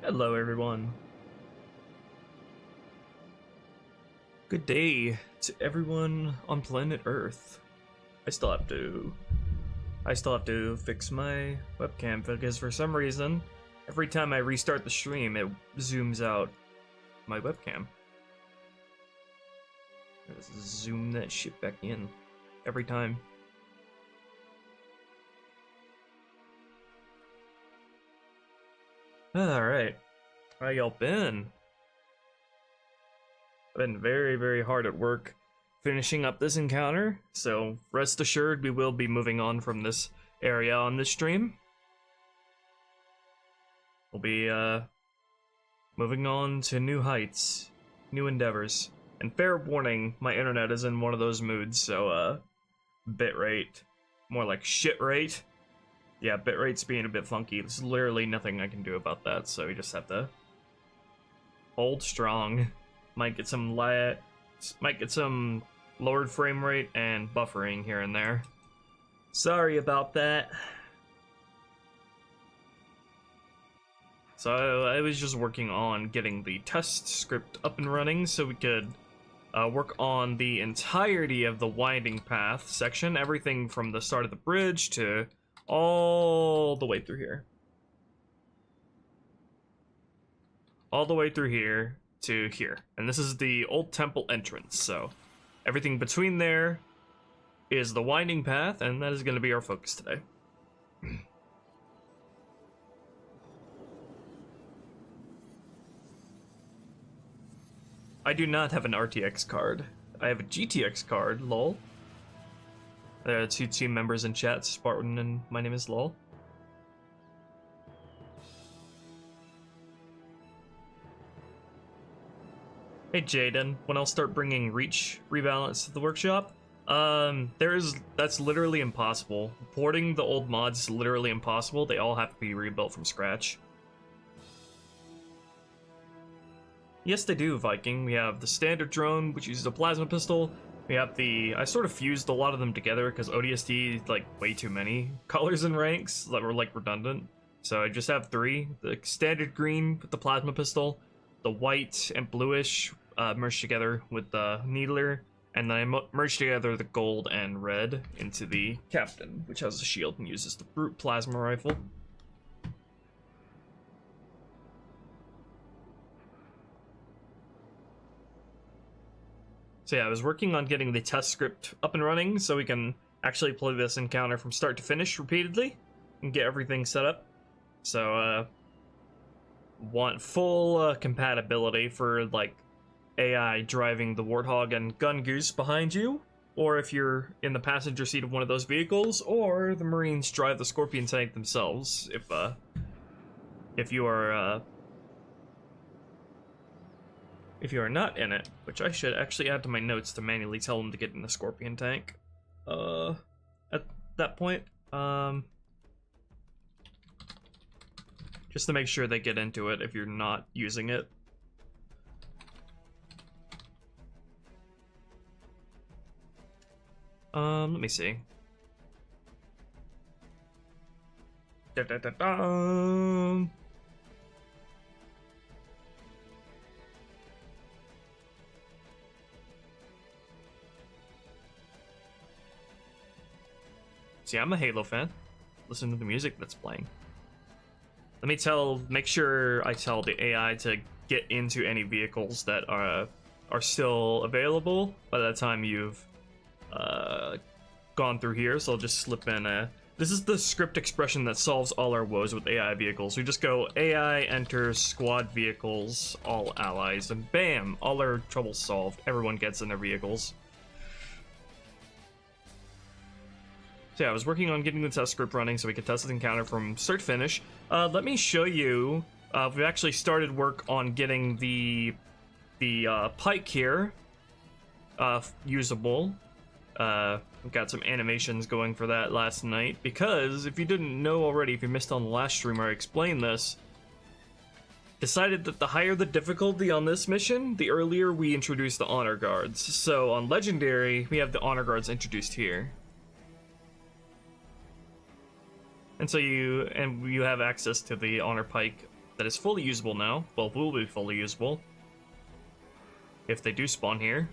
Hello everyone. Good day to everyone on planet Earth. I still have to fix my webcam because for some reason every time I restart the stream it zooms out my webcam. Just zoom that shit back in every time. Alright, how y'all been? I've been very hard at work finishing up this encounter, so rest assured we will be moving on from this area on this stream. We'll be moving on to new heights, new endeavors. And fair warning, my internet is in one of those moods, so bitrate, more like shit rate. Yeah, bitrate's being a bit funky. There's literally nothing I can do about that, so we just have to hold strong. Might get some lowered frame rate and buffering here and there. Sorry about that. So I was just working on getting the test script up and running so we could work on the entirety of the winding path section, everything from the start of the bridge to all the way through here. All the way through here to here. And this is the old temple entrance, so everything between there is the winding path, and that is going to be our focus today. I do not have an RTX card. I have a GTX card, lol. There are two team members in chat, Spartan and my name is lol. Hey Jaden, when I'll start bringing Reach Rebalance to the workshop? That's literally impossible. Porting the old mods is literally impossible. They all have to be rebuilt from scratch. Yes, they do, Viking. We have the standard drone, which uses a plasma pistol. We have I sort of fused a lot of them together because ODST is like way too many colors and ranks that were like redundant. So I just have three. The standard green with the plasma pistol, the white and bluish merged together with the needler, and then I merged together the gold and red into the captain, which has a shield and uses the brute plasma rifle. So yeah, I was working on getting the test script up and running so we can actually play this encounter from start to finish repeatedly and get everything set up. So want full compatibility for like AI driving the Warthog and Gun Goose behind you, or if you're in the passenger seat of one of those vehicles, or the Marines drive the Scorpion tank themselves if you are not in it, which I should actually add to my notes to manually tell them to get in the Scorpion tank. At that point, just to make sure they get into it if you're not using it. Let me see. See, I'm a Halo fan. Listen to the music that's playing. Let me make sure I tell the AI to get into any vehicles that are still available by the time you've gone through here. So I'll just slip in this is the script expression that solves all our woes with AI vehicles. We just go AI enters squad vehicles, all allies, and bam, all our troubles solved. Everyone gets in their vehicles. So yeah, I was working on getting the test script running so we could test this encounter from start to finish. Let me show you. We've actually started work on getting the pike here usable. We got some animations going for that last night because if you didn't know already, if you missed on the last stream where I explained this, decided that the higher the difficulty on this mission, the earlier we introduce the honor guards. So on legendary, we have the honor guards introduced here. And so you have access to the honor pike that is fully usable now. Well, will be fully usable if they do spawn here.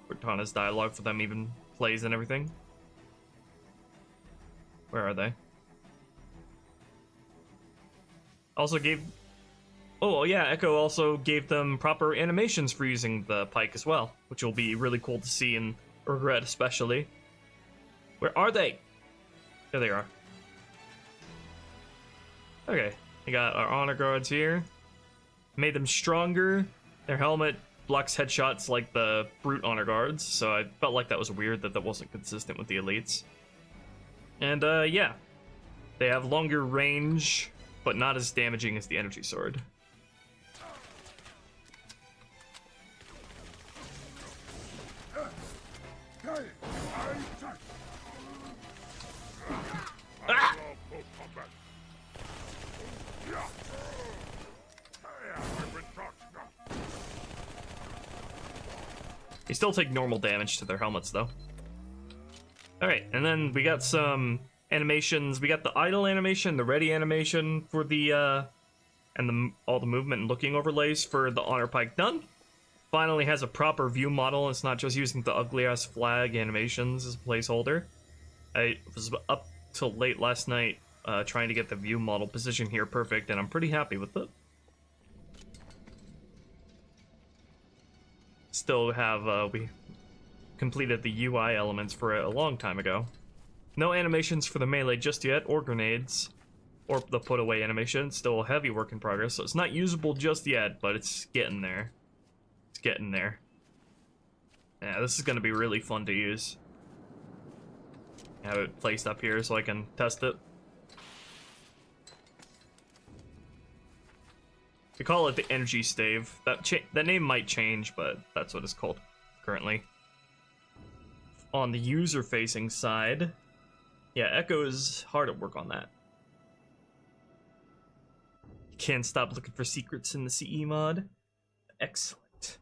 Cortana's dialogue for them even plays and everything. Where are they? Also gave... Oh, yeah, Echo also gave them proper animations for using the pike as well, which will be really cool to see in Regret especially. Where are they? There they are. Okay, we got our honor guards here. Made them stronger. Their helmet blocks headshots like the brute honor guards, so I felt like that was weird that wasn't consistent with the elites. And yeah, they have longer range, but not as damaging as the energy sword. Ah! They still take normal damage to their helmets, though. Alright, and then we got some animations. We got the idle animation, the ready animation for the, all the movement and looking overlays for the honor pike done. Finally has a proper view model. It's not just using the ugly-ass flag animations as a placeholder. I was up till late last night trying to get the view model position here perfect, and I'm pretty happy with it. Still have, we completed the UI elements for it a long time ago. No animations for the melee just yet, or grenades, or the put away animation. It's still a heavy work in progress, so it's not usable just yet, but it's getting there. It's getting there. Yeah, this is going to be really fun to use. Have it placed up here so I can test it. We call it the energy stave. That name might change, but that's what it's called currently. On the user-facing side, yeah, Echo is hard at work on that. Can't stop looking for secrets in the CE mod. Excellent.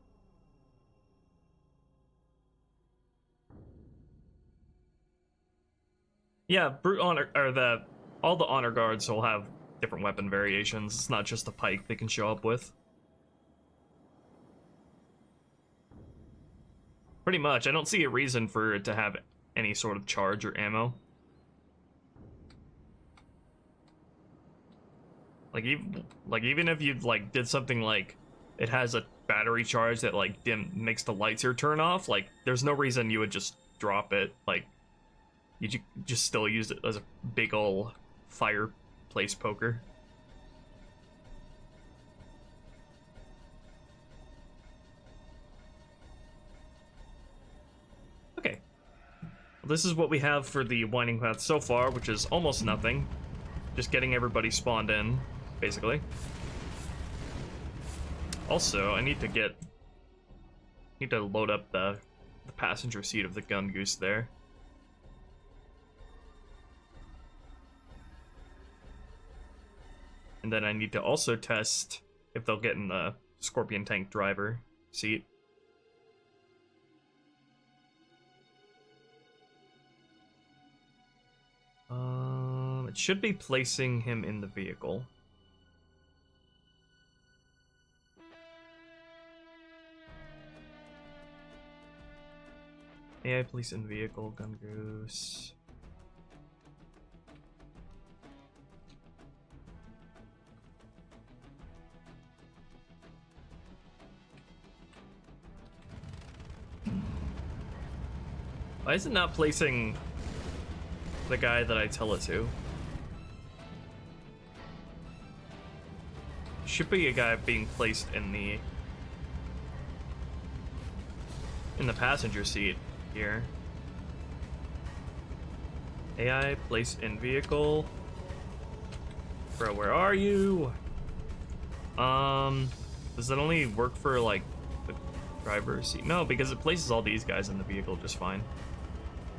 Yeah, brute honor, or all the honor guards will have different weapon variations. It's not just a pike they can show up with. Pretty much, I don't see a reason for it to have any sort of charge or ammo. Even if you did something like it has a battery charge that makes the lights here turn off, there's no reason you would just drop it. You just still use it as a big ol' fireplace poker. Okay. Well, this is what we have for the winding path so far, which is almost nothing. Just getting everybody spawned in, basically. Also, I need to load up the passenger seat of the gun goose there. And then I need to also test if they'll get in the Scorpion tank driver seat. It should be placing him in the vehicle. AI place in vehicle, gun goose. Why is it not placing the guy that I tell it to? Should be a guy being placed in the passenger seat here. AI place in vehicle. Bro, where are you? Does it only work for the driver's seat? No, because it places all these guys in the vehicle just fine.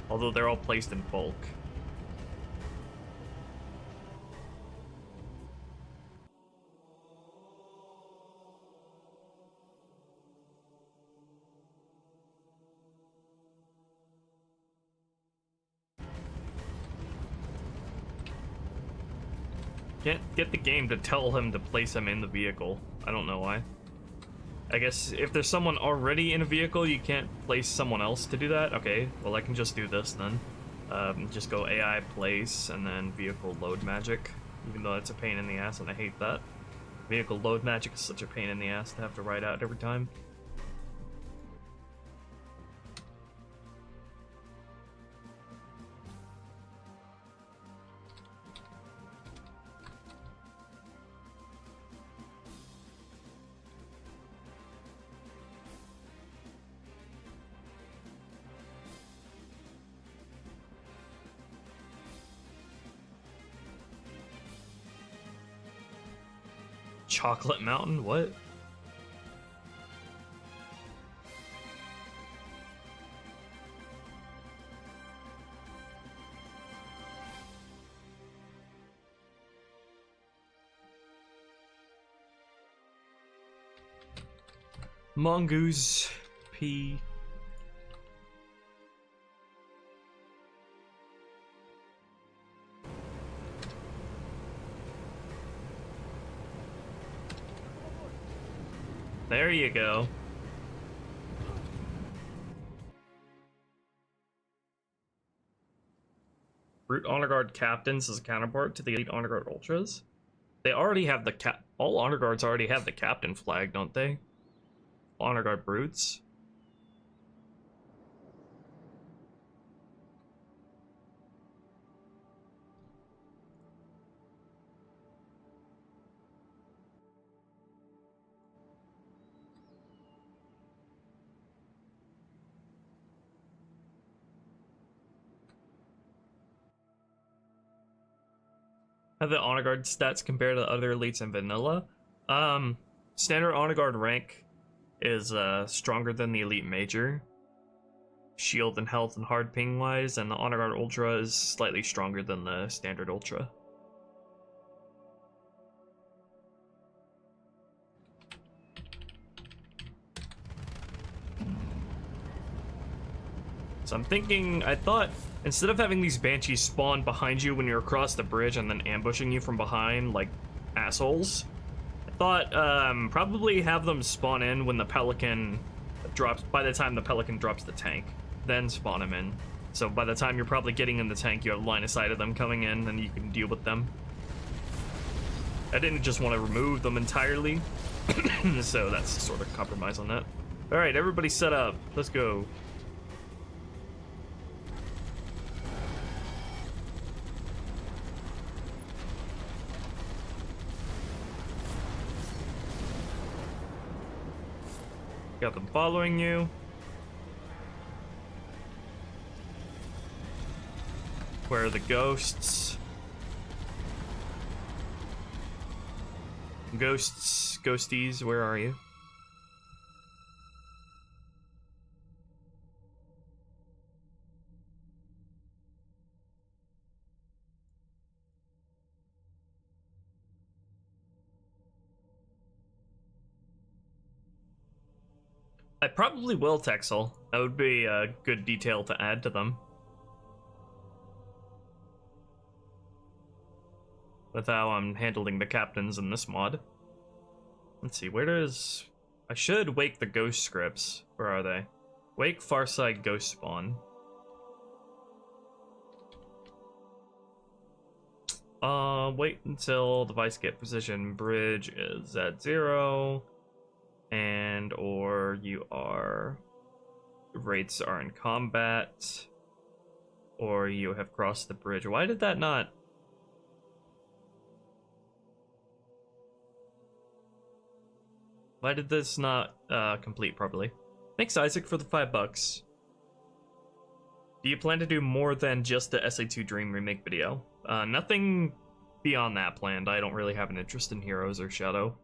Although they're all placed in bulk. Can't get the game to tell him to place him in the vehicle. I don't know why. I guess if there's someone already in a vehicle, you can't place someone else to do that? Okay, well I can just do this then. Just go AI place and then vehicle load magic. Even though it's a pain in the ass and I hate that. Vehicle load magic is such a pain in the ass to have to write out every time. Chocolate Mountain? What? Mongoose P. There you go. Brute Honor Guard Captains as a counterpart to the Elite Honor Guard Ultras. They already have the all Honor Guards already have the Captain flag, don't they? Honor Guard Brutes. How the Honor Guard stats compare to other elites in vanilla? Standard Honor Guard rank is stronger than the Elite Major. Shield and health and hard ping wise, and the Honor Guard Ultra is slightly stronger than the Standard Ultra. So I'm thinking, I thought, instead of having these Banshees spawn behind you when you're across the bridge and then ambushing you from behind like assholes, I thought probably have them spawn in when the Pelican drops, by the time the Pelican drops the tank, then spawn them in. So by the time you're probably getting in the tank, you have line of sight of them coming in and you can deal with them. I didn't just want to remove them entirely, so that's sort of compromise on that. Alright, everybody set up. Let's go. Got them following you. Where are the ghosts? Ghosts, ghosties, where are you? I probably will Texel. That would be a good detail to add to them. With how I'm handling the captains in this mod. Let's see, where does... I should wake the ghost scripts. Where are they? Wake Farside Ghost Spawn. Wait until device get position bridge is at 0. And or you are rates are in combat, or you have crossed the bridge. Why did that not? Why did this not complete properly? Thanks, Isaac, for the $5. Do you plan to do more than just the SA2 Dream remake video? Nothing beyond that planned. I don't really have an interest in Heroes or Shadow.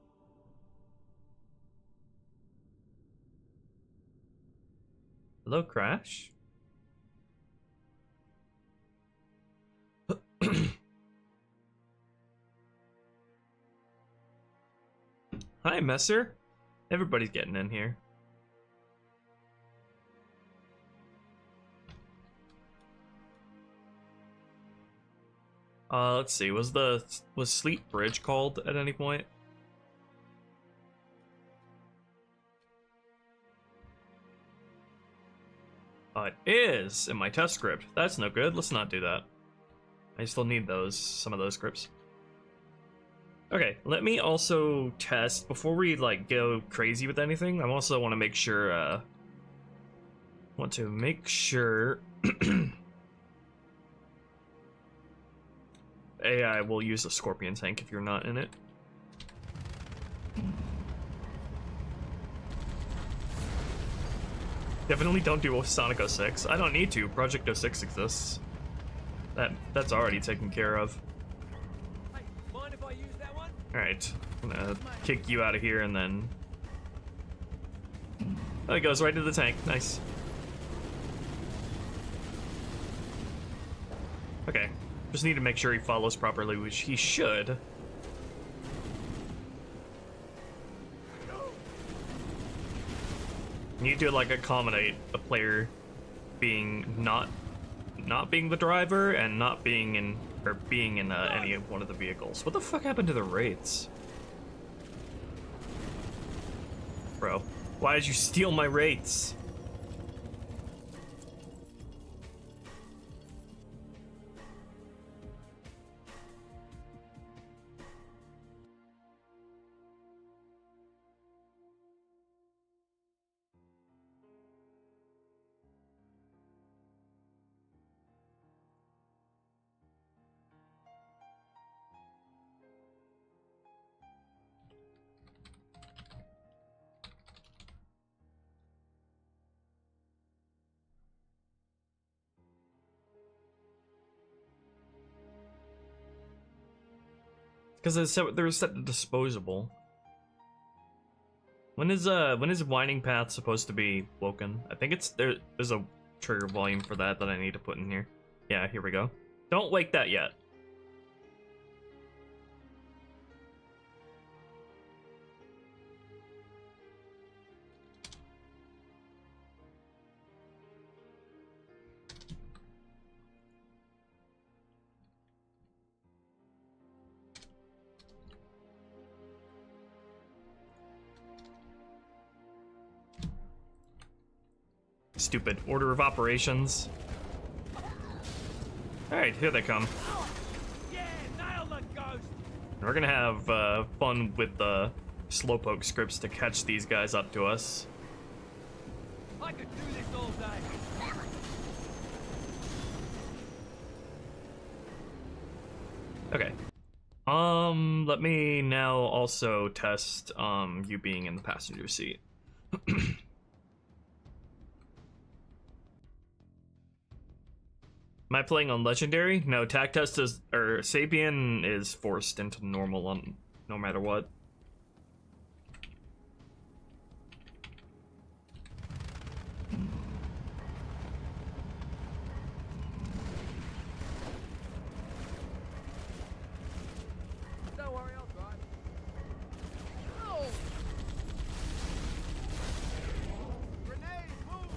Hello, Crash. Hi, Messer. Everybody's getting in here. Let's see. Was Sleep Bridge called at any point? It is in my test script. That's no good. Let's not do that. I still need some of those scripts. Okay, let me also test before we like go crazy with anything. I also want to make sure. AI will use a Scorpion tank if you're not in it. Definitely don't do Sonic 06. I don't need to. Project 06 exists. That's already taken care of. Hey, mind if I use that one? Alright, I'm gonna kick you out of here and then... Oh, it goes right to the tank. Nice. Okay. Just need to make sure he follows properly, which he should. You need to like accommodate a player being not being the driver and not being in any of one of the vehicles. What the fuck happened to the wraiths? Bro, why did you steal my wraiths? Because they're set to disposable. When is Winding Path supposed to be woken? I think there's a trigger volume for that I need to put in here. Yeah, here we go. Don't wake that yet. Stupid order of operations. Alright, here they come. Yeah, nail the ghost. We're gonna have fun with the slowpoke scripts to catch these guys up to us. I could do this all day. Okay. Let me now also test you being in the passenger seat. Am I playing on Legendary? No, tac test is, or Sapien is forced into normal on no matter what. Don't worry, I'll drive. Oh! Grenade, move!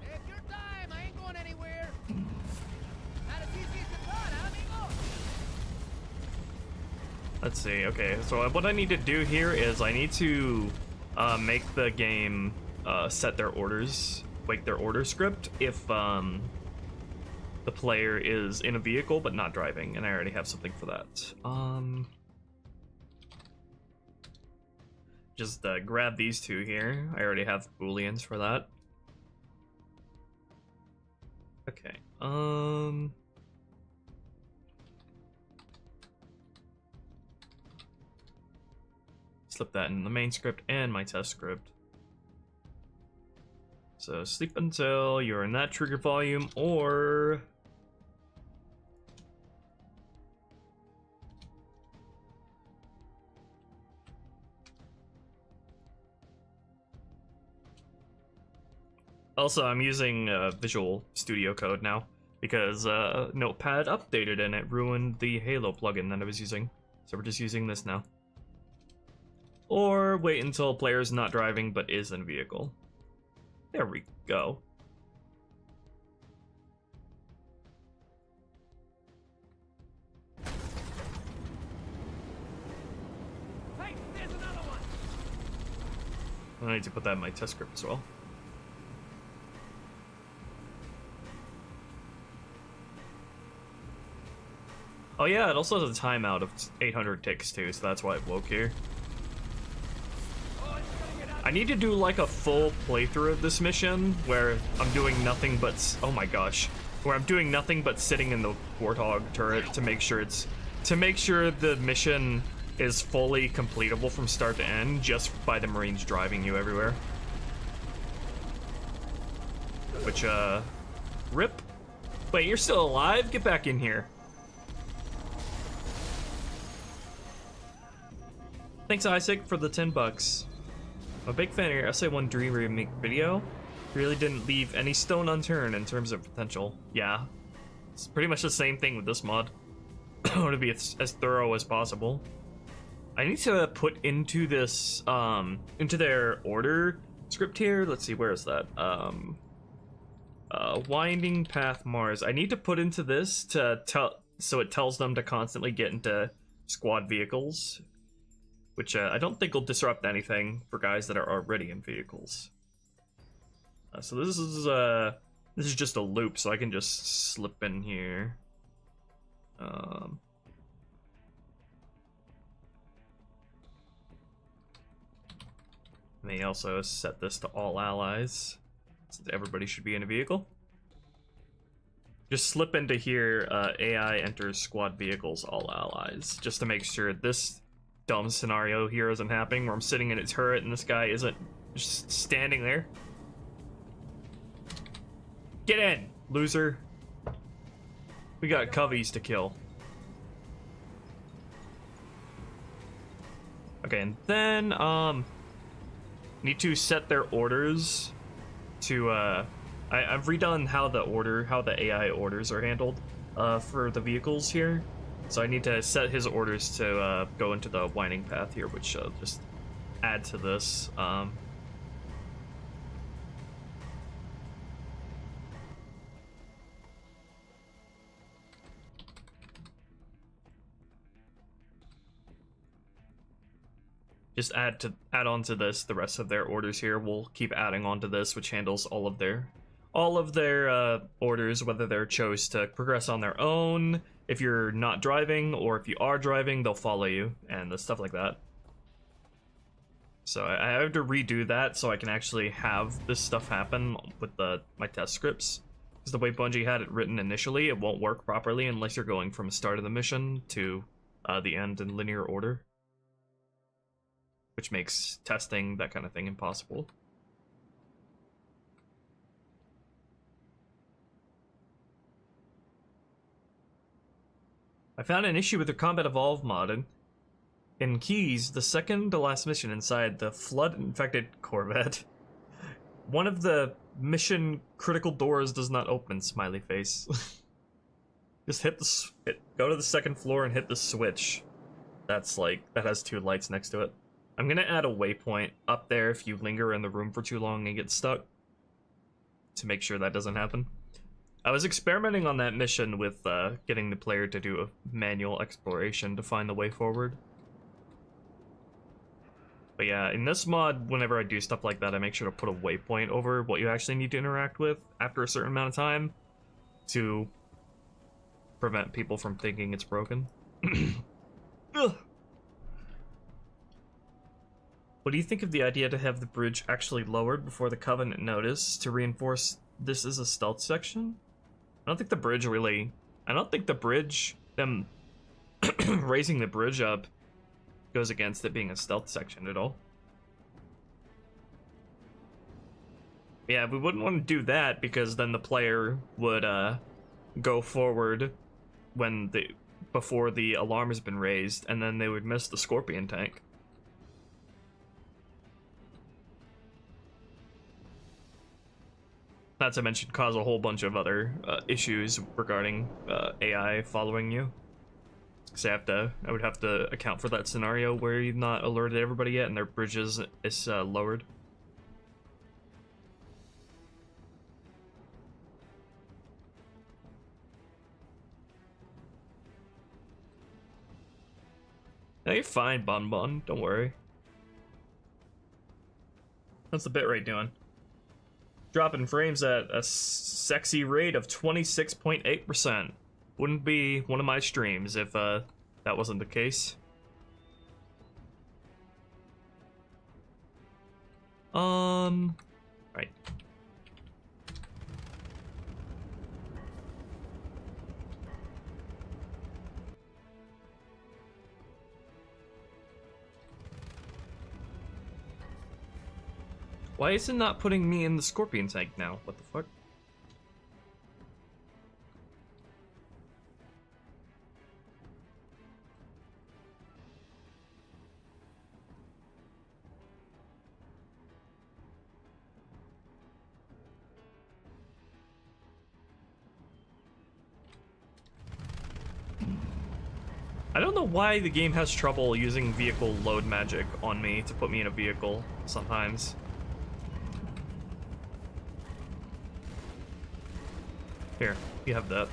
Take your time, I ain't going anywhere. Let's see, okay, so what I need to do here is I need to make the game set their orders, wake their order script if the player is in a vehicle but not driving, and I already have something for that. Just grab these two here. I already have booleans for that. Okay, slip that in the main script and my test script. So sleep until you're in that trigger volume, or also I'm using Visual Studio Code now because Notepad updated and it ruined the Halo plugin that I was using. So we're just using this now. Or wait until player's not driving but is in vehicle. There we go. I need to put that in my test script as well. Oh yeah, it also has a timeout of 800 ticks too, so that's why it woke here. I need to do like a full playthrough of this mission where I'm doing nothing but oh my gosh, where I'm doing nothing but sitting in the Warthog turret to make sure the mission is fully completable from start to end just by the Marines driving you everywhere. Which rip. Wait, you're still alive? Get back in here. Thanks, Isaac, for the 10 bucks. I'm a big fan of your SA1 Dream remake video. Really didn't leave any stone unturned in terms of potential. Yeah, it's pretty much the same thing with this mod. I want to be as thorough as possible. I need to put into this, into their order script here. Let's see, where is that? Winding Path Mars. I need to put into this to so it tells them to constantly get into squad vehicles. Which I don't think will disrupt anything for guys that are already in vehicles. So this is just a loop, so I can just slip in here. May also set this to all allies, since everybody should be in a vehicle. Just slip into here. AI enters squad vehicles, all allies, just to make sure this dumb scenario here isn't happening where I'm sitting in a turret and this guy isn't just standing there. Get in, loser. We got coveys to kill. Okay, and then need to set their orders to I've redone how the AI orders are handled for the vehicles here. So I need to set his orders to go into the winding path here, which just add to this. Just add on to this the rest of their orders here. We'll keep adding on to this, which handles all of their orders, whether they're chose to progress on their own. If you're not driving, or if you are driving, they'll follow you, and the stuff like that. So I have to redo that so I can actually have this stuff happen with my test scripts. Because the way Bungie had it written initially, it won't work properly unless you're going from the start of the mission to the end in linear order. Which makes testing, that kind of thing, impossible. I found an issue with the Combat Evolved mod. In Keys, the second to last mission inside the flood-infected Corvette, one of the mission critical doors does not open, smiley face. Just go to the second floor and hit the switch. That has 2 lights next to it. I'm gonna add a waypoint up there if you linger in the room for too long and get stuck, to make sure that doesn't happen. I was experimenting on that mission with getting the player to do a manual exploration to find the way forward. But yeah, in this mod, whenever I do stuff like that, I make sure to put a waypoint over what you actually need to interact with after a certain amount of time to prevent people from thinking it's broken. Ugh. What do you think of the idea to have the bridge actually lowered before the Covenant notice to reinforce this is a stealth section? I don't think the bridge, them raising the bridge up, goes against it being a stealth section at all. Yeah, we wouldn't want to do that because then the player would go forward before the alarm has been raised, and then they would miss the Scorpion tank. Not to mention cause a whole bunch of other issues regarding AI following you. Because I would have to account for that scenario where you've not alerted everybody yet and their bridges is lowered. No, you're fine, Bon Bon. Don't worry. What's the bitrate doing? Dropping frames at a sexy rate of 26.8%. Wouldn't be one of my streams if that wasn't the case. Right. Why is it not putting me in the scorpion tank now? What the fuck? I don't know why the game has trouble using vehicle load magic on me to put me in a vehicle sometimes. Here, you have that.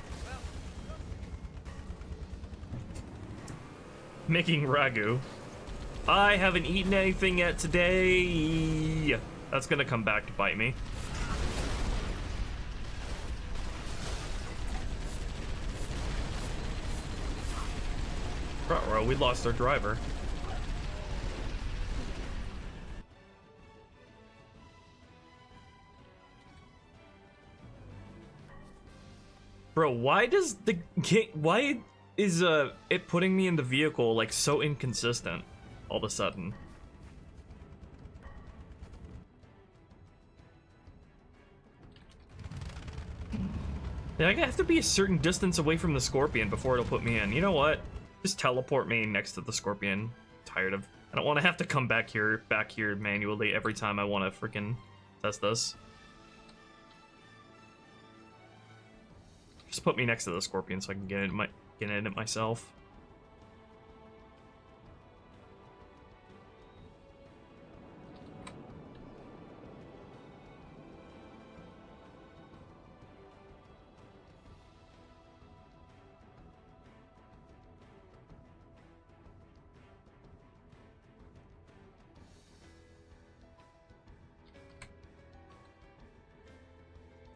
Making ragu. I haven't eaten anything yet today. That's gonna come back to bite me. Ruh-roh, we lost our driver. Bro, why does the game, why is it putting me in the vehicle like so inconsistent all of a sudden? Yeah, I have to be a certain distance away from the scorpion before it'll put me in. You know what? Just teleport me next to the scorpion. I don't want to have to come back here manually every time I want to freaking test this. Just put me next to the scorpion so I can get in it myself.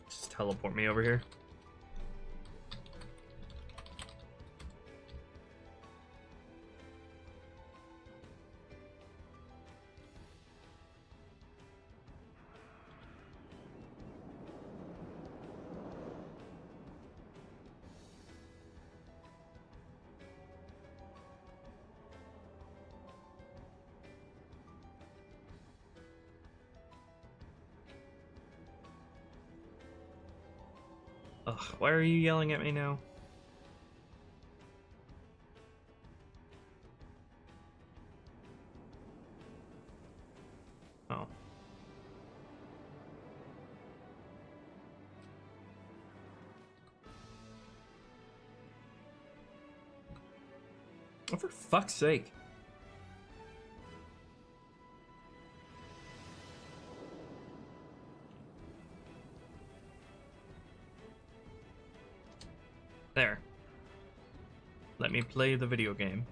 Just teleport me over here. Ugh, why are you yelling at me now? Oh. Oh, for fuck's sake. There. Let me play the video game.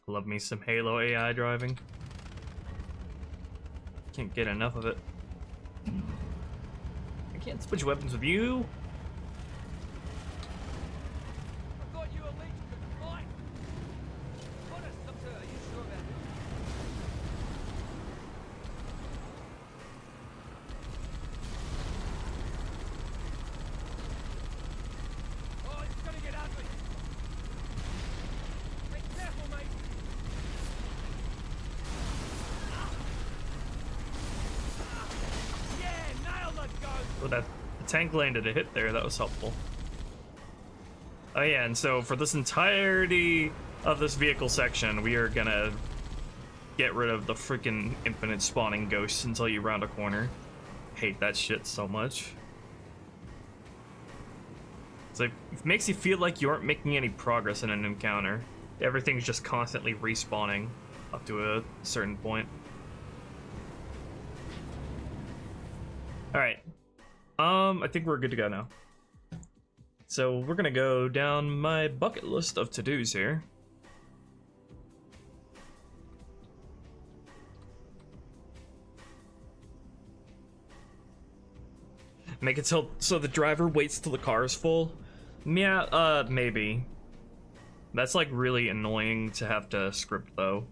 Love me some Halo AI driving. Can't get enough of it. I can't switch weapons with you. I thought you were least could fight. What is something? Are you sure about this? Oh, it's gonna get ugly. Be careful, mate. Oh, that the tank landed a hit there. That was helpful. Oh yeah, and so for this entirety of this vehicle section, we are gonna get rid of the freaking infinite spawning ghosts until you round a corner. Hate that shit so much. It's like, it makes you feel like you aren't making any progress in an encounter. Everything's just constantly respawning up to a certain point. Alright. I think we're good to go now. So we're gonna go down my bucket list of to-dos here. Make it so the driver waits till the car is full. Yeah, maybe. That's like really annoying to have to script though.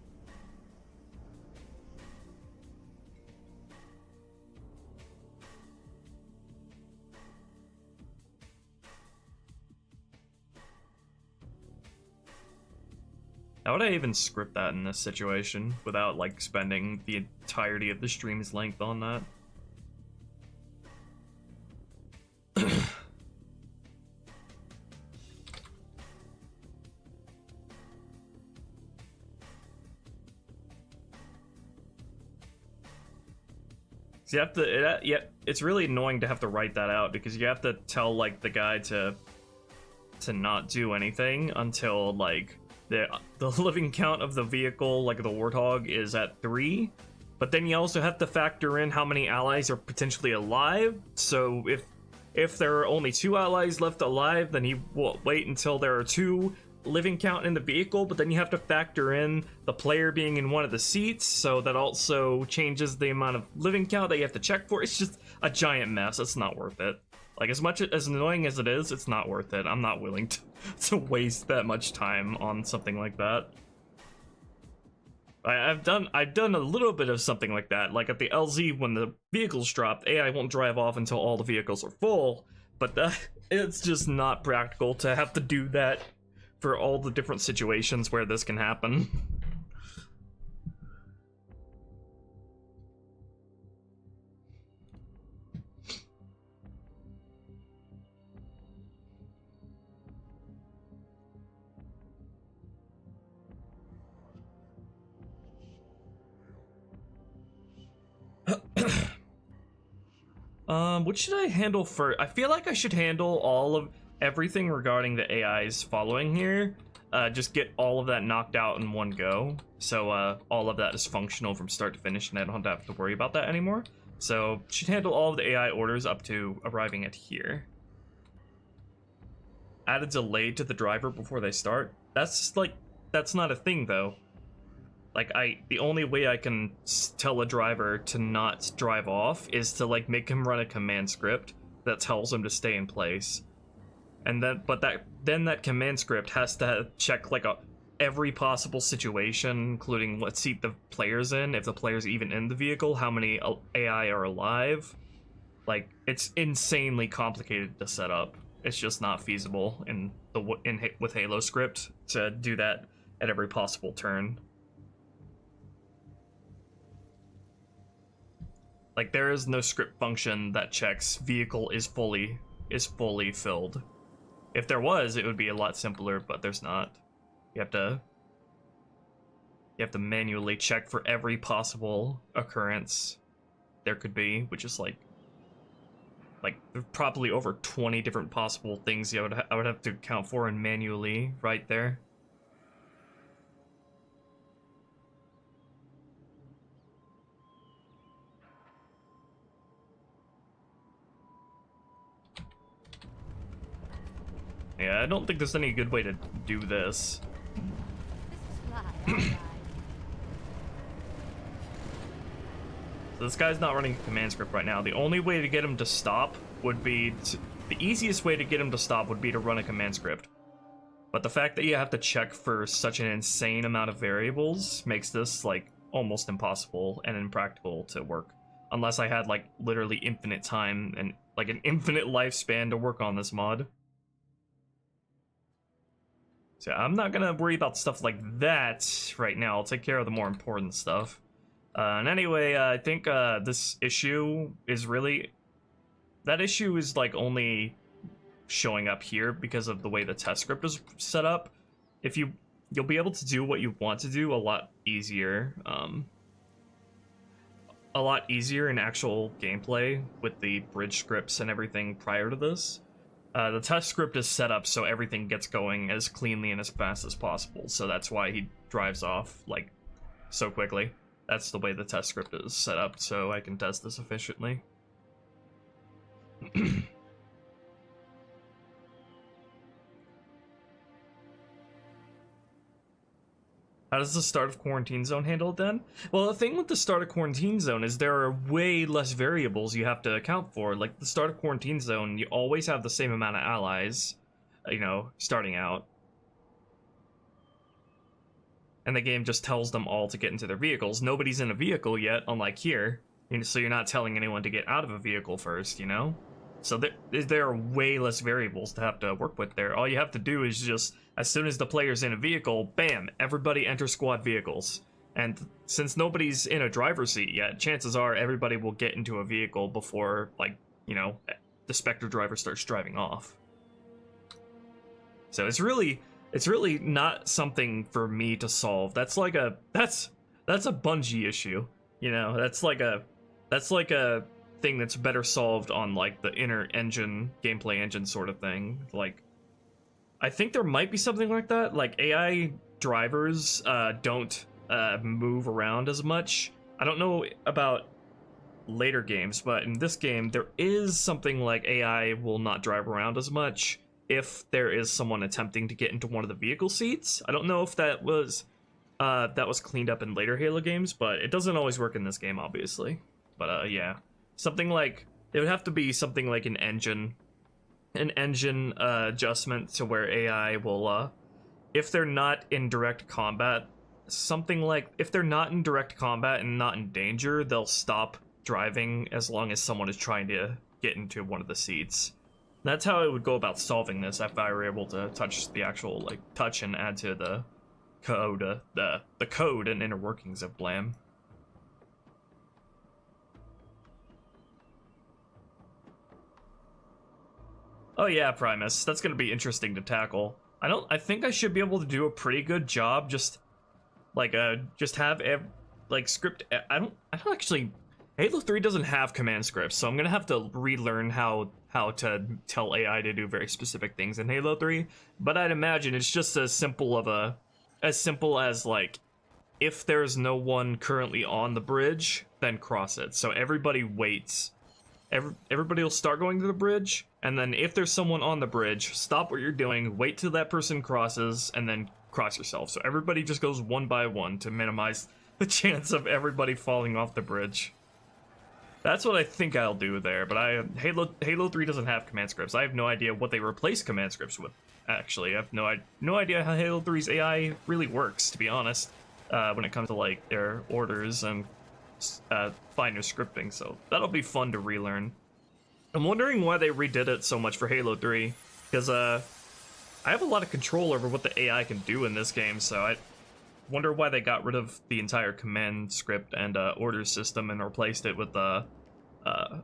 How would I even script that in this situation without like spending the entirety of the stream's length on that? So you have to, yeah, it's really annoying to have to write that out because you have to tell like the guy to not do anything until like the living count of the vehicle, like the Warthog, is at 3. But then you also have to factor in how many allies are potentially alive. So if there are only 2 allies left alive, then he will wait until there are 2 living count in the vehicle, but then you have to factor in the player being in one of the seats, so that also changes the amount of living count that you have to check for. It's just a giant mess. It's not worth it. Like, as much as annoying as it is, it's not worth it. I'm not willing to waste that much time on something like that. I've done a little bit of something like that. Like at the LZ, when the vehicles drop, AI won't drive off until all the vehicles are full, but it's just not practical to have to do that for all the different situations where this can happen. What should I handle first? I feel like I should handle all of everything regarding the AIs following here. Just get all of that knocked out in one go. So all of that is functional from start to finish and I don't have to worry about that anymore. So should handle all of the AI orders up to arriving at here. Add a delay to the driver before they start. That's not a thing though. Like the only way I can tell a driver to not drive off is to like make him run a command script that tells him to stay in place. And then, then that command script has to check like every possible situation, including what seat the player's in, if the player's even in the vehicle, how many AI are alive. Like, it's insanely complicated to set up. It's just not feasible with Halo script to do that at every possible turn. Like, there is no script function that checks vehicle is fully filled. If there was, it would be a lot simpler, but there's not. You have to manually check for every possible occurrence there could be, which is like probably over 20 different possible things I would have to account for and manually right there. Yeah, I don't think there's any good way to do this. So this guy's not running a command script right now. The only way to get him to stop would be the easiest way to get him to stop would be to run a command script. But the fact that you have to check for such an insane amount of variables makes this like almost impossible and impractical to work. Unless I had like literally infinite time and like an infinite lifespan to work on this mod. So I'm not gonna worry about stuff like that right now. I'll take care of the more important stuff. And anyway, I think this issue is really... That issue is like only showing up here because of the way the test script is set up. If you you'll be able to do what you want to do a lot easier. A lot easier in actual gameplay with the bridge scripts and everything prior to this. The test script is set up so everything gets going as cleanly and as fast as possible, so that's why he drives off, like, so quickly. That's the way the test script is set up, so I can test this efficiently. How does the start of quarantine zone handle it then? Well, the thing with the start of quarantine zone is there are way less variables you have to account for. Like, the start of quarantine zone, you always have the same amount of allies, you know, starting out. And the game just tells them all to get into their vehicles. Nobody's in a vehicle yet, unlike here. So you're not telling anyone to get out of a vehicle first, you know? So there are way less variables to have to work with there. All you have to do is just, as soon as the player's in a vehicle, bam, everybody enter squad vehicles. And since nobody's in a driver's seat yet, chances are everybody will get into a vehicle before, like, you know, the Spectre driver starts driving off. So it's really not something for me to solve. That's like a Bungie issue, you know? That's like a thing that's better solved on, like, the inner engine, gameplay engine sort of thing. Like, I think there might be something like that. Like, AI drivers don't move around as much. I don't know about later games, but in this game, there is something like AI will not drive around as much if there is someone attempting to get into one of the vehicle seats. I don't know if that was cleaned up in later Halo games, but it doesn't always work in this game, obviously. But yeah. Something like, it would have to be something like an engine adjustment to where AI will, if they're not in direct combat, something like, if they're not in direct combat and not in danger, they'll stop driving as long as someone is trying to get into one of the seats. That's how I would go about solving this if I were able to touch the actual, like, touch and add to the code, the code and inner workings of Blam. Oh yeah, Primus. That's gonna be interesting to tackle. I think I should be able to do a pretty good job. Just have script. I don't actually. Halo 3 doesn't have command scripts, so I'm gonna have to relearn how to tell AI to do very specific things in Halo 3. But I'd imagine it's just as simple as like, if there's no one currently on the bridge, then cross it. So everybody waits. Everybody will start going to the bridge, and then if there's someone on the bridge, stop what you're doing, wait till that person crosses, and then cross yourself. So everybody just goes one by one to minimize the chance of everybody falling off the bridge. That's what I think I'll do there, but Halo 3 doesn't have command scripts. I have no idea what they replace command scripts with, actually. I have no idea how Halo 3's AI really works, to be honest, when it comes to, like, their orders and finer scripting, so that'll be fun to relearn. I'm wondering why they redid it so much for Halo 3, because I have a lot of control over what the AI can do in this game, so I wonder why they got rid of the entire command script and order system and replaced it with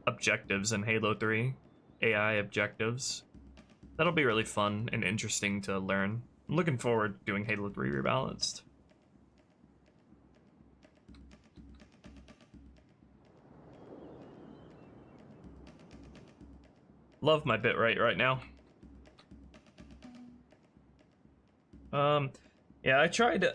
objectives in Halo 3. AI objectives. That'll be really fun and interesting to learn. I'm looking forward to doing Halo 3 Rebalanced. Love my bitrate right now. Yeah, I tried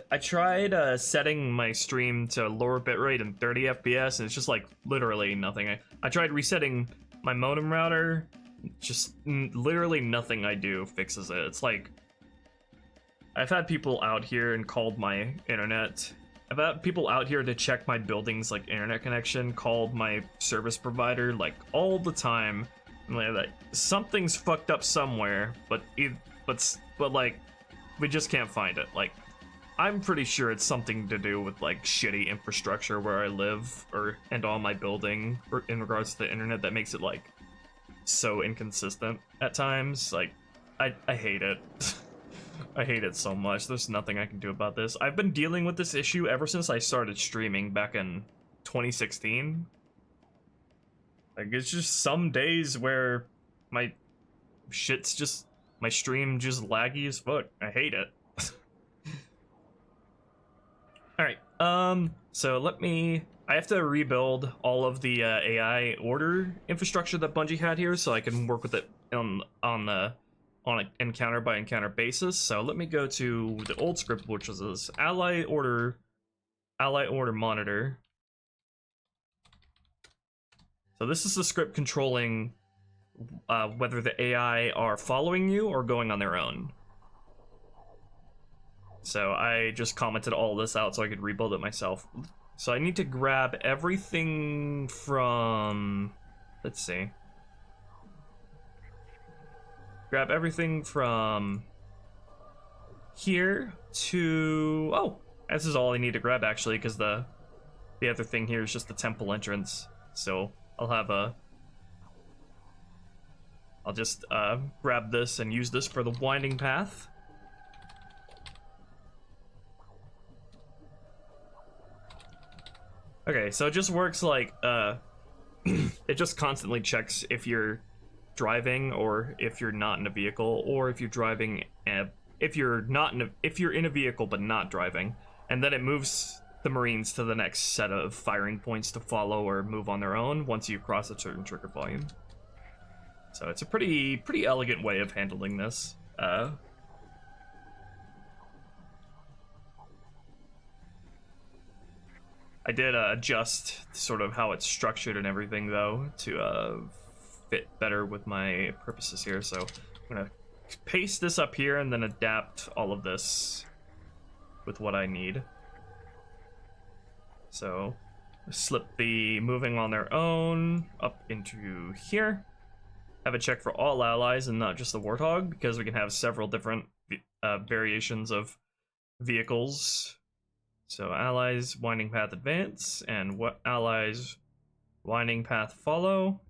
setting my stream to lower bitrate and 30 FPS, and it's just like literally nothing. I tried resetting my modem router, just literally nothing I do fixes it. It's like, I've had people out here and called my internet. I've had people out here to check my building's like internet connection, called my service provider like all the time. Like, something's fucked up somewhere, but like, we just can't find it. Like, I'm pretty sure it's something to do with like shitty infrastructure where I live and on my building in regards to the internet that makes it like so inconsistent at times. Like, I hate it. I hate it so much. There's nothing I can do about this. I've been dealing with this issue ever since I started streaming back in 2016. Like, it's just some days where my stream just laggy as fuck. I hate it. All right. So let me. I have to rebuild all of the AI order infrastructure that Bungie had here, so I can work with it on an encounter by encounter basis. So let me go to the old script, which was this ally order monitor. So this is the script controlling whether the AI are following you or going on their own. So I just commented all this out so I could rebuild it myself. So I need to grab everything from, let's see. Grab everything from here to, oh, this is all I need to grab actually, because the other thing here is just the temple entrance. So I'll just grab this and use this for the winding path. Okay, so it just works like, it just constantly checks if you're driving or if you're not in a vehicle, or if you're driving, if you're in a vehicle but not driving, and then it moves the Marines to the next set of firing points to follow or move on their own once you cross a certain trigger volume. So it's a pretty elegant way of handling this. I did adjust sort of how it's structured and everything, though, to fit better with my purposes here. So I'm gonna paste this up here and then adapt all of this with what I need. So slip the moving on their own up into here. Have a check for all allies and not just the Warthog, because we can have several different variations of vehicles. So allies winding path advance, and what allies winding path follow.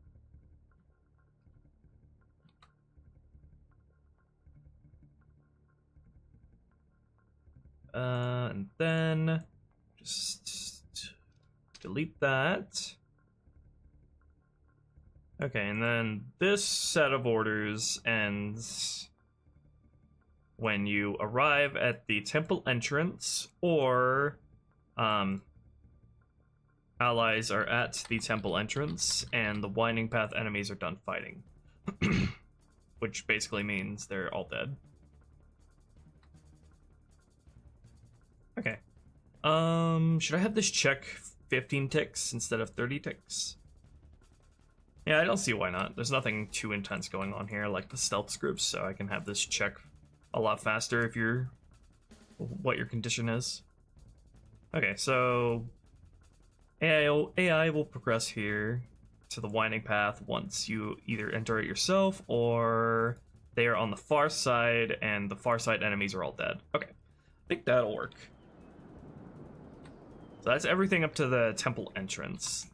And then just delete that. Okay, and then this set of orders ends when you arrive at the temple entrance, or allies are at the temple entrance and the winding path enemies are done fighting. Which basically means they're all dead. Okay. Should I have this check 15 ticks instead of 30 ticks? Yeah, I don't see why not. There's nothing too intense going on here like the stealth scripts, so I can have this check a lot faster if you're what your condition is. Okay, so AI will progress here to the winding path once you either enter it yourself or they are on the far side and the far side enemies are all dead. Okay, I think that'll work. So that's everything up to the temple entrance.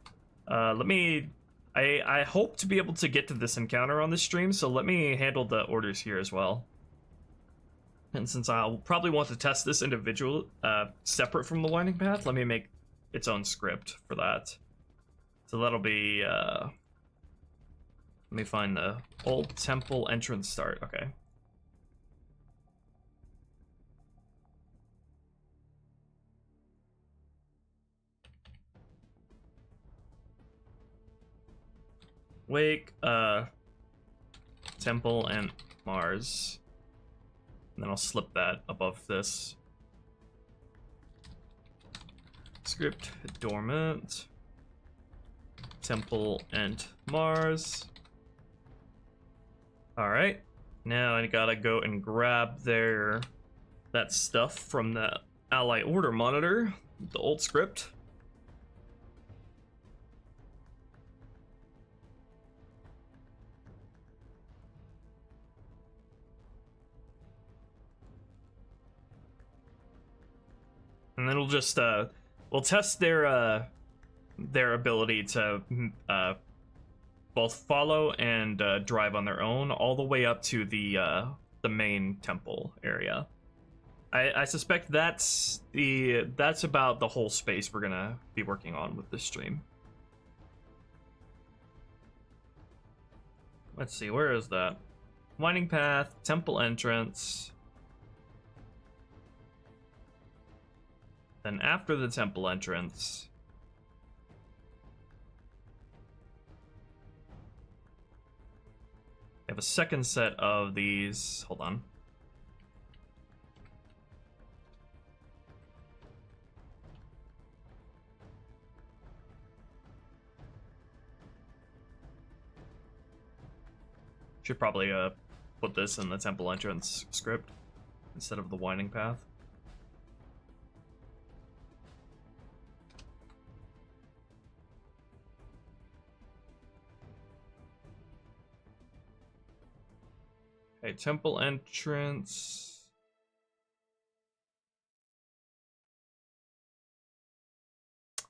I hope to be able to get to this encounter on this stream, so let me handle the orders here as well. And since I'll probably want to test this individual separate from the winding path, let me make its own script for that. So that'll be, let me find the old temple entrance start. Okay. Wake, temple and Mars. And then I'll slip that above this. Script dormant. Temple and Mars. Alright. Now I gotta go and grab that stuff from the ally order monitor, the old script. And then we'll just we'll test their ability to both follow and drive on their own all the way up to the main temple area. I suspect that's about the whole space we're gonna be working on with this stream. Let's see, where is that? Winding path, temple entrance. Then after the temple entrance, we have a second set of these. Hold on. Should probably put this in the temple entrance script instead of the winding path. Okay, temple entrance.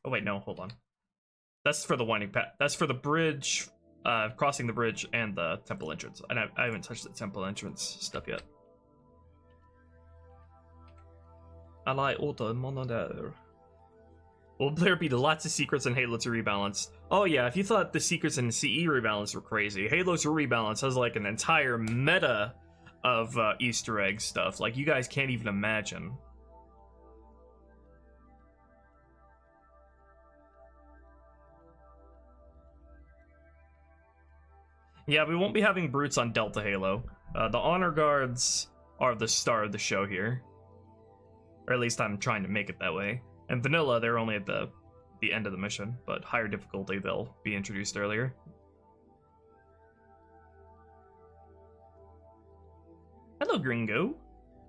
Oh wait, no, hold on. That's for the winding path. That's for the bridge, crossing the bridge and the temple entrance. And I haven't touched the temple entrance stuff yet. Ally Ulta Monodare. Will there be lots of secrets in Halo 2 Rebalanced? Oh yeah, if you thought the secrets in CE Rebalanced were crazy, Halo 2 Rebalanced has like an entire meta of Easter egg stuff. Like, you guys can't even imagine. Yeah, we won't be having brutes on Delta Halo. The honor guards are the star of the show here. Or at least I'm trying to make it that way. And vanilla, they're only at the end of the mission, but higher difficulty, they'll be introduced earlier. Hello, Gringo.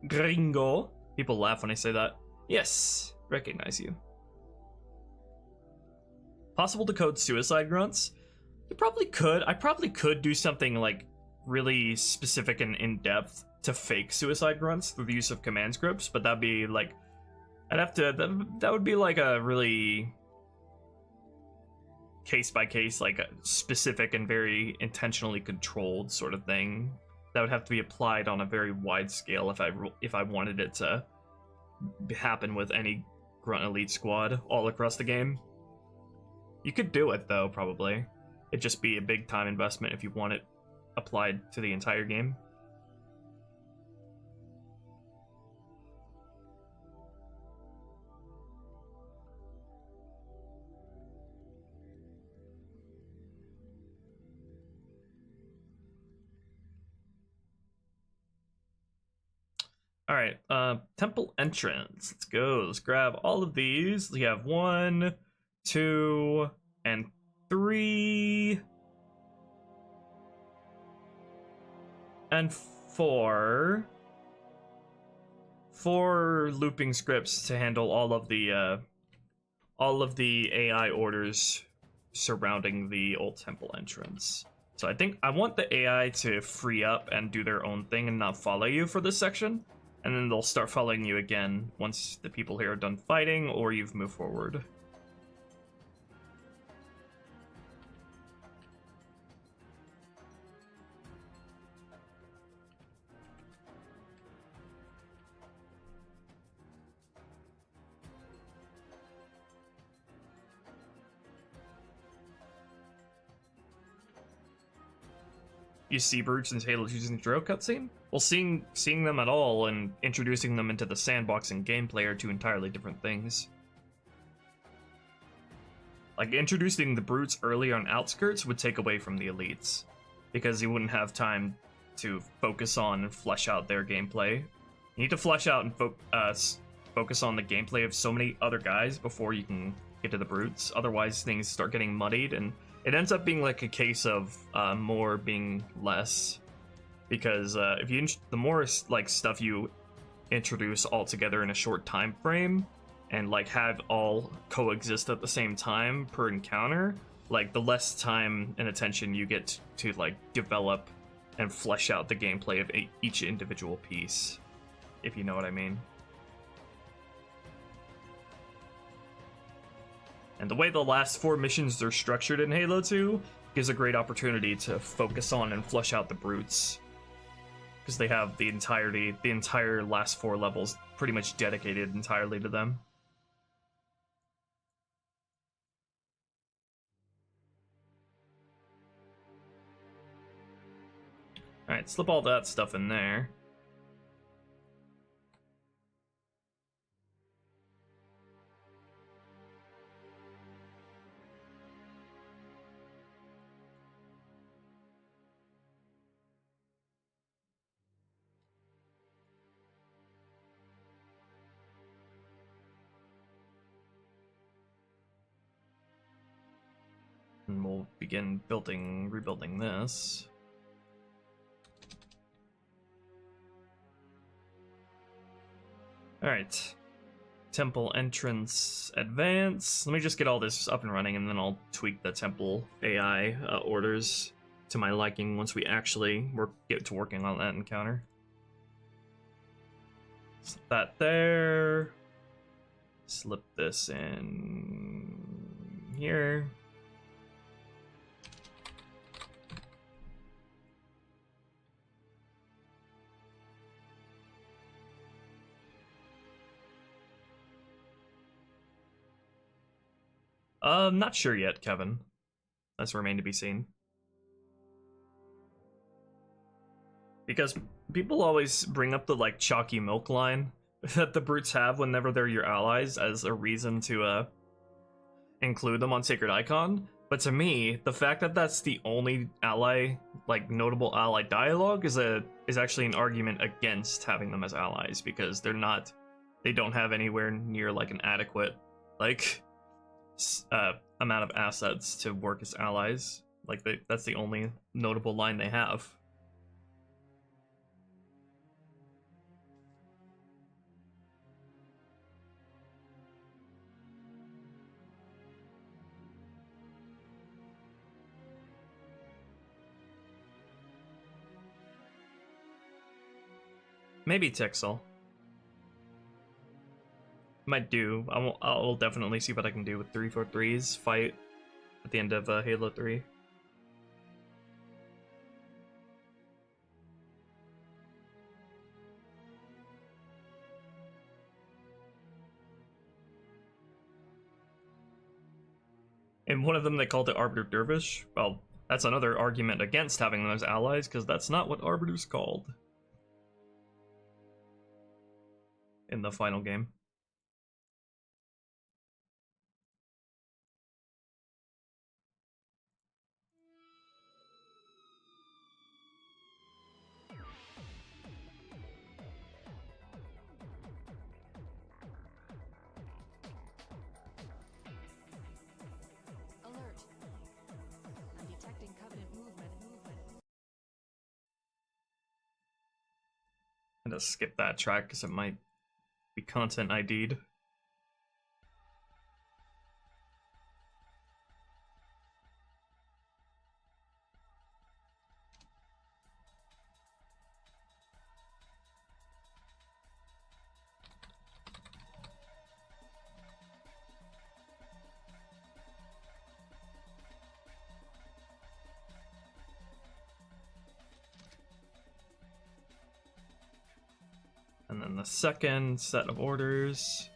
Gringo. People laugh when I say that. Yes, recognize you. Possible to code suicide grunts? You probably could. I probably could do something like really specific and in-depth to fake suicide grunts through the use of command scripts, but that'd be like, I'd have to, that would be like a really case by case, like a specific and very intentionally controlled sort of thing. That would have to be applied on a very wide scale if I wanted it to happen with any Grunt Elite squad all across the game. You could do it though, probably. It'd just be a big time investment if you want it applied to the entire game. Alright, temple entrance. Let's go. Let's grab all of these. We have 1, 2, and 3. And 4. 4 looping scripts to handle all of the AI orders surrounding the old temple entrance. So I think I want the AI to free up and do their own thing and not follow you for this section. And then they'll start following you again once the people here are done fighting or you've moved forward. You see brutes and Halo's using the Dro cutscene? Well, seeing them at all and introducing them into the sandbox and gameplay are two entirely different things. Like, introducing the brutes early on outskirts would take away from the elites, because you wouldn't have time to focus on and flesh out their gameplay. You need to flesh out and focus on the gameplay of so many other guys before you can get to the brutes. Otherwise, things start getting muddied, and it ends up being like a case of more being less, because if you the more like stuff you introduce all together in a short time frame, and like have all coexist at the same time per encounter, like the less time and attention you get to like develop and flesh out the gameplay of each individual piece, if you know what I mean. And the way the last 4 missions are structured in Halo 2 gives a great opportunity to focus on and flesh out the brutes, because they have the entire last 4 levels pretty much dedicated entirely to them. Alright, slip all that stuff in there. we'll begin rebuilding this. Alright. Temple entrance advance. Let me just get all this up and running, and then I'll tweak the temple AI orders to my liking once we actually get to working on that encounter. Slip that there. Slip this in here. Not sure yet, Kevin. That's remained to be seen. Because people always bring up the, like, chalky milk line that the brutes have whenever they're your allies as a reason to, include them on Sacred Icon. But to me, the fact that that's the only ally, like, notable ally dialogue is actually an argument against having them as allies, because they don't have anywhere near, like, an adequate, like, amount of assets to work as allies. Like, that's the only notable line they have. Maybe Tixel. Might do. I'll definitely see what I can do with 343's fight at the end of Halo 3. And one of them, they called it Arbiter Dervish. Well, that's another argument against having them as allies, because that's not what Arbiter's called in the final game. I'm gonna skip that track because it might be content ID'd. And then the second set of orders.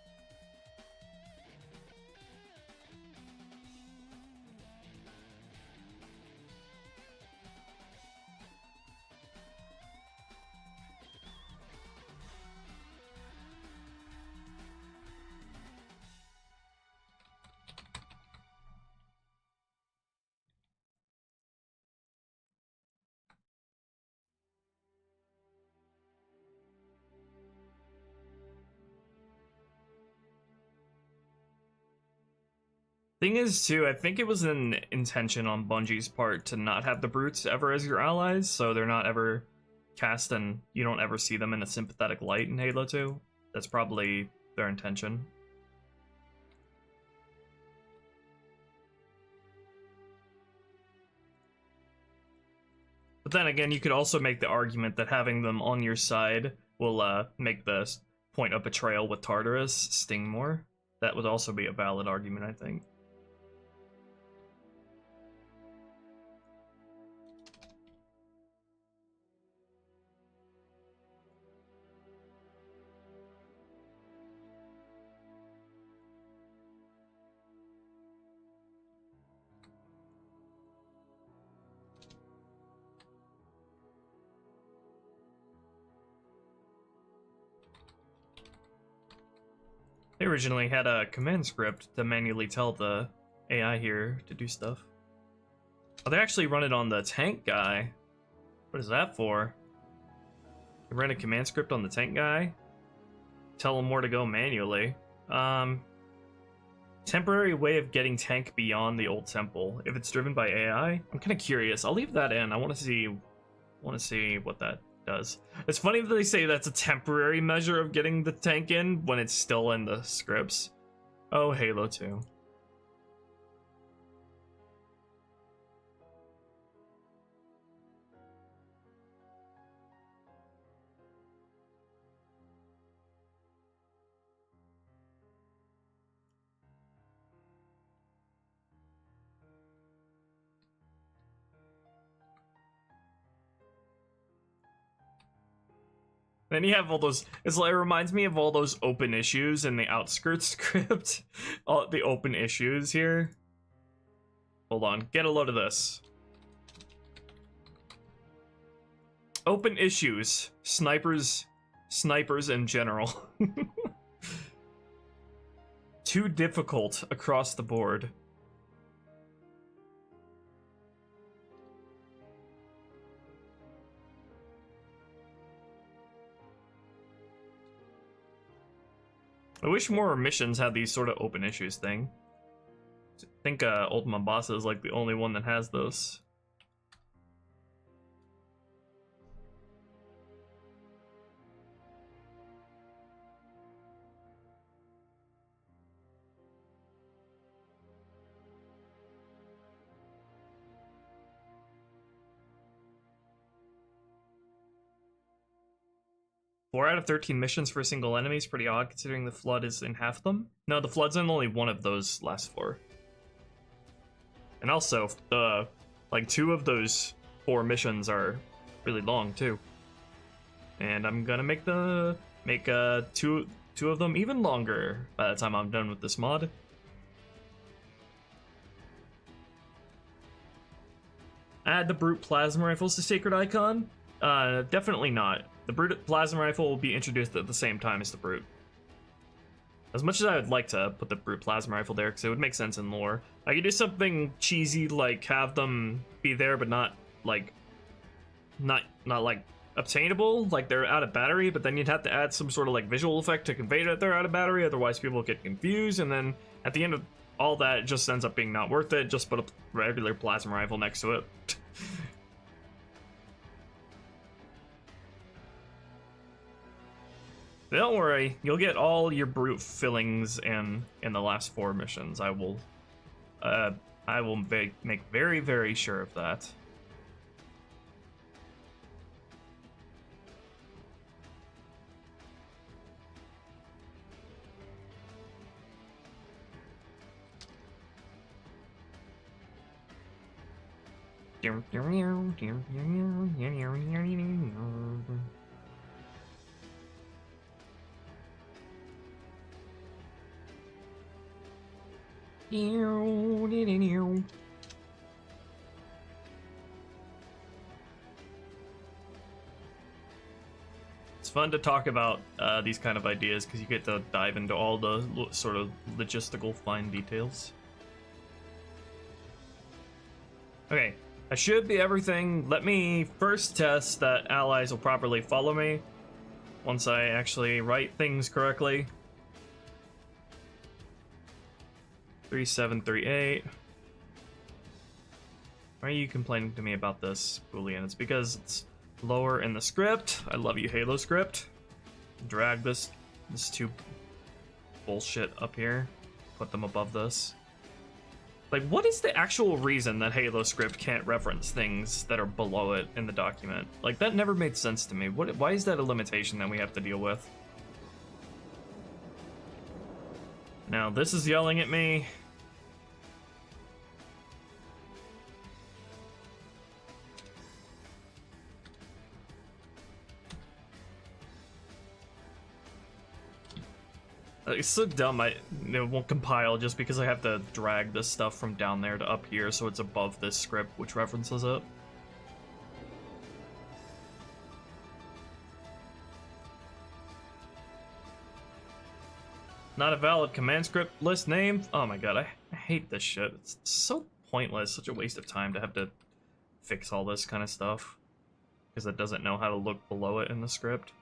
Thing is, too, I think it was an intention on Bungie's part to not have the brutes ever as your allies, so they're not ever cast and you don't ever see them in a sympathetic light in Halo 2. That's probably their intention. But then again, you could also make the argument that having them on your side will make the point of betrayal with Tartarus sting more. That would also be a valid argument, I think. They originally had a command script to manually tell the AI here to do stuff. Oh, they actually run it on the tank guy. What is that for? They ran a command script on the tank guy? Tell him where to go manually. Temporary way of getting tank beyond the old temple. If it's driven by AI, I'm kind of curious. I'll leave that in. I want to see what that does. It's funny that they say that's a temporary measure of getting the tank in when it's still in the scripts. Oh, Halo 2. Then you have all those, it reminds me of all those open issues in the Outskirts script. All the open issues here. Hold on, get a load of this. Open issues. Snipers in general. Too difficult across the board. I wish more missions had these sort of open issues thing. I think Ultima Bossa is like the only one that has those. Four out of 13 missions for a single enemy is pretty odd, considering the Flood is in half of them. No, the Flood's in only one of those last four. And also, like 2 of those 4 missions are really long too. And I'm gonna make two of them even longer by the time I'm done with this mod. Add the Brute Plasma Rifles to Sacred Icon? Definitely not. The Brute Plasma Rifle will be introduced at the same time as the Brute. As much as I would like to put the Brute Plasma Rifle there, because it would make sense in lore, I could do something cheesy, like have them be there, but not like obtainable, like they're out of battery, but then you'd have to add some sort of like visual effect to convey that they're out of battery, otherwise people get confused, and then at the end of all that, it just ends up being not worth it. Just put a regular plasma rifle next to it. Don't worry, you'll get all your brute fillings in the last 4 missions. I will make very, very sure of that. It's fun to talk about these kind of ideas because you get to dive into all the sort of logistical fine details. Okay, I should be everything. Let me first test that allies will properly follow me once I actually write things correctly. 3738. Why are you complaining to me about this, Boolean? It's because it's lower in the script. I love you, Halo script. Drag this 2 bullshit up here. Put them above this. Like, what is the actual reason that Halo script can't reference things that are below it in the document? Like, that never made sense to me. Why is that a limitation that we have to deal with? Now, this is yelling at me. It's so dumb, it won't compile just because I have to drag this stuff from down there to up here so it's above this script which references it. Not a valid command script list name? Oh my god, I hate this shit. It's so pointless, such a waste of time to have to fix all this kind of stuff. Because it doesn't know how to look below it in the script.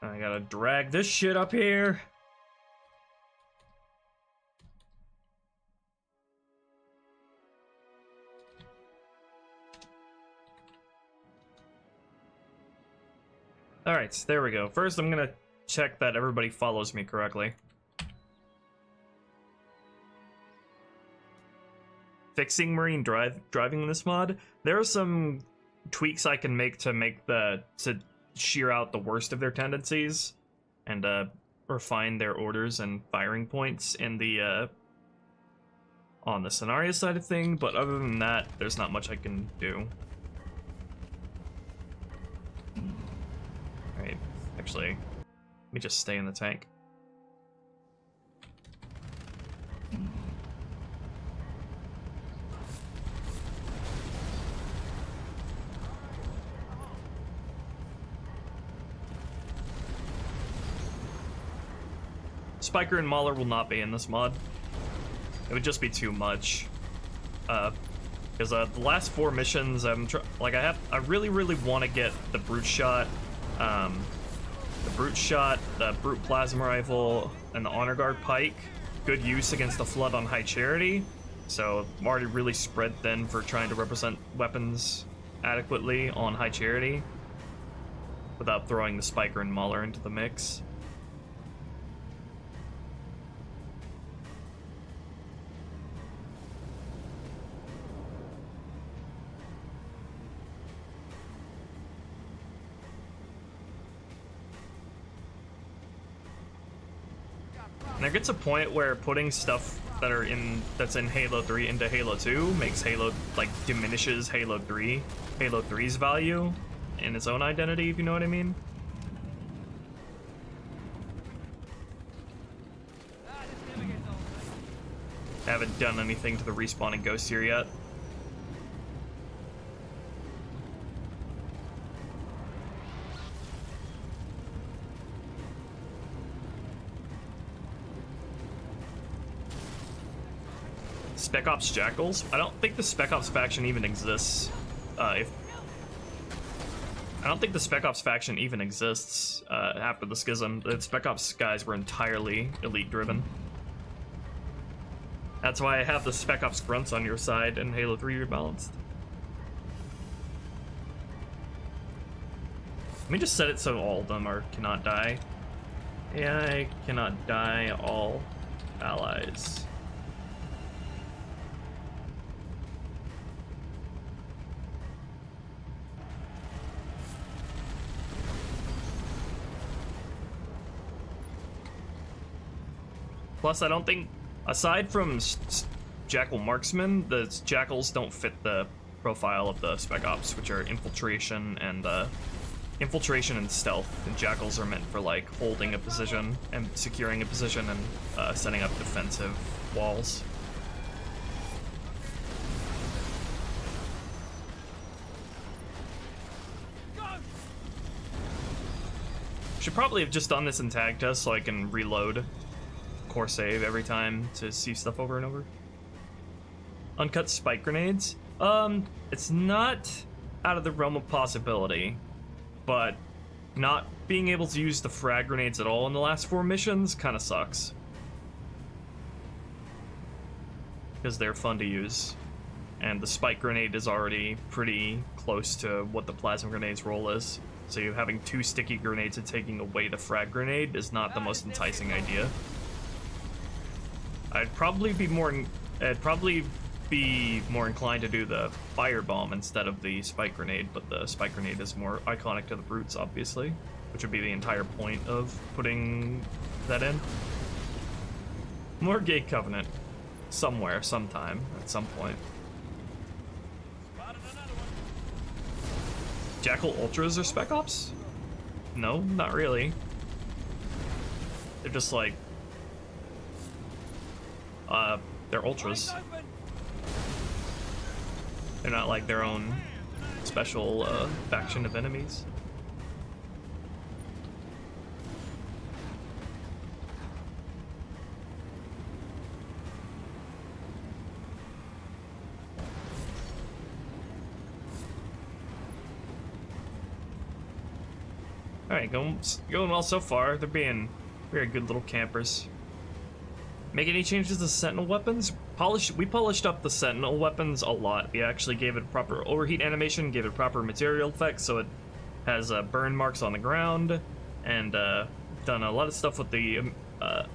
I gotta drag this shit up here. Alright, there we go. First, I'm gonna check that everybody follows me correctly. Fixing marine driving in this mod. There are some tweaks I can make to shear out the worst of their tendencies and refine their orders and firing points in the on the scenario side of thing, but other than that, there's not much I can do. Alright, actually, let me just stay in the tank. Spiker and Mauler will not be in this mod. It would just be too much. Because the last 4 missions, I really want to get the Brute Shot, the Brute Plasma Rifle, and the Honor Guard Pike. Good use against the Flood on High Charity. So I'm already really spread thin for trying to represent weapons adequately on High Charity without throwing the Spiker and Mauler into the mix. And there gets a point where putting stuff that's in Halo 3 into Halo 2 makes Halo, like, diminishes Halo 3's value in its own identity, if you know what I mean. I haven't done anything to the respawning ghost here yet. Spec Ops Jackals? I don't think the Spec Ops faction even exists. I don't think the Spec Ops faction even exists after the schism. The Spec Ops guys were entirely elite driven. That's why I have the Spec Ops grunts on your side in Halo 3 Rebalanced. Let me just set it so all of them cannot die. AI cannot die, all allies. Plus, I don't think, aside from Jackal Marksman, the Jackals don't fit the profile of the Spec Ops, which are infiltration and stealth. And Jackals are meant for, like, holding a position and securing a position and setting up defensive walls. Should probably have just done this in tag test so I can reload core save every time to see stuff over and over. Uncut spike grenades. It's not out of the realm of possibility, but not being able to use the frag grenades at all in the last 4 missions kind of sucks. Because they're fun to use. And the spike grenade is already pretty close to what the plasma grenade's role is. So you having 2 sticky grenades and taking away the frag grenade is not the most enticing idea. I'd probably be more inclined to do the firebomb instead of the spike grenade, but the spike grenade is more iconic to the brutes, obviously, which would be the entire point of putting that in. More Gate Covenant, somewhere, sometime, at some point. Jackal Ultras are Spec Ops? No, not really. They're just like they're ultras. They're not like their own special faction of enemies. Alright, Alright, going well so far. They're being very good little campers. Make any changes to Sentinel weapons? We polished up the Sentinel weapons a lot. We actually gave it proper overheat animation, gave it proper material effects, so it has burn marks on the ground, and done a lot of stuff with the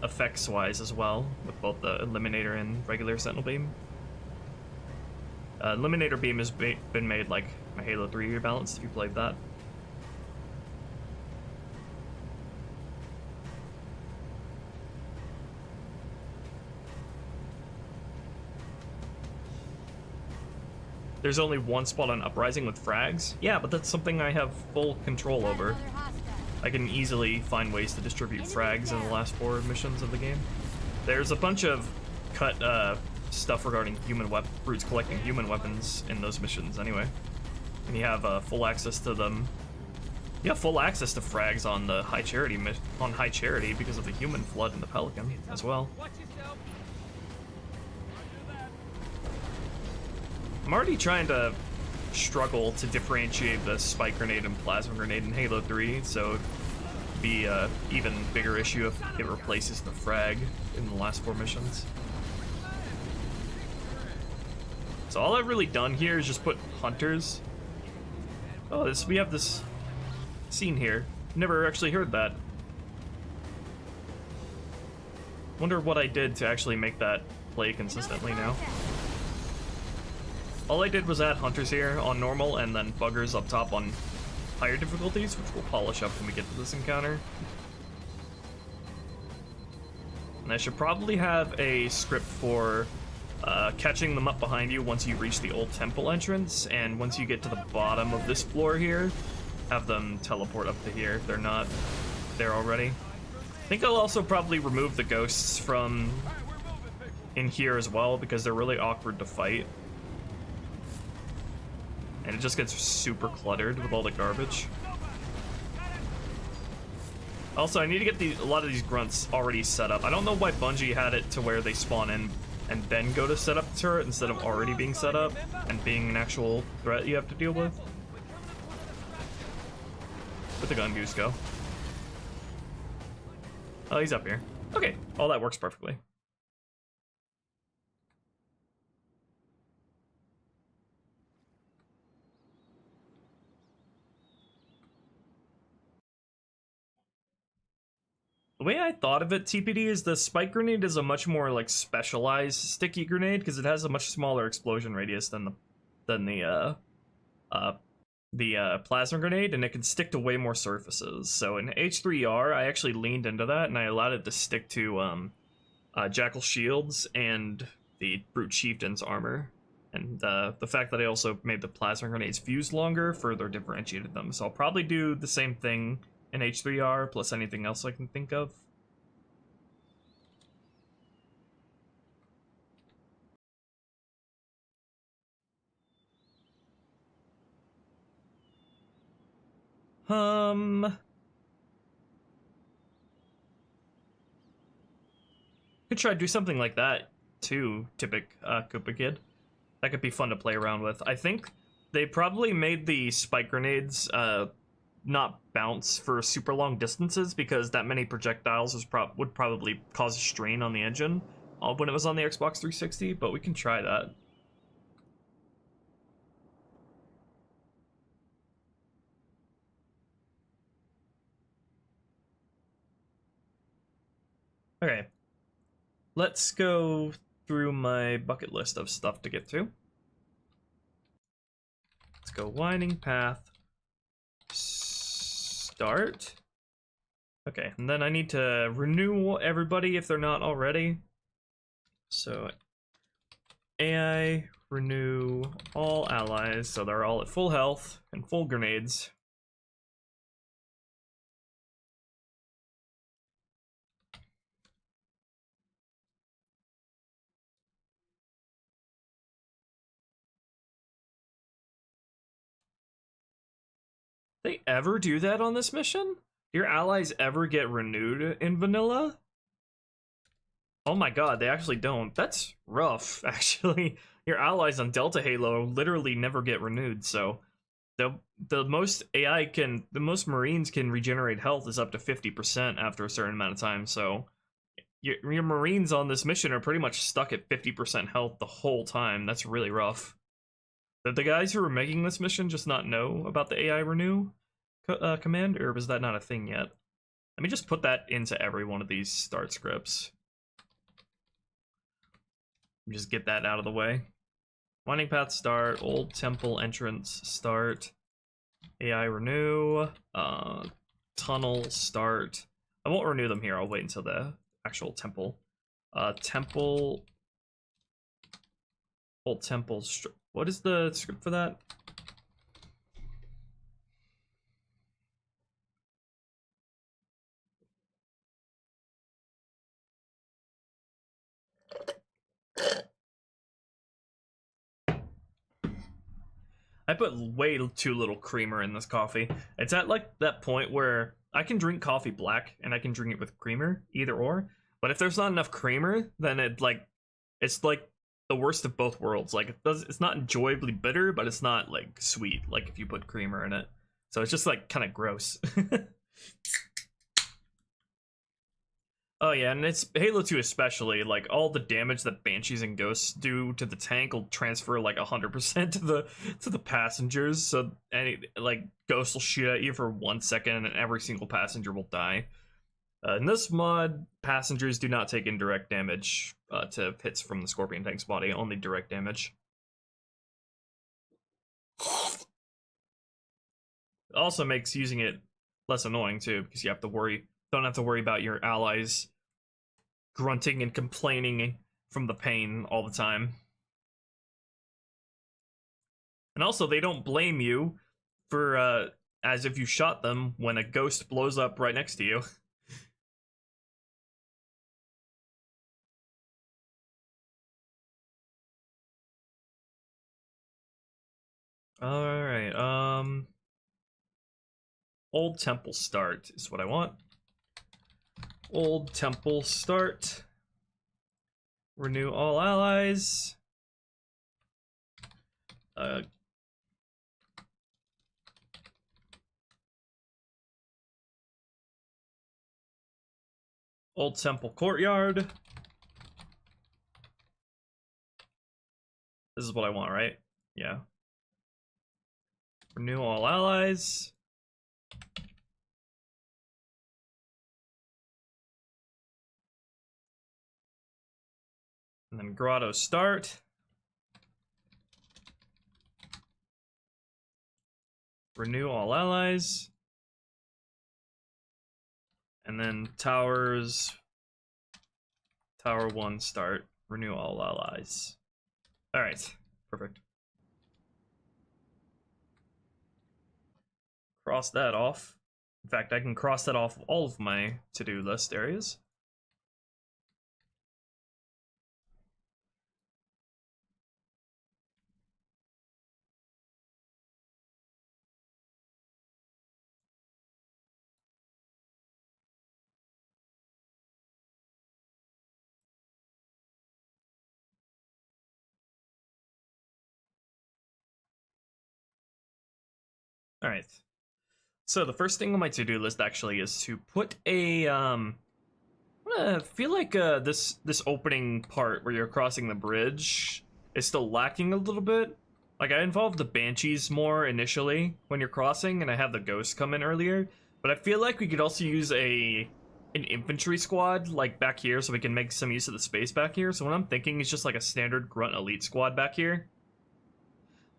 effects-wise as well, with both the Eliminator and regular Sentinel Beam. Eliminator Beam has been made like my Halo 3 Rebalanced, if you played that. There's only one spot on Uprising with frags. Yeah, but that's something I have full control over. I can easily find ways to distribute frags in the last 4 missions of the game. There's a bunch of cut stuff regarding brutes collecting human weapons in those missions anyway. And you have full access to them. You have full access to frags on the High Charity because of the human flood in the Pelican as well. I'm already trying to struggle to differentiate the spike grenade and plasma grenade in Halo 3, so it'd be an even bigger issue if it replaces the frag in the last 4 missions. So all I've really done here is just put hunters. Oh, we have this scene here. Never actually heard that. Wonder what I did to actually make that play consistently now. All I did was add hunters here on normal and then buggers up top on higher difficulties, which we'll polish up when we get to this encounter. And I should probably have a script for catching them up behind you once you reach the old temple entrance, and once you get to the bottom of this floor here, have them teleport up to here if they're not there already. I think I'll also probably remove the ghosts from in here as well, because they're really awkward to fight. And it just gets super cluttered with all the garbage. Also, I need to get a lot of these grunts already set up. I don't know why Bungie had it to where they spawn in and then go to set up the turret instead of already being set up and being an actual threat you have to deal with. Where'd the gun goose go? Oh, he's up here. Okay, all that works perfectly. The way I thought of it, TPD, is the spike grenade is a much more like specialized sticky grenade because it has a much smaller explosion radius than the plasma grenade, and it can stick to way more surfaces. So in H3R, I actually leaned into that and I allowed it to stick to Jackal shields and the Brute Chieftain's armor. And the fact that I also made the plasma grenades fuse longer further differentiated them. So I'll probably do the same thing in H3R, plus anything else I can think of. Could try to do something like that too, Typic Koopa Kid. That could be fun to play around with. I think they probably made the spike grenades not bounce for super long distances because that many projectiles would probably cause a strain on the engine when it was on the Xbox 360, but we can try that. Okay, let's go through my bucket list of stuff to get to. Let's go winding path. Start. Okay, and then I need to renew everybody if they're not already. So AI renew all allies so they're all at full health and full grenades. They ever do that on this mission? Do your allies ever get renewed in vanilla? Oh my god, they actually don't. That's rough, actually. Your allies on Delta Halo literally never get renewed, so the most the most Marines can regenerate health is up to 50% after a certain amount of time. So your Marines on this mission are pretty much stuck at 50% health the whole time. That's really rough. Did the guys who were making this mission just not know about the AI renew command, or was that not a thing yet? Let me just put that into every one of these start scripts. Just get that out of the way. Winding path start, old temple entrance start, AI renew, tunnel start. I won't renew them here, I'll wait until the actual temple. Temple, old temple, what is the script for that? I put way too little creamer in this coffee. It's at like that point where I can drink coffee black and I can drink it with creamer, either or. But if there's not enough creamer, then it's like the worst of both worlds. Like it's not enjoyably bitter, but it's not like sweet. Like if you put creamer in it, so it's just like kind of gross. Oh yeah, and it's Halo 2 especially, like all the damage that Banshees and Ghosts do to the tank will transfer like 100% to the passengers. So like Ghosts will shoot at you for 1 second and every single passenger will die. In this mod, passengers do not take indirect damage to hits from the Scorpion tank's body, only direct damage. It also makes using it less annoying too, because you don't have to worry about your allies grunting and complaining from the pain all the time. And also, they don't blame you for as if you shot them when a ghost blows up right next to you. Alright, old temple start is what I want. Old temple start. Renew all allies. Old temple courtyard. This is what I want, right? Yeah. Renew all allies. And then grotto start. Renew all allies. And then towers. Tower 1 start. Renew all allies. Alright, perfect. Cross that off. In fact, I can cross that off all of my to-do list areas. Alright. So the first thing on my to-do list actually is to put a I feel like this opening part where you're crossing the bridge is still lacking a little bit. Like I involved the Banshees more initially when you're crossing, and I have the Ghosts come in earlier. But I feel like we could also use an infantry squad like back here, so we can make some use of the space back here. So what I'm thinking is just like a standard grunt elite squad back here,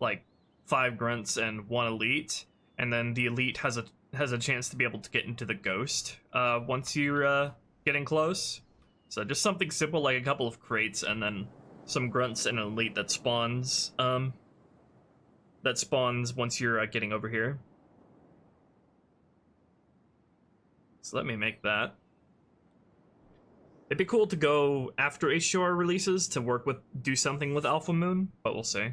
like 5 grunts and 1 elite. And then the elite has a chance to be able to get into the Ghost once you're getting close. So just something simple like a couple of crates and then some grunts and an elite that spawns once you're getting over here. So let me make that. It'd be cool to go after HUR releases to do something with Alpha Moon, but we'll see.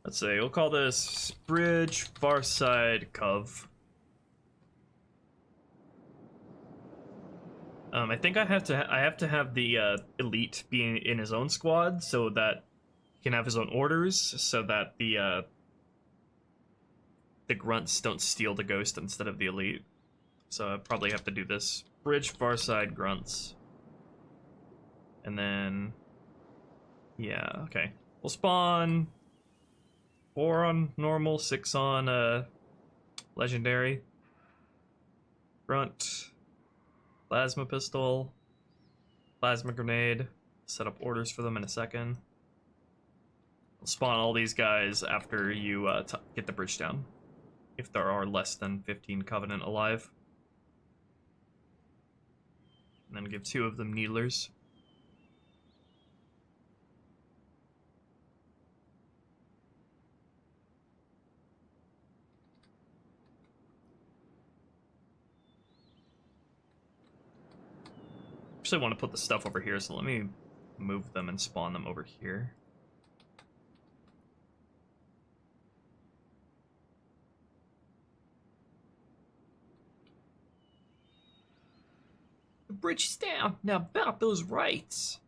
Let's see, we'll call this Bridge Farside Cove. I think I have to have the elite be in his own squad so that can have his own orders so that the grunts don't steal the ghost instead of the elite. So I probably have to do this. Bridge, far side, grunts. And then... yeah, okay. We'll spawn 4 on normal, 6 on legendary. Grunt. Plasma pistol. Plasma grenade. Set up orders for them in a second. We'll spawn all these guys after you get the bridge down. If there are less than 15 Covenant alive. And then give 2 of them Needlers. Actually want to put the stuff over here, so let me move them and spawn them over here. The bridge is down. Now about those rights.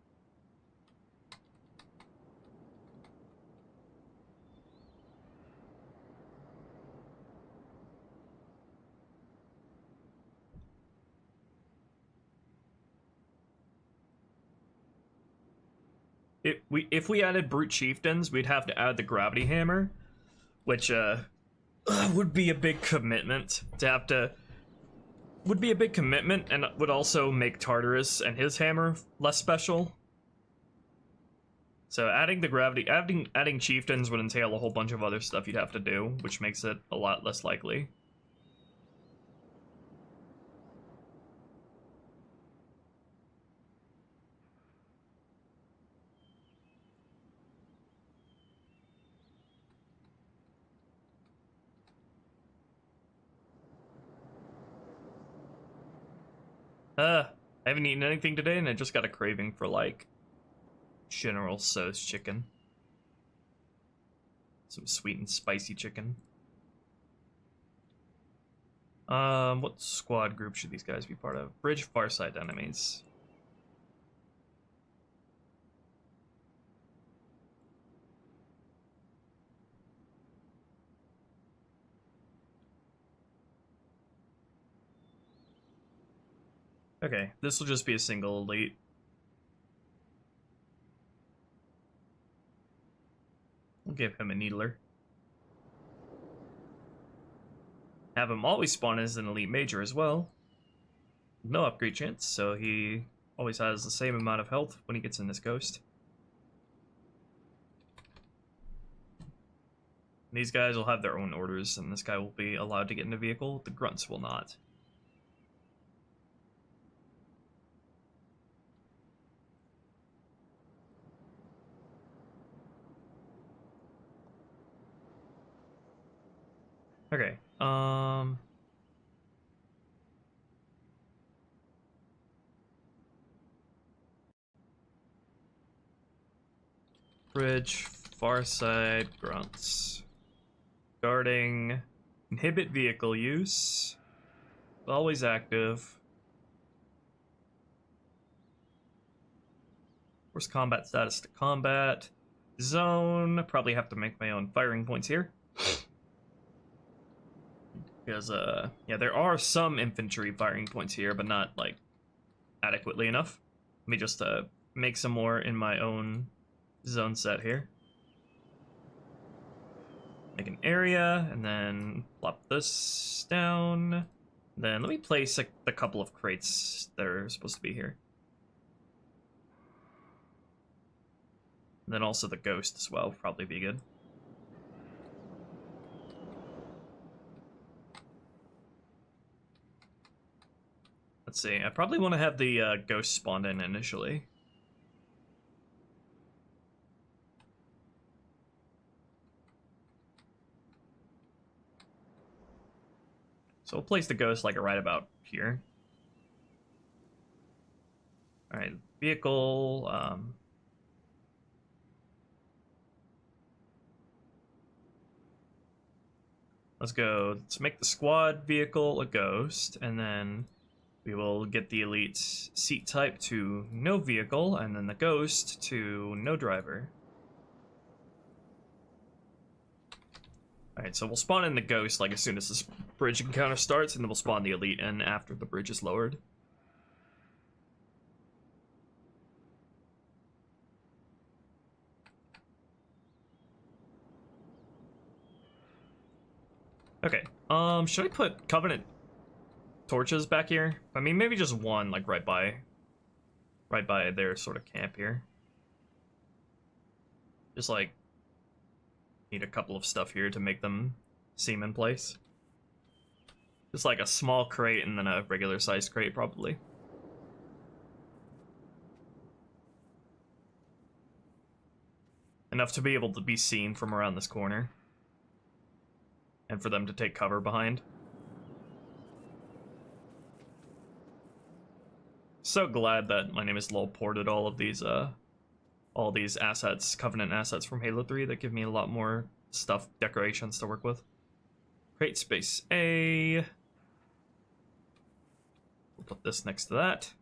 If we added Brute Chieftains, we'd have to add the Gravity Hammer, which would be a big commitment to have to... would be a big commitment, and would also make Tartarus and his hammer less special. So adding the gravity... adding Chieftains would entail a whole bunch of other stuff you'd have to do, which makes it a lot less likely. I haven't eaten anything today, and I just got a craving for, like, General Tso's chicken. Some sweet and spicy chicken. What squad group should these guys be part of? Bridge, far side enemies. Okay, this will just be a single elite. We'll give him a Needler. Have him always spawn as an elite major as well. No upgrade chance, so he always has the same amount of health when he gets in this ghost. These guys will have their own orders, and this guy will be allowed to get in a vehicle. The grunts will not. Okay, bridge, far side, grunts. Guarding, inhibit vehicle use. Always active. Force combat status to combat. Zone, probably have to make my own firing points here. Because, yeah, there are some infantry firing points here, but not, like, adequately enough. Let me just, make some more in my own zone set here. Make an area, and then plop this down. Then let me place a couple of crates that are supposed to be here. And then also the ghost as well, probably be good. Let's see, I probably want to have the ghost spawned in initially. So we'll place the ghost like right about here. Alright, vehicle, let's go, let's make the squad vehicle a ghost, and then we will get the elite seat type to no vehicle, and then the ghost to no driver. Alright, so we'll spawn in the Ghost like as soon as this bridge encounter starts, and then we'll spawn the Elite in after the bridge is lowered. Okay, should I put Covenant torches back here? I mean, maybe just one, like, right by their sort of camp here. Just, like, need a couple of stuff here to make them seem in place. Just, like, a small crate and then a regular-sized crate, probably. Enough to be able to be seen from around this corner. And for them to take cover behind. So glad that my name is Lol ported all these assets, Covenant assets from Halo 3 that give me a lot more stuff, decorations to work with. Crate space A. We'll put this next to that.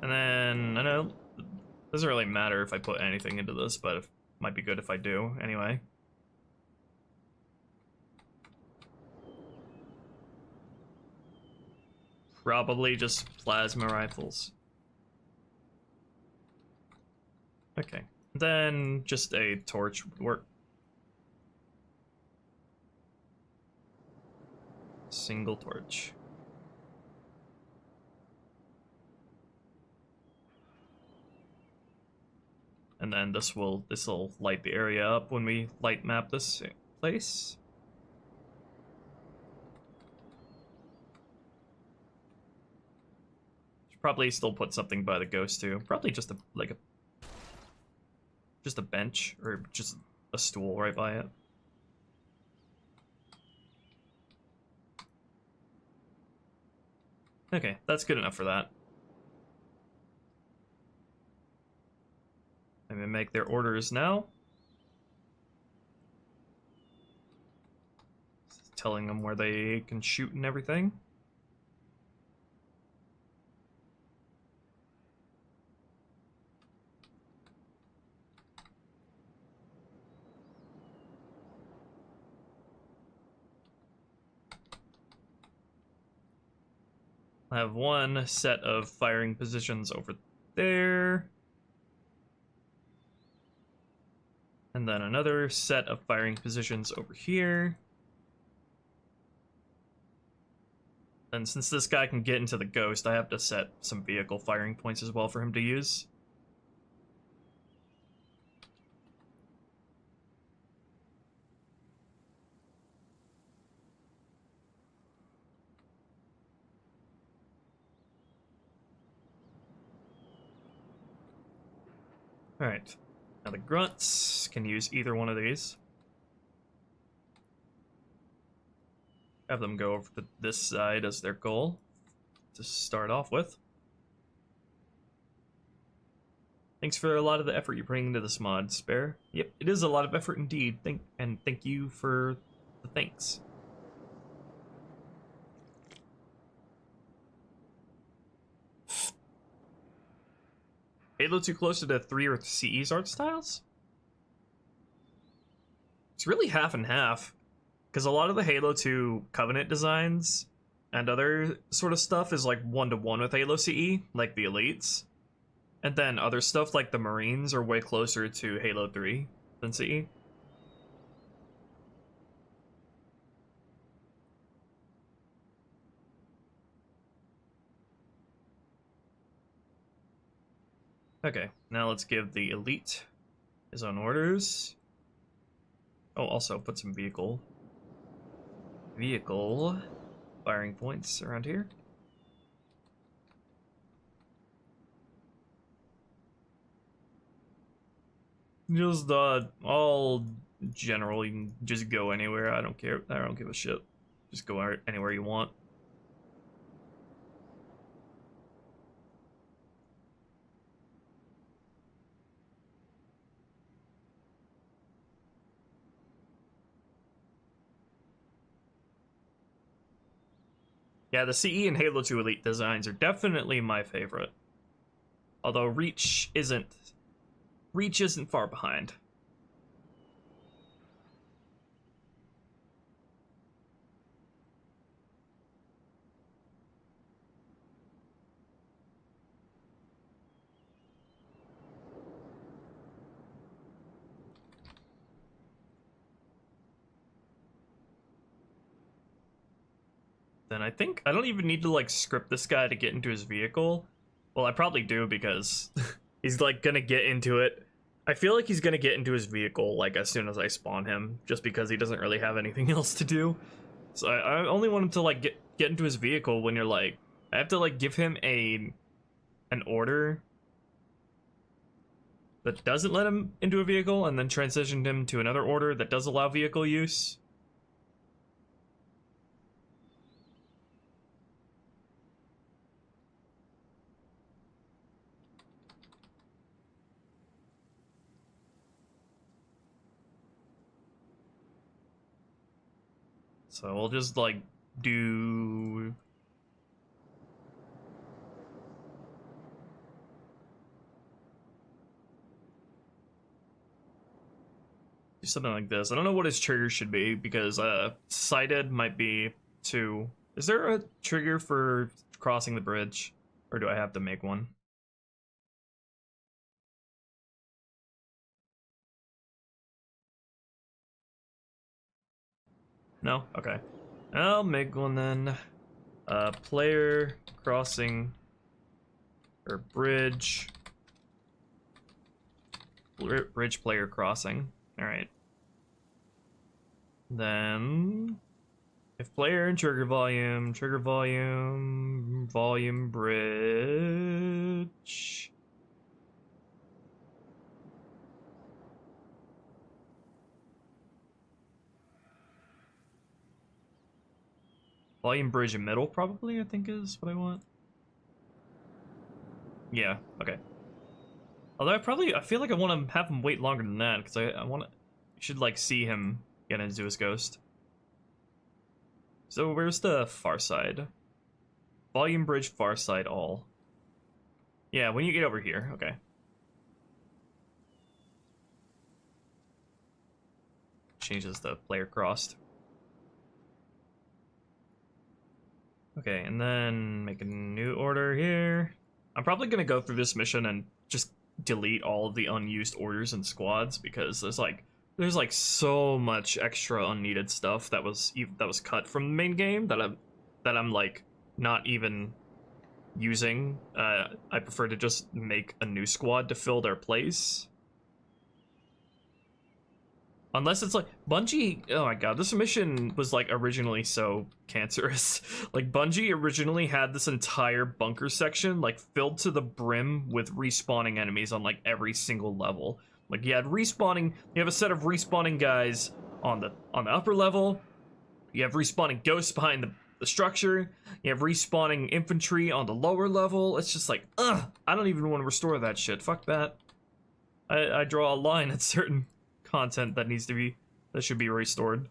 And then, I know, it doesn't really matter if I put anything into this, but it might be good if I do, anyway. Probably just plasma rifles. Okay, then just a torch would work. Single torch. And then this'll light the area up when we light map this place. Should probably still put something by the Ghost too. Probably just a bench or just a stool right by it. Okay, that's good enough for that. I'm gonna make their orders now. Telling them where they can shoot and everything. I have one set of firing positions over there. And then another set of firing positions over here. And since this guy can get into the Ghost, I have to set some vehicle firing points as well for him to use. Alright. Now the Grunts can use either one of these. Have them go over to this side as their goal to start off with. Thanks for a lot of the effort you're putting into this mod, Spare. Yep, it is a lot of effort indeed. Thank you for the thanks. Halo 2 closer to 3 or CE's art styles? It's really half and half. Because a lot of the Halo 2 Covenant designs and other sort of stuff is like 1-to-1 with Halo CE, like the Elites. And then other stuff like the Marines are way closer to Halo 3 than CE. Okay, now let's give the Elite his own orders. Oh, also put some vehicle firing points around here. Just all general, you can just go anywhere. I don't care. I don't give a shit. Just go anywhere you want. Yeah, the CE and Halo 2 Elite designs are definitely my favorite. Although Reach isn't reach isn't far behind. Then I think I don't even need to like script this guy to get into his vehicle. Well, I probably do because he's like gonna get into it. I feel like he's gonna get into his vehicle like as soon as I spawn him, just because he doesn't really have anything else to do. So I only want him to like get into his vehicle when you're like, I have to like give him an order that doesn't let him into a vehicle and then transition him to another order that does allow vehicle use. So we'll just like do something like this. I don't know what his trigger should be because sighted might be 2. Is there a trigger for crossing the bridge, or do I have to make one? No? Okay. I'll make one then. Player crossing or bridge. Bridge player crossing. Alright. Then if player and trigger volume, volume bridge. Volume bridge in middle, probably, I think is what I want. Yeah, okay. Although I feel like I want to have him wait longer than that, because I want to, you should like see him get into his ghost. So where's the far side? Volume bridge, far side, all. Yeah, when you get over here, okay. Changes the player crossed. Okay, and then make a new order here. I'm probably gonna go through this mission and just delete all of the unused orders and squads because there's like so much extra unneeded stuff that was cut from the main game that I'm like not even using. I prefer to just make a new squad to fill their place. Unless it's like Bungie, oh my god, this mission was like originally so cancerous. Like Bungie originally had this entire bunker section like filled to the brim with respawning enemies on like every single level. Like you have a set of respawning guys on the upper level. You have respawning ghosts behind the structure. You have respawning infantry on the lower level. It's just like, I don't even want to restore that shit. Fuck that. I draw a line at certain content that should be restored.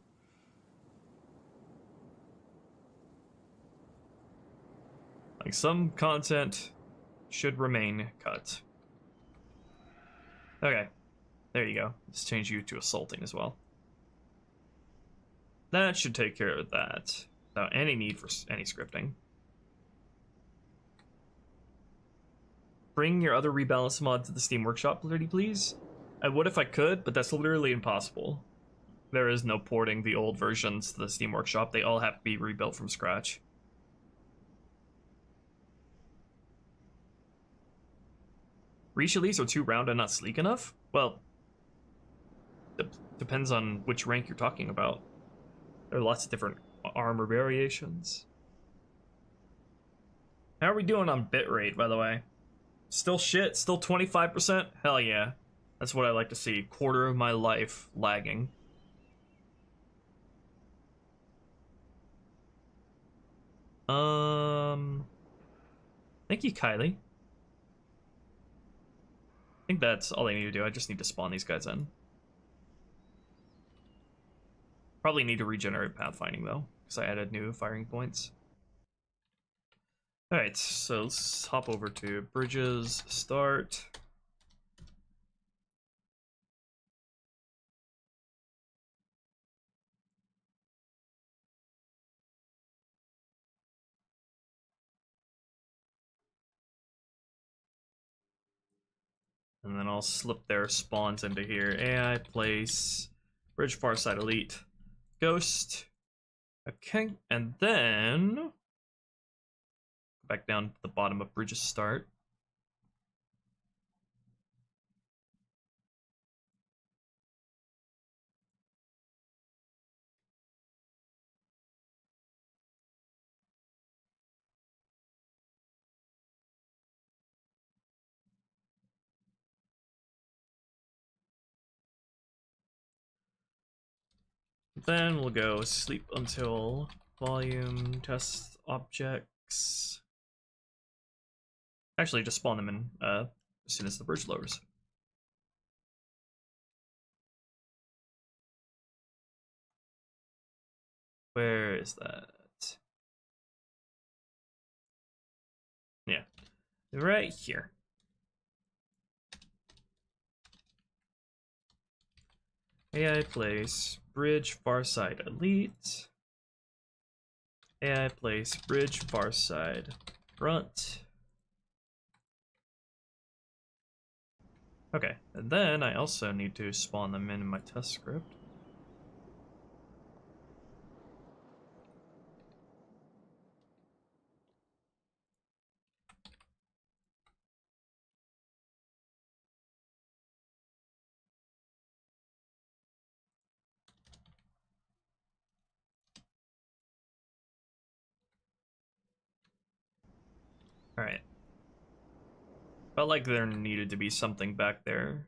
Like some content should remain cut. Okay, there you go. Let's change you to assaulting as well. That should take care of that without any need for any scripting. Bring your other rebalance mod to the Steam Workshop, pretty please. I would if I could, but that's literally impossible. There is no porting the old versions to the Steam Workshop. They all have to be rebuilt from scratch. Re-Shalice are too round and not sleek enough? Well, depends on which rank you're talking about. There are lots of different armor variations. How are we doing on bitrate, by the way? Still shit? Still 25%? Hell yeah. That's what I like to see. Quarter of my life lagging. Thank you, Kylie. I think that's all I need to do. I just need to spawn these guys in. Probably need to regenerate pathfinding though, because I added new firing points. Alright, so let's hop over to bridges, start. And then I'll slip their spawns into here. AI, place, Bridge, Farside, Elite, Ghost. Okay, and then back down to the bottom of Bridge's start. Then we'll go sleep until volume test objects. Actually, just spawn them in as soon as the bridge lowers. Where is that? Yeah, right here. AI place bridge far side elite. AI place bridge far side front. Okay, and then I also need to spawn them in my test script. Alright. Felt like there needed to be something back there.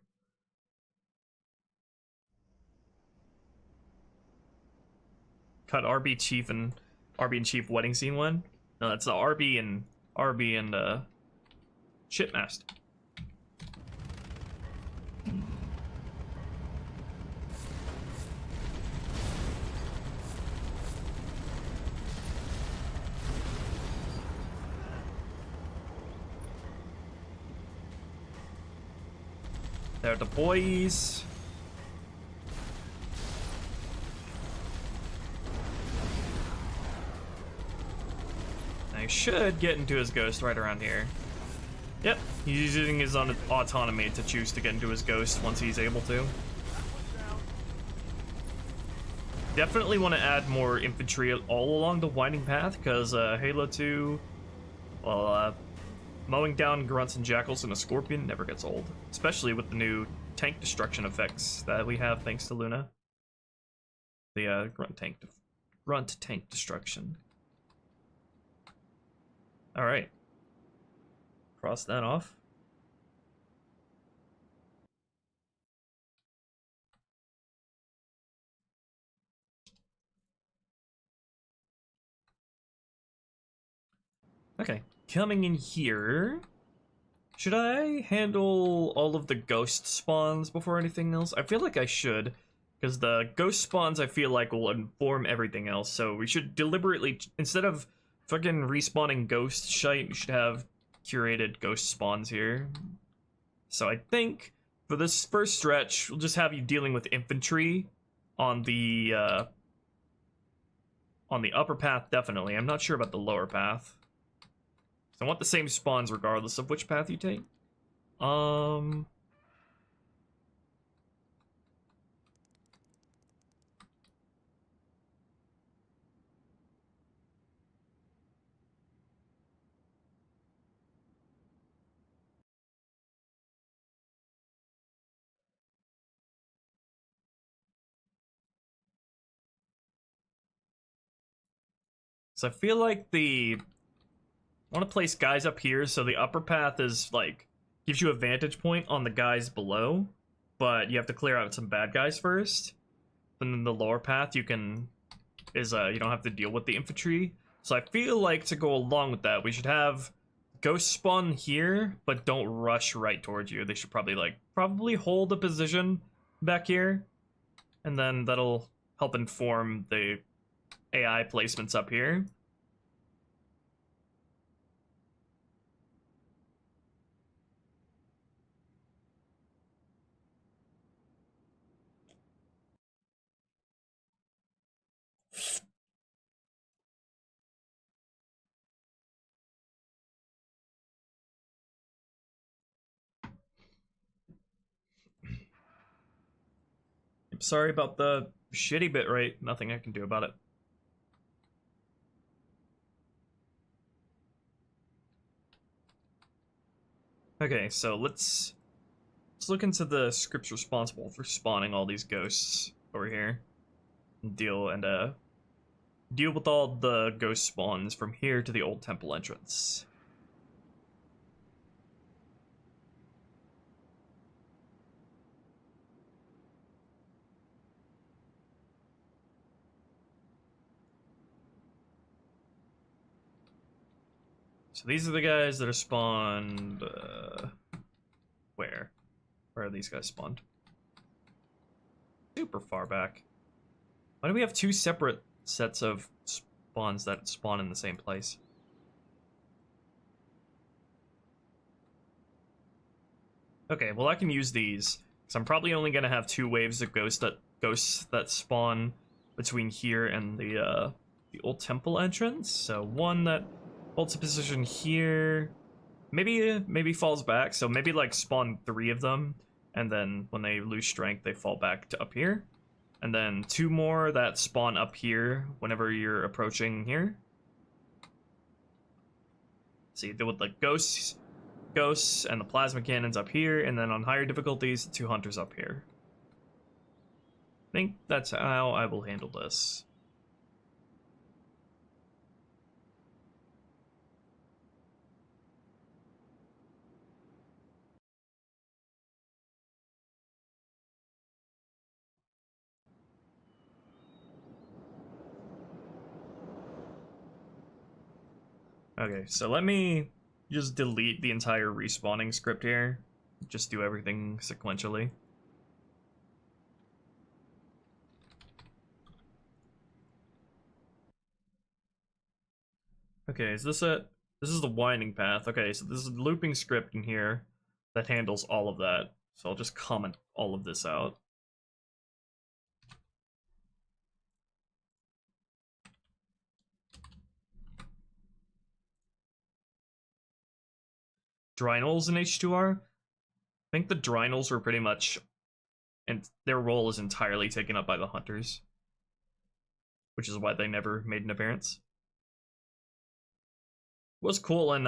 Cut RB Chief and wedding scene one? No, that's the RB and Shipmast. They're the boys. I should get into his ghost right around here. Yep, he's using his own autonomy to choose to get into his ghost once he's able to. Definitely want to add more infantry all along the winding path, because Halo 2, well, mowing down grunts and jackals and a scorpion never gets old. Especially with the new tank destruction effects that we have thanks to Luna. The grunt tank destruction. Alright. Cross that off. Okay, coming in here. Should I handle all of the ghost spawns before anything else? I feel like I should, because the ghost spawns I feel like will inform everything else, so we should deliberately, instead of fucking respawning ghost shite, we should have curated ghost spawns here. So I think for this first stretch, we'll just have you dealing with infantry on the upper path, definitely. I'm not sure about the lower path. So I want the same spawns regardless of which path you take. So I feel like I want to place guys up here so the upper path is like gives you a vantage point on the guys below, but you have to clear out some bad guys first. And then the lower path you don't have to deal with the infantry. So I feel like to go along with that, we should have ghost spawn here, but don't rush right towards you. They should probably hold a position back here, and then that'll help inform the AI placements up here. sorry about the shitty bitrate. Nothing I can do about it. Okay, so let's look into the scripts responsible for spawning all these ghosts over here. Deal with all the ghost spawns from here to the old temple entrance. So these are the guys that are spawned, where? Where are these guys spawned? Super far back. Why do we have two separate sets of spawns that spawn in the same place? Okay, well I can use these, because I'm probably only going to have two waves of ghosts that spawn between here and the old temple entrance. So one that holds a position here, maybe falls back, so maybe like spawn 3 of them, and then when they lose strength they fall back to up here, and then 2 more that spawn up here whenever you're approaching here. So you deal with like ghosts and the plasma cannons up here, and then on higher difficulties the 2 hunters up here. I think that's how I will handle this. Okay, so let me just delete the entire respawning script here. Just do everything sequentially. Okay, is this it? This is the winding path. Okay, so this is a looping script in here that handles all of that. So I'll just comment all of this out. Drinals in H2R? I think the Drinals were pretty much, and their role is entirely taken up by the Hunters, which is why they never made an appearance. It was cool in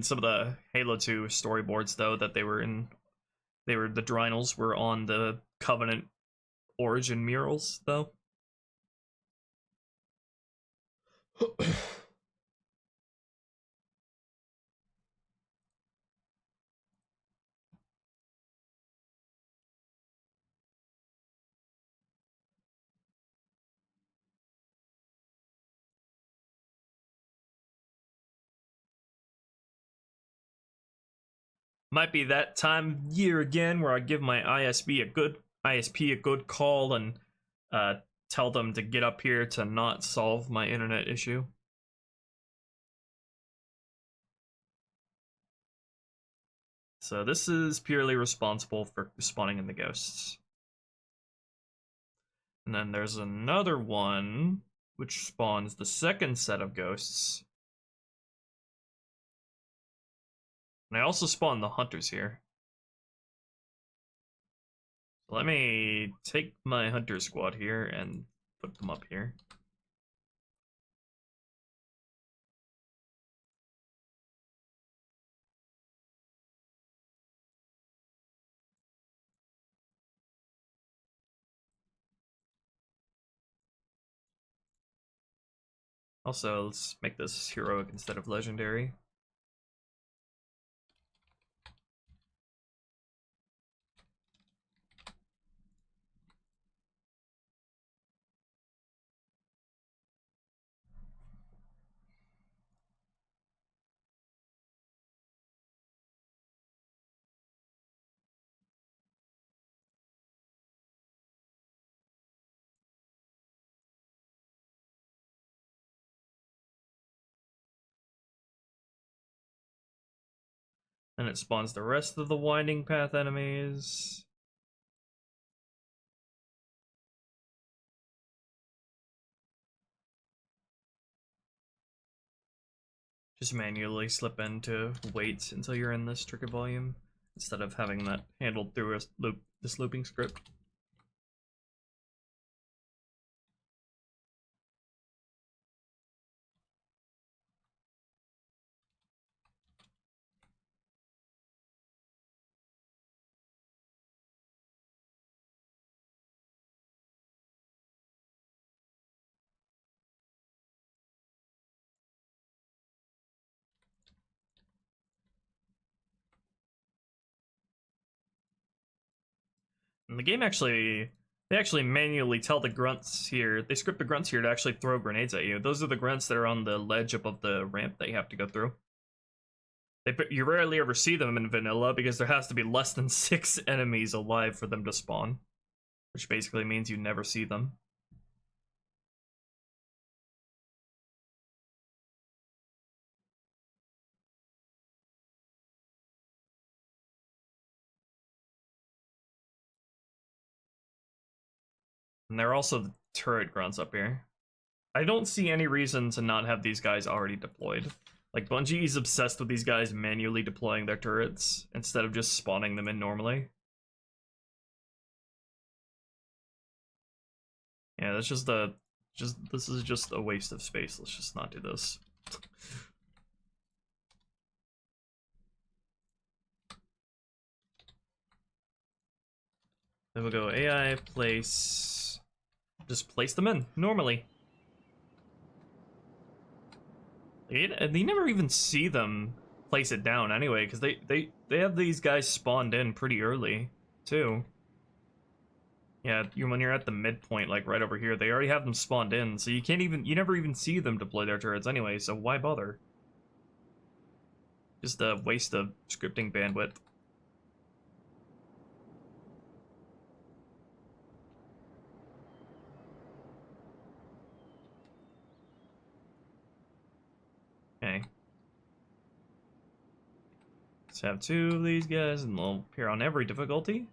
some of the Halo 2 storyboards though that the Drinals were on the Covenant origin murals though. Might be that time of year again where I give my ISP a good call and tell them to get up here to not solve my internet issue. So this is purely responsible for spawning in the ghosts. And then there's another one which spawns the second set of ghosts. And I also spawn the hunters here. So let me take my hunter squad here and put them up here. Also, let's make this heroic instead of legendary. And it spawns the rest of the winding path enemies. Just manually slip in to wait until you're in this trigger volume, instead of having that handled through this looping script. And the game actually, they actually manually tell the grunts here, they script the grunts here to actually throw grenades at you. Those are the grunts that are on the ledge above the ramp that you have to go through. You rarely ever see them in vanilla because there has to be less than 6 enemies alive for them to spawn. Which basically means you never see them. And there are also the turret grunts up here. I don't see any reason to not have these guys already deployed. Like, Bungie is obsessed with these guys manually deploying their turrets instead of just spawning them in normally. Yeah, that's just this is just a waste of space. Let's just not do this. Then we'll go AI place. Just place them in normally. You never even see them place it down anyway, because they have these guys spawned in pretty early too. Yeah, when you're at the midpoint, like right over here, they already have them spawned in, so you never even see them deploy their turrets anyway, so why bother? Just a waste of scripting bandwidth. Okay. Let's have 2 of these guys, and they'll appear on every difficulty.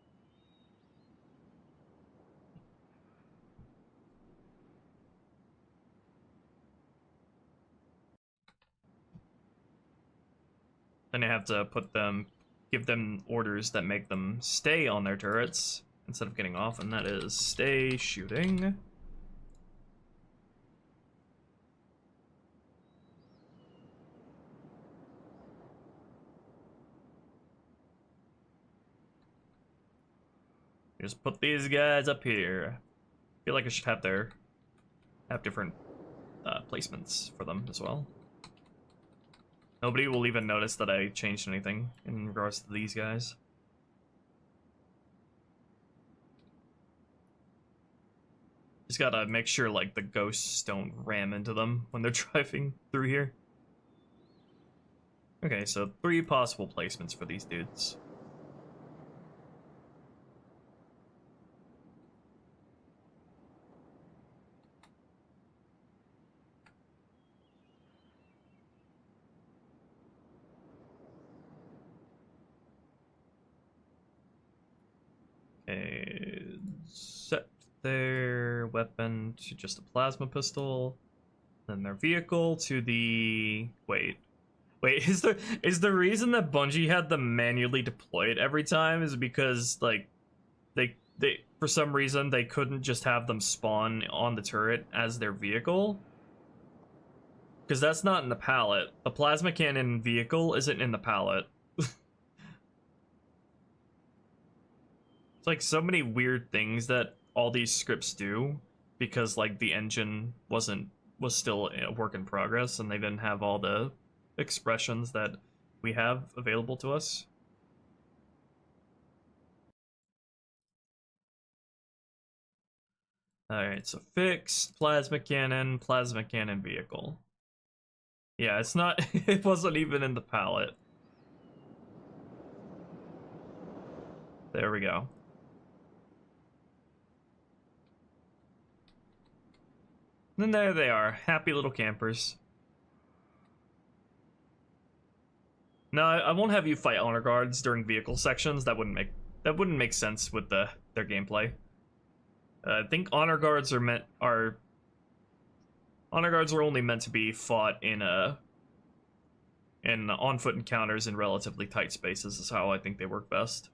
Then I have to give them orders that make them stay on their turrets instead of getting off, and that is stay shooting. Just put these guys up here. I feel like I should have different placements for them as well. Nobody will even notice that I changed anything in regards to these guys. Just gotta make sure like the ghosts don't ram into them when they're driving through here. Okay, so 3 possible placements for these dudes. Okay, set their weapon to just a plasma pistol, then their vehicle to the... Wait, is the reason that Bungie had them manually deployed every time is because like they for some reason they couldn't just have them spawn on the turret as their vehicle? Because that's not in the palette. The plasma cannon vehicle isn't in the palette. It's like so many weird things that all these scripts do because like the engine was still a work in progress and they didn't have all the expressions that we have available to us. Alright, so fixed, plasma cannon vehicle. Yeah, it's not, it wasn't even in the palette. There we go. And there they are, happy little campers. No, I won't have you fight honor guards during vehicle sections. That wouldn't make sense with their gameplay. I think honor guards are only meant to be fought in on-foot encounters in relatively tight spaces. Is how I think they work best.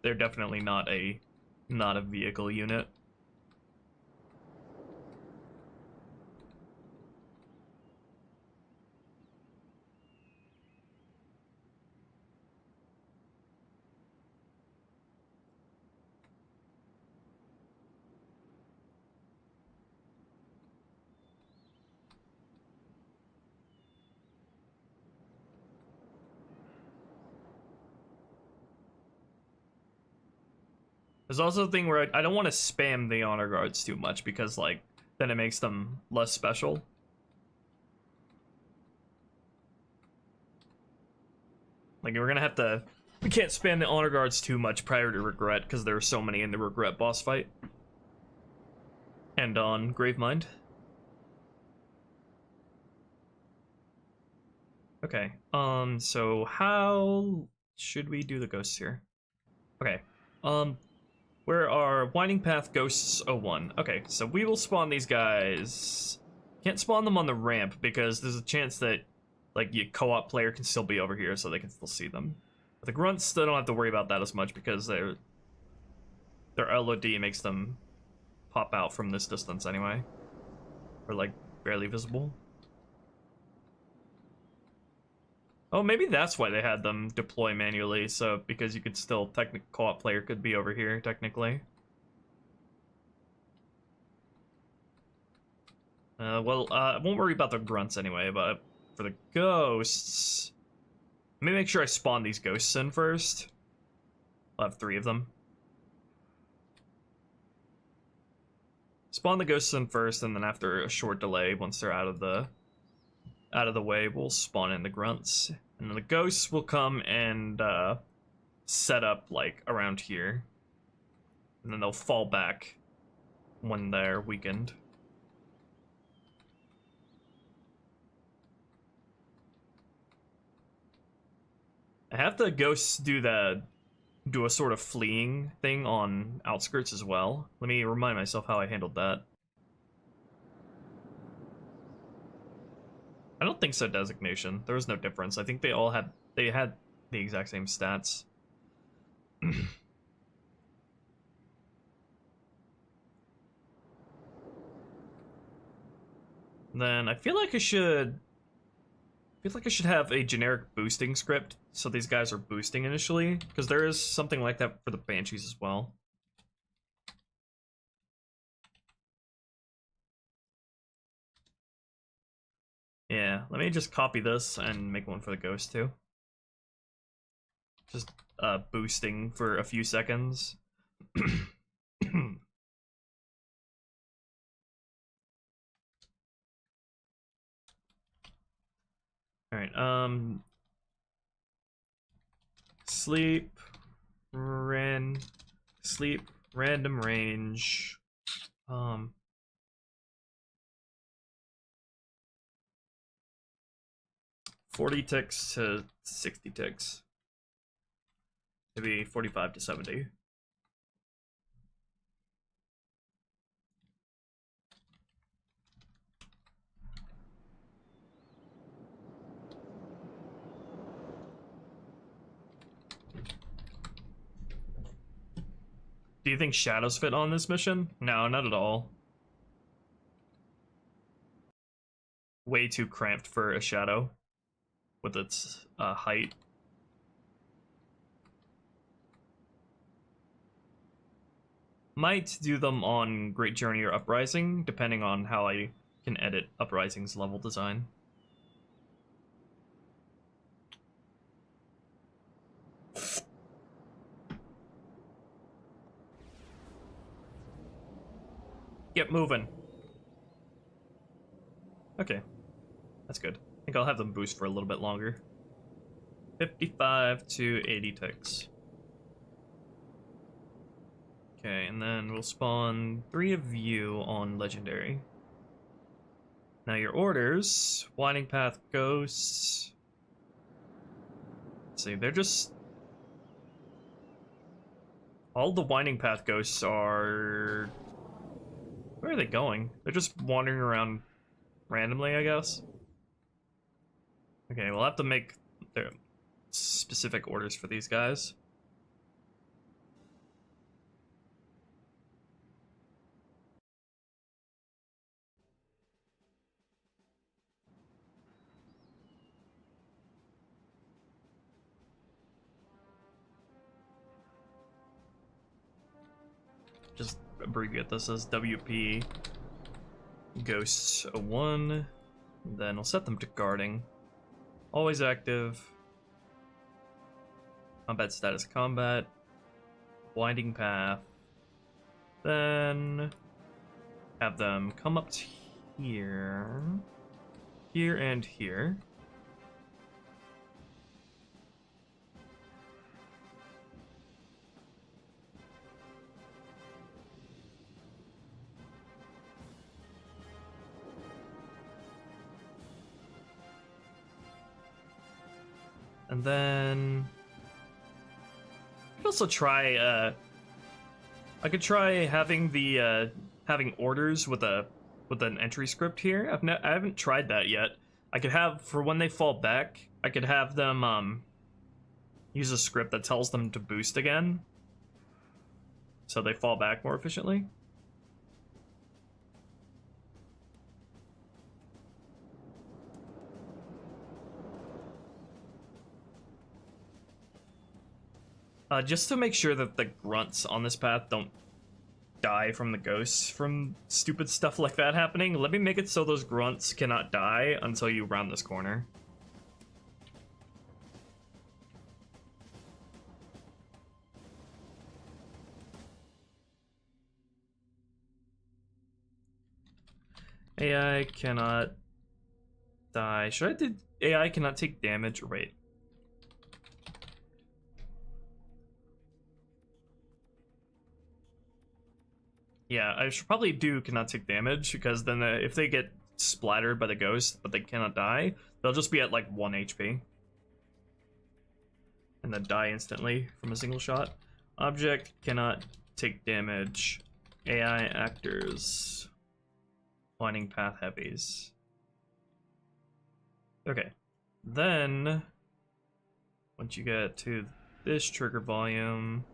They're definitely not a vehicle unit. There's also a thing where I don't want to spam the honor guards too much because, like, then it makes them less special. Like, we're gonna have to... We can't spam the honor guards too much prior to Regret because there are so many in the Regret boss fight. And on Gravemind. Okay, so how should we do the ghosts here? Okay, where are Winding Path Ghosts 01? Okay, so we will spawn these guys. Can't spawn them on the ramp because there's a chance that, like, your co-op player can still be over here so they can still see them. But the grunts, they don't have to worry about that as much because their LOD makes them pop out from this distance anyway. Or, like, barely visible. Oh, maybe that's why they had them deploy manually, so because you could still, co-op player could be over here, technically. I won't worry about the grunts anyway, but for the ghosts... Let me make sure I spawn these ghosts in first. I'll have 3 of them. Spawn the ghosts in first, and then after a short delay, once they're out of the way, we'll spawn in the grunts. And then the ghosts will come and set up, like, around here. And then they'll fall back when they're weakened. I have the ghosts do a sort of fleeing thing on outskirts as well. Let me remind myself how I handled that. I don't think so, designation. There was no difference. I think they had the exact same stats. Then I feel like I should have a generic boosting script so these guys are boosting initially, because there is something like that for the Banshees as well. Yeah, let me just copy this and make one for the ghost too. Just boosting for a few seconds. Alright, sleep, random range, 40 ticks to 60 ticks. Maybe 45 to 70. Do you think shadows fit on this mission? No, not at all. Way too cramped for a shadow with its height. Might do them on Great Journey or Uprising, depending on how I can edit Uprising's level design. Get moving. Okay, that's good. I think I'll have them boost for a little bit longer. 55 to 80 ticks. Okay, and then we'll spawn 3 of you on Legendary. Now your orders, Winding Path Ghosts. Let's see, they're just... All the Winding Path Ghosts are... Where are they going? They're just wandering around randomly, I guess. Okay, we'll have to make their specific orders for these guys. Just abbreviate this as WP Ghosts 01. Then we'll set them to guarding. Always active. Combat status combat. Winding path. Then have them come up to here, here, and here. And then I could also try. I could try having the having orders with an entry script here. I haven't tried that yet. I could have, for when they fall back, I could have them use a script that tells them to boost again, so they fall back more efficiently. Just to make sure that the grunts on this path don't die from the ghosts from stupid stuff like that happening, let me make it so those grunts cannot die until you round this corner. AI cannot die. Should I do AI cannot take damage? Wait. Yeah, I should probably do cannot take damage, because then if they get splattered by the ghost, but they cannot die, they'll just be at like 1 HP. And then die instantly from a single shot. Object cannot take damage. AI actors. Winding path heavies. Okay. Then, once you get to this trigger volume,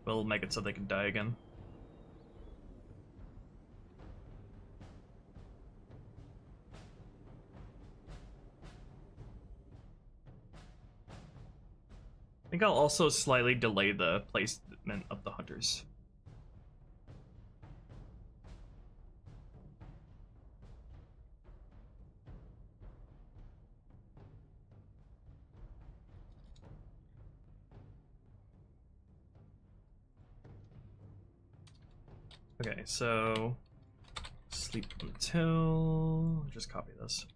we'll make it so they can die again. I think I'll also slightly delay the placement of the hunters. Okay, so sleep until, just copy this.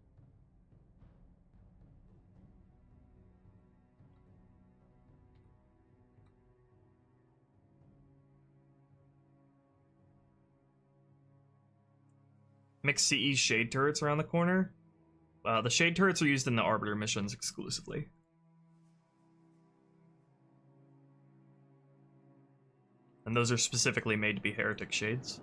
Mix CE shade turrets around the corner. The shade turrets are used in the Arbiter missions exclusively. And those are specifically made to be heretic shades.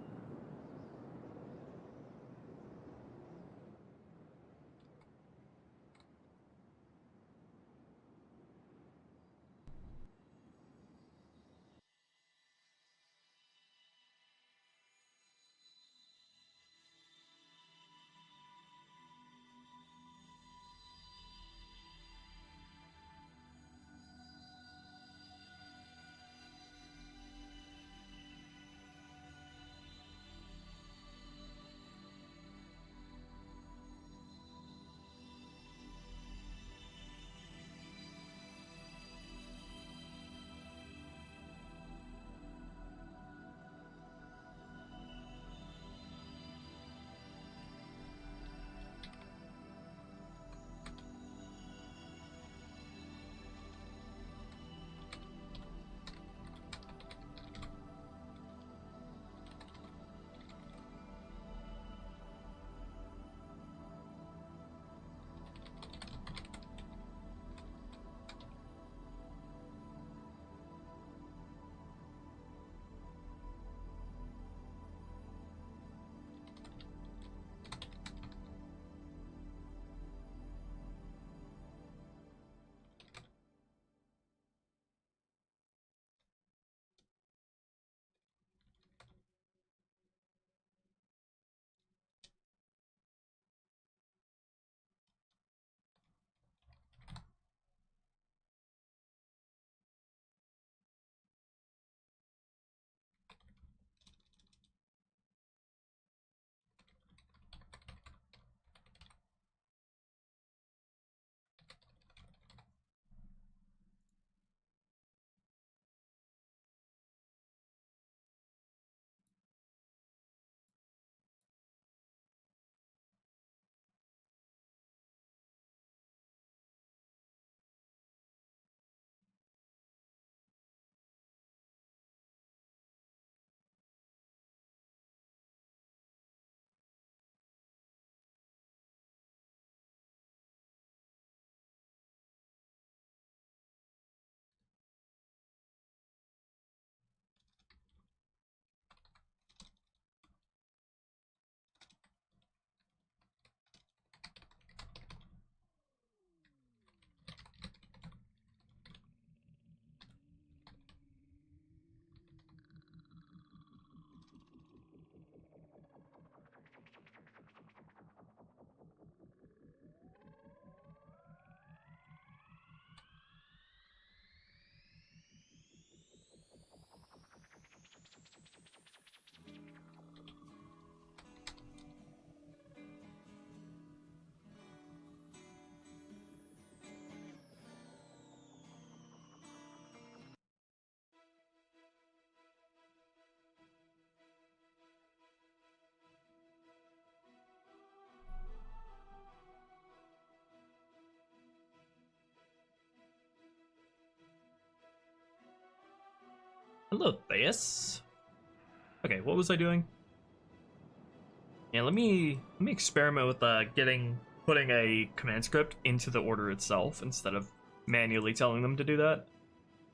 Hello, Theus. Okay, what was I doing? Yeah, let me experiment with putting a command script into the order itself instead of manually telling them to do that.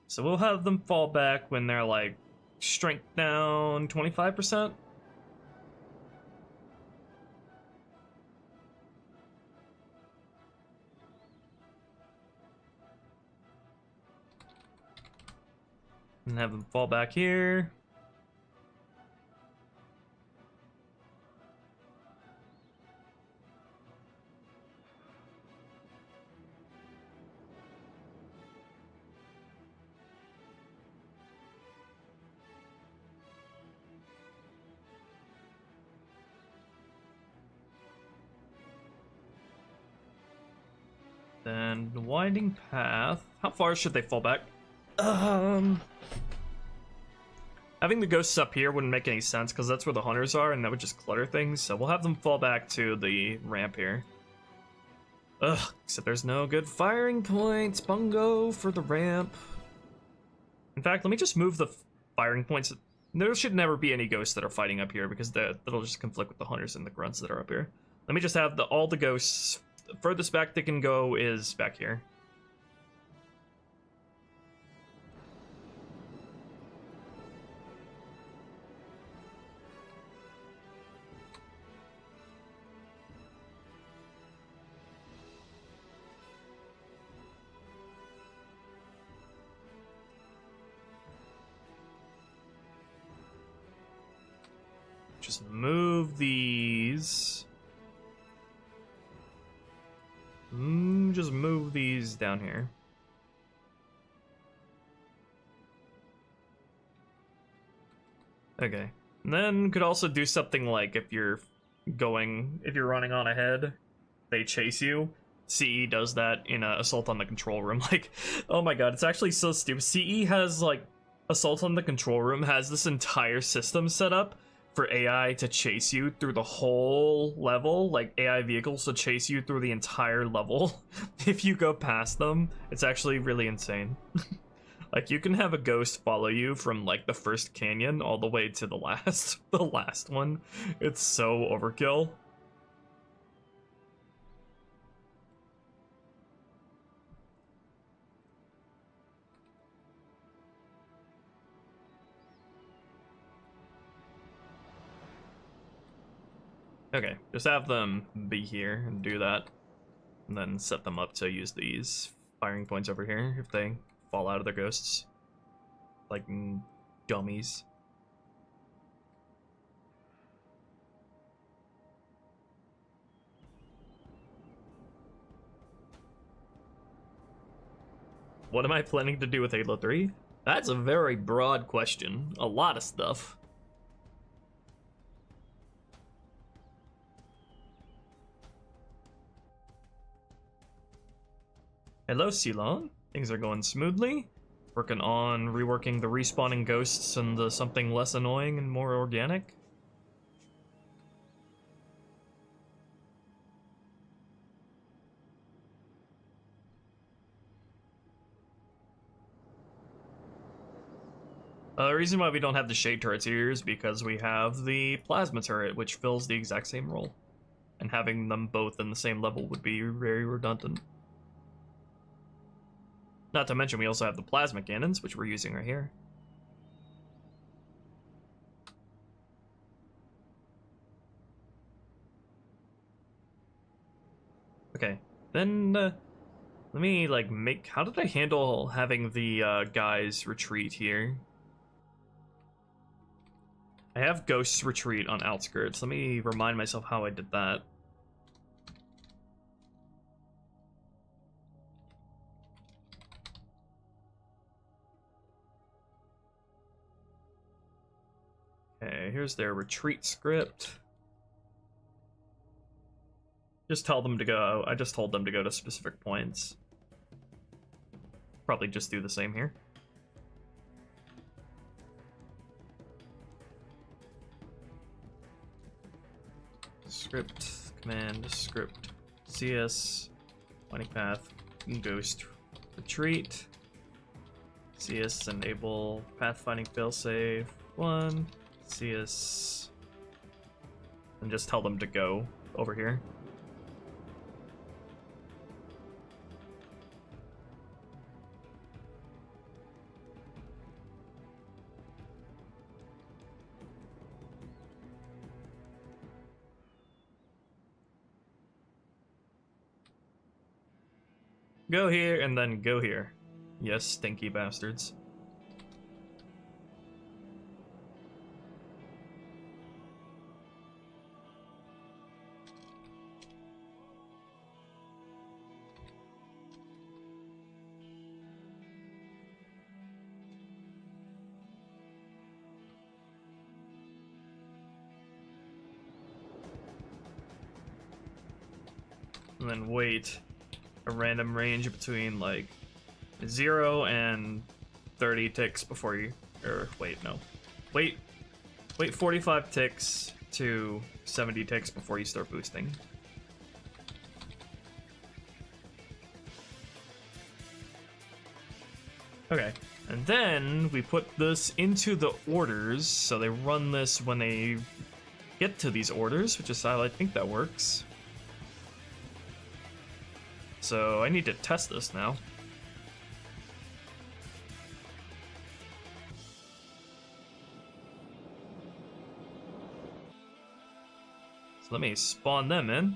So we'll have them fall back when they're like strength down 25%. And have them fall back here. Then the winding path. How far should they fall back? Having the ghosts up here wouldn't make any sense because that's where the hunters are and that would just clutter things. So we'll have them fall back to the ramp here. Ugh, except there's no good firing points, bungo, for the ramp. In fact, let me just move the firing points. There should never be any ghosts that are fighting up here because that'll just conflict with the hunters and the grunts that are up here. Let me just have all the ghosts. The furthest back they can go is back here. Just move these. Just move these down here. Okay. And then could also do something like if you're running on ahead, they chase you. CE does that in Assault on the Control Room. Like, oh my god, it's actually so stupid. CE has, like, Assault on the Control Room has this entire system set up for AI to chase you through the whole level, like AI vehicles to chase you through the entire level if you go past them. It's actually really insane. Like, you can have a ghost follow you from like the first canyon all the way to the last one. It's so overkill. Okay, just have them be here and do that. And then set them up to use these firing points over here if they fall out of their ghosts. Like dummies. What am I planning to do with Halo 3? That's a very broad question. A lot of stuff. Hello, Ceylon. Things are going smoothly. Working on reworking the respawning ghosts into something less annoying and more organic. The reason why we don't have the shade turrets here is because we have the plasma turret, which fills the exact same role. And having them both in the same level would be very redundant. Not to mention we also have the plasma cannons, which we're using right here. Okay, then let me like how did I handle having the guys retreat here? I have ghosts retreat on outskirts. Let me remind myself how I did that. Okay, here's their retreat script. Just tell them to go. I just told them to go to specific points. Probably just do the same here. Script, command, script, CS, winding path, ghost, retreat, CS enable pathfinding failsafe 1. CS. And just tell them to go over here. Go here and then go here. Yes, stinky bastards. And then wait a random range between like 0 and 30 ticks before you, or wait, no. Wait 45 ticks to 70 ticks before you start boosting. Okay, and then we put this into the orders, so they run this when they get to these orders, which is how I think that works. So I need to test this now. So let me spawn them in.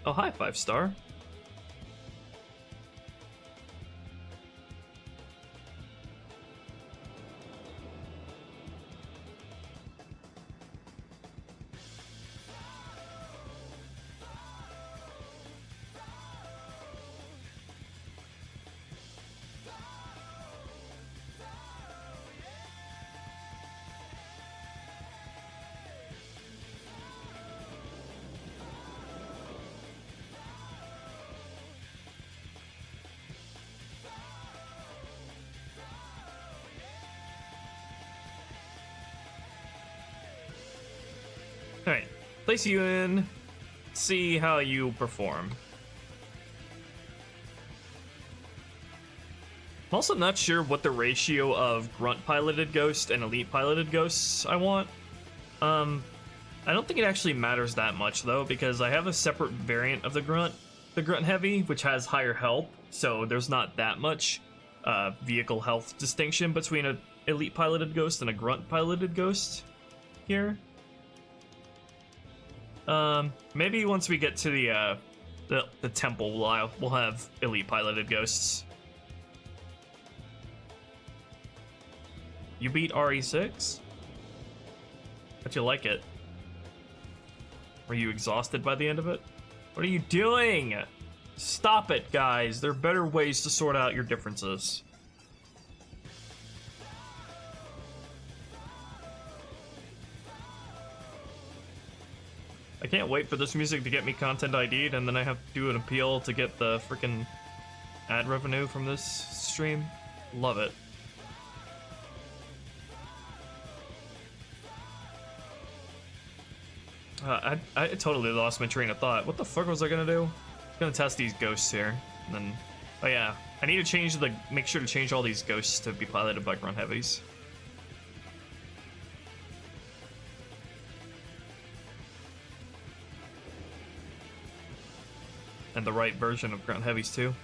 Oh, hi, 5-star. Alright, place you in, see how you perform. I'm also not sure what the ratio of grunt piloted ghosts and elite piloted ghosts I want. I don't think it actually matters that much though, because I have a separate variant of the grunt heavy, which has higher health, so there's not that much vehicle health distinction between an elite piloted ghost and a grunt piloted ghost here. Maybe once we get to the temple, we'll have elite piloted ghosts. You beat RE6? But you like it. Were you exhausted by the end of it? What are you doing? Stop it, guys. There are better ways to sort out your differences. I can't wait for this music to get me content ID'd, and then I have to do an appeal to get the freaking ad revenue from this stream. Love it. I totally lost my train of thought. What the fuck was I gonna do? I'm gonna test these ghosts here, and then... Oh yeah, I need to make sure to change all these ghosts to be piloted by grunt heavies. And the right version of grunt heavies too.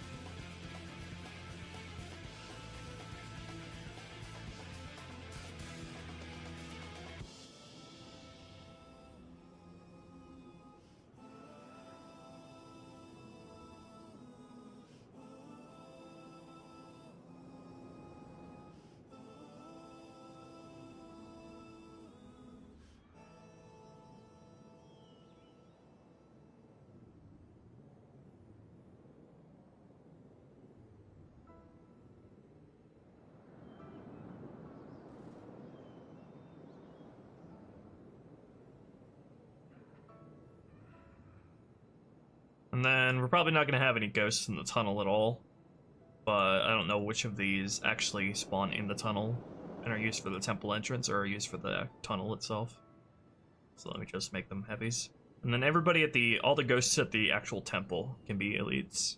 And then we're probably not going to have any ghosts in the tunnel at all. but I don't know which of these actually spawn in the tunnel and are used for the temple entrance or are used for the tunnel itself. So let me just make them heavies. And then everybody at all the ghosts at the actual temple can be elites.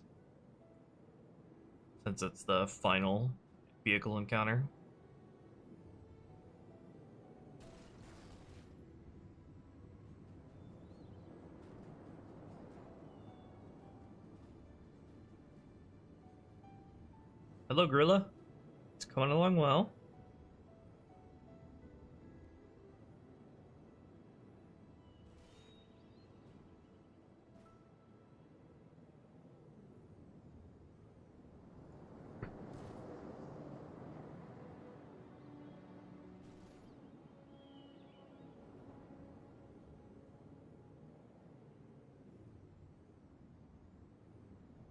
Since it's the final vehicle encounter. Hello, Gorilla. It's coming along well.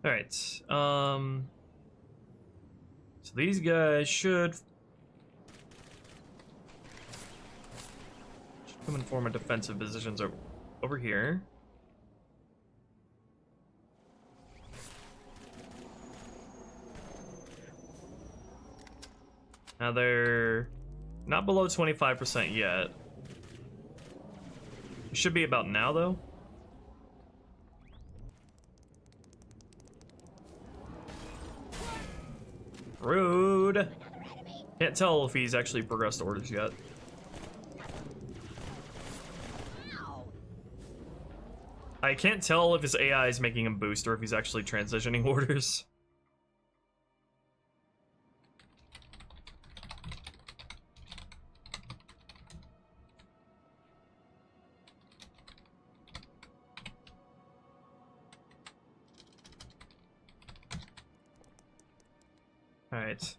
All right. So these guys should come and form a defensive positions over here. Now they're not below 25% yet. It should be about now though. Rude. Can't tell if he's actually progressed orders yet. I can't tell if his AI is making him boost or if he's actually transitioning orders. Alright.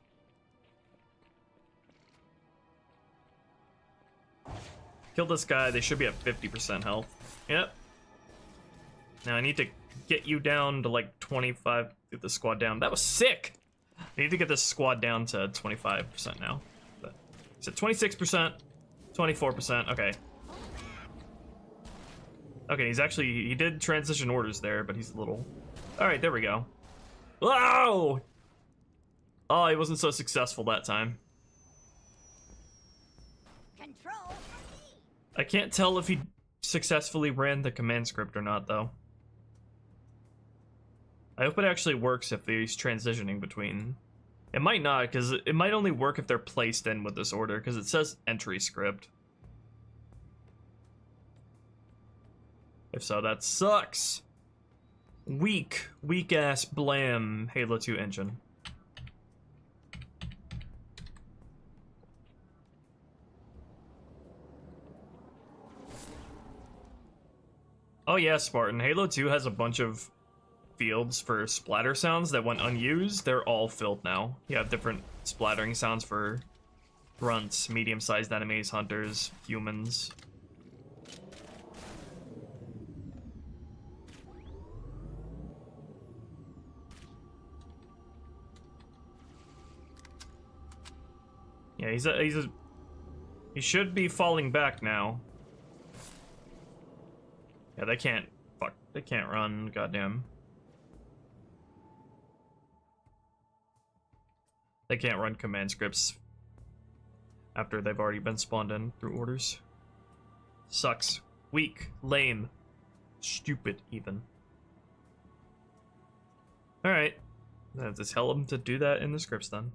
Kill this guy, they should be at 50% health. Yep. Now I need to get you down to like 25, get the squad down. That was sick! I need to get this squad down to 25% now. But it's at 26%, 24%, okay. Okay, he did transition orders there, but he's a little... Alright, there we go. Whoa! Oh, he wasn't so successful that time. Control. I can't tell if he successfully ran the command script or not, though. I hope it actually works if he's transitioning between. It might not, because it might only work if they're placed in with this order, because it says entry script. If so, that sucks. Weak ass blam Halo 2 engine. Oh yeah, Spartan. Halo 2 has a bunch of fields for splatter sounds that went unused. They're all filled now. You have different splattering sounds for grunts, medium-sized enemies, hunters, humans. Yeah, he should be falling back now. Yeah, they can't run, goddamn. They can't run command scripts after they've already been spawned in through orders. Sucks. Weak. Lame. Stupid, even. Alright. Just tell them to do that in the scripts then.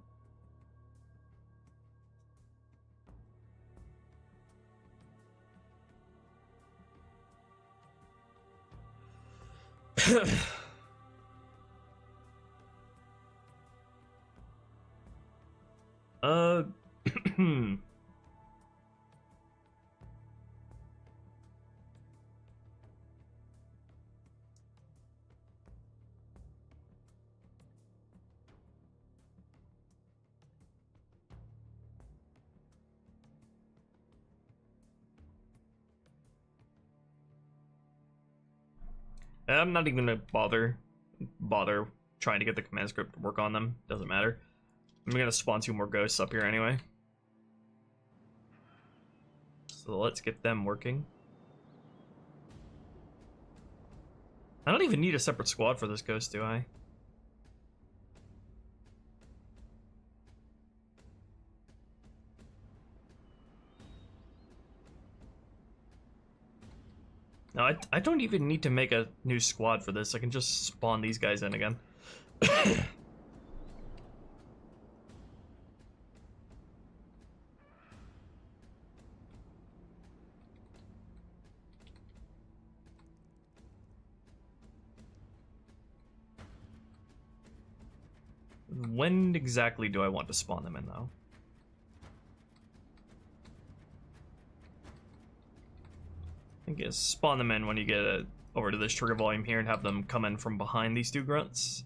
I'm not even gonna bother trying to get the command script to work on them. Doesn't matter. I'm gonna spawn 2 more ghosts up here anyway. So let's get them working. I don't even need a separate squad for this ghost, do I? No, I don't even need to make a new squad for this. I can just spawn these guys in again. When exactly do I want to spawn them in, though? I guess spawn them in when you get over to this trigger volume here and have them come in from behind these two grunts.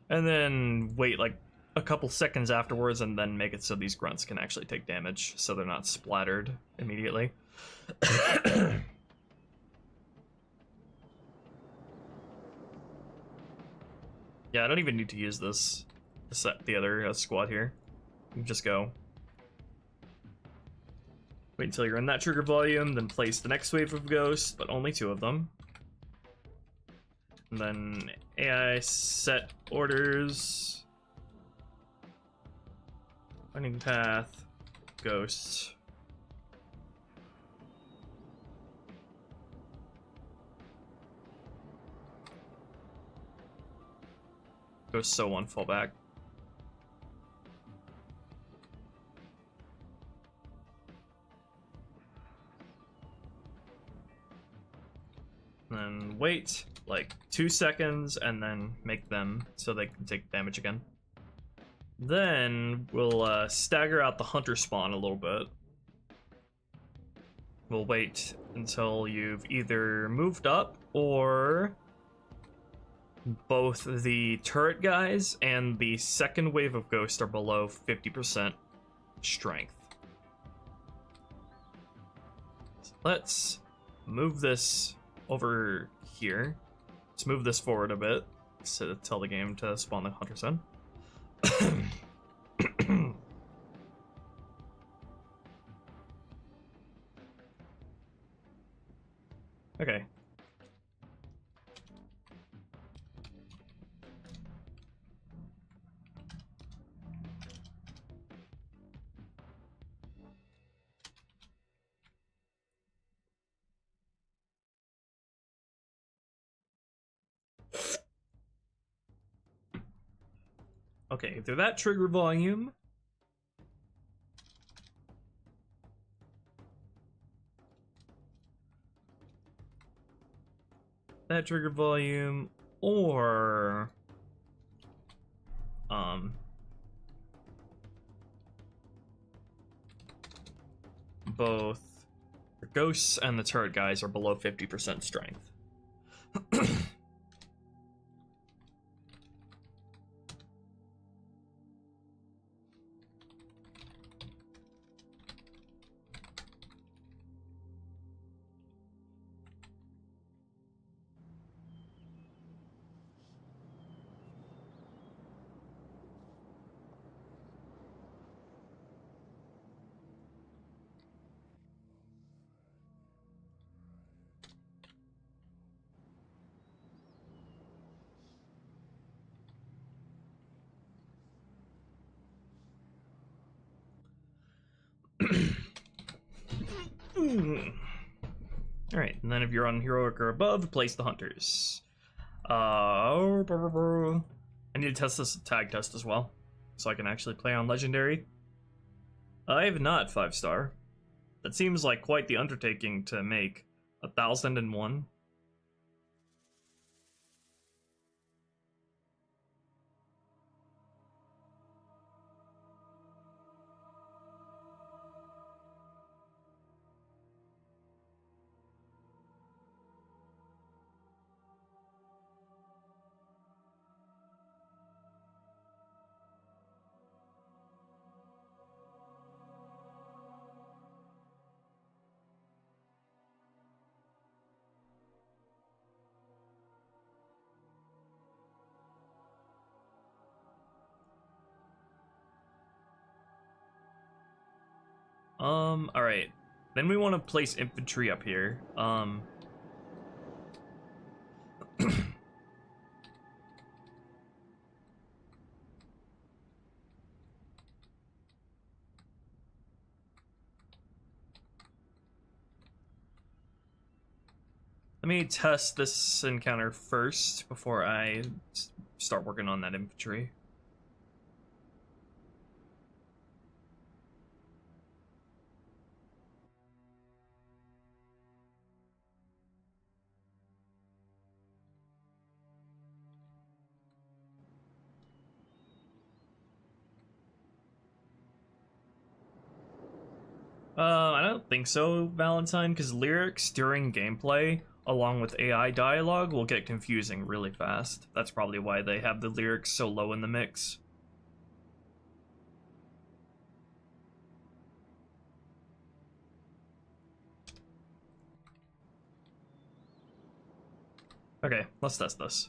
And then wait like a couple seconds afterwards and then make it so these grunts can actually take damage so they're not splattered immediately. Yeah, I don't even need to use this to set the other squad here. You can just go. Wait until you're in that trigger volume, then place the next wave of ghosts, but only 2 of them. And then AI set orders. Running path, ghosts. Ghost so one fall back. Then wait like 2 seconds and then make them so they can take damage again. Then we'll stagger out the hunter spawn a little bit. We'll wait until you've either moved up or both the turret guys and the second wave of ghosts are below 50% strength. So let's move this over here. Let's move this forward a bit to tell the game to spawn the hunters in. Okay. Okay, through that trigger volume. That trigger volume, or both the ghosts and the turret guys are below 50% strength. Alright, and then if you're on heroic or above, place the hunters. I need to test this tag test as well, so I can actually play on legendary. I have not 5-star. That seems like quite the undertaking to make 1,001. Alright. Then we want to place infantry up here. Let me test this encounter first before I start working on that infantry. I don't think so, Valentine, because lyrics during gameplay, along with AI dialogue, will get confusing really fast. That's probably why they have the lyrics so low in the mix. Okay, let's test this.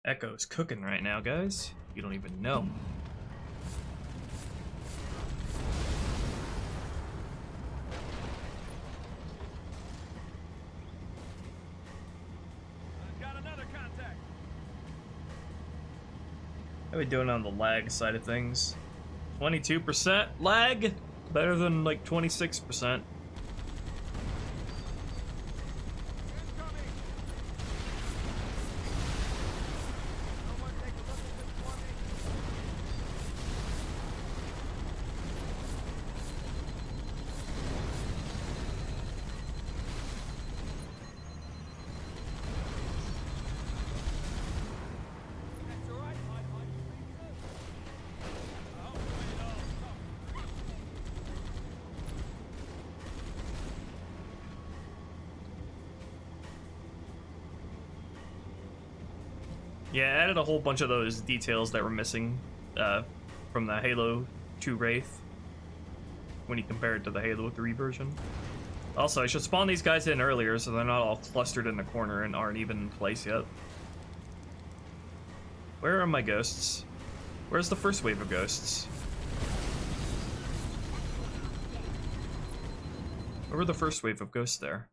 Echo's cooking right now, guys. You don't even know. Got another contact. How are we doing on the lag side of things? 22% lag? Better than like 26%. Yeah, I added a whole bunch of those details that were missing from the Halo 2 Wraith when you compare it to the Halo 3 version. Also, I should spawn these guys in earlier so they're not all clustered in the corner and aren't even in place yet. Where are my ghosts? Where's the first wave of ghosts? Where were the first wave of ghosts there?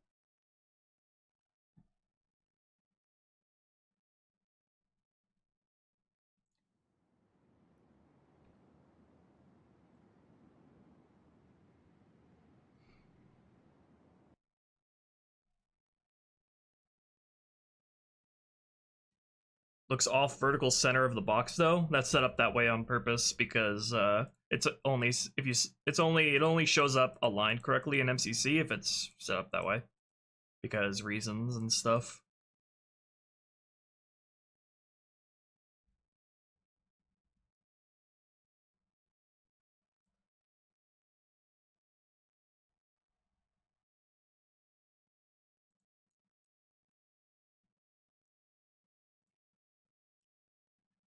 Looks off vertical center of the box though. That's set up that way on purpose because it's only if you it only shows up aligned correctly in MCC if it's set up that way because reasons and stuff.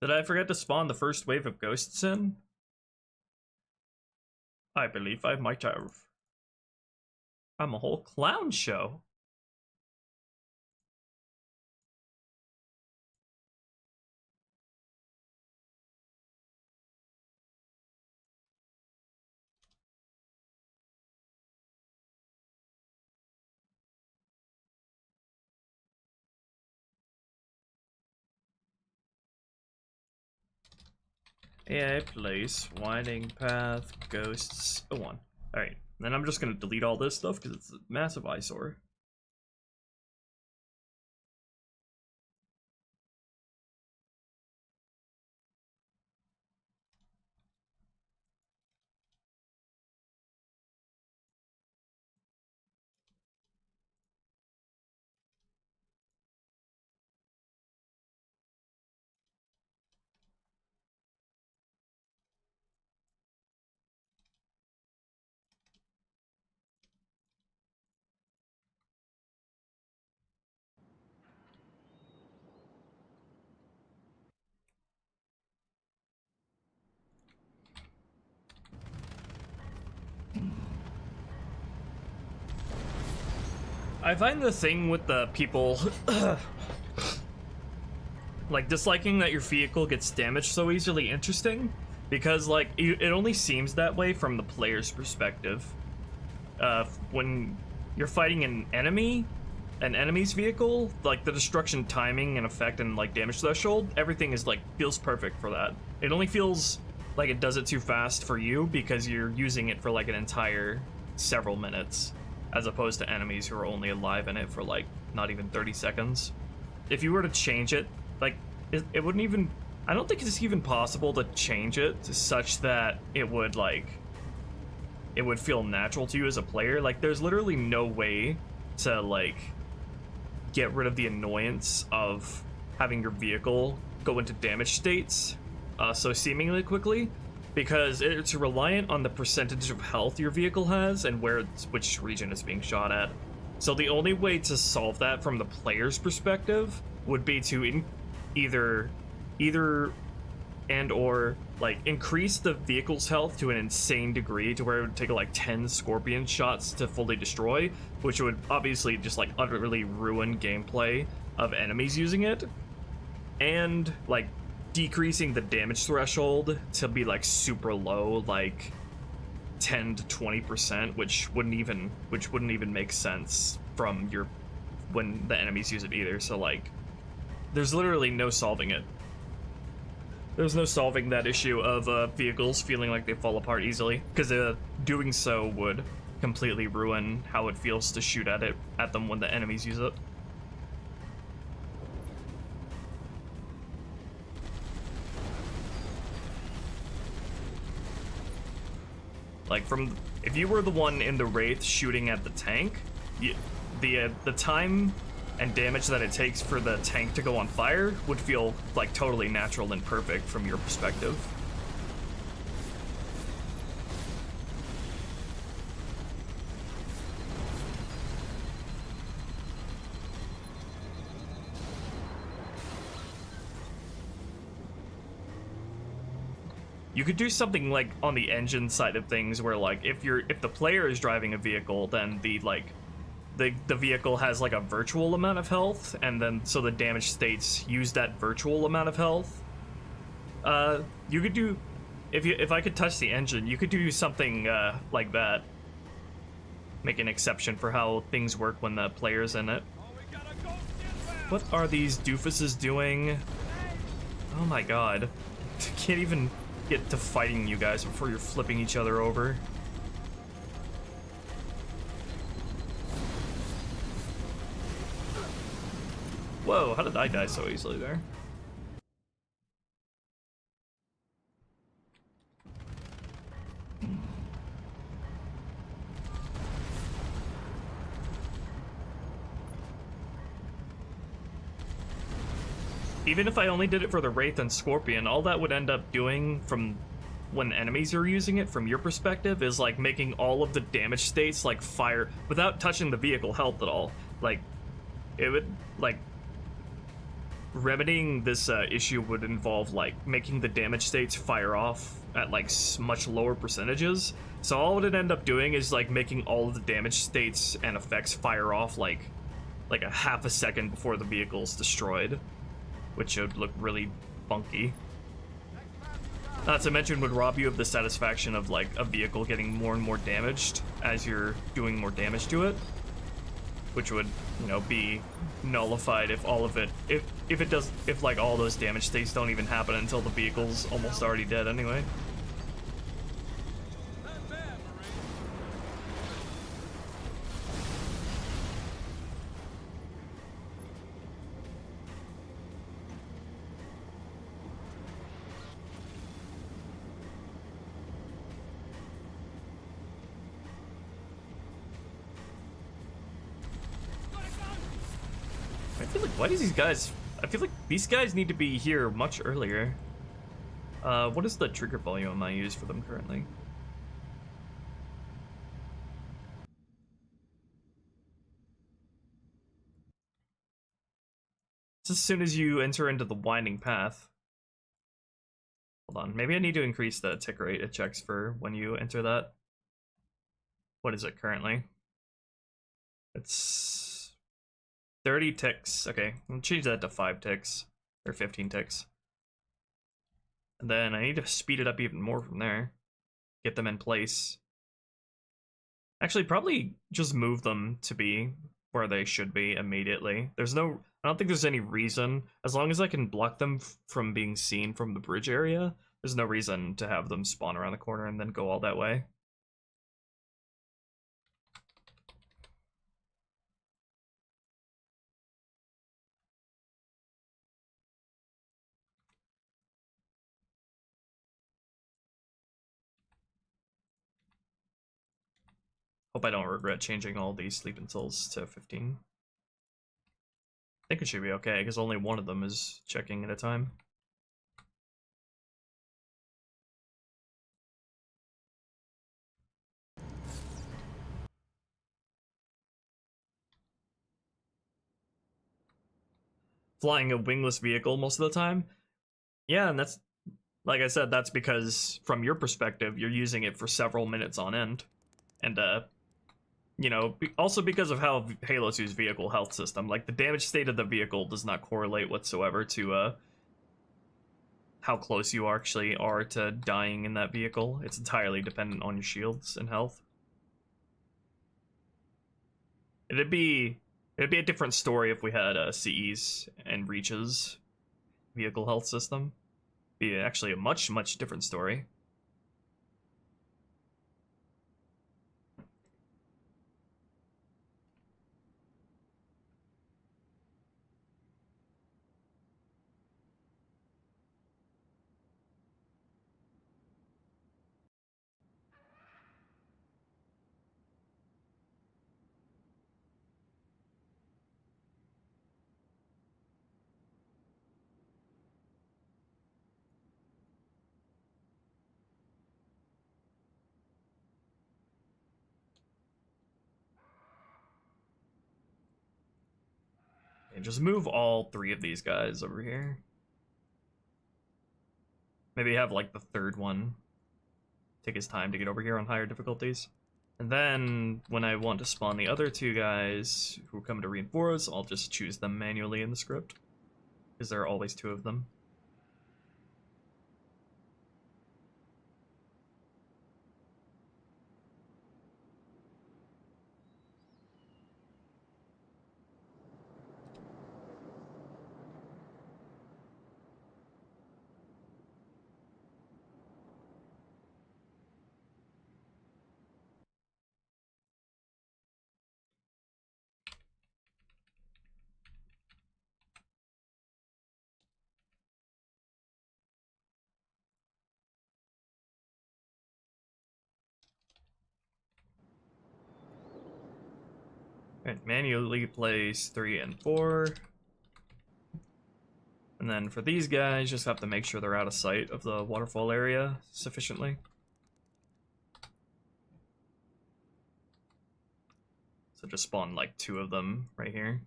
Did I forget to spawn the first wave of ghosts in? I believe I might have. I'm a whole clown show. AI place, winding path, ghosts, a 1. Alright, then I'm just gonna delete all this stuff because it's a massive eyesore. I find the thing with the people like disliking that your vehicle gets damaged so easily interesting, because like it only seems that way from the player's perspective. When you're fighting an enemy's vehicle, like the destruction timing and effect and like damage threshold, everything is like feels perfect for that. It only feels like it does it too fast for you because you're using it for like an entire several minutes, as opposed to enemies who are only alive in it for like not even 30 seconds. If you were to change it, like it wouldn't even, I don't think it's even possible to change it to such that it would feel natural to you as a player. Like there's literally no way to like get rid of the annoyance of having your vehicle go into damage states so seemingly quickly, because it's reliant on the percentage of health your vehicle has and which region it's being shot at. So the only way to solve that from the player's perspective would be to either like increase the vehicle's health to an insane degree to where it would take like 10 scorpion shots to fully destroy, which would obviously just like utterly ruin gameplay of enemies using it, and like decreasing the damage threshold to be like super low, like 10 to 20%, which wouldn't even make sense from when the enemies use it either. So like there's literally no solving it. There's no solving that issue of vehicles feeling like they fall apart easily, because doing so would completely ruin how it feels to shoot at them when the enemies use it. Like if you were the one in the Wraith shooting at the tank, the time and damage that it takes for the tank to go on fire would feel like totally natural and perfect from your perspective. You could do something like on the engine side of things where like if the player is driving a vehicle, then the vehicle has like a virtual amount of health, and then so the damage states use that virtual amount of health. You could do, if I could touch the engine, you could do something like that. Make an exception for how things work when the player's in it. What are these doofuses doing? Oh my god. Can't even get to fighting you guys before you're flipping each other over. Whoa, how did I die so easily there? Even if I only did it for the Wraith and Scorpion, all that would end up doing from when enemies are using it from your perspective is like making all of the damage states like fire without touching the vehicle health at all. Like it would like remedying this issue would involve like making the damage states fire off at like much lower percentages. So all it would end up doing is like making all of the damage states and effects fire off like a half a second before the vehicle is destroyed, which would look really funky. Not to mention would rob you of the satisfaction of like a vehicle getting more and more damaged as you're doing more damage to it. which would, you know, be nullified if all of it, if like all those damage states don't even happen until the vehicle's almost already dead anyway. Why do these guys... I feel like these guys need to be here much earlier. What is the trigger volume I use for them currently? It's as soon as you enter into the winding path. Hold on, maybe I need to increase the tick rate it checks for when you enter that. What is it currently? It's 30 ticks. Okay, I'll change that to 5 ticks. Or 15 ticks. And then I need to speed it up even more from there. Get them in place. Actually, probably just move them to be where they should be immediately. There's no... I don't think there's any reason. As long as I can block them from being seen from the bridge area, there's no reason to have them spawn around the corner and then go all that way. Hope I don't regret changing all these sleep until's to 15. I think it should be okay, because only one of them is checking at a time. Flying a wingless vehicle most of the time? Yeah, and that's, like I said, that's because, from your perspective, you're using it for several minutes on end. And, you know, also because of how Halo 2's vehicle health system, like, the damage state of the vehicle does not correlate whatsoever to, how close you actually are to dying in that vehicle. It's entirely dependent on your shields and health. It'd be a different story if we had CE's and Reach's vehicle health system. Be actually a much different story. And just move all 3 of these guys over here. Maybe have like the 3rd one take his time to get over here on higher difficulties. And then when I want to spawn the other 2 guys who come to reinforce, I'll just choose them manually in the script, because there are always 2 of them. Alright, manually place 3 and 4. And then for these guys, just have to make sure they're out of sight of the waterfall area sufficiently. So just spawn like 2 of them right here.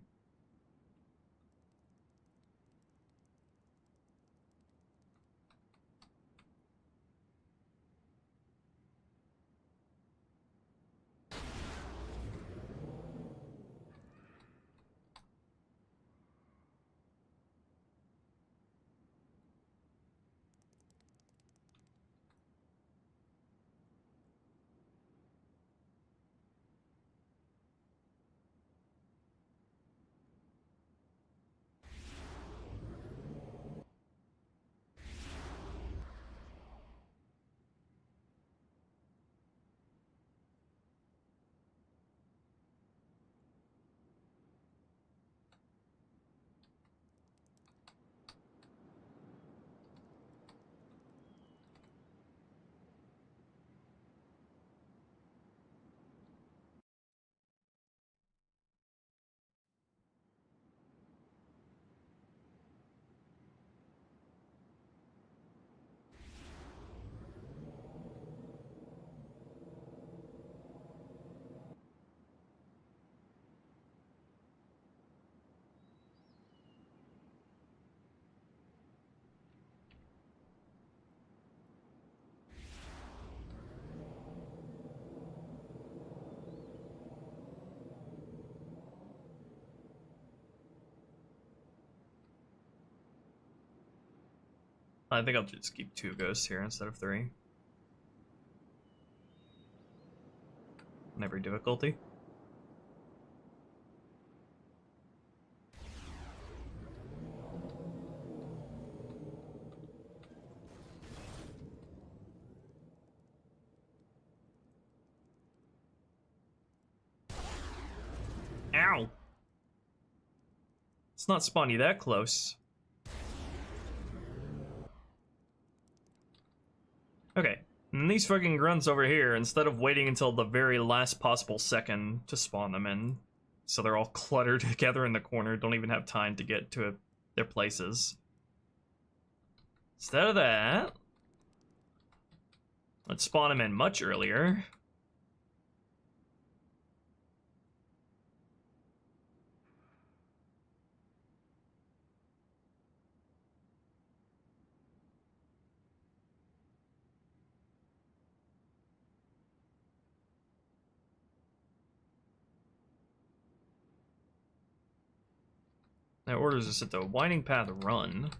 I think I'll just keep 2 ghosts here instead of 3. On every difficulty. Ow! It's not spawny that close. Okay, and these fucking grunts over here, instead of waiting until the very last possible second to spawn them in, so they're all cluttered together in the corner, don't even have time to get to their places. Instead of that, let's spawn them in much earlier. That orders us at the winding path run.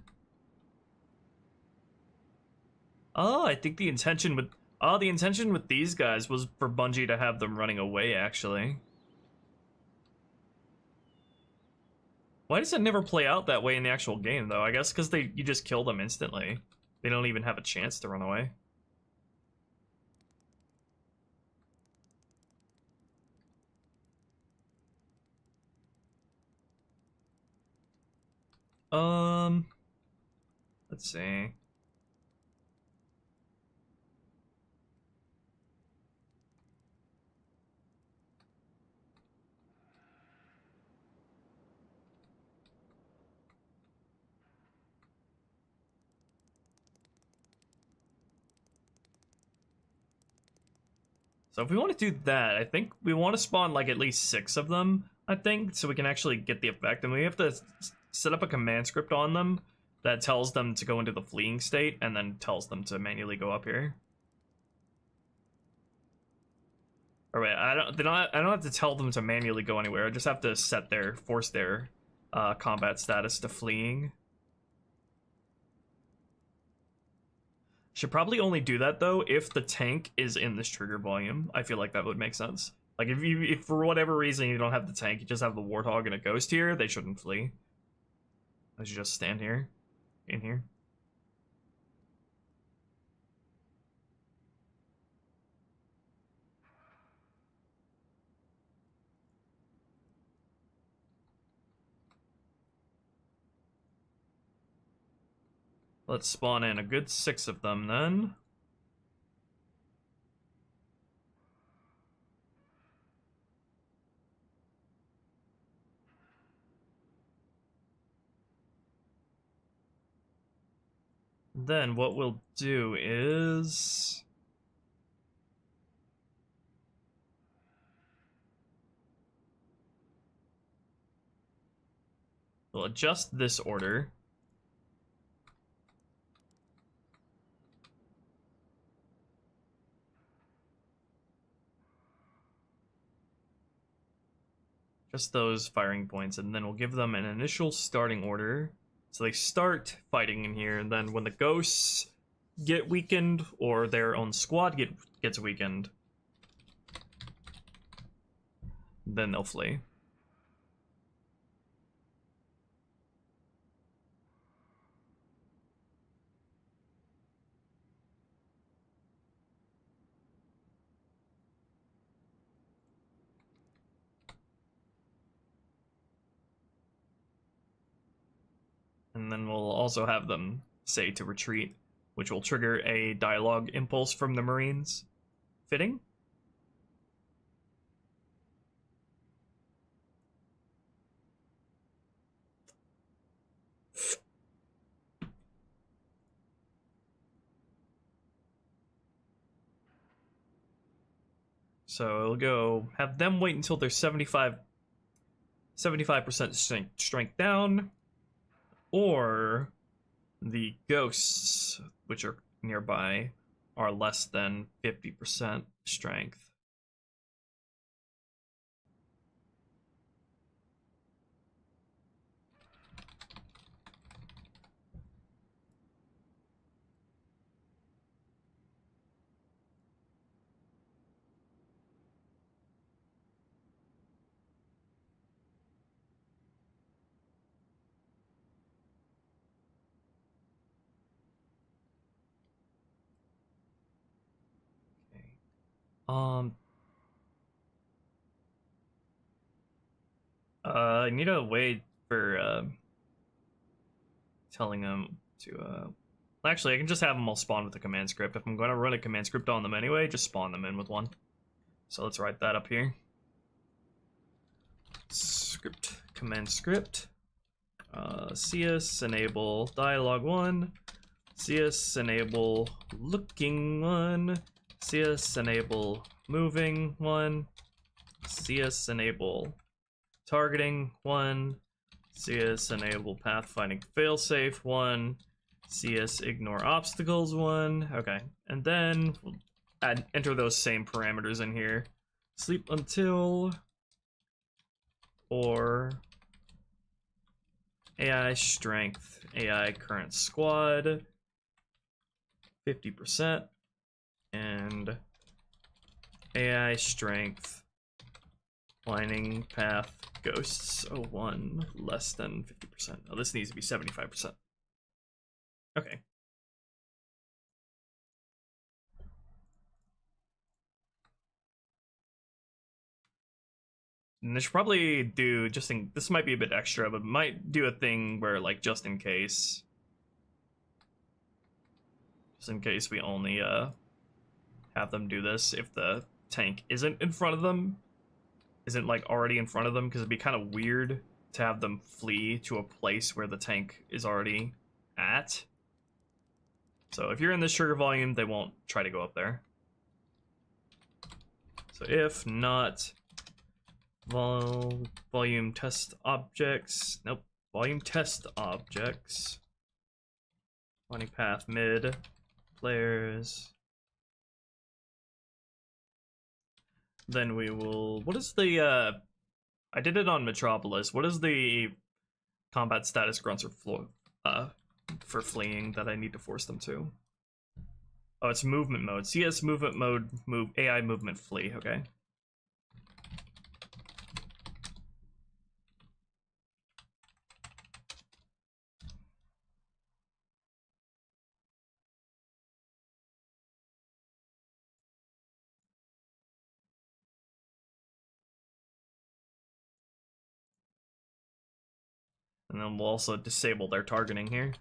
Oh, I think the intention with these guys was for Bungie to have them running away, actually. Why does it never play out that way in the actual game, though? I guess because you just kill them instantly. They don't even have a chance to run away. Let's see. So if we want to do that, I think we want to spawn like at least 6 of them, I think, so we can actually get the effect. And we have to set up a command script on them that tells them to go into the fleeing state and then tells them to manually go up here. Or wait, I don't have to tell them to manually go anywhere. I just have to force their combat status to fleeing. Should probably only do that though if the tank is in this trigger volume. I feel like that would make sense. Like if for whatever reason you don't have the tank, you just have the warthog and a ghost here, they shouldn't flee. They should just stand here, in here. Let's spawn in a good 6 of them then. Then what we'll do is... we'll adjust this order. Just those firing points, and then we'll give them an initial starting order. So they start fighting in here, and then when the ghosts get weakened, or their own squad gets weakened, then they'll flee. And then we'll also have them say to retreat, which will trigger a dialogue impulse from the Marines. Fitting? So it'll go, have them wait until they're 75% strength down, or the ghosts, which are nearby, are less than 50% strength. I need to wait for telling them to actually I can just have them all spawn with the command script. If I'm going to run a command script on them anyway, just spawn them in with one. So let's write that up here. Script, command script. CS enable dialogue 1. CS enable looking 1. CS enable moving 1. CS enable targeting 1. CS enable pathfinding failsafe 1. CS ignore obstacles 1. Okay, and then we'll enter those same parameters in here. Sleep until, or AI strength, AI current squad 50%, and AI strength lining path ghosts 01 less than 50%. Oh, this needs to be 75%. Okay. And they should probably do this might be a bit extra, but might do a thing where, like, just in case we only have them do this if the tank isn't in front of them, isn't like already in front of them, because it'd be kind of weird to have them flee to a place where the tank is already at. So if you're in this trigger volume, they won't try to go up there. So if not volume test objects, nope, volume test objects, running path mid players, then we will, what is the I did it on Metropolis. What is the combat status grunts or for fleeing that I need to force them to? Oh, it's movement mode. CS movement mode, move AI movement flee, okay. And then we'll also disable their targeting here.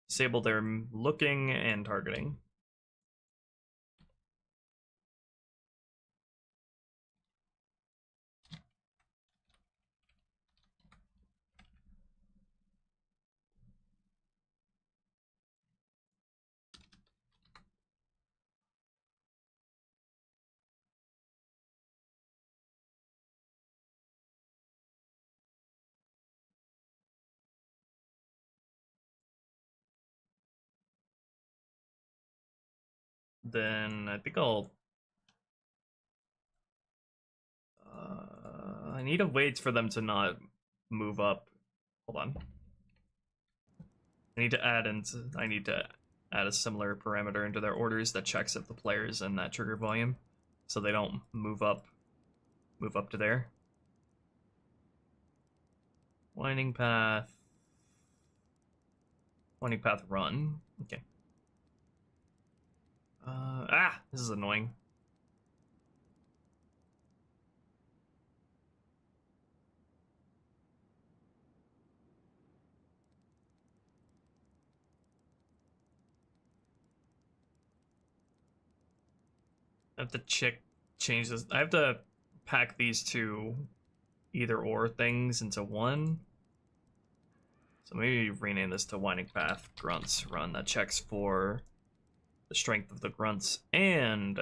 Disable their looking and targeting. Then I think I'll I need to wait for them to not move up. Hold on. I need to add a similar parameter into their orders that checks if the player is in that trigger volume, so they don't move up to there. Winding path run. Okay. This is annoying. I have to change this. I have to pack these two either or things into one. So maybe rename this to Winding Path Grunts Run. That checks for the strength of the grunts and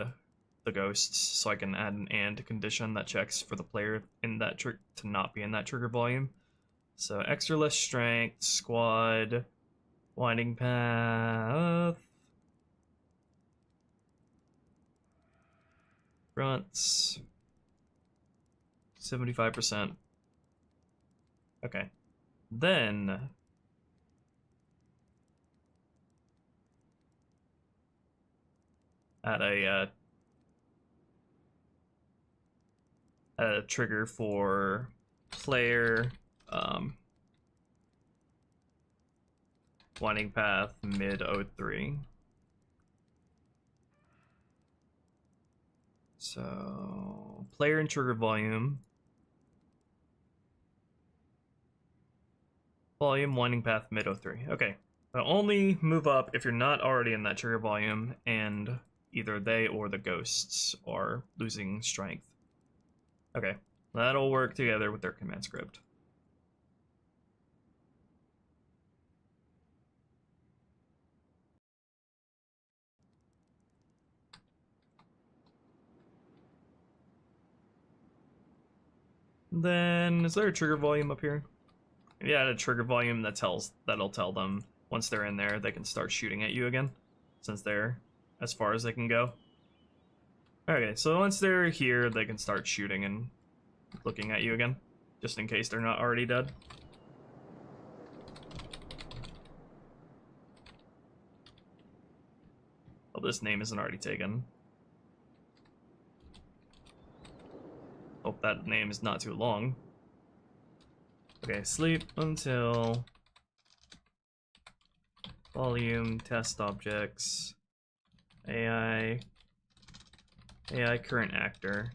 the ghosts, so I can add an and condition that checks for the player in that to not be in that trigger volume. So extra less strength, squad, winding path, grunts, 75%. Okay, then add a trigger for player winding path mid 03. So player and trigger volume. Volume winding path mid 03. Okay. But only move up if you're not already in that trigger volume and either they or the ghosts are losing strength. Okay. That'll work together with their command script. Then is there a trigger volume up here? Yeah, a trigger volume that'll tell them once they're in there they can start shooting at you again, since they're as far as they can go. Okay, so once they're here, they can start shooting and looking at you again, just in case they're not already dead. Oh, this name isn't already taken. Hope that name is not too long. Okay, sleep until volume test objects AI current actor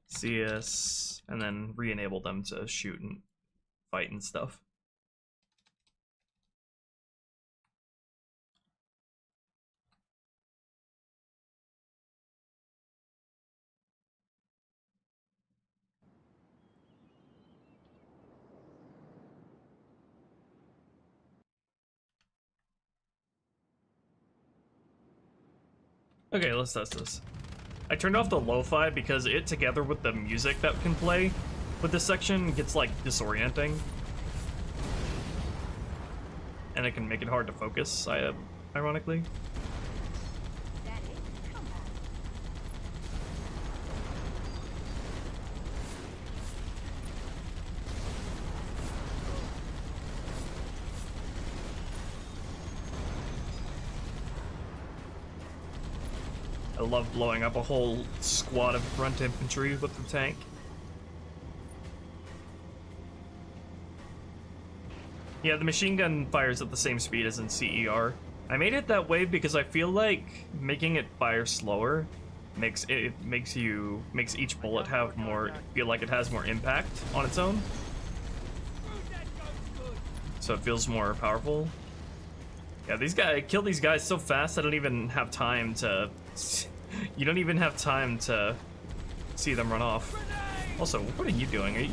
CS, and then re-enable them to shoot and fight and stuff. Okay, let's test this. I turned off the lo-fi because it, together with the music that can play with this section, gets like disorienting. And it can make it hard to focus, ironically. I love blowing up a whole squad of front infantry with the tank. Yeah, the machine gun fires at the same speed as in CER. I made it that way because I feel like making it fire slower makes each bullet have more, feel like it has more impact on its own. So it feels more powerful. Yeah, I kill these guys so fast I don't even have time to... You don't even have time to see them run off. Also, what are you doing?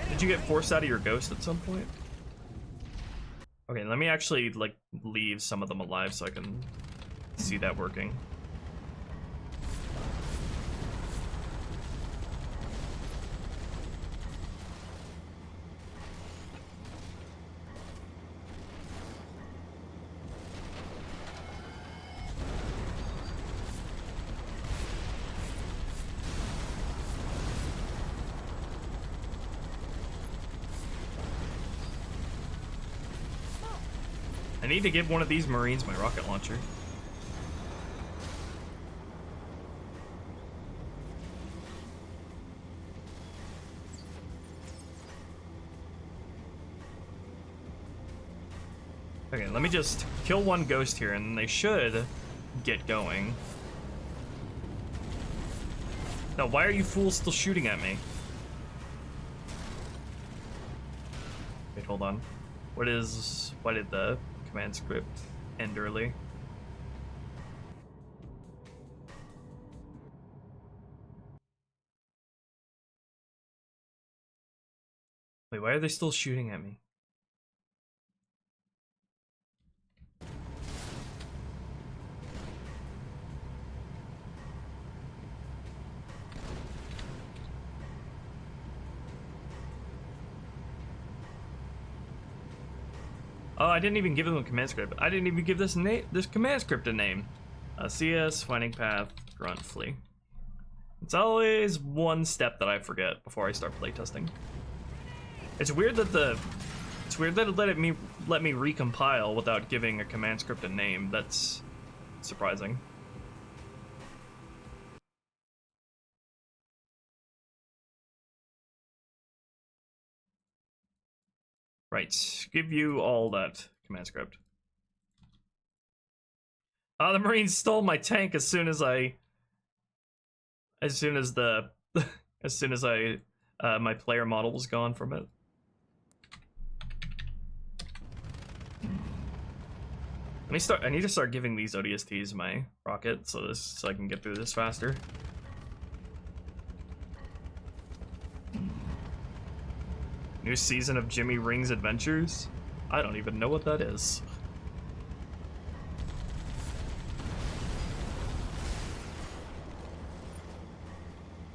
Did you get forced out of your ghost at some point? Okay, let me actually, like, leave some of them alive so I can see that working. I need to give one of these Marines my rocket launcher. Okay, let me just kill one ghost here and they should get going. No, why are you fools still shooting at me? Wait, hold on. Why did the command script end early? Wait, why are they still shooting at me? Oh, I didn't even give them a command script. I didn't even give this command script a name. CS, finding path, grunt, flee. It's always one step that I forget before I start playtesting. It's weird that it let me recompile without giving a command script a name. That's surprising. Right, give you all that command script. The Marines stole my tank as soon as I my player model was gone from it. I need to start giving these ODSTs my rocket so I can get through this faster. New season of Jimmy Ring's Adventures? I don't even know what that is.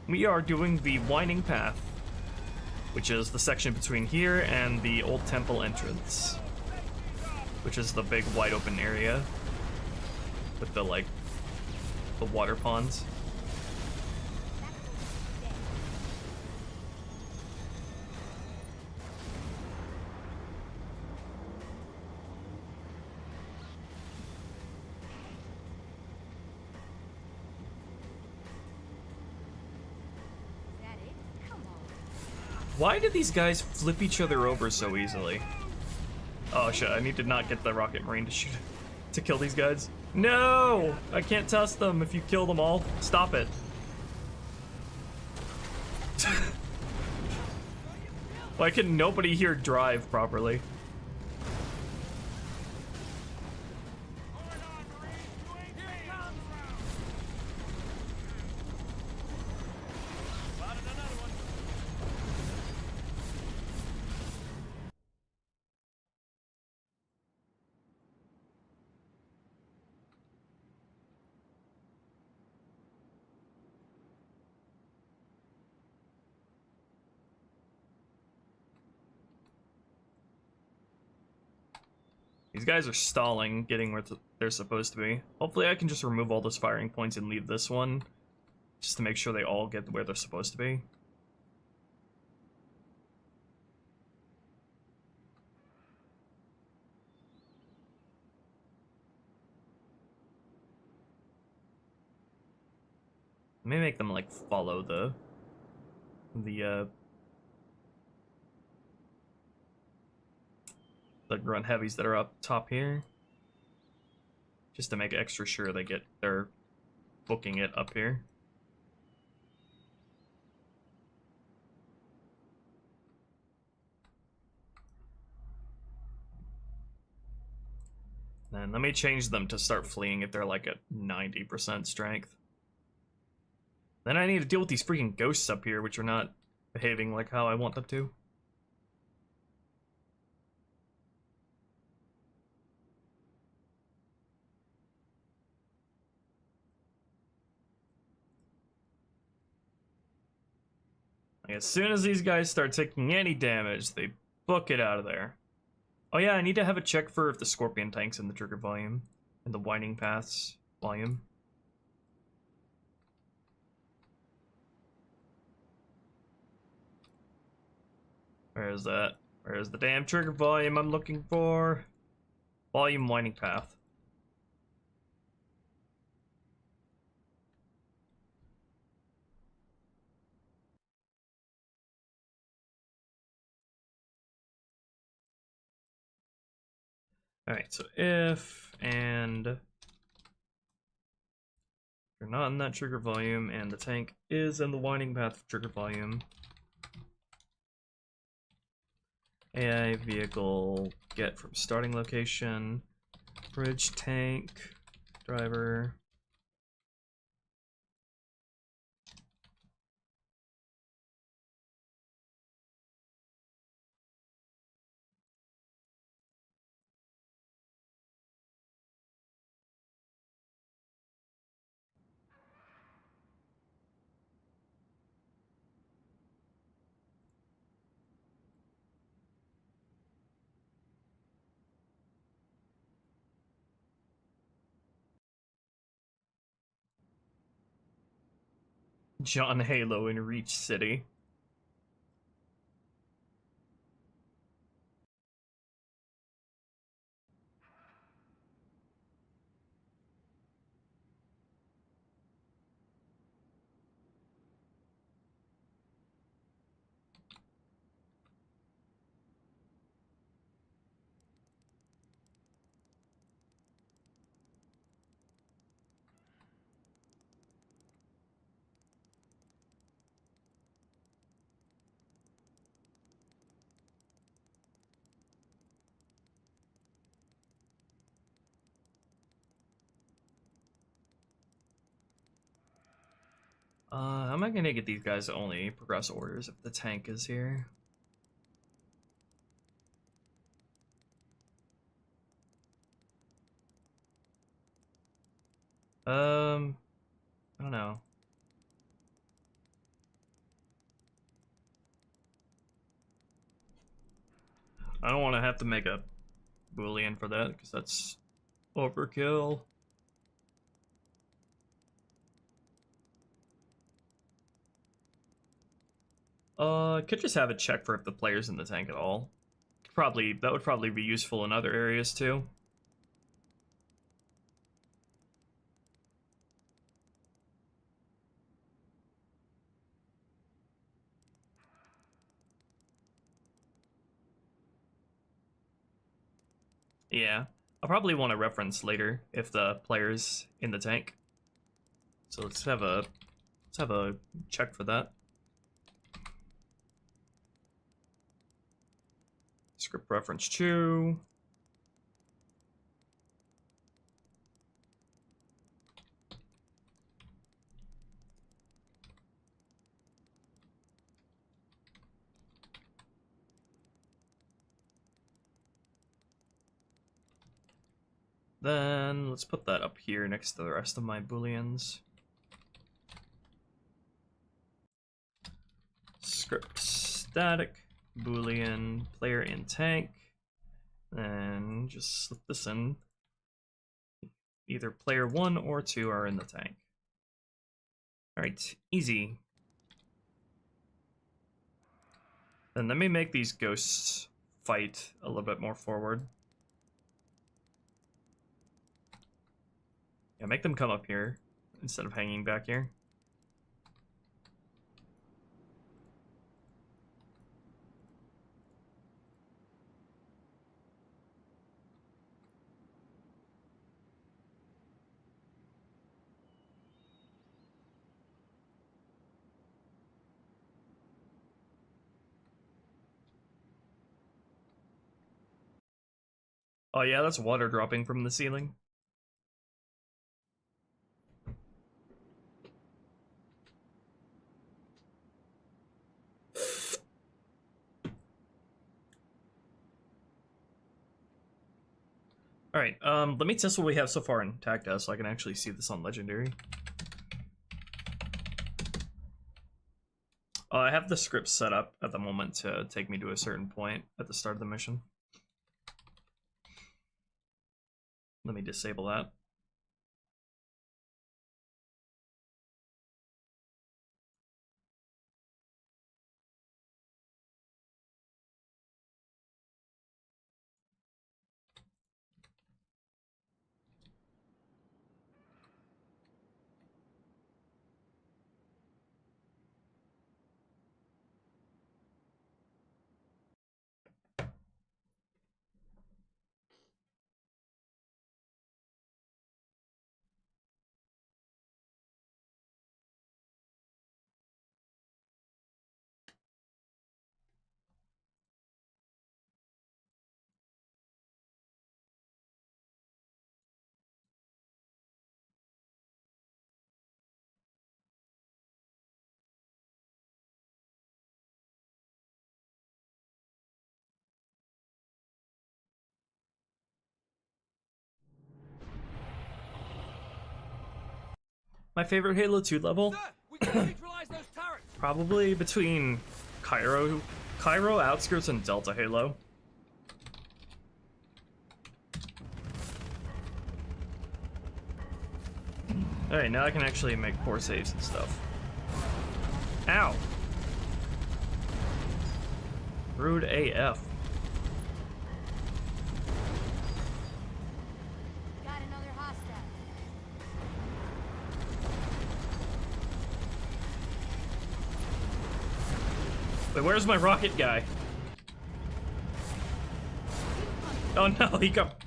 We are doing the Winding Path, which is the section between here and the old temple entrance, which is the big wide open area with the water ponds. Why did these guys flip each other over so easily? Oh shit, I need to not get the rocket marine to kill these guys. No! I can't test them if you kill them all. Stop it. Why can nobody here drive properly? These guys are stalling, getting where they're supposed to be. Hopefully I can just remove all those firing points and leave this one, just to make sure they all get where they're supposed to be. Let me make them, like, follow the grunt heavies that are up top here, just to make extra sure they're booking it up here. Then let me change them to start fleeing if they're like at 90% strength. Then I need to deal with these freaking ghosts up here, which are not behaving like how I want them to. As soon as these guys start taking any damage, they book it out of there. Oh yeah, I need to have a check for if the Scorpion tank's in the trigger volume, and the Winding Paths volume. Where is that? Where is the damn trigger volume I'm looking for? Volume Winding Path. Alright, so if and you're not in that trigger volume and the tank is in the Winding Path trigger volume, AI vehicle get from starting location, bridge tank, driver. John Halo in Reach City. How am I gonna get these guys to only progress orders if the tank is here? I don't know. I don't want to have to make a Boolean for that because that's overkill. Could just have it check for if the player's in the tank at all. That would probably be useful in other areas too. Yeah, I'll probably want to reference later if the player's in the tank. So let's have a check for that. Script reference true. Then let's put that up here next to the rest of my booleans. Script static boolean player in tank. Then just slip this in. Either player 1 or 2 are in the tank. Alright, easy. Then let me make these ghosts fight a little bit more forward. Yeah, make them come up here instead of hanging back here. Oh yeah, that's water dropping from the ceiling. Alright, let me test what we have so far in Tacta so I can actually see this on Legendary. I have the script set up at the moment to take me to a certain point at the start of the mission. Let me disable that. My favorite Halo 2 level? Sir, we can neutralize those turrets. Probably between Cairo Outskirts and Delta Halo. Alright, now I can actually make core saves and stuff. Ow! Rude AF. Got another hostile. Wait, where's my rocket guy? Oh no, he got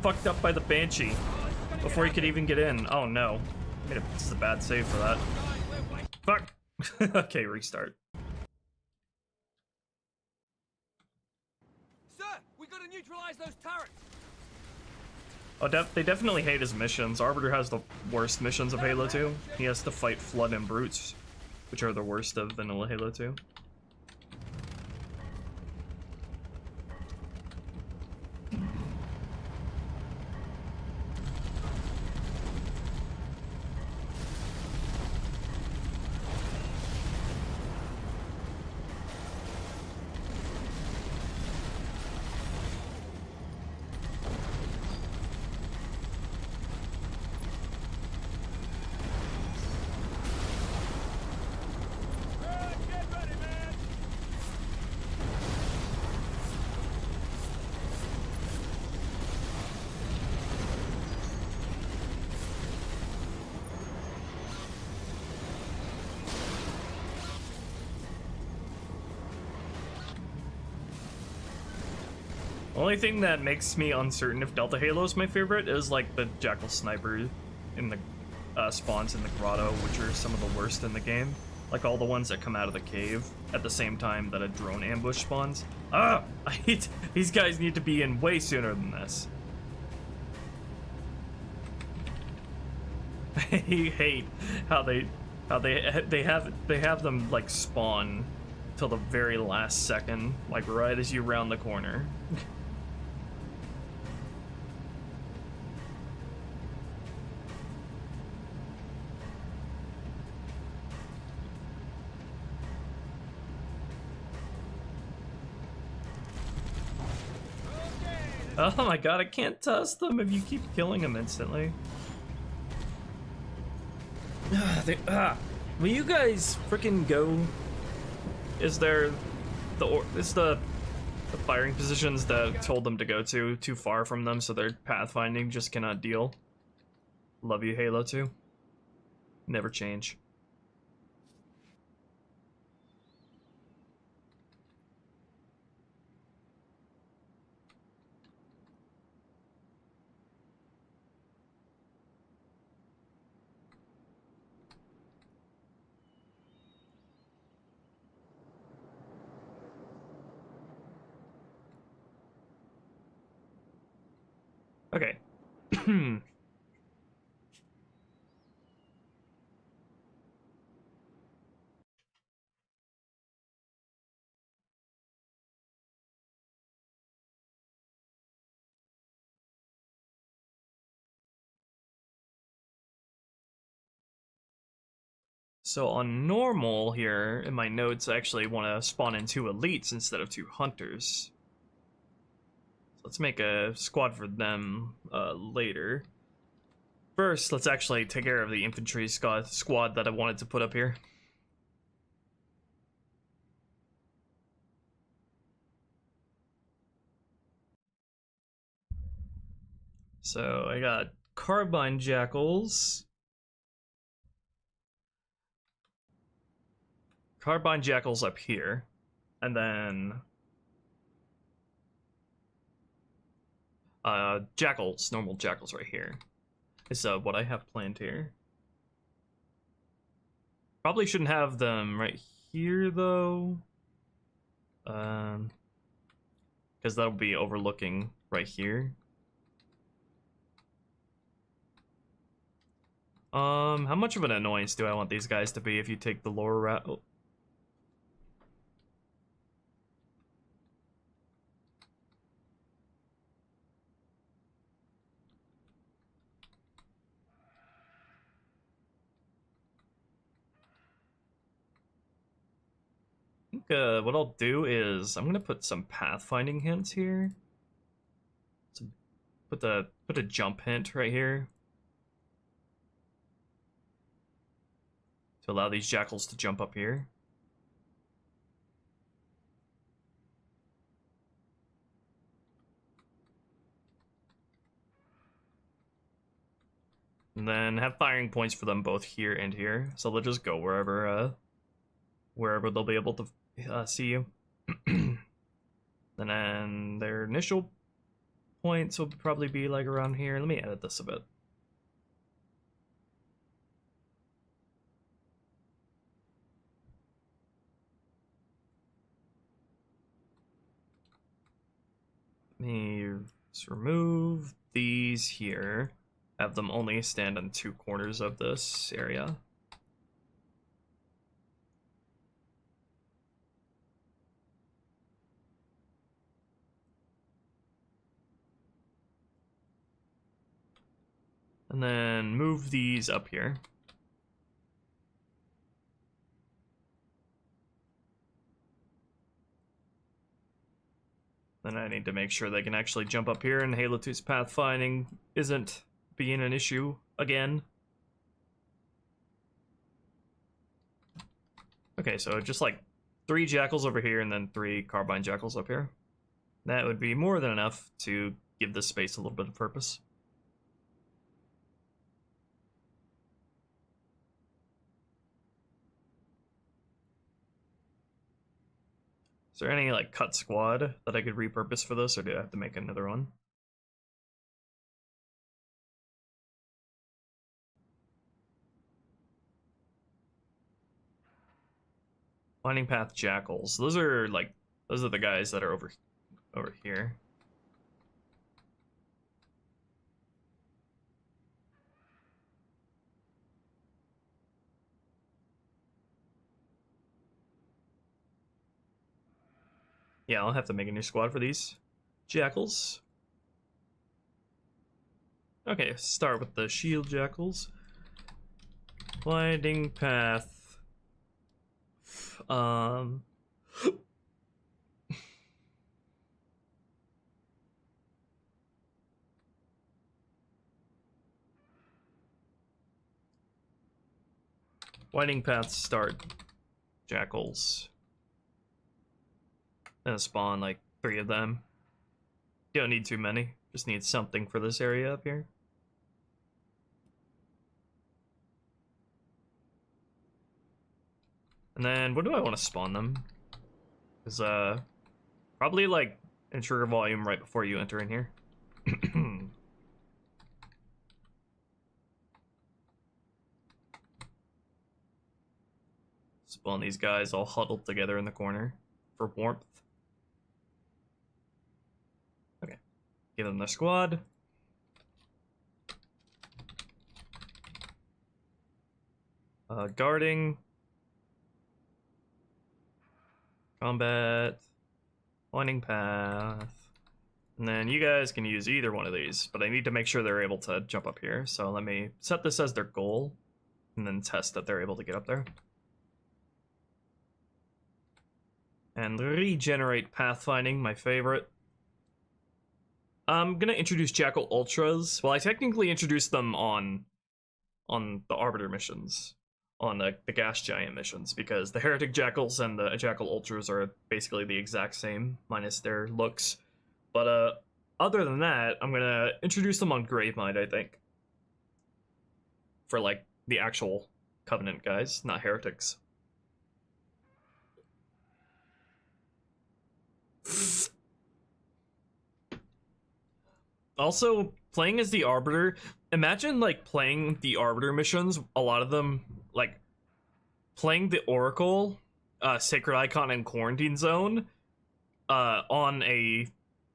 fucked up by the Banshee before he could even get in. Oh no. This is a bad save for that. Fuck! Okay, restart. Sir, we gotta neutralize those turrets. Oh, they definitely hate his missions. Arbiter has the worst missions of Halo 2. He has to fight Flood and Brutes, which are the worst of vanilla Halo 2. Only thing that makes me uncertain if Delta Halo is my favorite is like the Jackal Sniper in the spawns in the grotto, which are some of the worst in the game. Like all the ones that come out of the cave at the same time that a drone ambush spawns. Ah! These guys need to be in way sooner than this. I hate how they have them like spawn till the very last second, like right as you round the corner. Oh my god, I can't toss them if you keep killing them instantly. Will you guys freaking go? Is there the firing positions that told them to go to too far from them, so their pathfinding just cannot deal? Love you, Halo 2. Never change. Okay. So on normal here, in my notes, I actually want to spawn in 2 elites instead of 2 hunters. So let's make a squad for them later. First, let's actually take care of the infantry squad that I wanted to put up here. So I got carbine jackals. Carbine jackals up here. And then jackals, normal jackals right here. Is what I have planned here. Probably shouldn't have them right here though. Because that'll be overlooking right here. How much of an annoyance do I want these guys to be if you take the lower route? Oh. I think what I'll do is I'm gonna put some pathfinding hints here. So put a jump hint right here to allow these jackals to jump up here. And then have firing points for them both here and here, so they'll just go wherever they'll be able to see you. And then their initial points will probably be like around here. Let me edit this a bit. Let me just remove these here. Have them only stand on 2 corners of this area. And then move these up here. Then I need to make sure they can actually jump up here, and Halo 2's pathfinding isn't being an issue again. Okay, so just like 3 jackals over here and then 3 carbine jackals up here. That would be more than enough to give this space a little bit of purpose. Is there any like cut squad that I could repurpose for this, or do I have to make another one? Finding path jackals. Those are the guys that are over here. Yeah, I'll have to make a new squad for these jackals. Okay, start with the shield jackals. Winding path. Winding path start jackals. And spawn like 3 of them. You don't need too many. Just need something for this area up here. And then what do I want to spawn them? Is probably like enter volume right before you enter in here. Spawn these guys all huddled together in the corner for warmth. Okay, give them their squad. Guarding. Combat. Winding path. And then you guys can use either one of these, but I need to make sure they're able to jump up here. So let me set this as their goal and then test that they're able to get up there. And regenerate pathfinding, my favorite. I'm gonna introduce Jackal Ultras. Well, I technically introduced them on the Arbiter missions, on the Gas Giant missions, because the Heretic Jackals and the Jackal Ultras are basically the exact same, minus their looks. But other than that, I'm gonna introduce them on Gravemind, I think. For like the actual Covenant guys, not Heretics. Also, playing as the Arbiter, imagine like playing the Arbiter missions, a lot of them, like playing the Oracle, Sacred Icon, and Quarantine Zone on a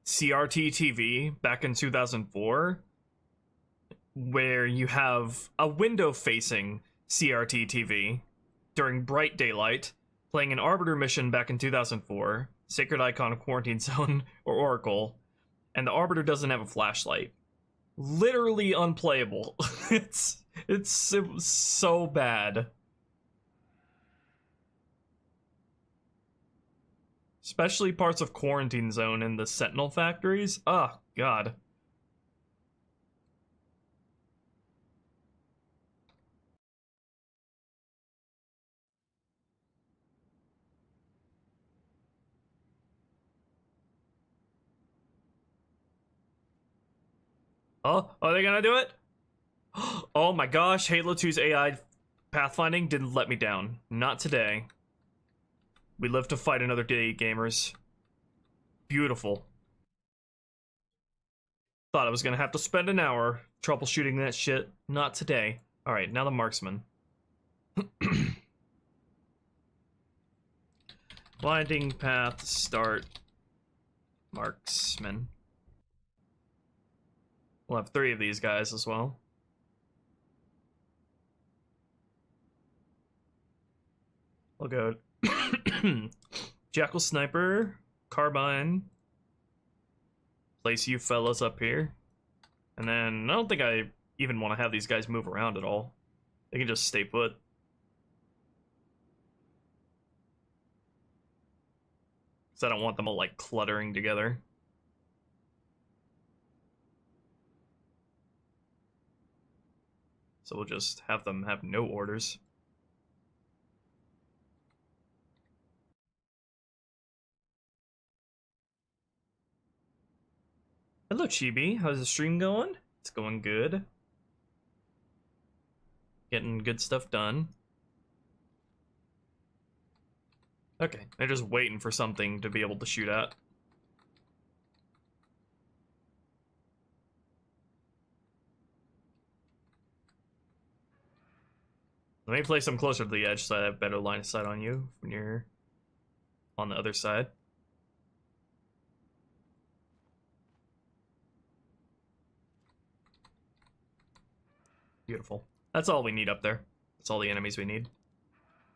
CRT TV back in 2004, where you have a window-facing CRT TV during bright daylight, playing an Arbiter mission back in 2004, Sacred Icon, Quarantine Zone, or Oracle, and the Arbiter doesn't have a flashlight. Literally unplayable. It was so bad. Especially parts of Quarantine Zone and the Sentinel factories. Oh, God. Oh, are they gonna do it? Oh my gosh, Halo 2's AI pathfinding didn't let me down. Not today. We live to fight another day, gamers. Beautiful. Thought I was gonna have to spend an hour troubleshooting that shit. Not today. Alright, now the marksman. Winding path, start. Marksman. We'll have 3 of these guys as well. We'll go Jackal Sniper, Carbine. Place you fellas up here. And then I don't think I even want to have these guys move around at all. They can just stay put. Because I don't want them all like cluttering together. So we'll just have them have no orders. Hello, Chibi. How's the stream going? It's going good. Getting good stuff done. Okay, they're just waiting for something to be able to shoot at. Let me place them closer to the edge so I have better line of sight on you when you're on the other side. Beautiful. That's all we need up there. That's all the enemies we need.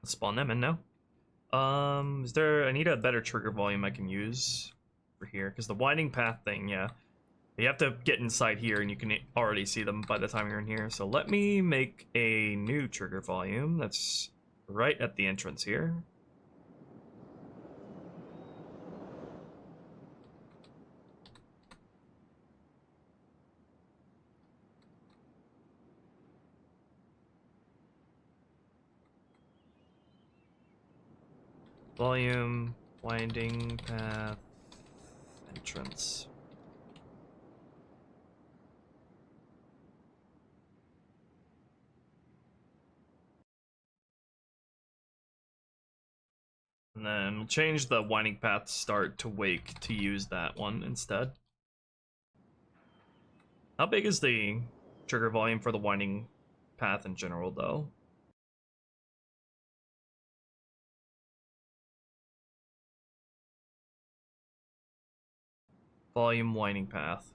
Let's spawn them in now. Is there... I need a better trigger volume I can use for here. Because the winding path thing, yeah. You have to get inside here and you can already see them by the time you're in here. So let me make a new trigger volume that's right at the entrance here. Volume, winding path, entrance. And then we'll change the winding path start to wake to use that one instead. How big is the trigger volume for the winding path in general, though? Volume winding path.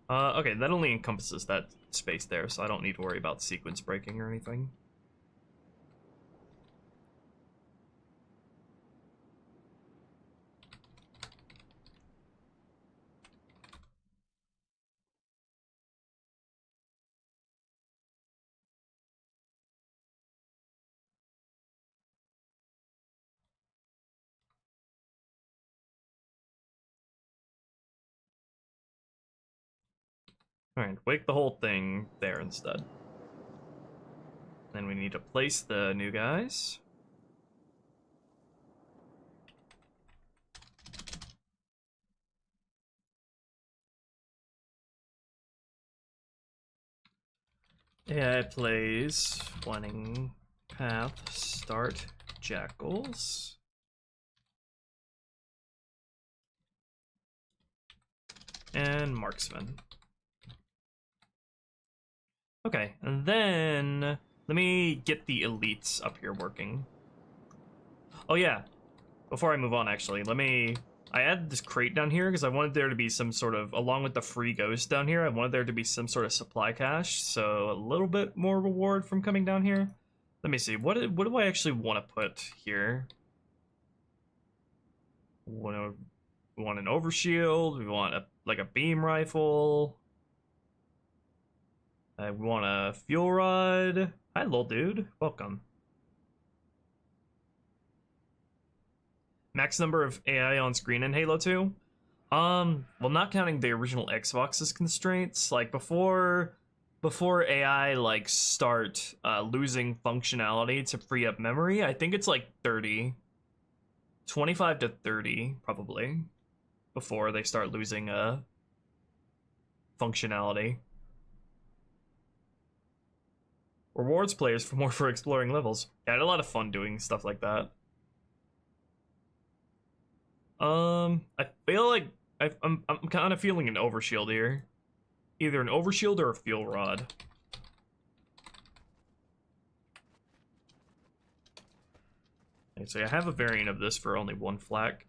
Okay, that only encompasses that space there, so I don't need to worry about sequence breaking or anything. Alright, wake the whole thing there instead. Then we need to place the new guys. Yeah, it plays winding path start jackals. And marksman. Okay, and then let me get the elites up here working. Oh yeah, before I move on actually, I added this crate down here because I wanted there to be some sort of, along with the free ghost down here, I wanted there to be some sort of supply cache, so a little bit more reward from coming down here. Let me see, what do I actually want to put here? We want an overshield, we want like a beam rifle. I want a fuel rod. Hi, little dude. Welcome. Max number of AI on screen in Halo 2? Well, not counting the original Xbox's constraints, like before AI like start losing functionality to free up memory, I think it's like 30. 25 to 30, probably, before they start losing functionality. Rewards players for more for exploring levels. Yeah, I had a lot of fun doing stuff like that. I feel like I'm kind of feeling an overshield here. Either an overshield or a fuel rod. Okay, so I have a variant of this for only 1 flak.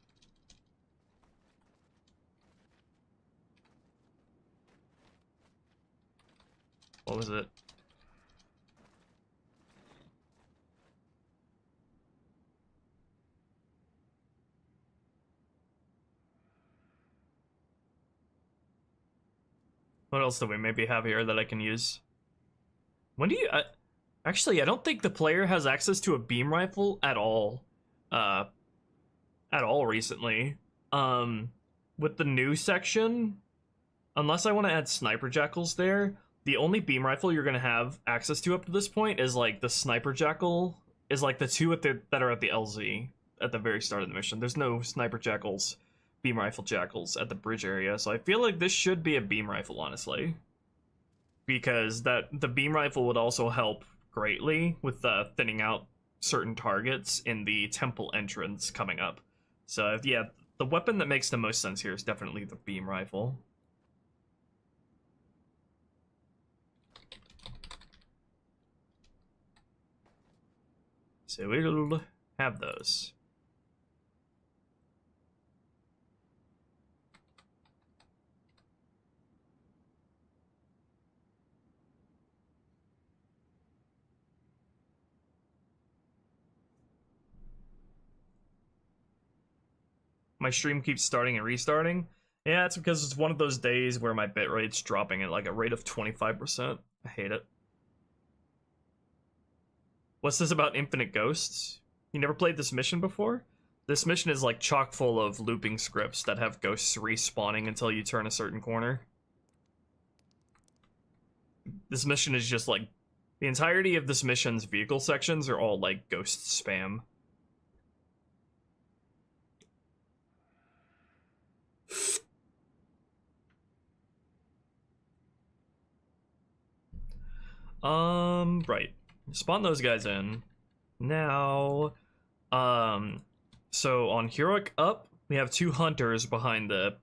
What else do we maybe have here that I can use? When do you... actually, I don't think the player has access to a beam rifle at all. Recently. With the new section, unless I want to add sniper jackals there, the only beam rifle you're going to have access to up to this point is like the sniper jackal, is like the two that are at the LZ at the very start of the mission. There's no sniper jackals, beam rifle jackals at the bridge area, so I feel like this should be a beam rifle, honestly. Because the beam rifle would also help greatly with thinning out certain targets in the temple entrance coming up. So yeah, the weapon that makes the most sense here is definitely the beam rifle. So we'll have those. My stream keeps starting and restarting. Yeah, it's because it's one of those days where my bitrate's dropping at like a rate of 25%. I hate it. What's this about infinite ghosts? You never played this mission before? This mission is like chock full of looping scripts that have ghosts respawning until you turn a certain corner. This mission is just like... the entirety of this mission's vehicle sections are all like ghost spam. Right. Spawn those guys in. Now, so on Heroic up, we have 2 hunters behind the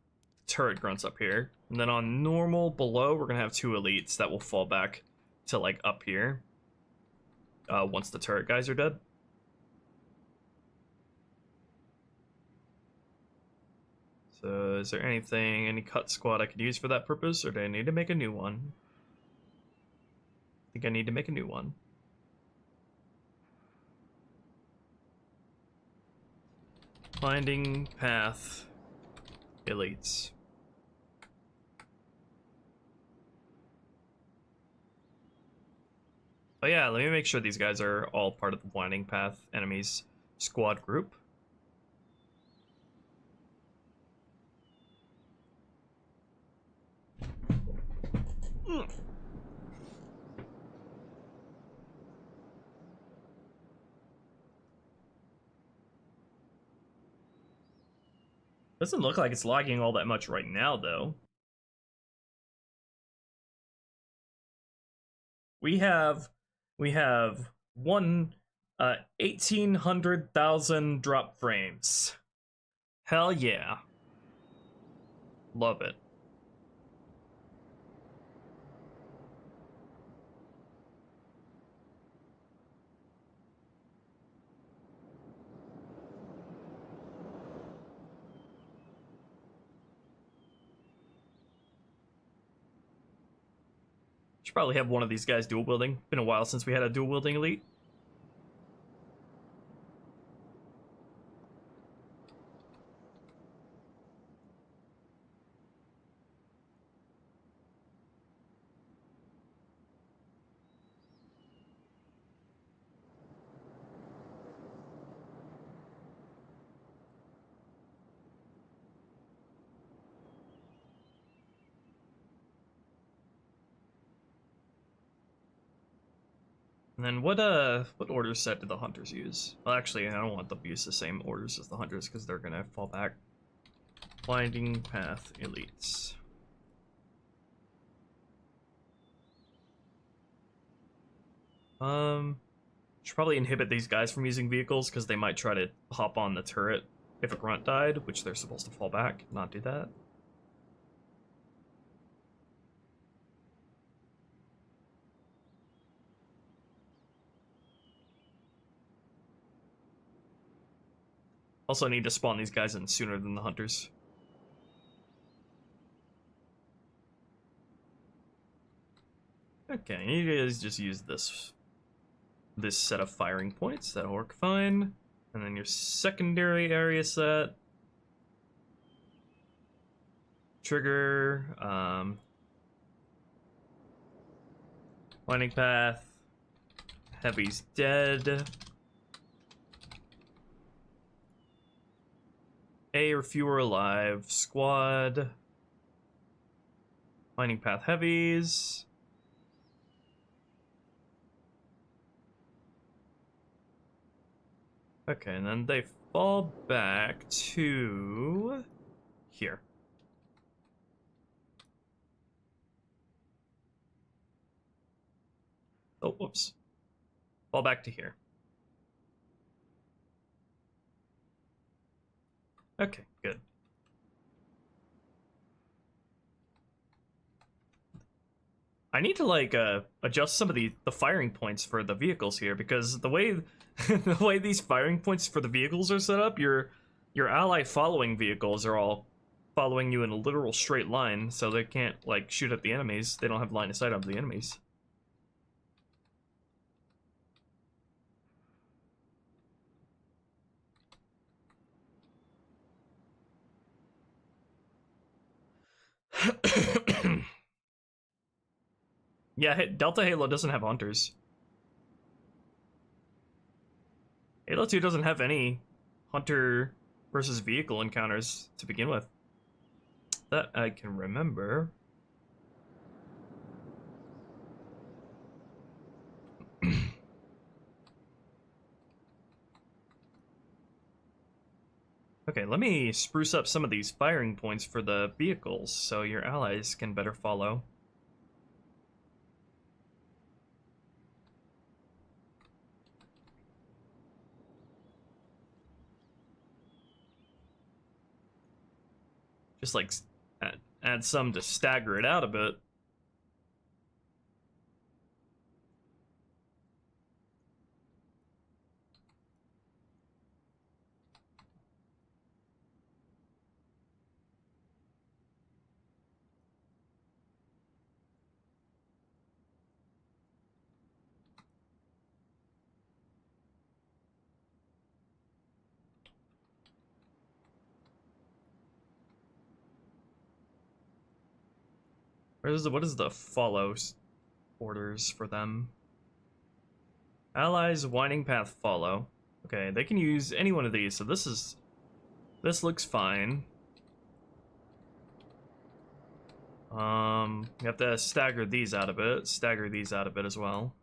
turret grunts up here. And then on normal below, we're gonna have 2 elites that will fall back to like up here. Once the turret guys are dead. So is there any cut squad I could use for that purpose, or do I need to make a new one? I think I need to make a new one. Finding path elites. Oh yeah, let me make sure these guys are all part of the winding path enemies squad group. Doesn't look like it's lagging all that much right now, though. We have 1,800,000 drop frames. Hell yeah. Love it. Should probably have one of these guys dual wielding. Been a while since we had a dual wielding elite. And then what order set do the hunters use? Well, actually, I don't want them to use the same orders as the hunters because they're gonna fall back. Winding path elites. Should probably inhibit these guys from using vehicles because they might try to hop on the turret if a grunt died, which they're supposed to fall back. Not do that. Also need to spawn these guys in sooner than the hunters. Okay, you guys just use this set of firing points. That'll work fine. And then your secondary area set. Trigger, Winding path. Heavy's dead. A or fewer alive. Squad. Winding path heavies. Okay, and then they fall back to here. Oh, whoops. Fall back to here. Okay, good. I need to like adjust some of the firing points for the vehicles here, because the way the way these firing points for the vehicles are set up, your ally following vehicles are all following you in a literal straight line, so they can't like shoot at the enemies. They don't have line of sight on the enemies. Yeah, Delta Halo doesn't have hunters. Halo 2 doesn't have any hunter versus vehicle encounters to begin with. That I can remember. Okay, let me spruce up some of these firing points for the vehicles so your allies can better follow. Just like add some to stagger it out a bit. What is the follow orders for them? Allies, winding path, follow. Okay, they can use any one of these, so this looks fine. You have to stagger these out a bit, stagger these out a bit as well.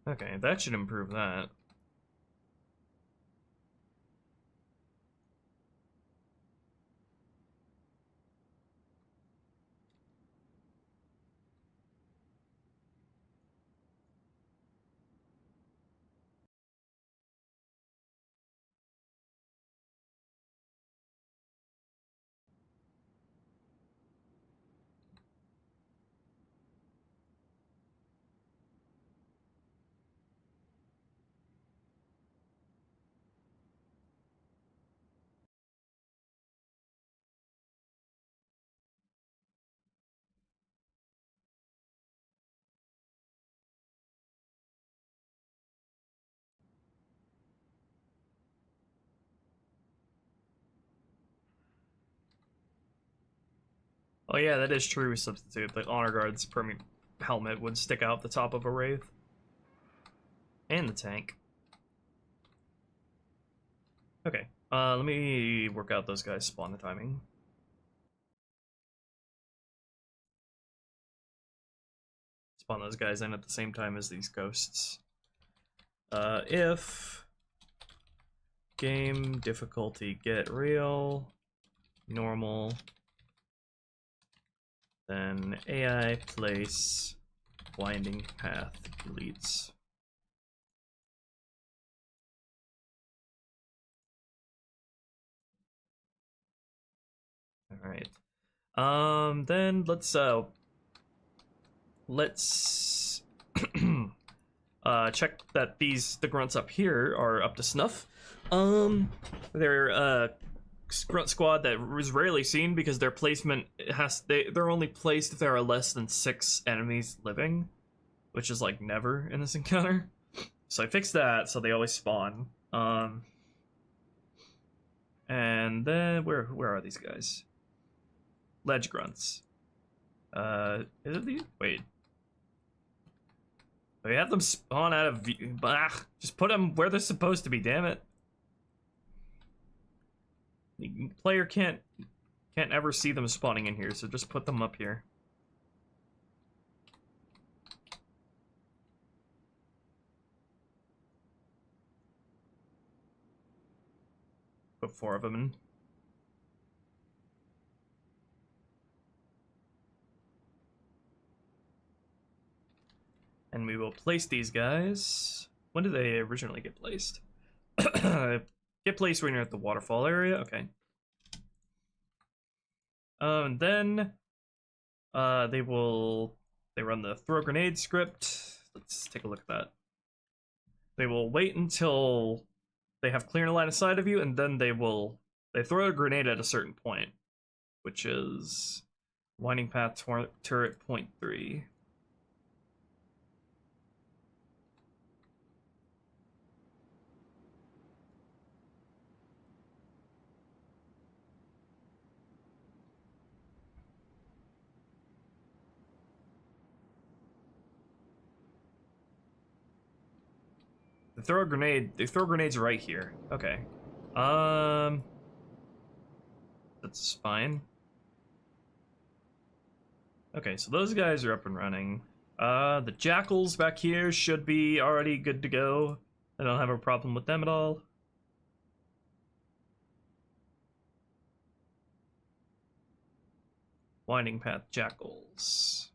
Okay, that should improve that. Oh yeah, that is true substitute. The Honor Guard's permanent helmet would stick out the top of a Wraith. And the tank. Okay, let me work out those guys' spawn timing. Spawn those guys in at the same time as these ghosts. If game difficulty get real, normal, then AI place winding path deletes. Alright. Then let's check that the grunts up here are up to snuff. They're a grunt squad that is rarely seen because their placement they're only placed if there are less than 6 enemies living, which is like never in this encounter. So I fixed that so they always spawn. And then where are these guys? Ledge grunts. Is it these? Wait. We have them spawn out of view. Just put them where they're supposed to be, damn it. The player can't ever see them spawning in here, so just put them up here. Put 4 of them in. And we will place these guys. When did they originally get placed? Get placed when you're at the waterfall area. Okay. And then they run the throw grenade script. Let's take a look at that. They will wait until they have clear line of sight of you, and then they throw a grenade at a certain point, which is winding path turret point 3. They throw grenades right here. Okay. That's fine. Okay, so those guys are up and running. The jackals back here should be already good to go. I don't have a problem with them at all. Winding path jackals.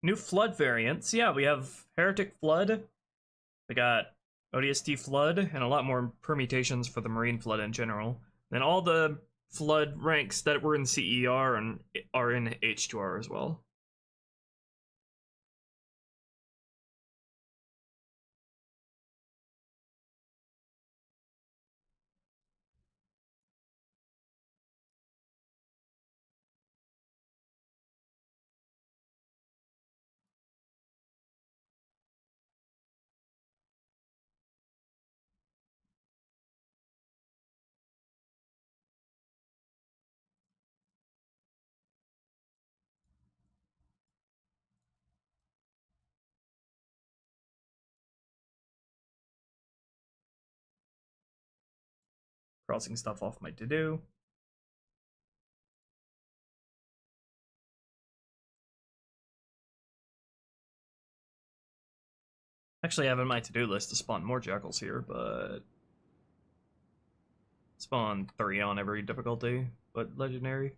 New flood variants. Yeah, we have Heretic Flood. We got ODST Flood, and a lot more permutations for the Marine Flood in general. And all the Flood ranks that were in CER and are in H2R as well. Crossing stuff off my to-do. Actually, I have in my to-do list to spawn more jackals here, but spawn 3 on every difficulty, but legendary.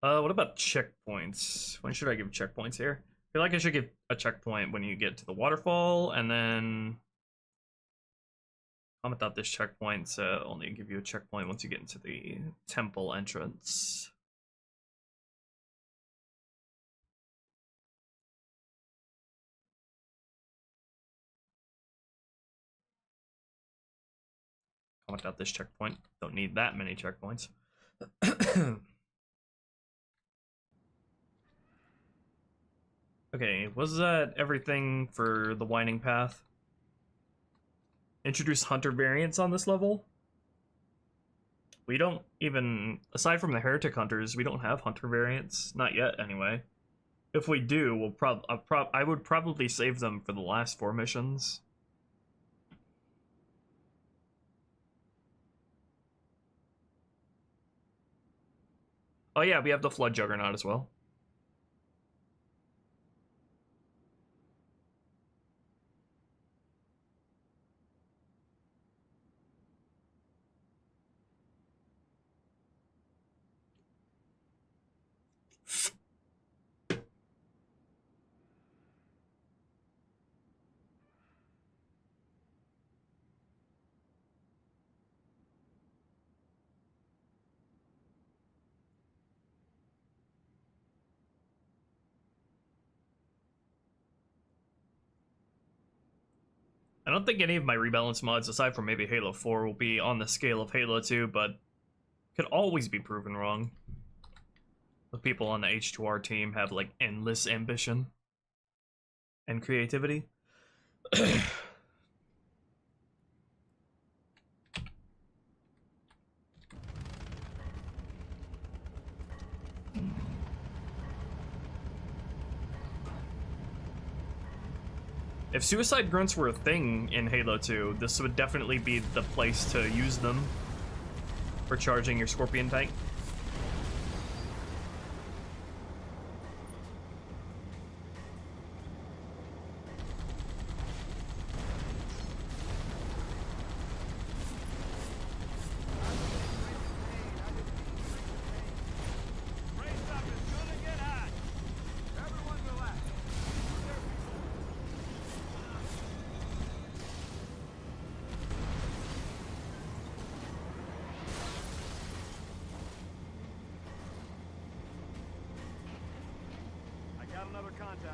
What about checkpoints? When should I give checkpoints here? I feel like I should give a checkpoint when you get to the waterfall, and then comment out this checkpoint, so only give you a checkpoint once you get into the temple entrance. Comment out this checkpoint. Don't need that many checkpoints. Okay, was that everything for the winding path? Introduce hunter variants on this level? We don't even, aside from the heretic hunters, we don't have hunter variants. Not yet, anyway. If we do, we'll I would probably save them for the last 4 missions. Oh yeah, we have the Flood Juggernaut as well. I don't think any of my rebalance mods, aside from maybe Halo 4, will be on the scale of Halo 2, but could always be proven wrong. The people on the H2R team have, like, endless ambition and creativity. If suicide grunts were a thing in Halo 2, this would definitely be the place to use them for charging your Scorpion tank.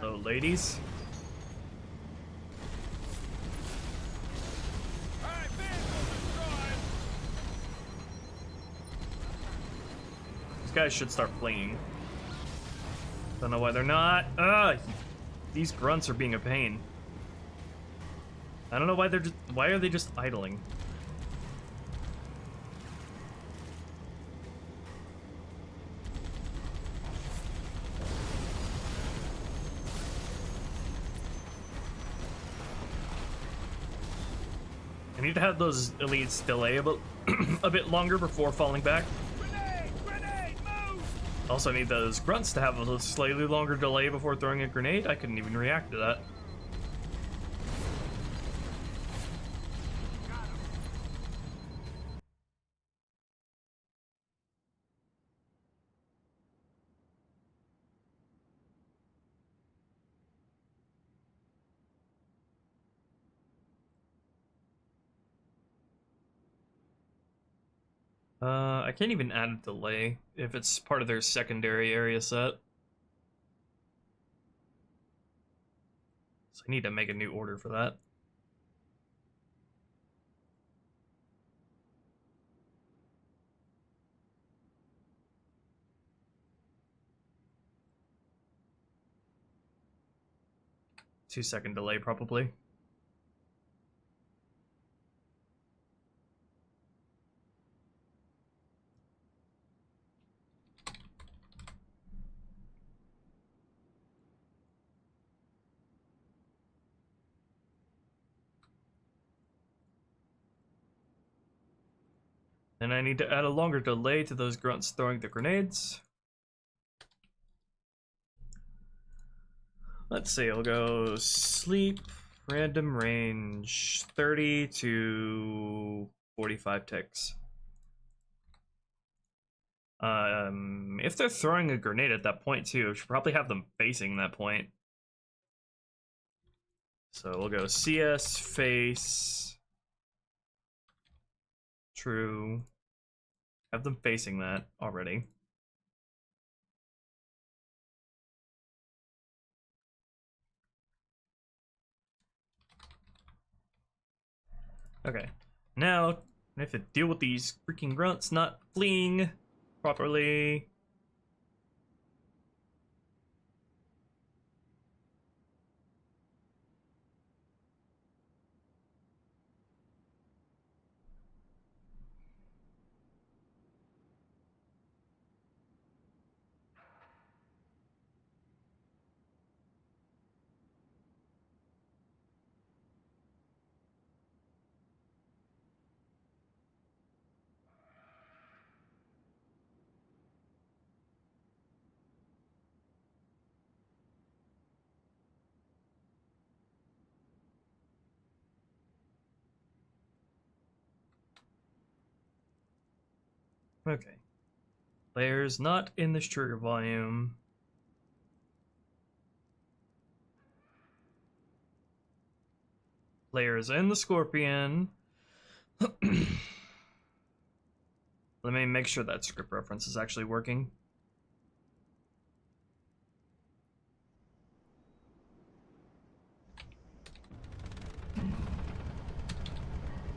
Hello, ladies. These guys should start flinging. Don't know why they're not. These grunts are being a pain. I don't know why they're just. Why are they just idling? I need to have those elites delay a bit longer before falling back. Grenade, move! Also need those grunts to have a slightly longer delay before throwing a grenade. I couldn't even react to that. I can't even add a delay if it's part of their secondary area set. So I need to make a new order for that. Two-second delay, probably. And I need to add a longer delay to those grunts throwing the grenades. Let's see, I'll go sleep, random range, 30 to 45 ticks. If they're throwing a grenade at that point too, we should probably have them facing that point. So we'll go CS, face, true. Have them facing that already. Okay, now I have to deal with these freaking grunts not fleeing properly. Okay. Players not in this trigger volume. Players in the Scorpion. Let me make sure that script reference is actually working.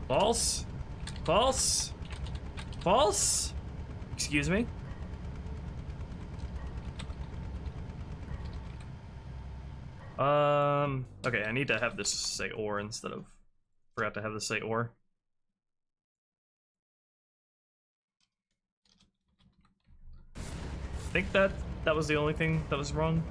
False. False. False. Excuse me. Okay, I need to have this say or instead of forgot to have this say or. I think that was the only thing that was wrong.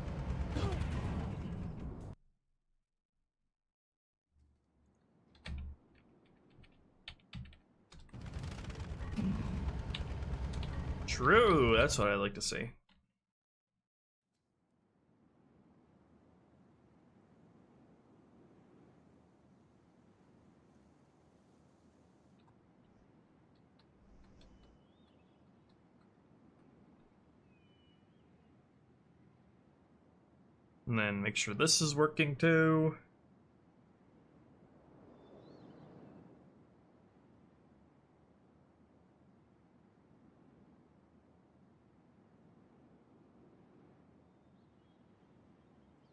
True, that's what I like to see. And then make sure this is working too.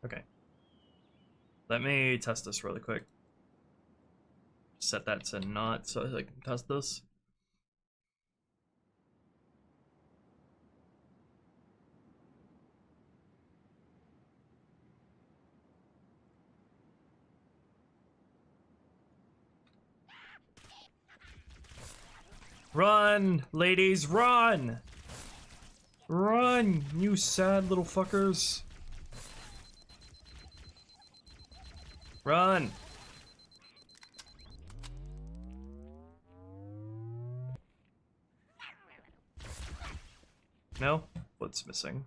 Okay. Let me test this really quick. Set that to not so I can test this. Run, ladies, run! Run, you sad little fuckers. Run! No? What's missing?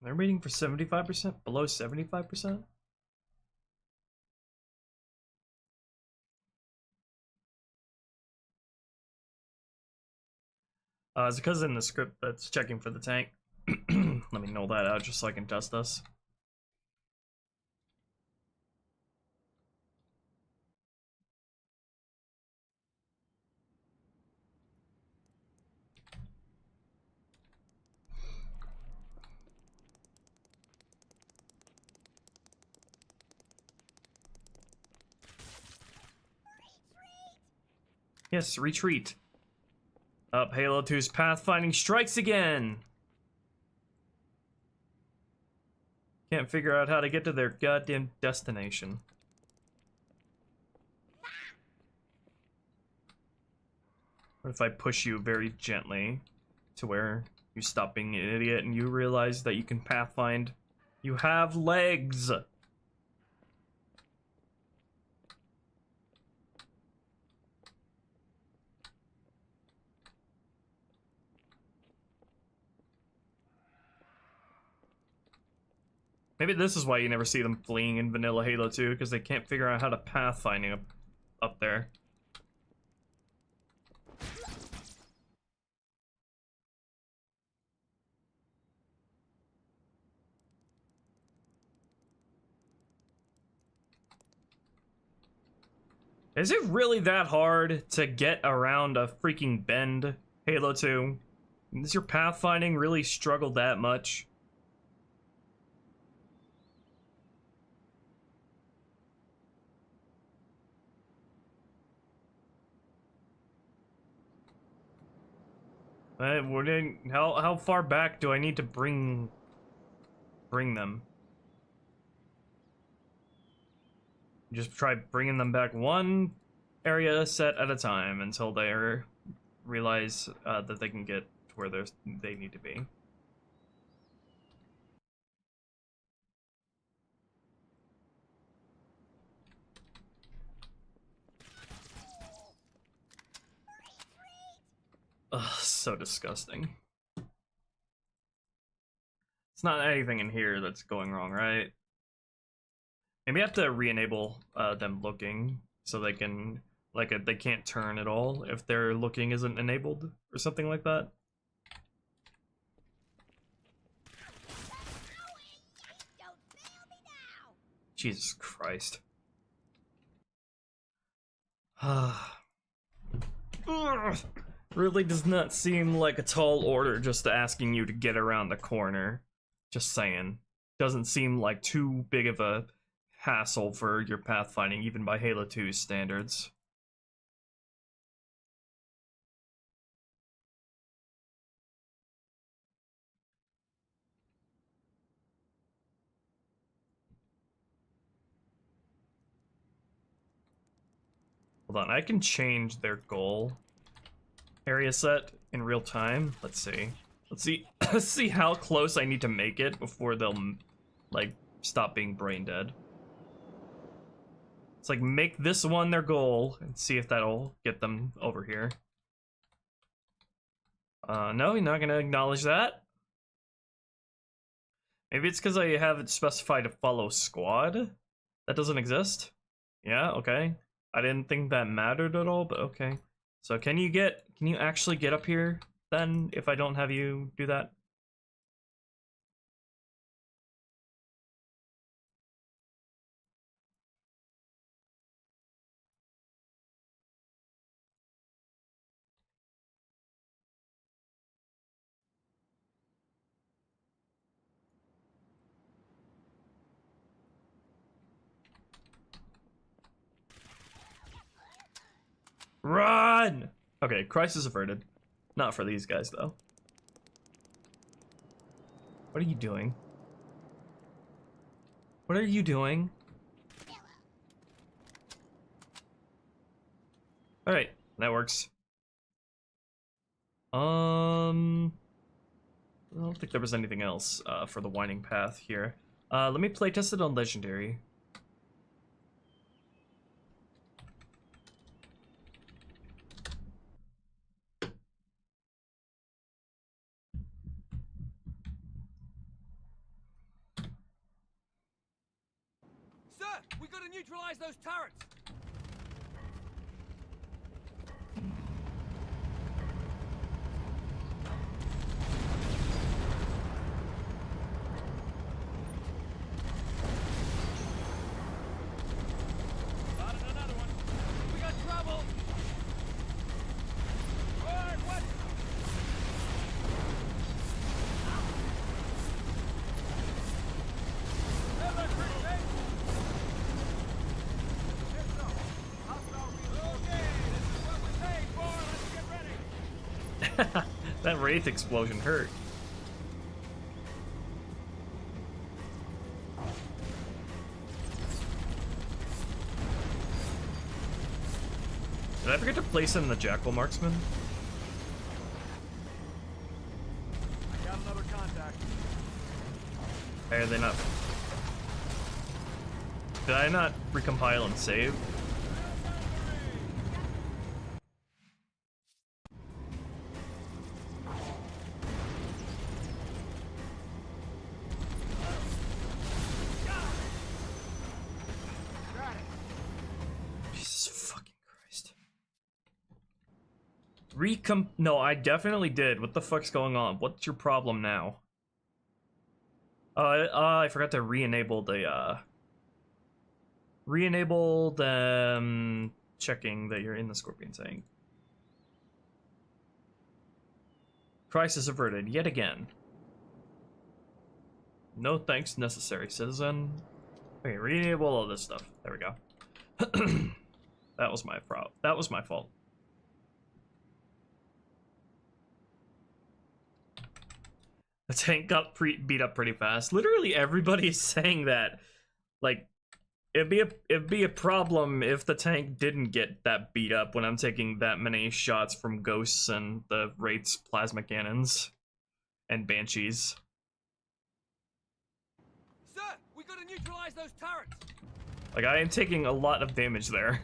They're waiting for 75%? Below 75%? It's because in the script that's checking for the tank. Let me null that out just so I can test this. Yes, retreat. Up, Halo 2's pathfinding strikes again. Can't figure out how to get to their goddamn destination. What if I push you very gently to where you stop being an idiot and you realize that you can pathfind? You have legs! Maybe this is why you never see them fleeing in vanilla Halo 2, because they can't figure out how to pathfinding up there. Is it really that hard to get around a freaking bend, Halo 2? Does your pathfinding really struggle that much? How far back do I need to bring them? Just try bringing them back one area set at a time until they realize that they can get to where they need to be. Ugh, so disgusting. It's not anything in here that's going wrong, right? Maybe I have to re-enable them looking so they can, like, they can't turn at all if their looking isn't enabled or something like that. Jesus Christ. Really does not seem like a tall order just asking you to get around the corner. Just saying. Doesn't seem like too big of a hassle for your pathfinding, even by Halo 2's standards. Hold on, I can change their goal area set in real time. Let's see. Let's see how close I need to make it before they'll, like, stop being brain dead. It's like, make this one their goal and see if that'll get them over here. No, you're not gonna acknowledge that. Maybe it's because I have it specified to follow squad. That doesn't exist. Yeah, okay. I didn't think that mattered at all, but okay. So can you actually get up here then if I don't have you do that? Run! Okay, crisis averted. Not for these guys, though. What are you doing? What are you doing? Alright, that works. I don't think there was anything else for the winding path here. Let me play test it on Legendary. We gotta neutralize those turrets! Spotted another one. We got trouble! Alright, what? Hello, pretty face! That Wraith explosion hurt. Did I forget to place in the Jackal Marksman? I got another contact. Are they not? Did I not recompile and save? Jesus fucking Christ. No, I definitely did. What the fuck's going on? What's your problem now? I forgot to re-enable the, checking that you're in the Scorpion tank. Crisis averted yet again. No thanks necessary, citizen. Okay, re-enable all this stuff. There we go. That was my problem. That was my fault. The tank got beat up pretty fast. Literally everybody is saying that. Like, it'd be a problem if the tank didn't get that beat up when I'm taking that many shots from ghosts and the Wraith's plasma cannons and banshees. Sir, we gotta neutralize those turrets. Like, I am taking a lot of damage there.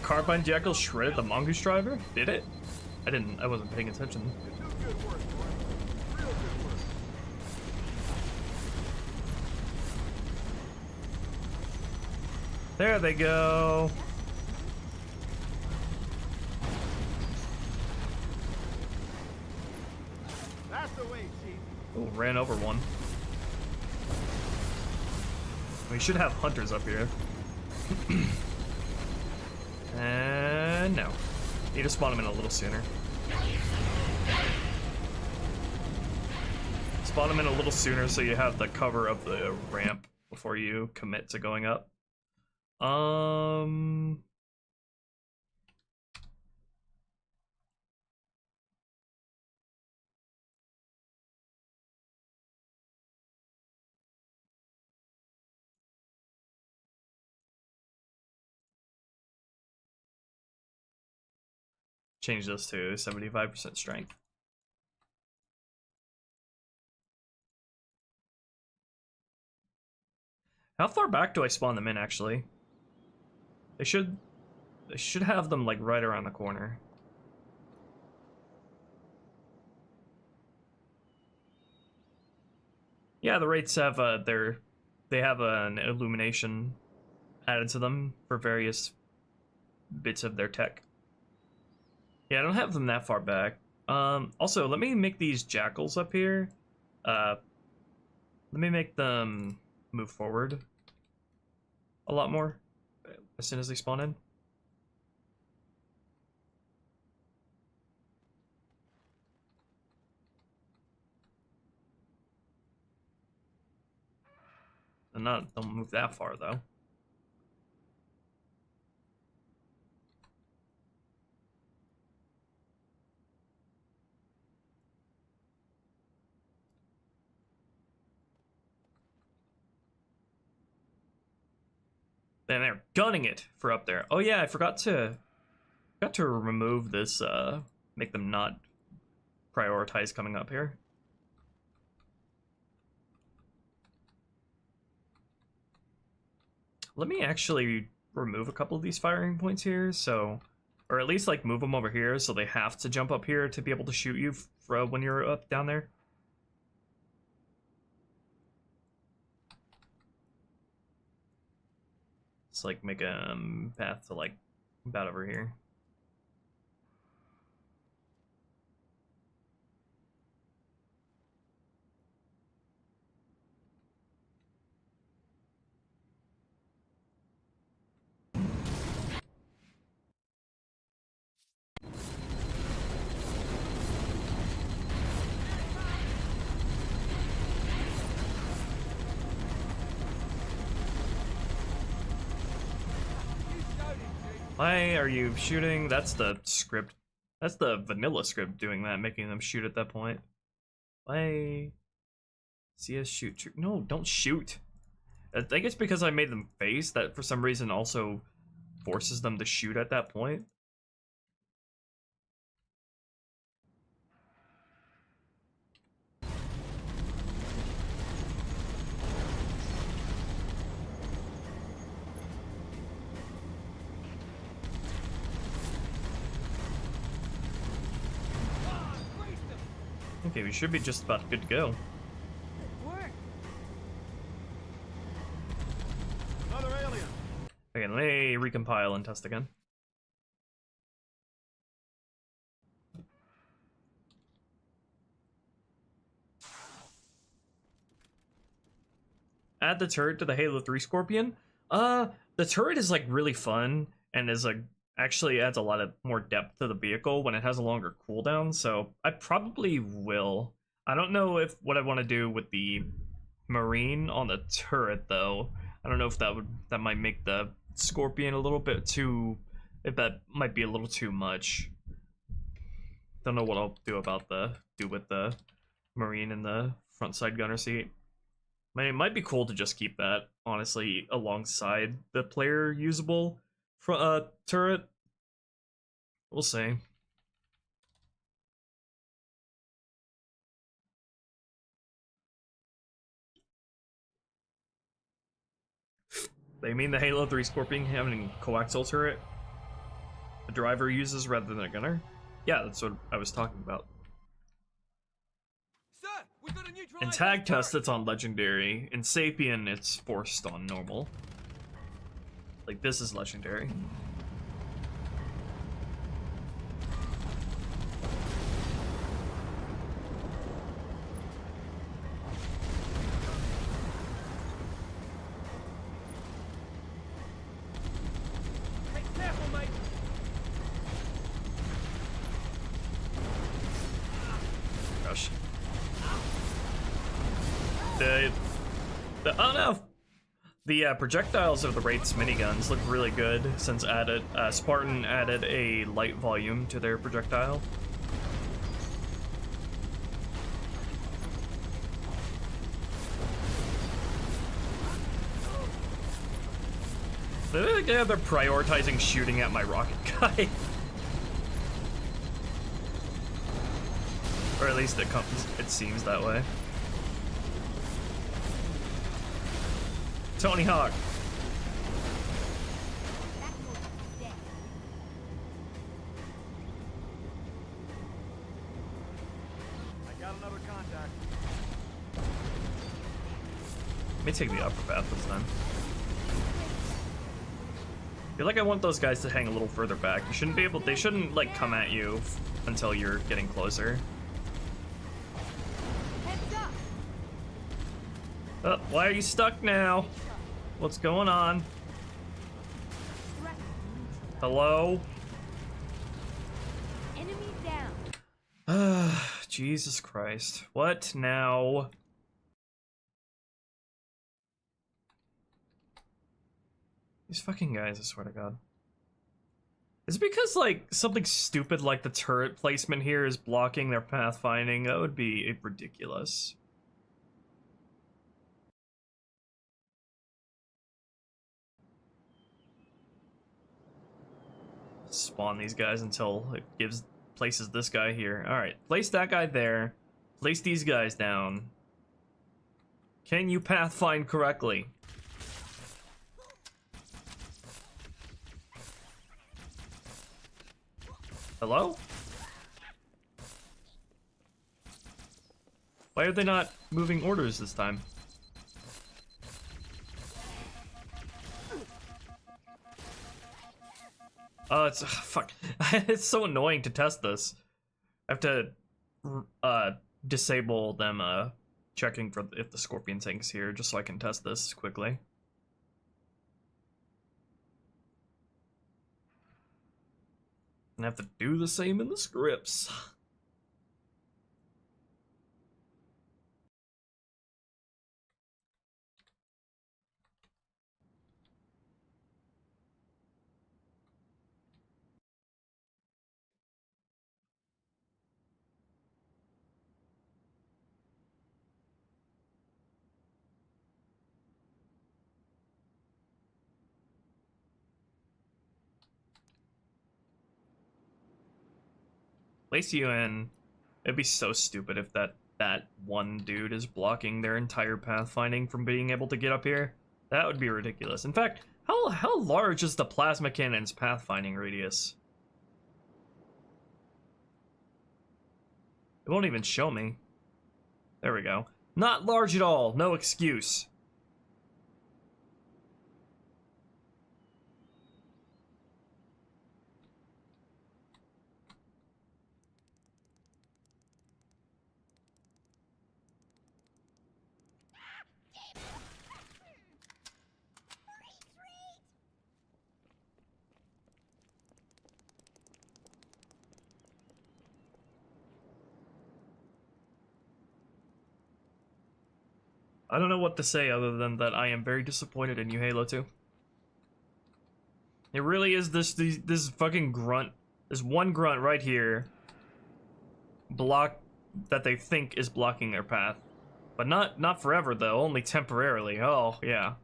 Carbine Jackal shredded the Mongoose driver? Did it? I wasn't paying attention. You do good work, boy. Real good work. There they go. That's the way, Chief. Oh, ran over one. We should have hunters up here. And no. Need to spawn them in a little sooner. Spawn them in a little sooner so you have the cover of the ramp before you commit to going up. Change this to 75% strength. How far back do I spawn them in, actually? They should have them, like, right around the corner. Yeah, the Wraiths have, they have an illumination added to them for various bits of their tech. Yeah, I don't have them that far back. Also, let me make these jackals up here. Let me make them move forward a lot more as soon as they spawn in. And don't move that far though. And they're gunning it for up there. Oh yeah, I forgot to remove this, make them not prioritize coming up here. Let me actually remove a couple of these firing points here, so, or at least like move them over here so they have to jump up here to be able to shoot you when you're up down there. Let's like make a path to like about over here. Why are you shooting? That's the script. That's the vanilla script doing that, making them shoot at that point. Why? CS shoot. No, don't shoot. I think it's because I made them face that for some reason also forces them to shoot at that point. Okay, we should be just about good to go. Another alien. Okay, let me recompile and test again. Add the turret to the Halo 3 Scorpion. The turret is like really fun and is like actually adds a lot of more depth to the vehicle when it has a longer cooldown, so I probably will. I don't know if what I want to do with the Marine on the turret though. I don't know if that might make the Scorpion a little bit too, if that might be a little too much. Don't know what I'll do with the Marine in the front side gunner seat. I mean, it might be cool to just keep that honestly alongside the player usable turret. We'll see. They mean the Halo 3 Scorpion having a coaxial turret the driver uses rather than a gunner? Yeah, that's what I was talking about. Sir, we've got a In tag test, it's on legendary. In Sapien, it's forced on normal. Like, this is legendary. Careful, mate. Gosh. Oh no! The projectiles of the Wraith's miniguns look really good since Spartan added a light volume to their projectile. Yeah, they're prioritizing shooting at my rocket guy. Or at least it seems that way. Tony Hawk. I got another contact. Let me take the upper path this time. I feel like I want those guys to hang a little further back. You shouldn't be able. They shouldn't like come at you until you're getting closer. Why are you stuck now? What's going on? Hello? Enemy down. Jesus Christ. What now? These fucking guys, I swear to God. Is it because, like, something stupid like the turret placement here is blocking their pathfinding? That would be ridiculous. Spawn these guys until it places this guy here. Alright, place that guy there. Place these guys down. Can you pathfind correctly? Hello? Why are they not moving orders this time? Oh, it's fuck. It's so annoying to test this. I have to disable them checking for if the Scorpion tank's here, just so I can test this quickly. And I have to do the same in the scripts. Place you in. It'd be so stupid if that one dude is blocking their entire pathfinding from being able to get up here. That would be ridiculous. In fact, how large is the plasma cannon's pathfinding radius? It won't even show me. There we go. Not large at all. No excuse. I don't know what to say other than that I am very disappointed in you, Halo 2. It really is this fucking grunt. This one grunt right here. That they think is blocking their path. But not forever though, only temporarily. Oh, yeah.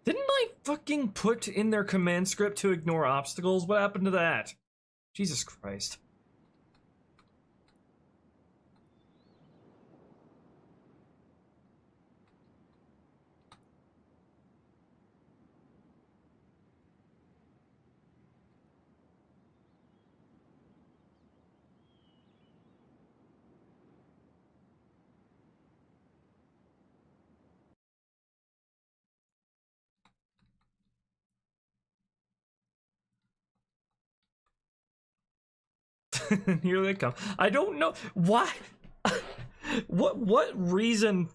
Didn't I fucking put in their command script to ignore obstacles? What happened to that? Jesus Christ. Here they come. I don't know why. What reason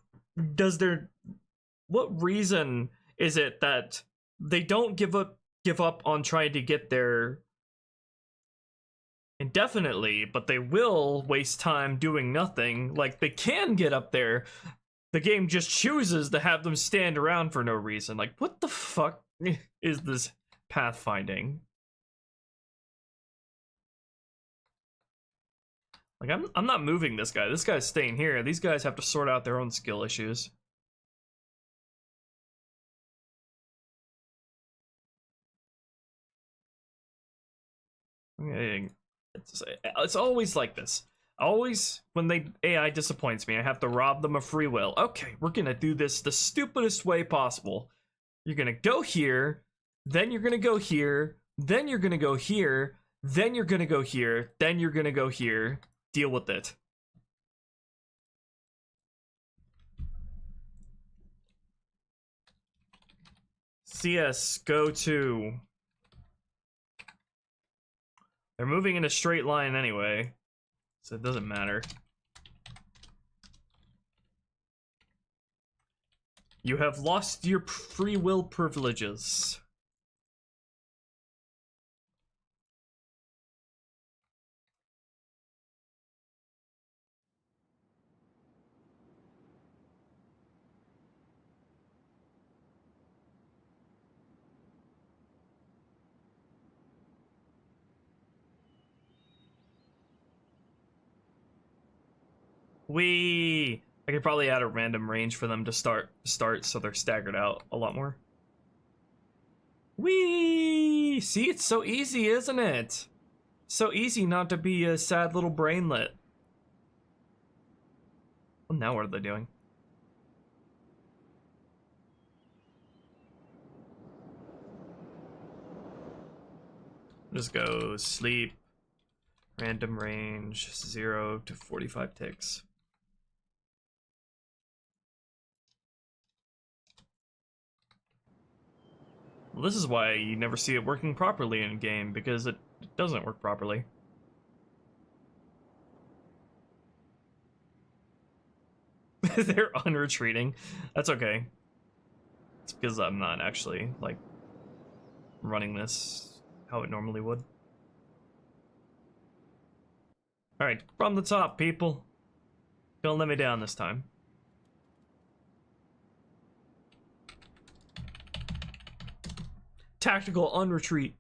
what reason is it that they don't give up on trying to get there indefinitely, but they will waste time doing nothing? Like, they can get up there. The game just chooses to have them stand around for no reason. Like, what the fuck is this pathfinding? Like, I'm not moving this guy. This guy's staying here. These guys have to sort out their own skill issues. It's always like this. Always, when AI disappoints me, I have to rob them of free will. Okay, we're gonna do this the stupidest way possible. You're gonna go here, then you're gonna go here, then you're gonna go here, then you're gonna go here, then you're gonna go here. Deal with it. CS, go to. They're moving in a straight line anyway, so it doesn't matter. You have lost your free will privileges. I could probably add a random range for them to start so they're staggered out a lot more. Whee! See, it's so easy, isn't it? So easy not to be a sad little brainlet. Well, now what are they doing? Just go sleep. Random range 0 to 45 ticks. Well, this is why you never see it working properly in game, because it doesn't work properly. They're unretreating. That's okay. It's because I'm not actually, like, running this how it normally would. Alright, from the top, people. Don't let me down this time. Tactical unretreat.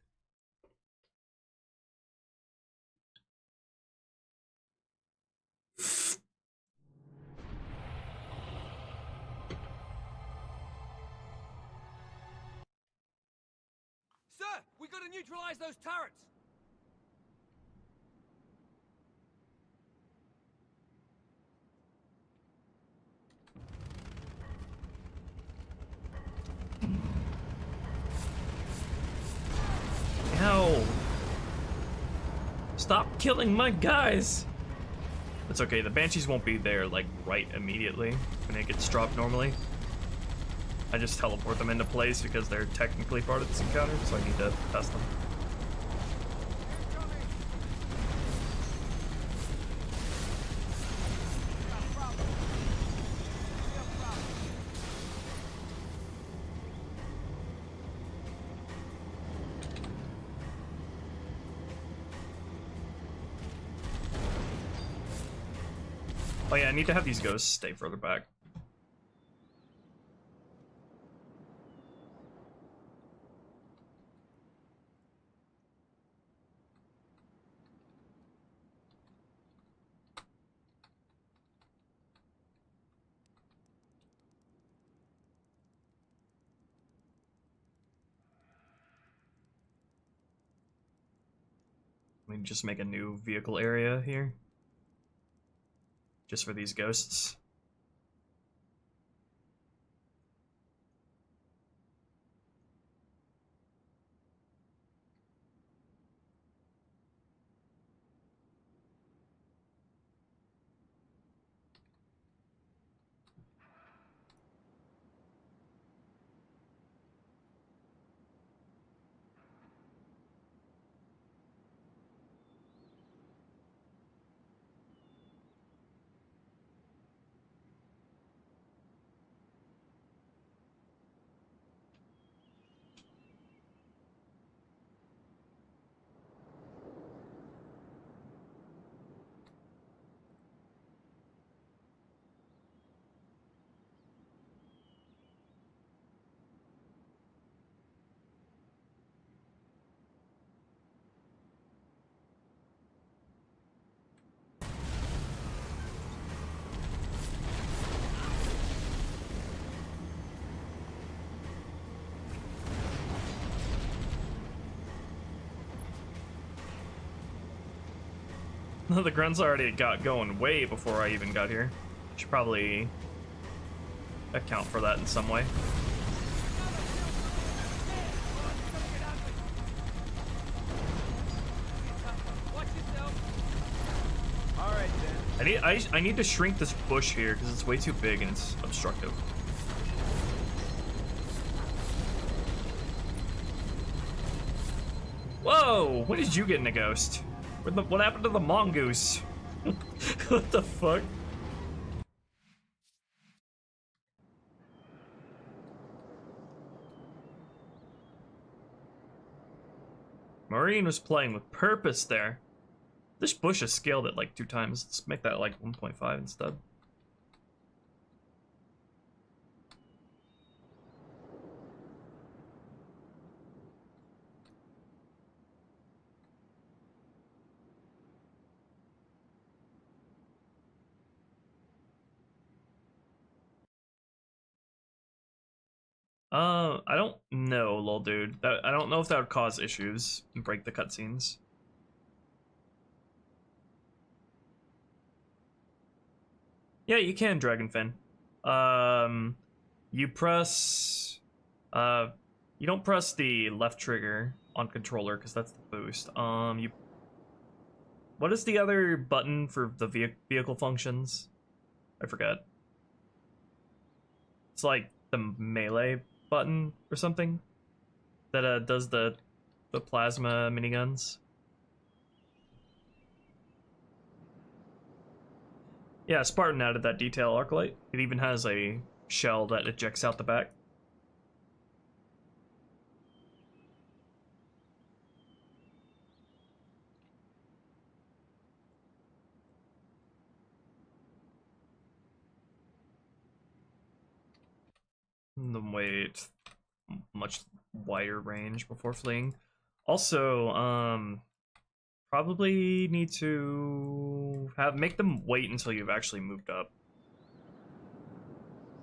Sir, we gotta neutralize those turrets! Ow. Stop killing my guys! It's okay, the Banshees won't be there, like, right immediately when it gets dropped normally. I just teleport them into place because they're technically part of this encounter, so I need to test them. Oh yeah, I need to have these ghosts stay further back. Let me just make a new vehicle area here. Just for these ghosts. The grunts already got going way before I even got here. Should probably account for that in some way. I need to shrink this bush here because it's way too big and it's obstructive. Whoa! When did you get in a ghost? What happened to the mongoose? What the fuck? Marine was playing with purpose there. This bush is scaled at like 2 times. Let's make that like 1.5 instead. I don't know, lol dude. I don't know if that would cause issues and break the cutscenes. Yeah, you can, Dragonfin. You press... you don't press the left trigger on controller, because that's the boost. What is the other button for the vehicle functions? I forget. It's like the melee button or something. that does the plasma miniguns. Yeah, Spartan added that detail arclight. It even has a shell that ejects out the back. The weight much wider range before fleeing. Also, probably need to make them wait until you've actually moved up,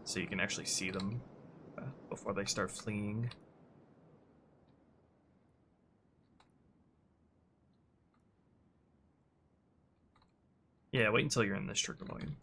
so you can actually see them before they start fleeing. Yeah, wait until you're in this trigger volume.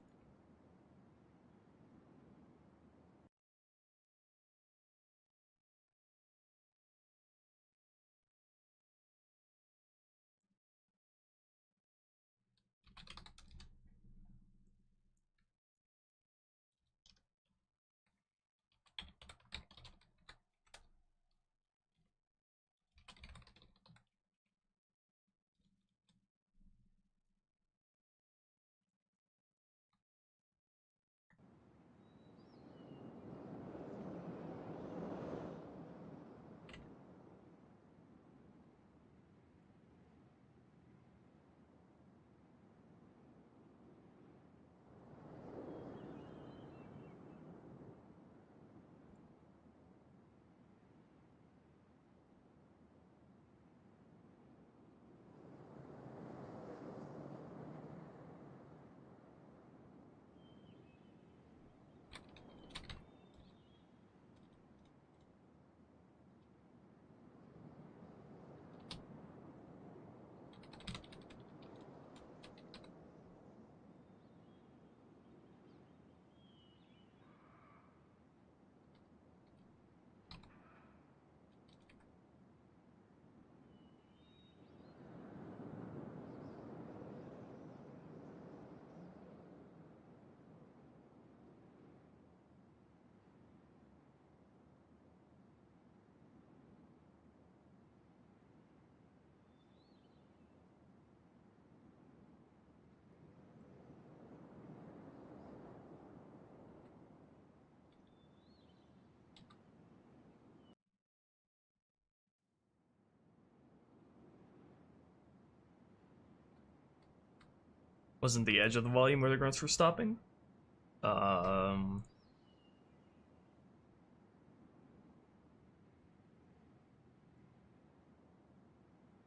Wasn't the edge of the volume where the grunts were stopping?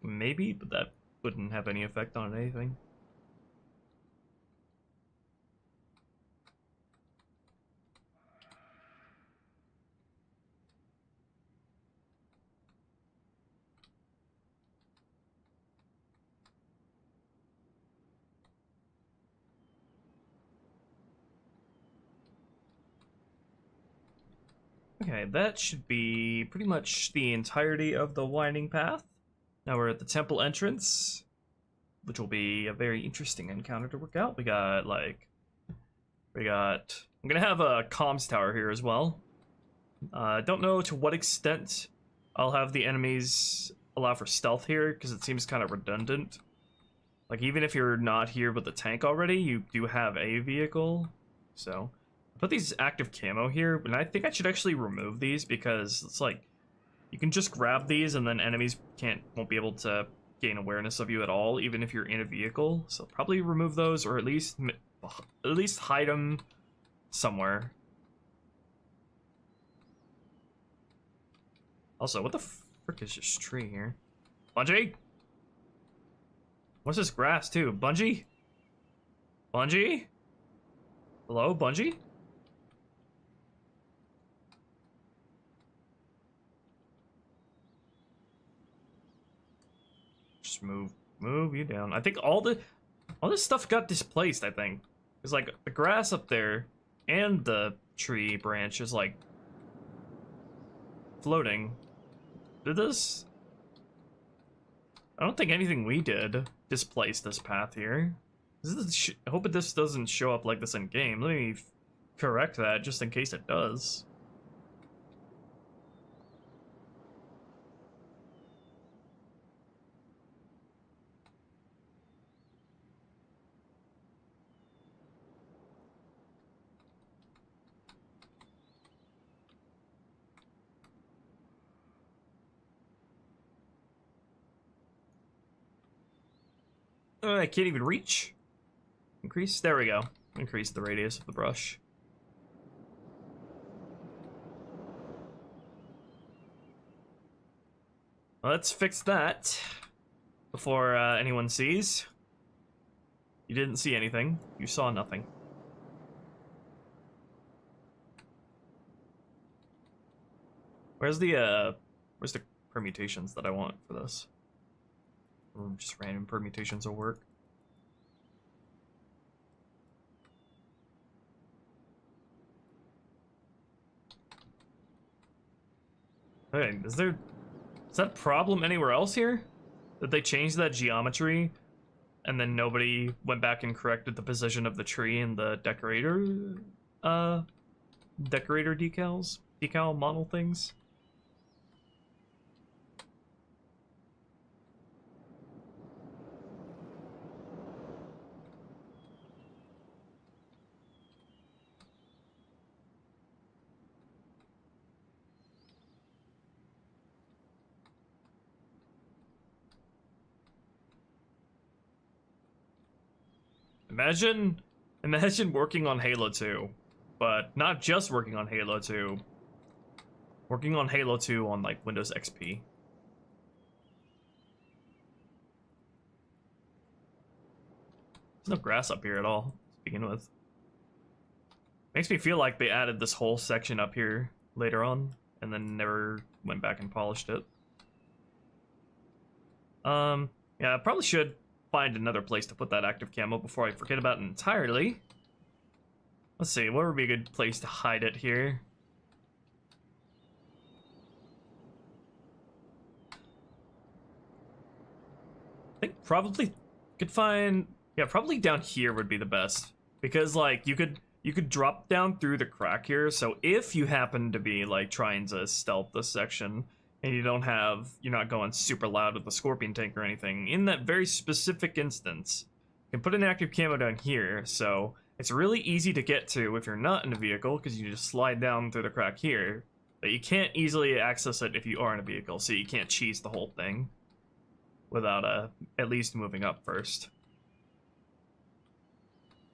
Maybe, but that wouldn't have any effect on anything. Okay, that should be pretty much the entirety of the winding path. Now we're at the temple entrance, which will be a very interesting encounter to work out. I'm gonna have a comms tower here as well. Don't know to what extent I'll have the enemies allow for stealth here, because it seems kind of redundant. Like, even if you're not here with the tank already, you do have a vehicle, so... Put these active camo here, and I think I should actually remove these, because it's like you can just grab these and then enemies won't be able to gain awareness of you at all, even if you're in a vehicle. So probably remove those, or at least hide them somewhere. Also, what the frick is this tree here? Bungie? What's this grass too? Bungie? Bungie? Hello, Bungie? Just move you down. I think all this stuff got displaced, I think. It's like the grass up there and the tree branch is like floating. Did this? I don't think anything we did displaced this path here. I hope this doesn't show up like this in game. Let me correct that just in case it does. I can't even reach. Increase. There we go. Increase the radius of the brush. Let's fix that before anyone sees. You didn't see anything. You saw nothing. Where's the permutations that I want for this? Or just random permutations will work. Okay, is that a problem anywhere else here? That they changed that geometry and then nobody went back and corrected the position of the tree and the decorator decal model things? Imagine working on Halo 2, but not just working on Halo 2. Working on Halo 2 on like Windows XP. There's no grass up here at all to begin with. Makes me feel like they added this whole section up here later on and then never went back and polished it. Yeah, I probably should find another place to put that active camo before I forget about it entirely. Let's see, what would be a good place to hide it here? I think probably could find, yeah, probably down here would be the best, because like you could drop down through the crack here. So if you happen to be like trying to stealth this section and you're not going super loud with the scorpion tank or anything, in that very specific instance, you can put an active camo down here, so it's really easy to get to if you're not in a vehicle, because you just slide down through the crack here, but you can't easily access it if you are in a vehicle, so you can't cheese the whole thing without at least moving up first.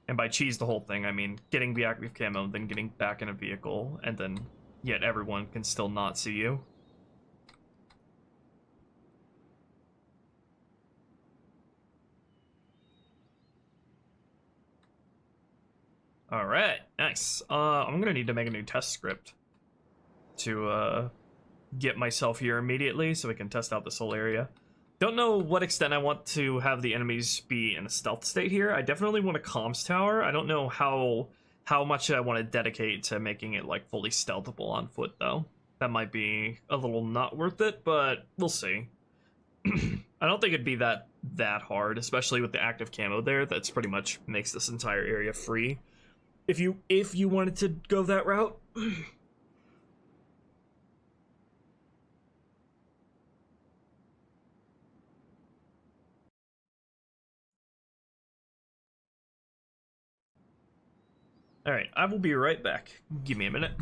And by cheese the whole thing, I mean getting the active camo, then getting back in a vehicle, and then yet everyone can still not see you. Alright, nice. I'm gonna need to make a new test script to get myself here immediately so we can test out this whole area. Don't know what extent I want to have the enemies be in a stealth state here. I definitely want a comms tower. I don't know how much I want to dedicate to making it like fully stealthable on foot though. That might be a little not worth it, but we'll see. I don't think it'd be that hard, especially with the active camo there. That's pretty much makes this entire area free. If you wanted to go that route. Alright, I will be right back. Give me a minute.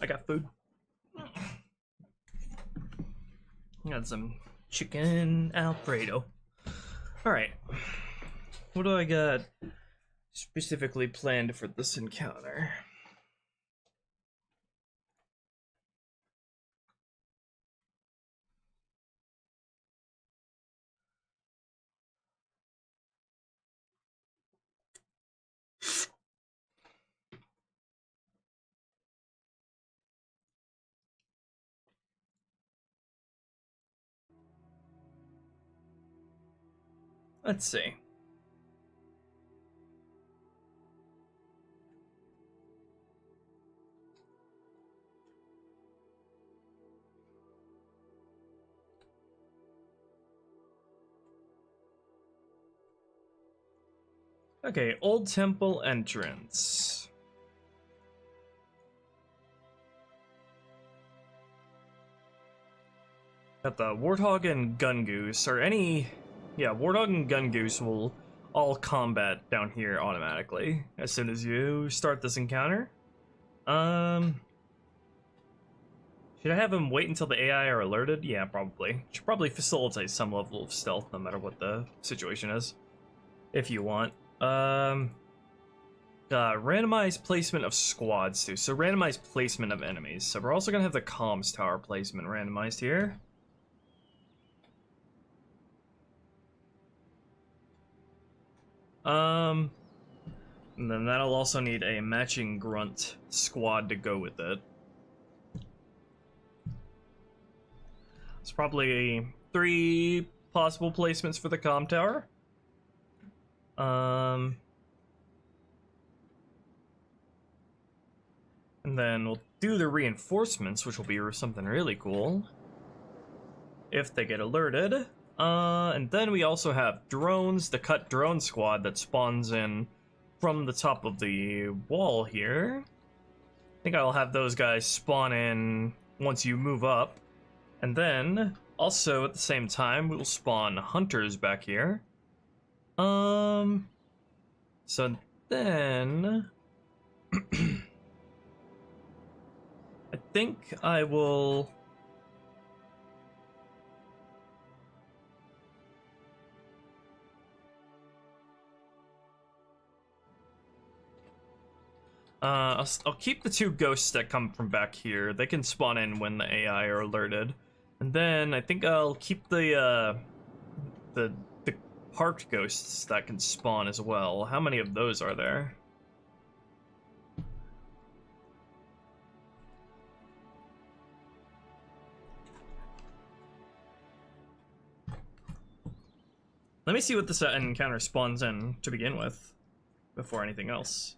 I got food. Got some chicken Alfredo. Alright. What do I got specifically planned for this encounter? Let's see. Okay, Old Temple entrance. Got the Warthog and Gungoose, or any... Yeah, Warthog and Gungoose will all combat down here automatically as soon as you start this encounter. Should I have him wait until the AI are alerted? Yeah, probably. Should probably facilitate some level of stealth no matter what the situation is, if you want. Randomized placement of squads too. So randomized placement of enemies. So we're also gonna have the comms tower placement randomized here. And then that'll also need a matching grunt squad to go with it. It's probably 3 possible placements for the comm tower. And then we'll do the reinforcements, which will be something really cool if they get alerted. And then we also have drones, the cut drone squad that spawns in from the top of the wall here. I think I'll have those guys spawn in once you move up. And then, also at the same time, we'll spawn hunters back here. So then... I think I will... I'll keep the 2 ghosts that come from back here. They can spawn in when the AI are alerted. And then I think I'll keep the parked ghosts that can spawn as well. How many of those are there? Let me see what this encounter spawns in to begin with, before anything else.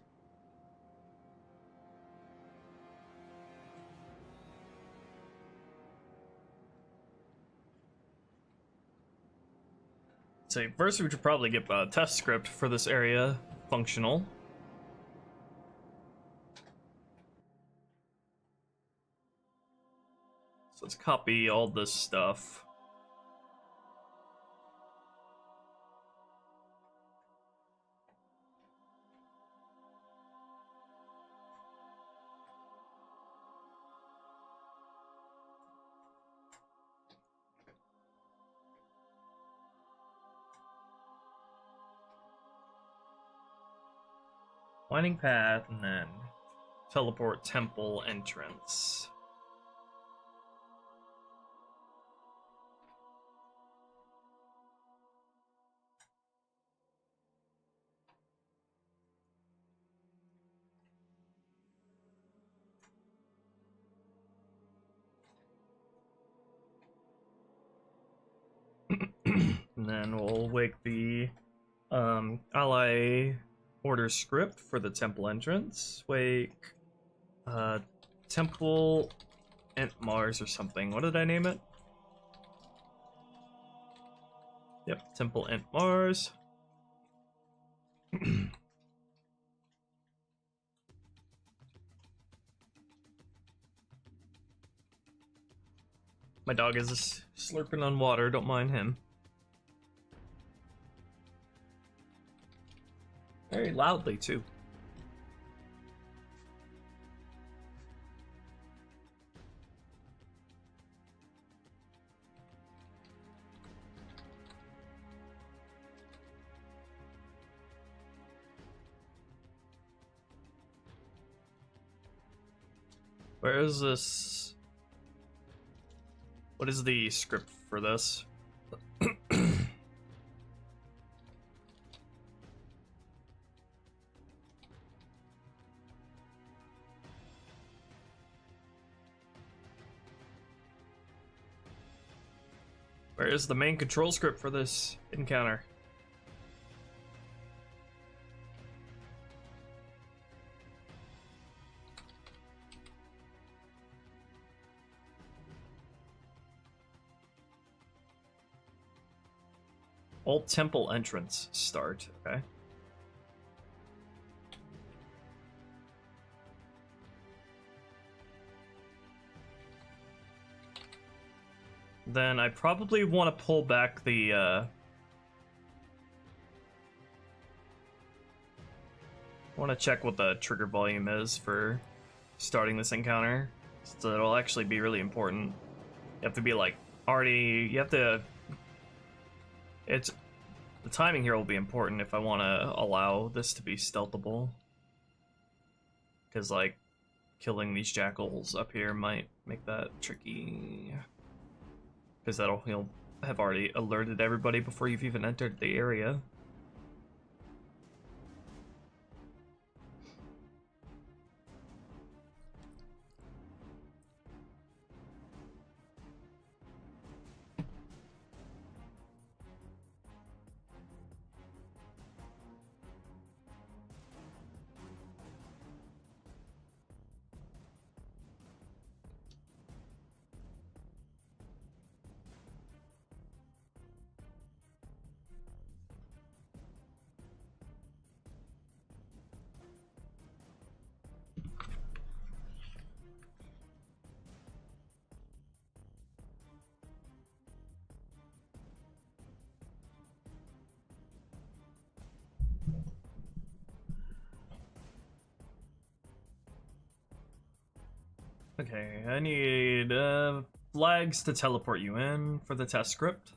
So first we should probably get a test script for this area functional. So let's copy all this stuff. Winding path, and then teleport temple entrance. And then we'll wake the ally order script for the temple entrance. Wake temple ent Mars or something. What did I name it? Yep, temple ent Mars. My dog is slurping on water, don't mind him. Very loudly, too. Where is this? What is the script for this? Where is the main control script for this encounter? Old temple entrance start, okay. Then I probably want to pull back the, want to check what the trigger volume is for starting this encounter. So it'll actually be really important. You have to be like, already, you have to, it's, the timing here will be important if I want to allow this to be stealthable. Because, like, killing these jackals up here might make that tricky. Because that'll, he'll have already alerted everybody before you've even entered the area. Okay, I need flags to teleport you in for the test script.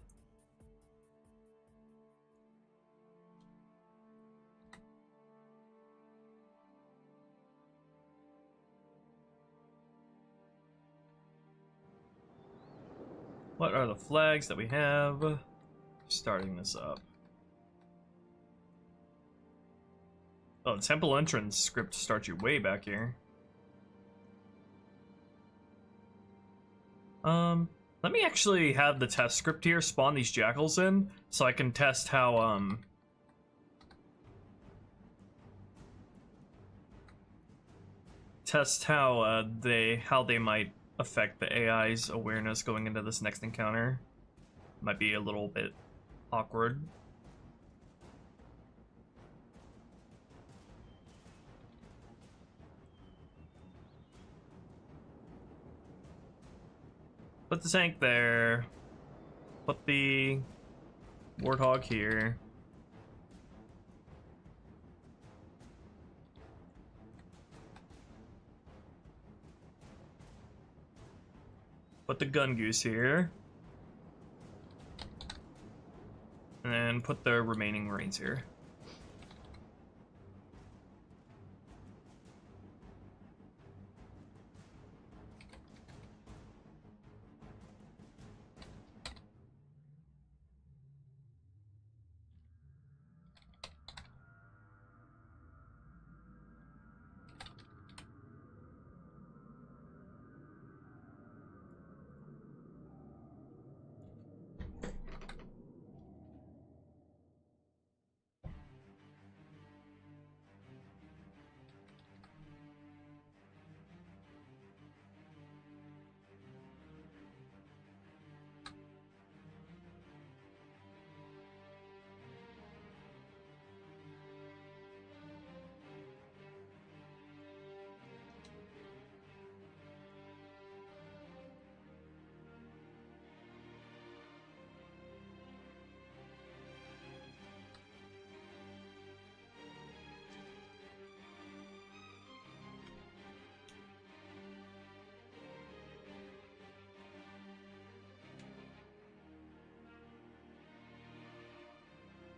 What are the flags that we have? Starting this up. Oh, the temple entrance script starts you way back here. Let me actually have the test script here spawn these jackals in, so I can test how, how they might affect the AI's awareness going into this next encounter. Might be a little bit awkward. Put the tank there. Put the warthog here. Put the gun goose here. And then put the remaining marines here.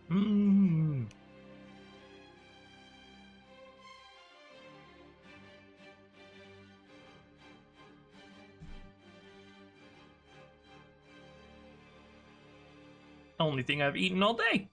Hmm. Only thing I've eaten all day.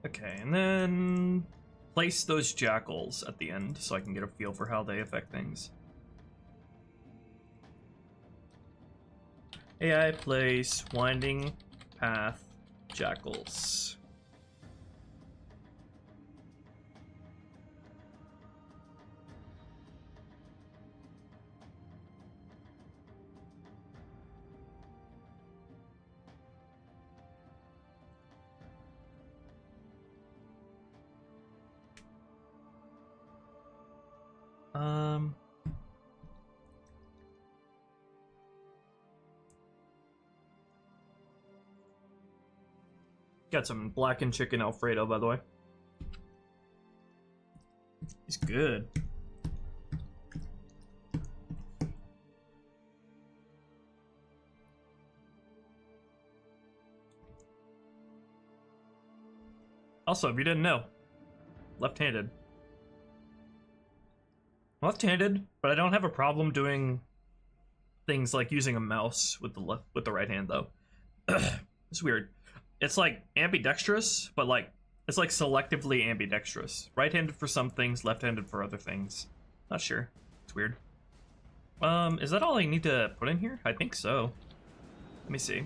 Okay, and then place those jackals at the end so I can get a feel for how they affect things. AI place winding path jackals. Got some blackened chicken Alfredo, by the way. He's good. Also, if you didn't know, left-handed. Left-handed, but I don't have a problem doing things like using a mouse with the right hand, though. It's weird. It's like ambidextrous, but like it's like selectively ambidextrous. Right-handed for some things, left-handed for other things. Not sure. It's weird. Is that all I need to put in here? I think so. Let me see.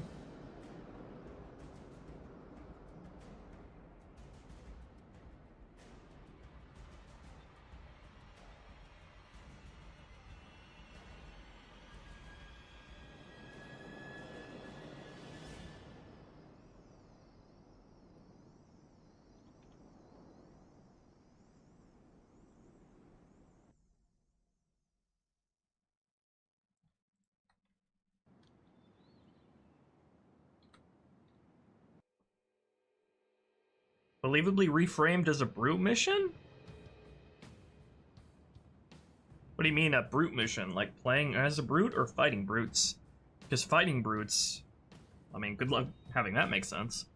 Believably reframed as a brute mission? What do you mean a brute mission? Like playing as a brute or fighting brutes? Because fighting brutes, I mean, good luck having that make sense.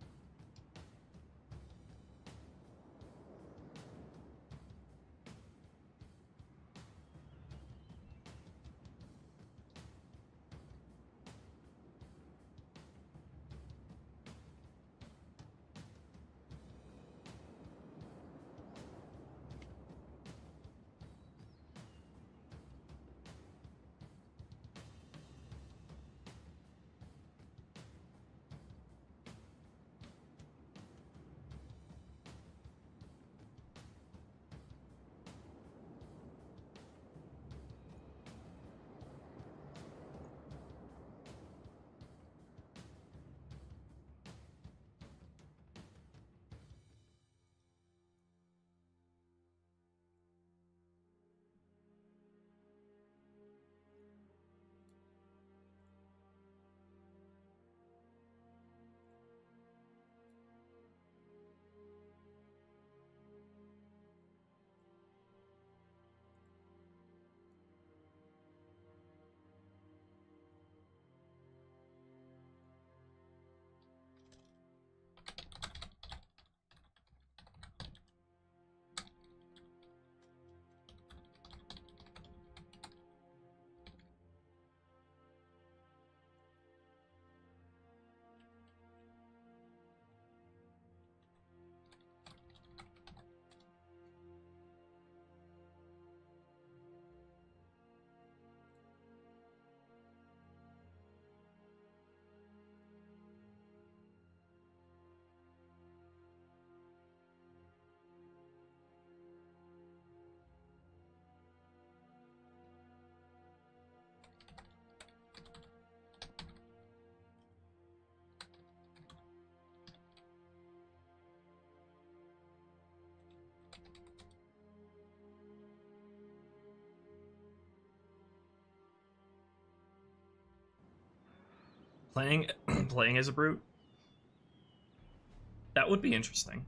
Playing playing as a brute? That would be interesting.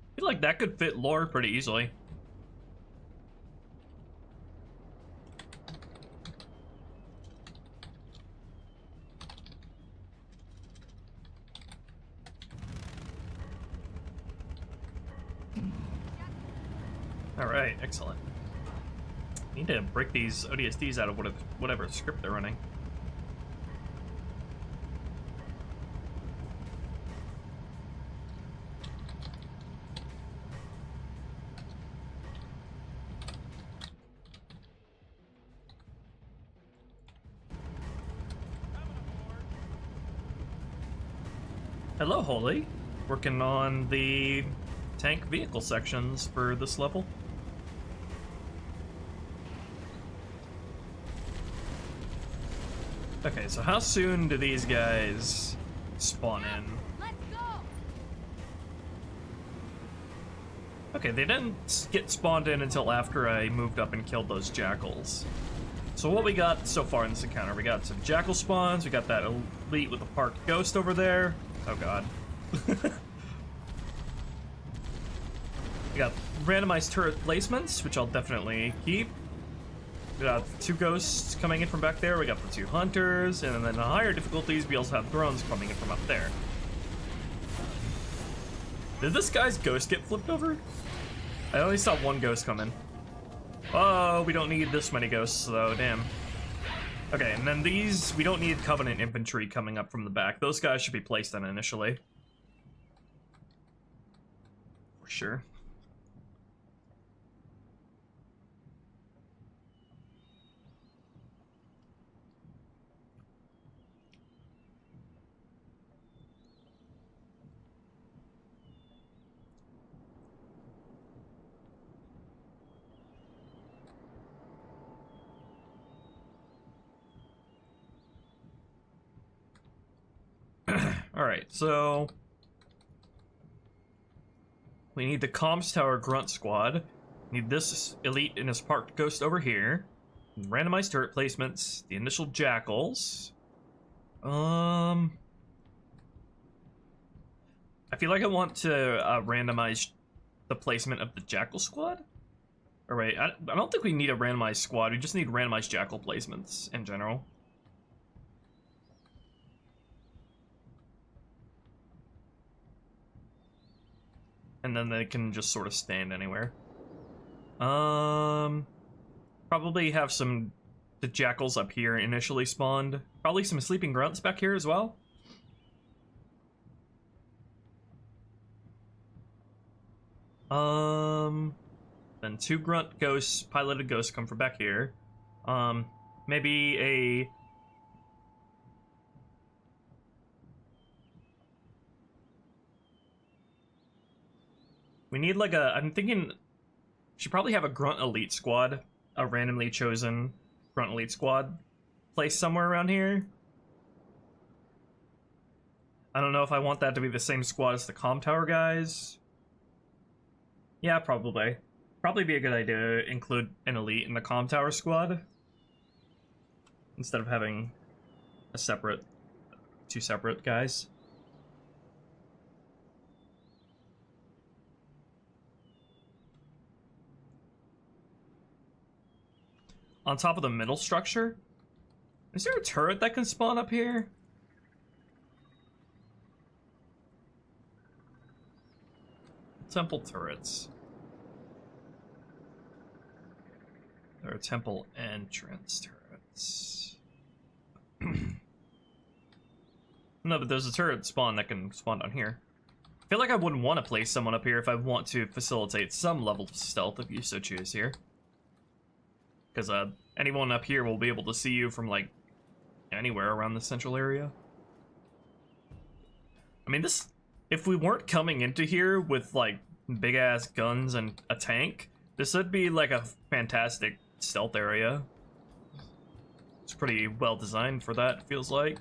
I feel like that could fit lore pretty easily. Alright, excellent. Need to break these ODSTs out of whatever script they're running. Hello, Holy. Working on the tank vehicle sections for this level. Okay, so how soon do these guys spawn in? Let's go. Okay, they didn't get spawned in until after I moved up and killed those jackals. So what we got so far in this encounter, we got some jackal spawns, we got that elite with the parked ghost over there. Oh god. We got randomized turret placements, which I'll definitely keep. We got 2 ghosts coming in from back there, we got the 2 hunters, and then the higher difficulties, we also have drones coming in from up there. Did this guy's ghost get flipped over? I only saw 1 ghost come in. Oh, we don't need this many ghosts though, damn. Okay, and then these, we don't need Covenant infantry coming up from the back. Those guys should be placed in initially. For sure. Alright, so we need the comms tower grunt squad. Need this elite and his parked ghost over here. Randomized turret placements, the initial jackals. I feel like I want to randomize the placement of the jackal squad. Or wait, I don't think we need a randomized squad, we just need randomized jackal placements in general. And then they can just sort of stand anywhere. Probably have the jackals up here initially spawned. Probably some sleeping grunts back here as well. Then 2 grunt ghosts, piloted ghosts come from back here. Maybe a... We need like a... I'm thinking... Should probably have a grunt elite squad. A randomly chosen grunt elite squad placed somewhere around here. I don't know if I want that to be the same squad as the comm tower guys. Yeah, probably. Probably be a good idea to include an elite in the comm tower squad. Instead of having a separate... 2 separate guys. On top of the middle structure? Is there a turret that can spawn up here? Temple turrets. There are temple entrance turrets. No, but there's a turret spawn that can spawn down here. I feel like I wouldn't want to place someone up here if I want to facilitate some level of stealth if you so choose here. Because anyone up here will be able to see you from, like, anywhere around the central area. I mean, this... If we weren't coming into here with, like, big-ass guns and a tank, this would be, like, a fantastic stealth area. It's pretty well designed for that, feels like.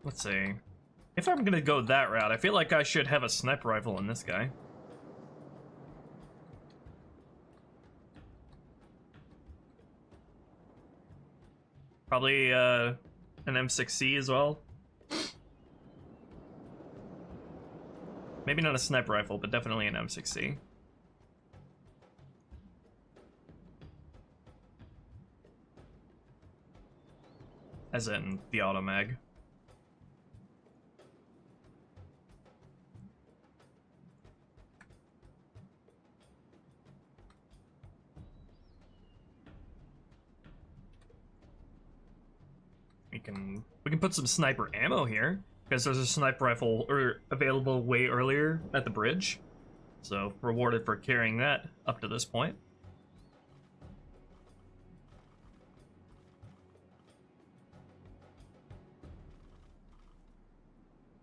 Let's see. If I'm gonna go that route, I feel like I should have a sniper rifle in this guy. Probably, an M6C as well. Maybe not a sniper rifle, but definitely an M6C. As in the auto mag. We can put some sniper ammo here, because there's a sniper rifle available way earlier at the bridge. So, rewarded for carrying that up to this point.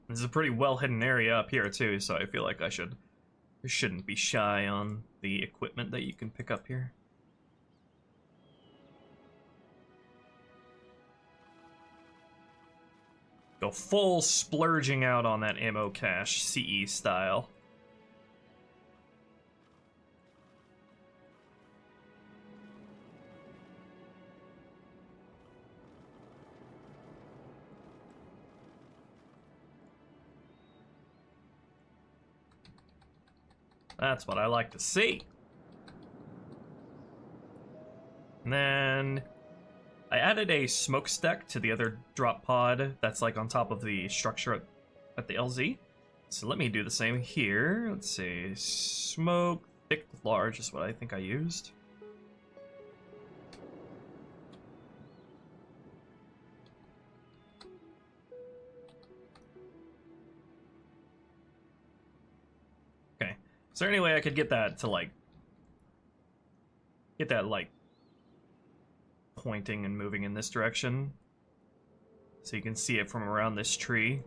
This is a pretty well hidden area up here too, so I feel like I shouldn't be shy on the equipment that you can pick up here. Go full splurging out on that ammo cache, CE style. That's what I like to see. And then I added a smokestack to the other drop pod that's like on top of the structure at the LZ. So let me do the same here. Let's see. Smoke, thick, large is what I think I used. Okay. Is there any way I could get that to like... Get that like... pointing and moving in this direction, so you can see it from around this tree.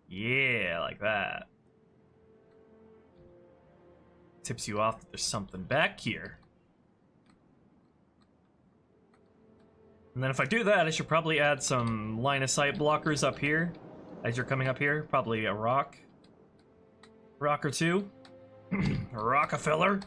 Yeah, like that. Tips you off that there's something back here. And then if I do that, I should probably add some line of sight blockers up here as you're coming up here. Probably a rock or two. A Rockefeller.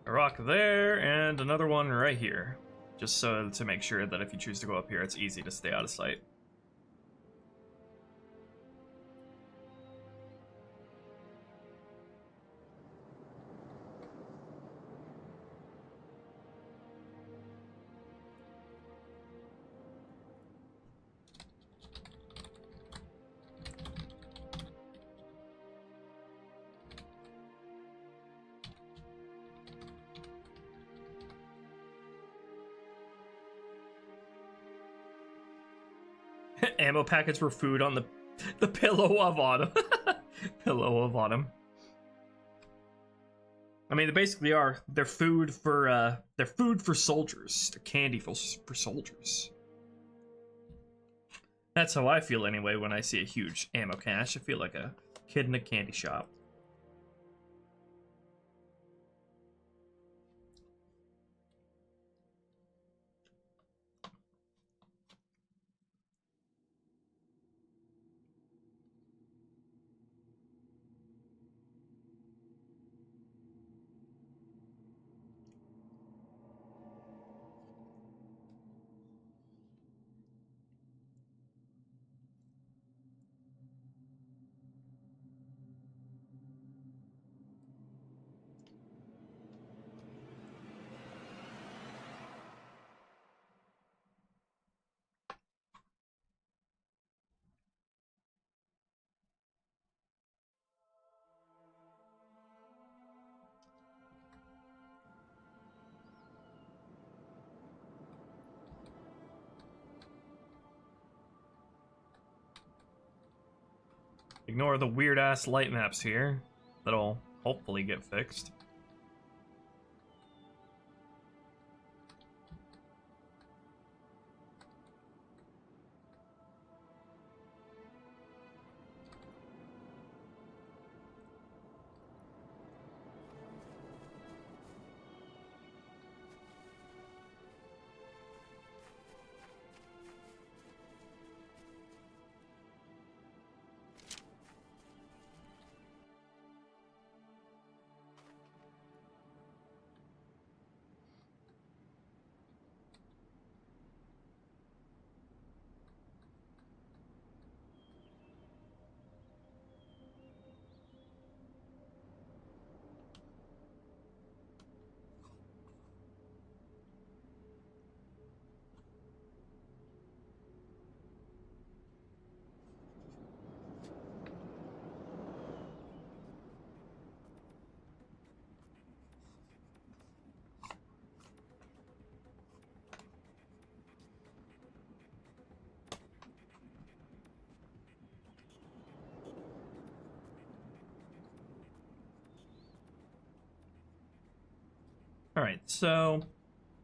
A rock there, and another one right here. Just so to make sure that if you choose to go up here, it's easy to stay out of sight. Ammo packets were food on the pillow of autumn. Pillow of autumn. I mean, they basically are. They're food for soldiers. They're candy for soldiers. That's how I feel anyway when I see a huge ammo cache. I feel like a kid in a candy shop. Ignore the weird-ass light maps here. That'll hopefully get fixed. Alright, so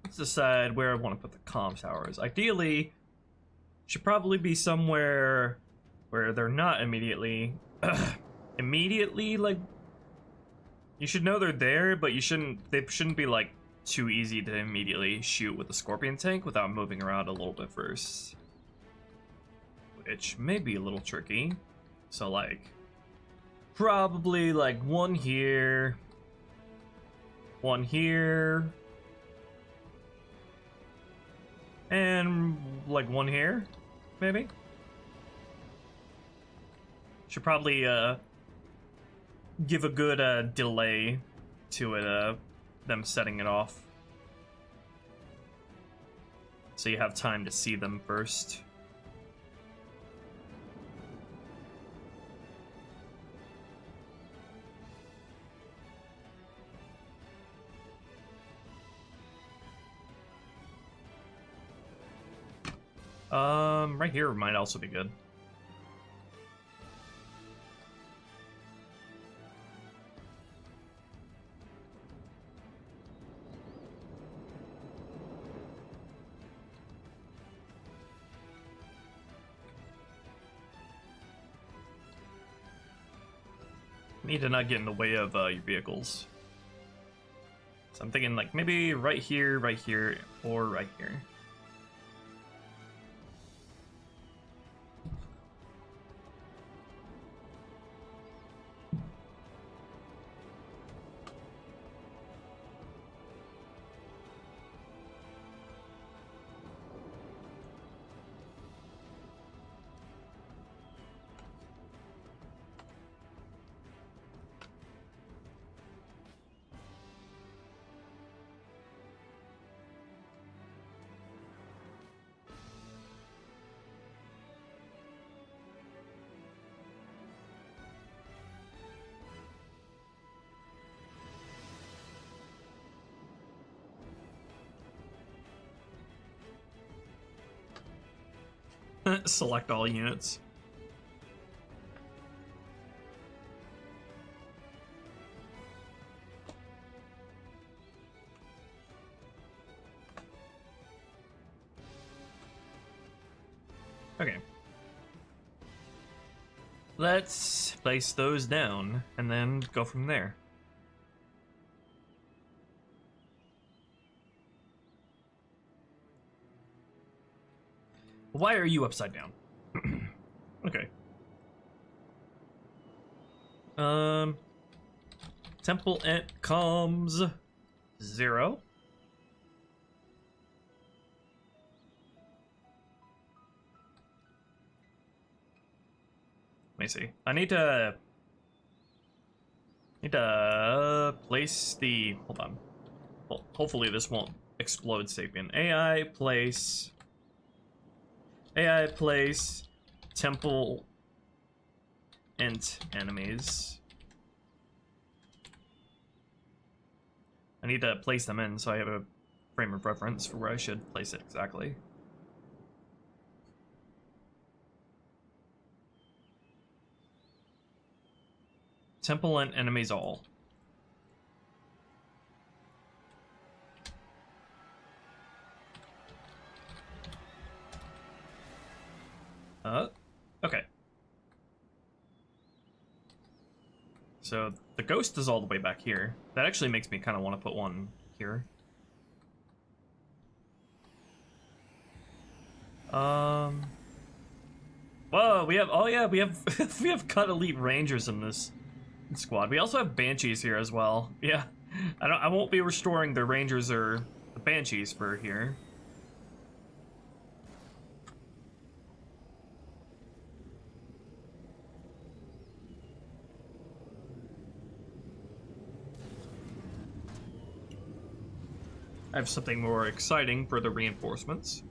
let's decide where I want to put the comm towers. Ideally, should probably be somewhere where they're not immediately like, you should know they're there, but they shouldn't be like too easy to immediately shoot with the Scorpion tank without moving around a little bit first. Which may be a little tricky. So like, probably like one here, one here, and like one here, maybe? Should probably give a good delay to it, them setting it off. So you have time to see them first. Right here might also be good. Need to not get in the way of your vehicles. So I'm thinking like maybe right here, or right here. Select all units. Okay. Let's place those down and then go from there. Why are you upside down? Okay. Temple Ant comms 0. Let me see. I need to place the, hold on. Well, hopefully this won't explode Sapien. AI place temple int enemies. I need to place them in so I have a frame of reference for where I should place it exactly. Temple and enemies all. Okay. So the ghost is all the way back here. That actually makes me kind of want to put one here. Whoa, we have, oh yeah, we have we have cut elite rangers in this squad. We also have banshees here as well. Yeah, I won't be restoring the rangers or the banshees for here. I have something more exciting for the reinforcements.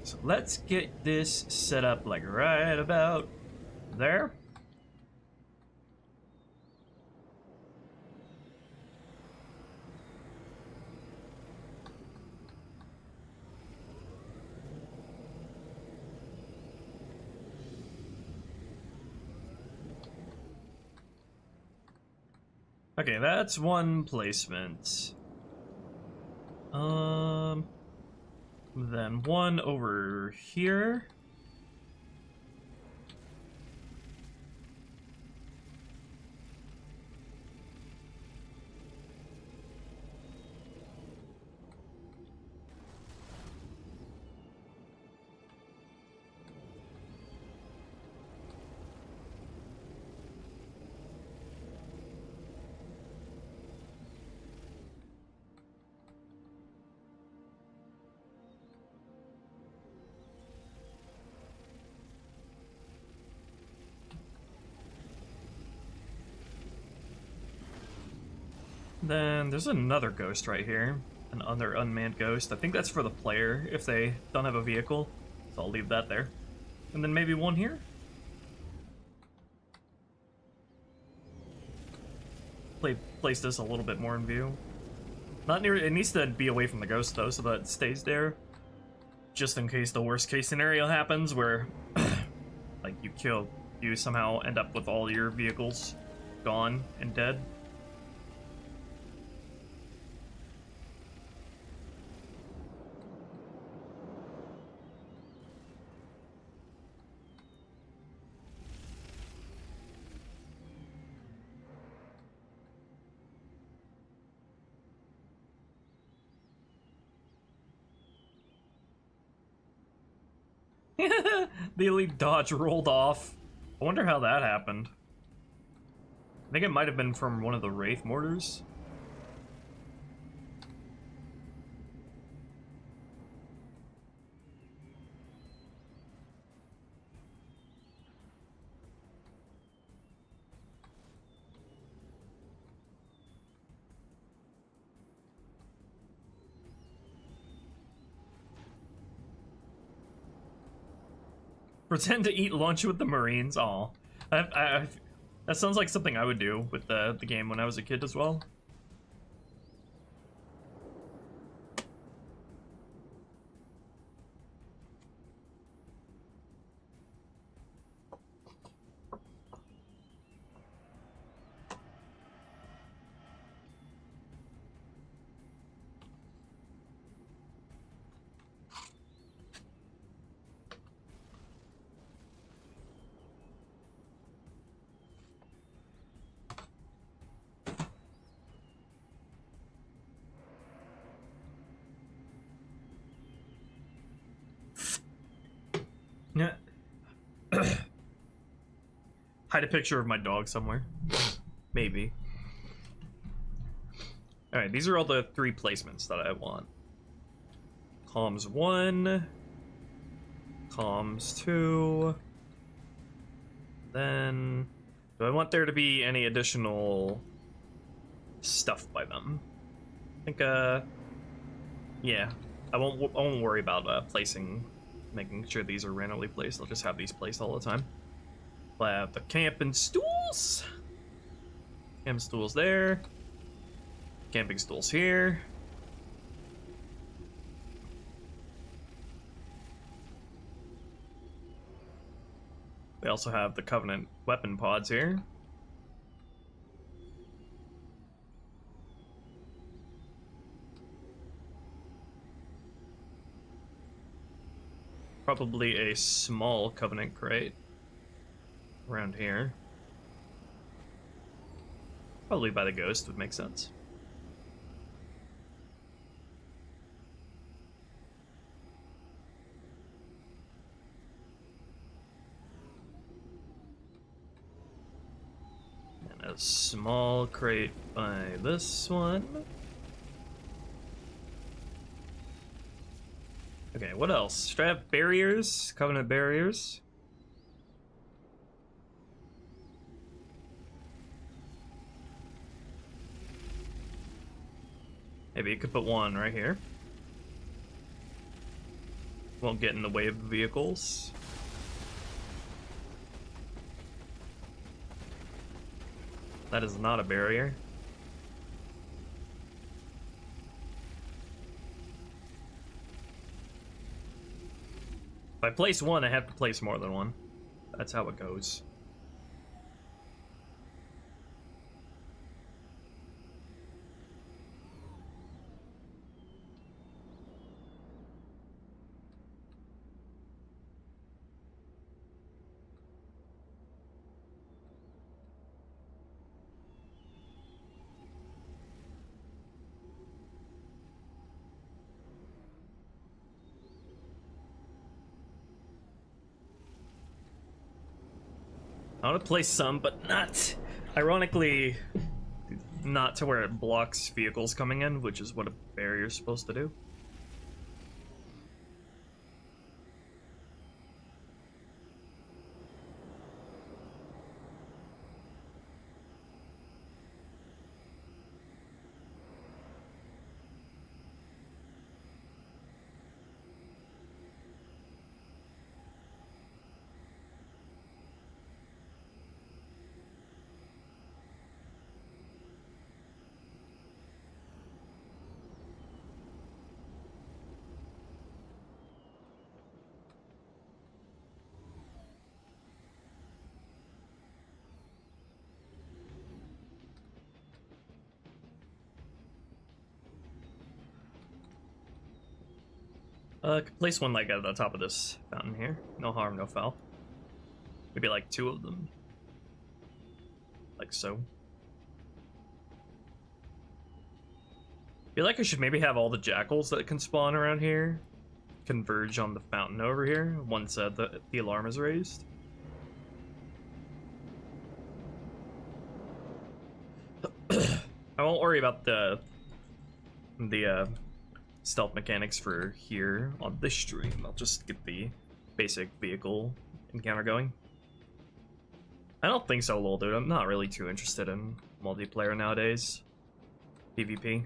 So let's get this set up like right about there. Okay, that's one placement. Then one over here. Then there's another ghost right here. Another unmanned ghost. I think that's for the player if they don't have a vehicle. So I'll leave that there. And then maybe one here? Place this a little bit more in view. Not near, it needs to be away from the ghost though, so that it stays there. Just in case the worst case scenario happens where like you somehow end up with all your vehicles gone and dead. The elite dodge rolled off. I wonder how that happened. I think it might have been from one of the Wraith mortars. Pretend to eat lunch with the Marines. Aw. That sounds like something I would do with the game when I was a kid as well. Yeah. Hide a picture of my dog somewhere. Maybe. Alright, these are all the 3 placements that I want. Comms 1. Comms 2. Then... do I want there to be any additional stuff by them? I think, yeah. I won't worry about, making sure these are randomly placed. I'll just have these placed all the time. We'll have the camp and stools. Camp stools there. Camping stools here. They also have the Covenant weapon pods here. Probably a small Covenant crate around here. Probably by the Ghost would make sense. And a small crate by this one. Okay, what else? Should I have barriers? Covenant barriers? Maybe you could put one right here. Won't get in the way of the vehicles. That is not a barrier. If I place one, I have to place more than one. That's how it goes. I want to place some, but not, ironically, not to where it blocks vehicles coming in, which is what a barrier is supposed to do. Could place one like at the top of this fountain here. No harm, no foul. Maybe like two of them. Like so. Feel like I should maybe have all the jackals that can spawn around here converge on the fountain over here once the alarm is raised. I won't worry about the stealth mechanics for here on this stream. I'll just get the basic vehicle encounter going. I don't think so, lol, dude. I'm not really too interested in multiplayer nowadays. PvP.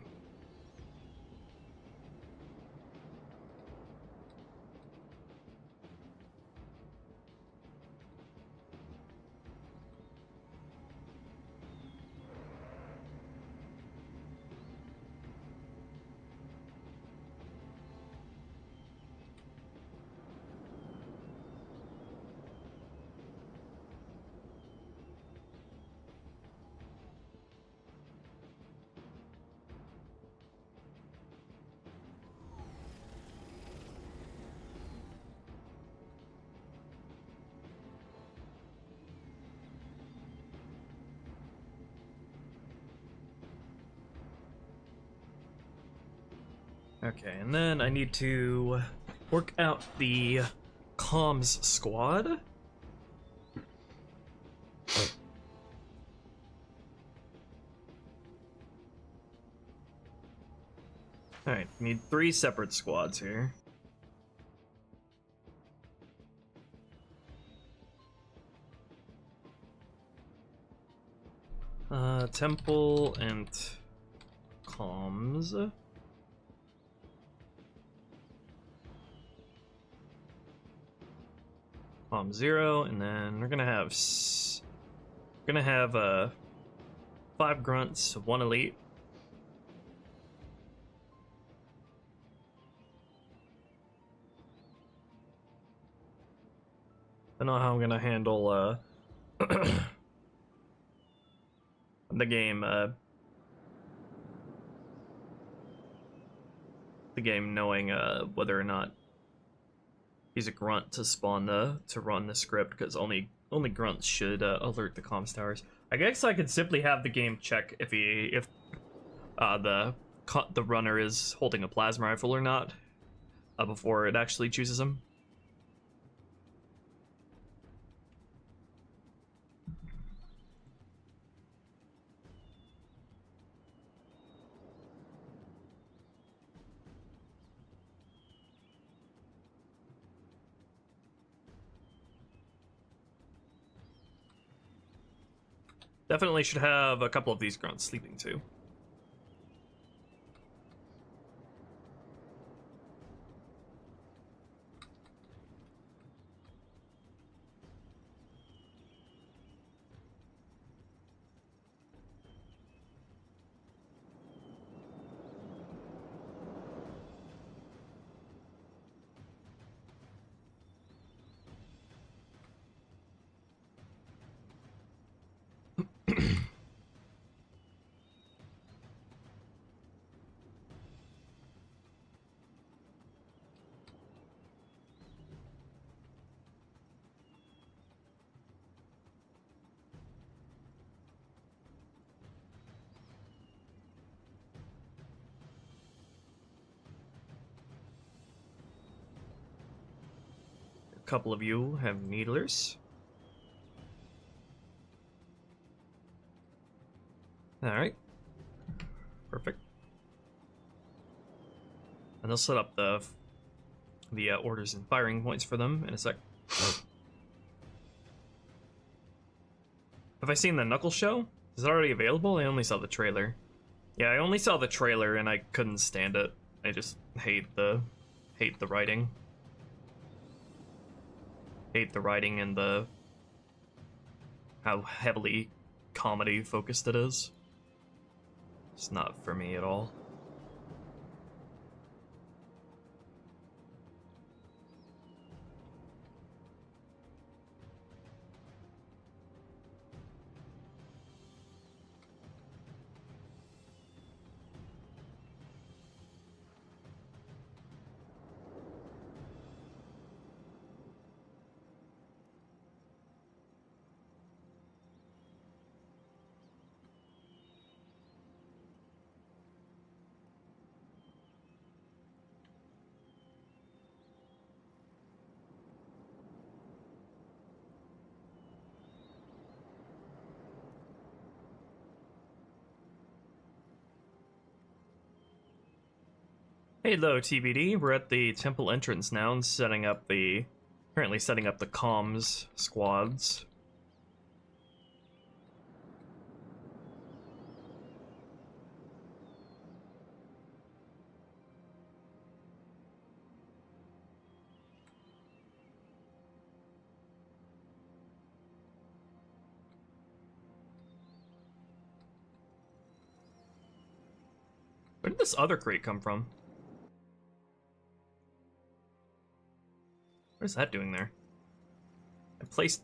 Okay, and then I need to work out the comms squad. Alright, need 3 separate squads here. Temple and comms. Bomb 0, and then we're gonna have 5 grunts, 1 elite, don't know how I'm gonna handle the game knowing whether or not he's a grunt to spawn to run the script, because only grunts should alert the comms towers. I guess I could simply have the game check if the runner is holding a plasma rifle or not before it actually chooses him. Definitely should have a couple of these grunts sleeping too. A couple of you have needlers. Alright. Perfect. And they'll set up the orders and firing points for them in a sec. Have I seen the Knuckles show? Is it already available? I only saw the trailer. Yeah, I only saw the trailer and I couldn't stand it. I just hate the writing. Hate the writing and how heavily comedy focused it is. It's not for me at all. Hello, TBD. We're at the temple entrance now and currently setting up the comms squads. Where did this other crate come from? What is that doing there?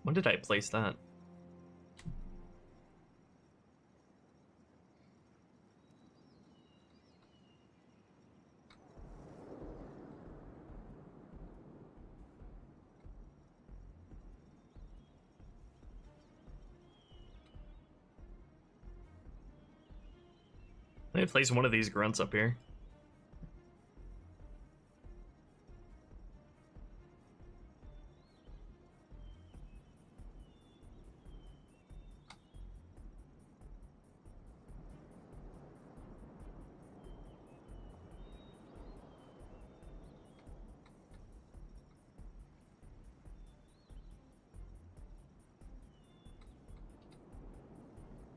When did I place that? Let me place one of these grunts up here.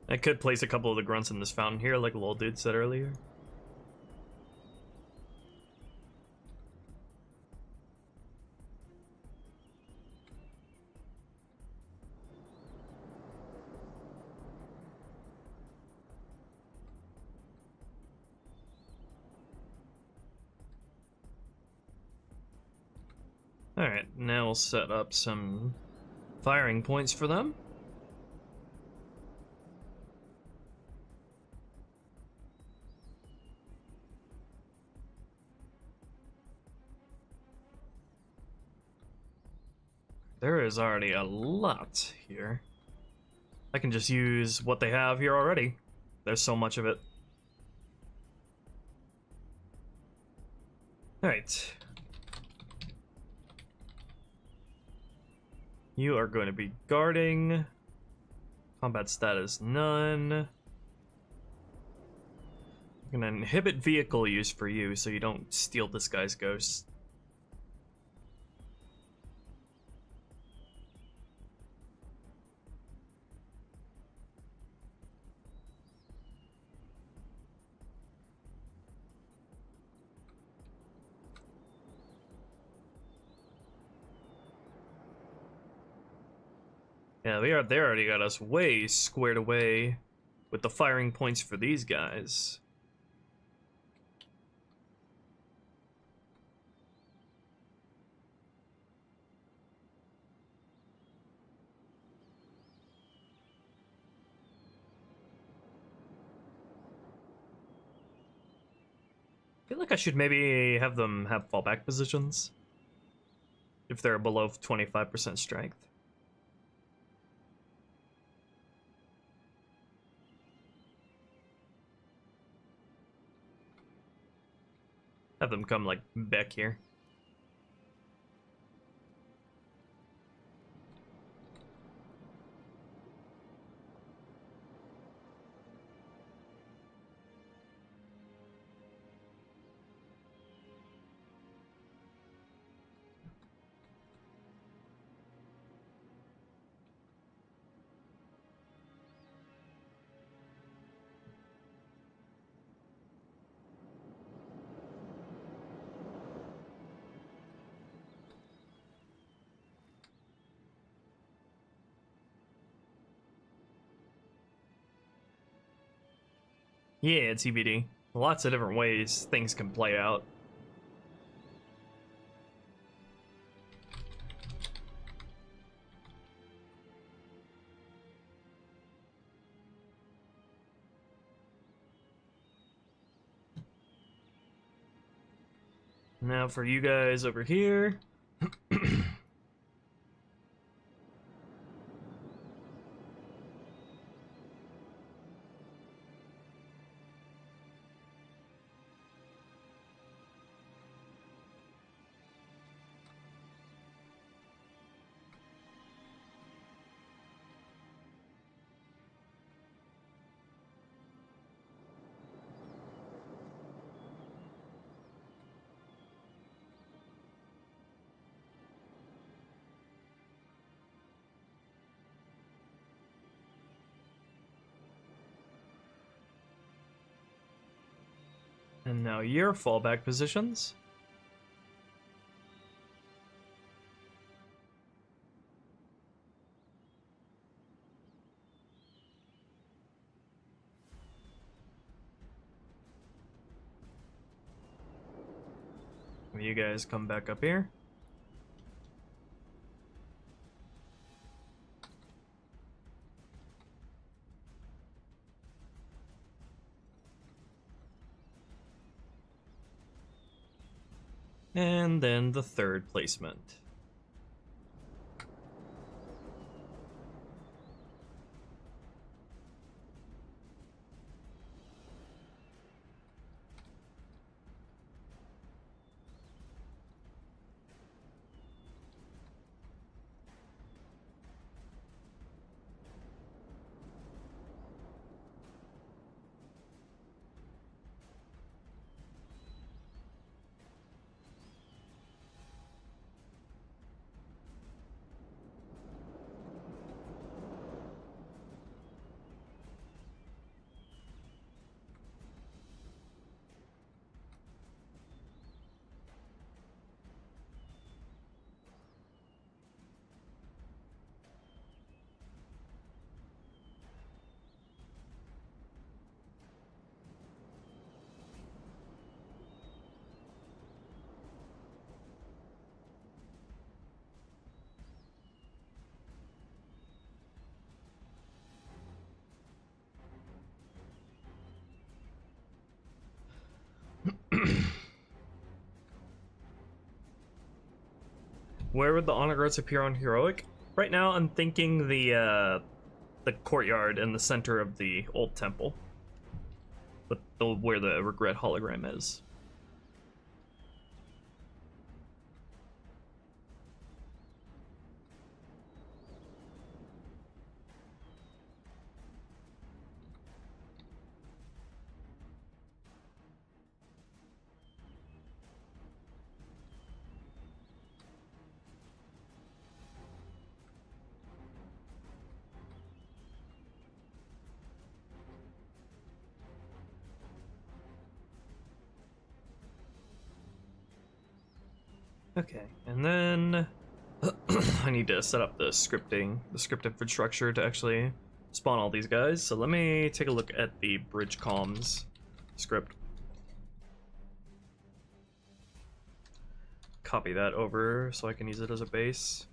I could place a couple of the grunts in this fountain here, like Lol Dude said earlier. Alright, now we'll set up some firing points for them. There is already a lot here. I can just use what they have here already. There's so much of it. Alright. You are going to be guarding. Combat status none. I'm gonna inhibit vehicle use for you so you don't steal this guy's ghost. Yeah, they already got us way squared away with the firing points for these guys. I feel like I should maybe have them have fallback positions if they're below 25% strength. Have them come, like, back here. Yeah, it's TBD. Lots of different ways things can play out. Now for you guys over here. And now your fallback positions. You guys come back up here. And then the third placement. Where would the honor guards appear on heroic? Right now, I'm thinking the courtyard in the center of the old temple, but where the regret hologram is. Okay, and then I need to set up the script infrastructure to actually spawn all these guys. So let me take a look at the bridge comms script. Copy that over so I can use it as a base.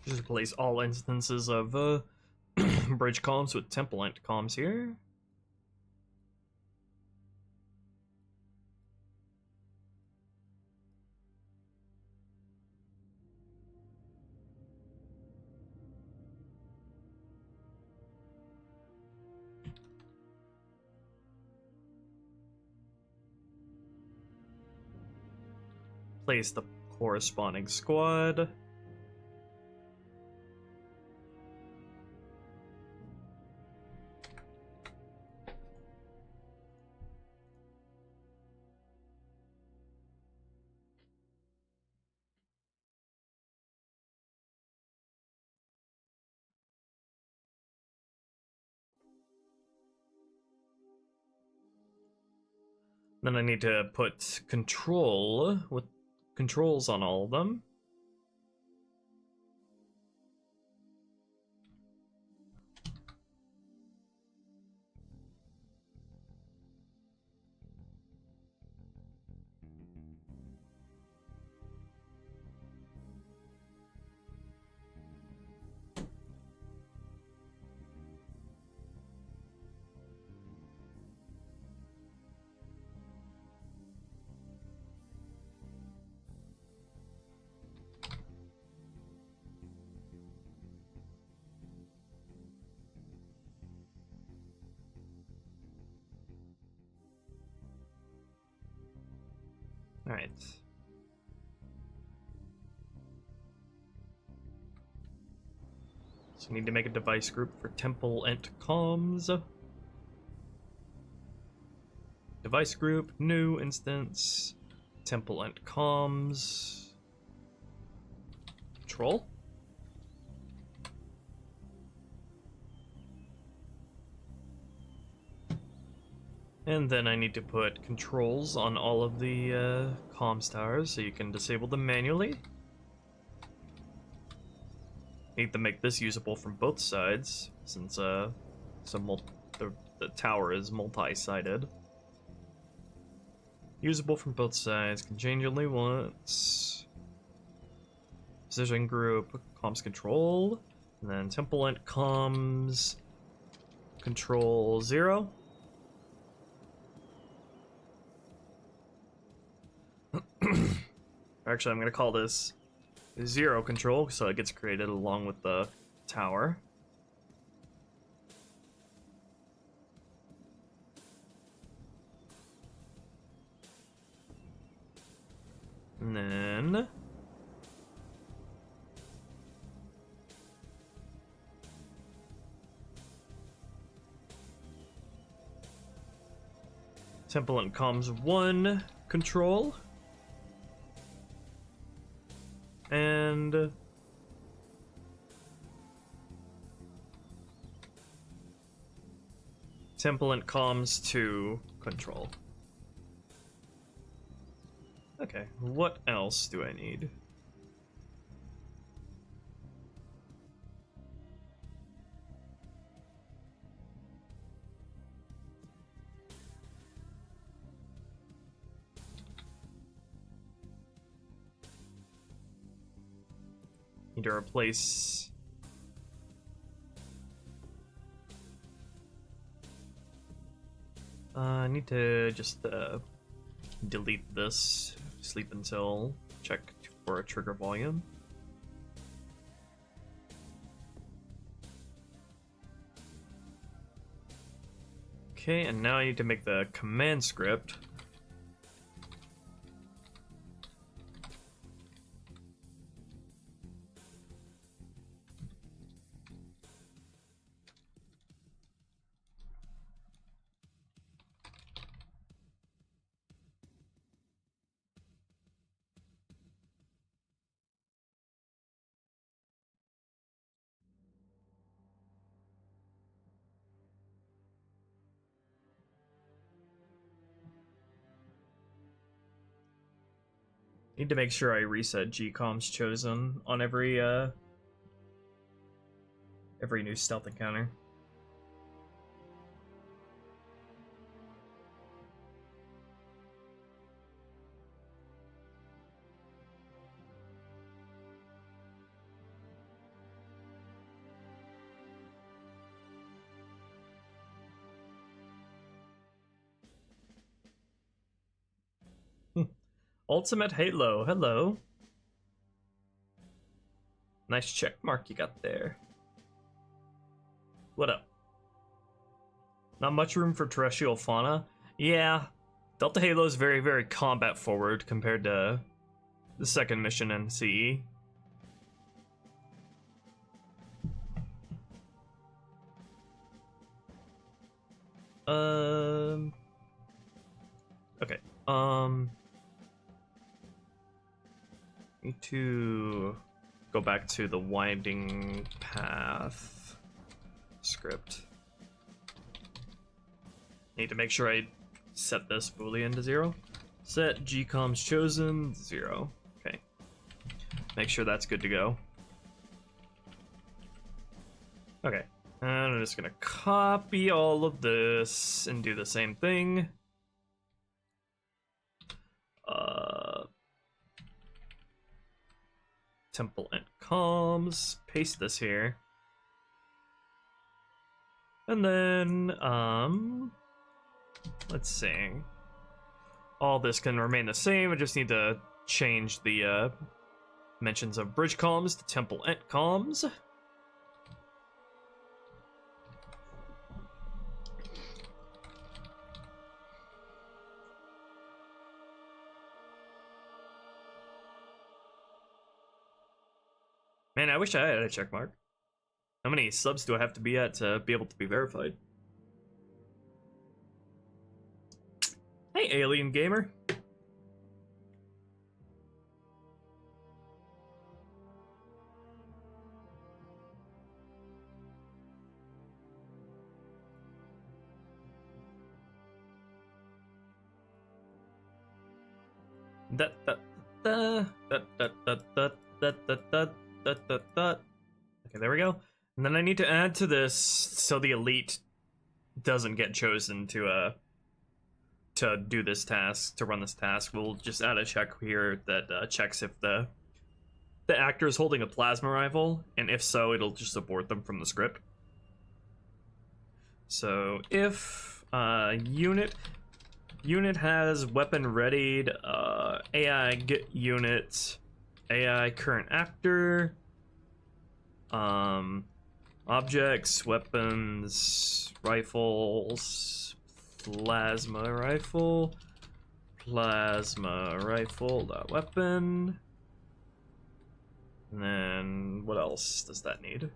Just replace all instances of bridge comms with temple ent comms here. Place the corresponding squad. Then I need to put controls on all of them. All right. So I need to make a device group for temple ent comms. Device group, new instance, temple ent comms. Control. And then I need to put controls on all of the comms towers so you can disable them manually. Need to make this usable from both sides since the tower is multi-sided. Usable from both sides, can change only once. Position group, comms control, and then temple ent comms control 0. Actually, I'm going to call this 0 control so it gets created along with the tower. And then Temple and Comms 1 control. And Temple and Comms 2 control. Okay, what else do I need? Need to replace I need to just delete this, sleep until, check for a trigger volume. Okay, and now I need to make the command script. Need to make sure I reset GCOM's chosen on every new stealth encounter. Ultimate Halo, hello. Nice check mark you got there. What up? Not much room for terrestrial fauna? Yeah, Delta Halo is very, very combat forward compared to the second mission in CE. Okay, need to go back to the winding path script. Need to make sure I set this boolean to 0. Set GCOM's chosen 0. Okay. Make sure that's good to go. Okay. And I'm just gonna copy all of this and do the same thing. Temple and comms, paste this here. And then, let's see. All this can remain the same, I just need to change the, mentions of bridge comms to temple and comms. Man, I wish I had a check mark. How many subs do I have to be at to be able to be verified? Hey, alien gamer. Okay, there we go. And then I need to add to this so the elite doesn't get chosen to do this task, to run this task. We'll just add a check here that checks if the actor is holding a plasma rifle, and if so, it'll just abort them from the script. So if unit has weapon readied, AI get unit, AI current actor, objects, weapons, rifles, plasma rifle, dot weapon, and then what else does that need?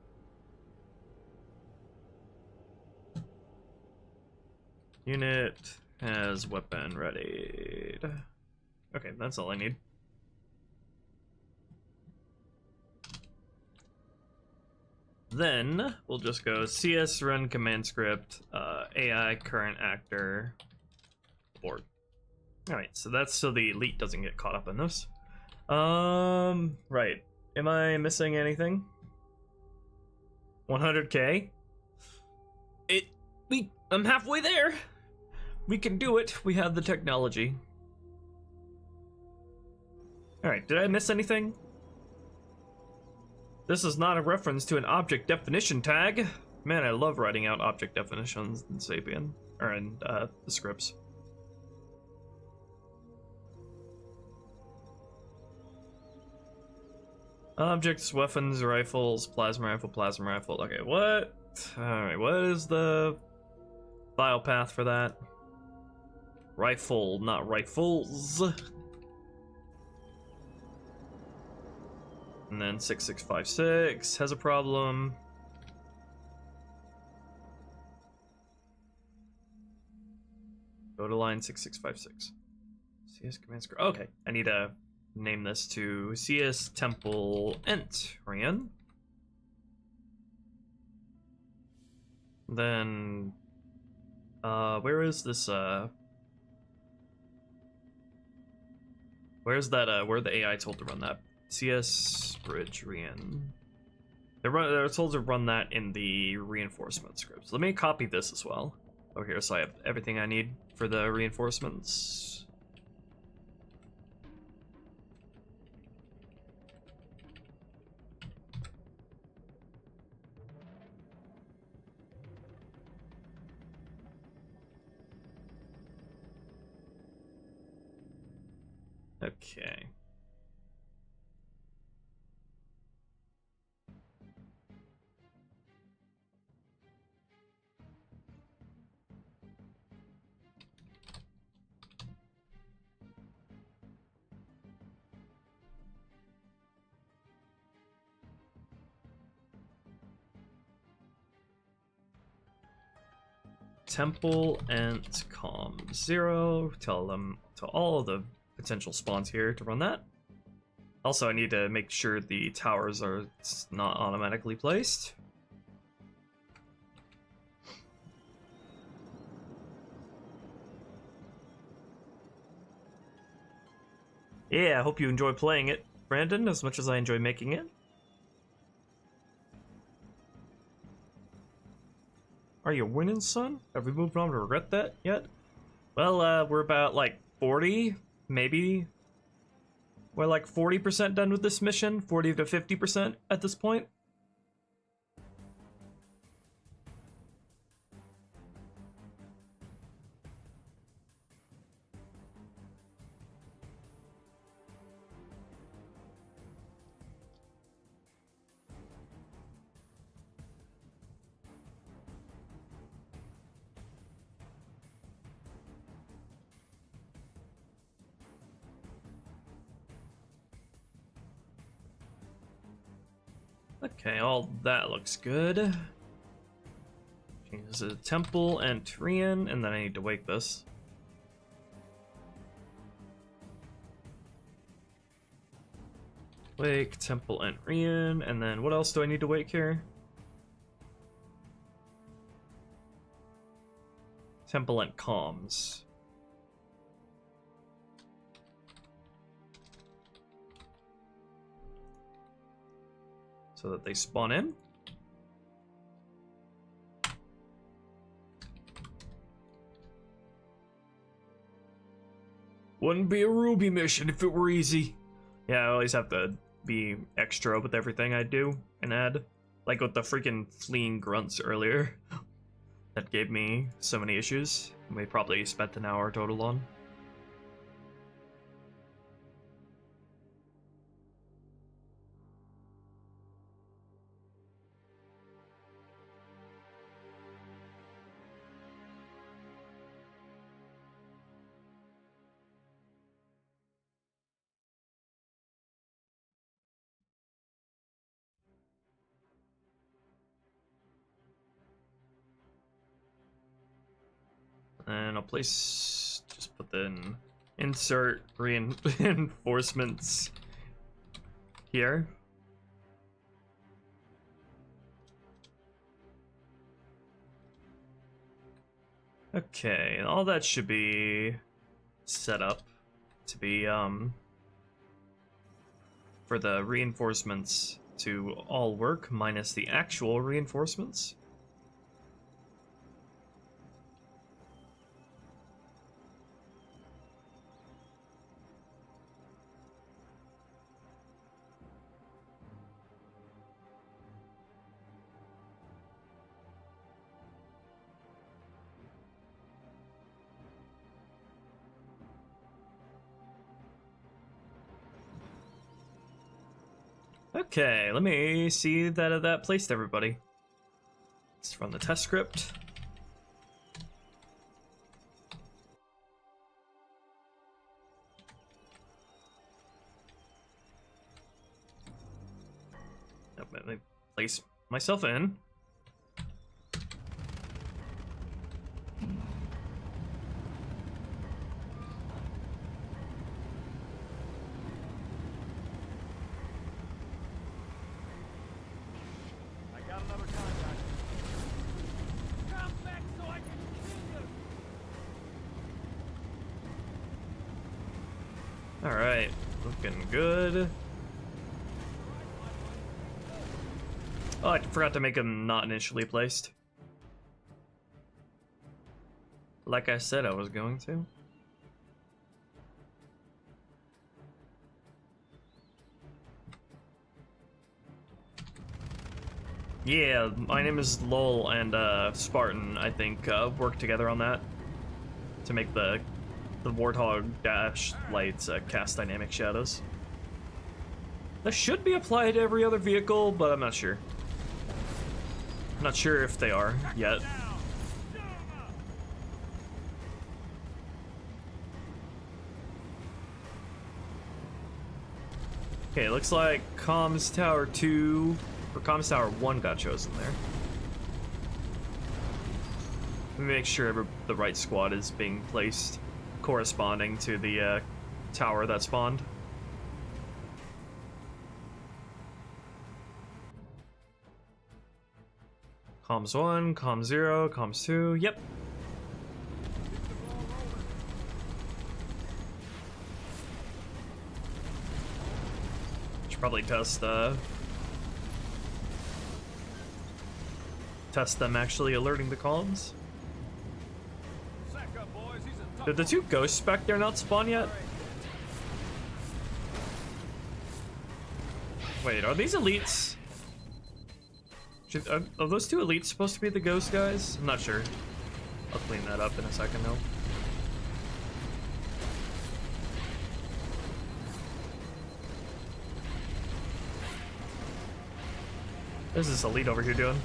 Unit, has weapon readied. Okay, that's all I need. Then we'll just go CS run command script, AI current actor, board. Alright, so that's so the elite doesn't get caught up in this. Right. Am I missing anything? 100k? I'm halfway there. We can do it. We have the technology. Alright, did I miss anything? This is not a reference to an object definition tag. Man, I love writing out object definitions in Sapien, or in the scripts. Objects, weapons, rifles, plasma rifle. Okay, what? Alright, what is the file path for that? Rifle, not rifles. And then 6656 has a problem. Go to line 6656. CS command script. Okay, I need to name this to CS Temple Ent Rian. Then where is this where's that where the AI told to run that? CS Bridge Rian. They're told to run that in the reinforcement scripts. Let me copy this as well over here so I have everything I need for the reinforcements. Okay. Temple and Com 0. Tell them to all of the potential spawns here to run that. Also, I need to make sure the towers are not automatically placed. Yeah, I hope you enjoy playing it, Brandon, as much as I enjoy making it. Are you winning, son? Have we moved on to regret that yet? Well, we're about like 40, maybe. We're like 40% done with this mission, 40 to 50% at this point. Okay, all that looks good. Change the temple and Trian, and then I need to wake this. Wake, temple, and Rian, and then what else do I need to wake here? Temple and comms. So that they spawn in. Wouldn't be a Ruby mission if it were easy. Yeah, I always have to be extra with everything I do and add. Like with the freaking fleeing grunts earlier. That gave me so many issues. We probably spent an hour total on. And I'll place, just put in insert reinforcements here. Okay, and all that should be set up to be for the reinforcements to all work minus the actual reinforcements. Okay, let me see that placed everybody. Let's run the test script. Let me place myself in. Alright, looking good. Oh, I forgot to make them not initially placed. Like I said I was going to. Yeah, my name is Lowell and Spartan, I think, work together on that to make the Warthog dash lights cast dynamic shadows. That should be applied to every other vehicle, but I'm not sure. I'm not sure if they are yet. Okay, looks like Comms Tower 2 or Comms Tower 1 got chosen there. Let me make sure the right squad is being placed corresponding to the tower that spawned. Comms 1, Comms 0, Comms 2, yep. Should probably test them actually alerting the comms. Did the two ghosts back there not spawn yet? Wait, are these elites? Are those two elites supposed to be the ghost guys? I'm not sure. I'll clean that up in a second though. What is this elite over here doing?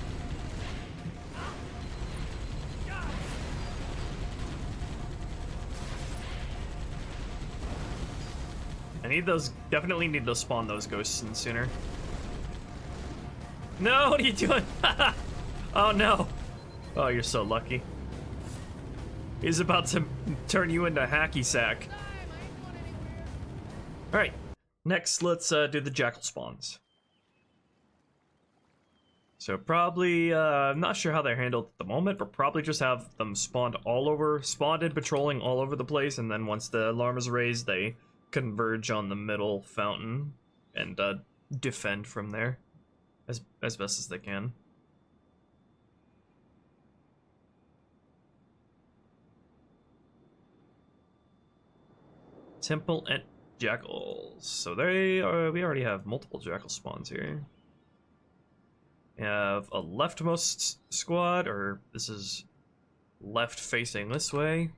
I need those, definitely need to spawn those ghosts in sooner. No, what are you doing? Oh no. Oh, you're so lucky. He's about to turn you into hacky sack. Alright, next let's do the jackal spawns. So probably, I'm not sure how they're handled at the moment, but probably just have them spawned and patrolling all over the place, and then once the alarm is raised, they converge on the middle fountain and defend from there as best as they can. Temple and jackals. So we already have multiple jackal spawns here. We have a leftmost squad, or this is left facing this way.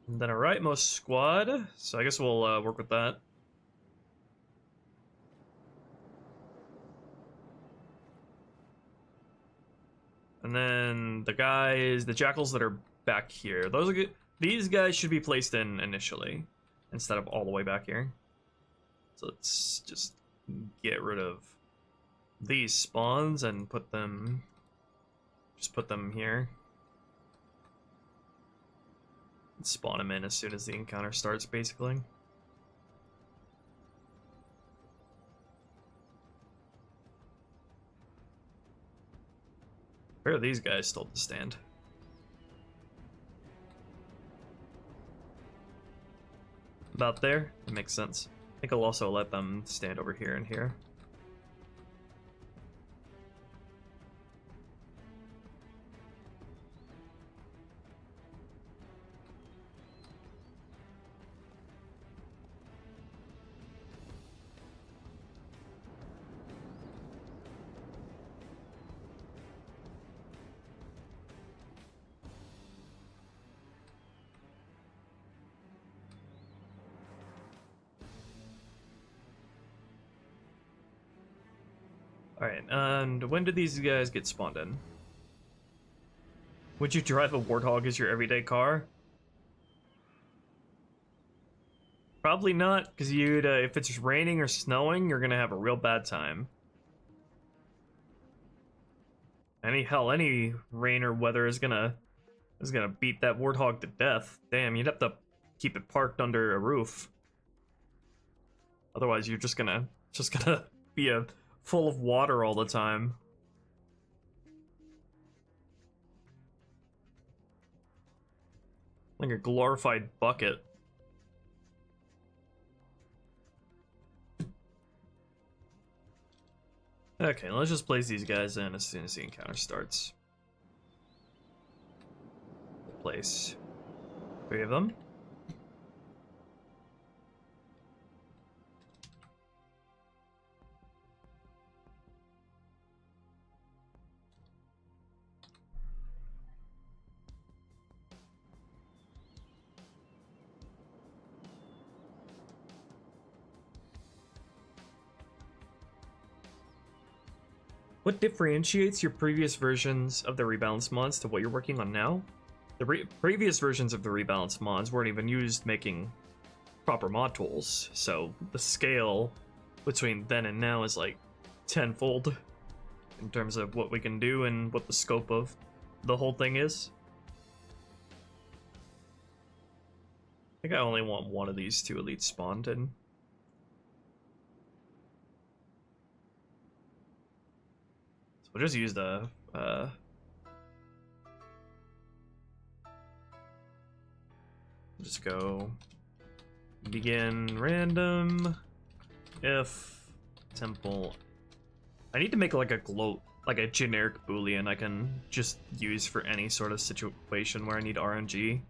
And then a rightmost squad, so I guess we'll work with that. And then the jackals that are back here. Those are good. These guys should be placed in initially, instead of all the way back here. So let's just get rid of these spawns and put them here. Spawn him in as soon as the encounter starts, basically. Where are these guys still to stand? About there? That makes sense. I think I'll also let them stand over here and here. Alright, and when did these guys get spawned in? Would you drive a Warthog as your everyday car? Probably not, because you'd, if it's raining or snowing, you're gonna have a real bad time. Any rain or weather is gonna beat that Warthog to death. Damn, you'd have to keep it parked under a roof. Otherwise, you're just gonna be full of water all the time. Like a glorified bucket. Okay, let's just place these guys in as soon as the encounter starts. Place 3 of them. What differentiates your previous versions of the Rebalanced mods to what you're working on now? The previous versions of the Rebalanced mods weren't even used making proper mod tools, so the scale between then and now is like tenfold in terms of what we can do and what the scope of the whole thing is. I think I only want one of these 2 elites spawned in. We'll just use the, just go begin random if temple. I need to make like a generic boolean I can just use for any sort of situation where I need RNG.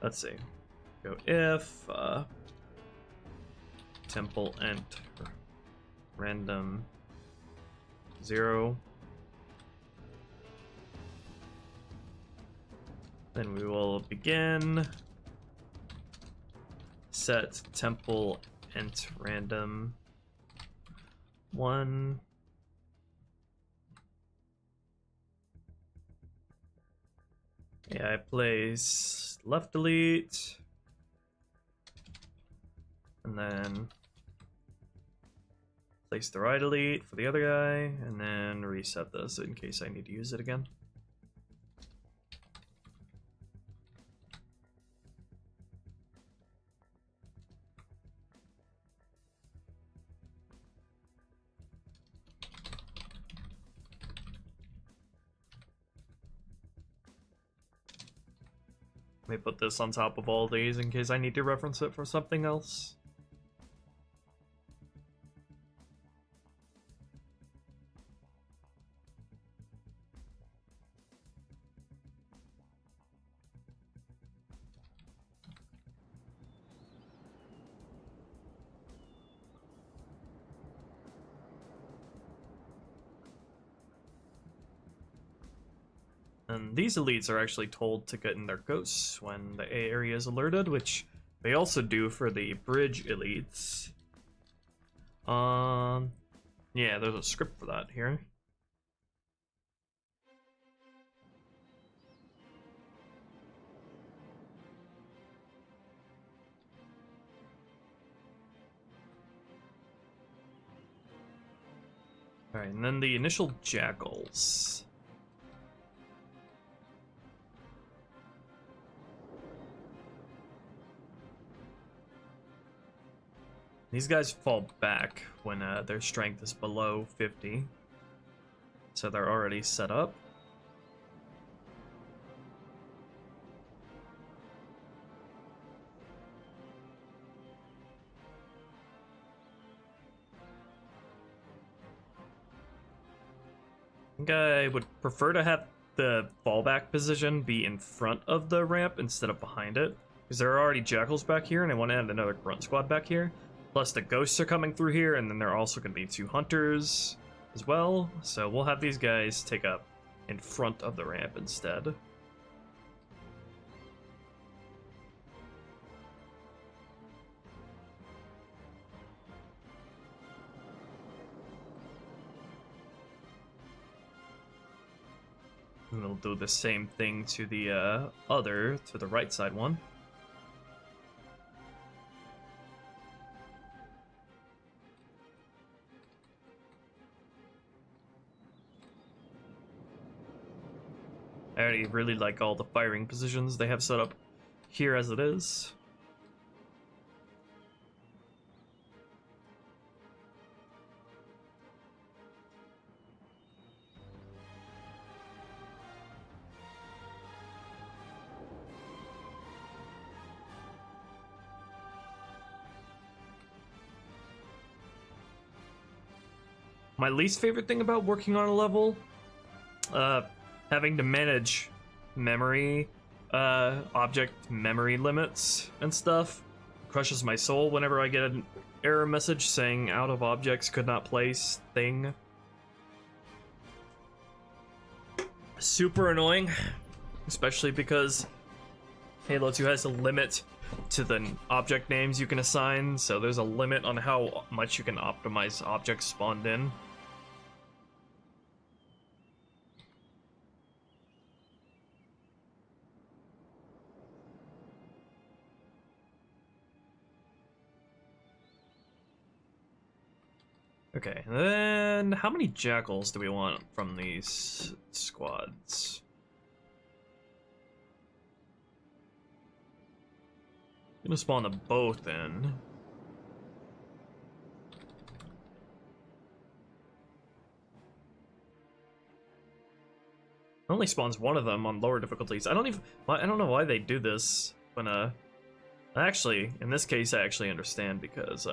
Let's see. Go if temple ent random 0. Then we will begin set temple ent random 1. Yeah, I place left delete and then place the right elite for the other guy, and then reset this in case I need to use it again. Let me put this on top of all these in case I need to reference it for something else. And these elites are actually told to get in their ghosts when the area is alerted, which they also do for the bridge elites. Yeah, there's a script for that here. Alright, and then the initial jackals. These guys fall back when their strength is below 50. So they're already set up. I think I would prefer to have the fallback position be in front of the ramp instead of behind it, because there are already jackals back here and I want to add another grunt squad back here. Plus the ghosts are coming through here, and then there are also going to be 2 hunters as well, so we'll have these guys take up in front of the ramp instead. And we'll do the same thing to the to the right side one. I already really like all the firing positions they have set up here as it is. My least favorite thing about working on a level, having to manage memory, object memory limits and stuff, crushes my soul whenever I get an error message saying out of objects could not place thing. Super annoying, especially because Halo 2 has a limit to the object names you can assign, so there's a limit on how much you can optimize objects spawned in. Okay, and then how many jackals do we want from these squads? I'm gonna spawn them both in. It only spawns one of them on lower difficulties. I don't know why they do this when actually, in this case I actually understand, because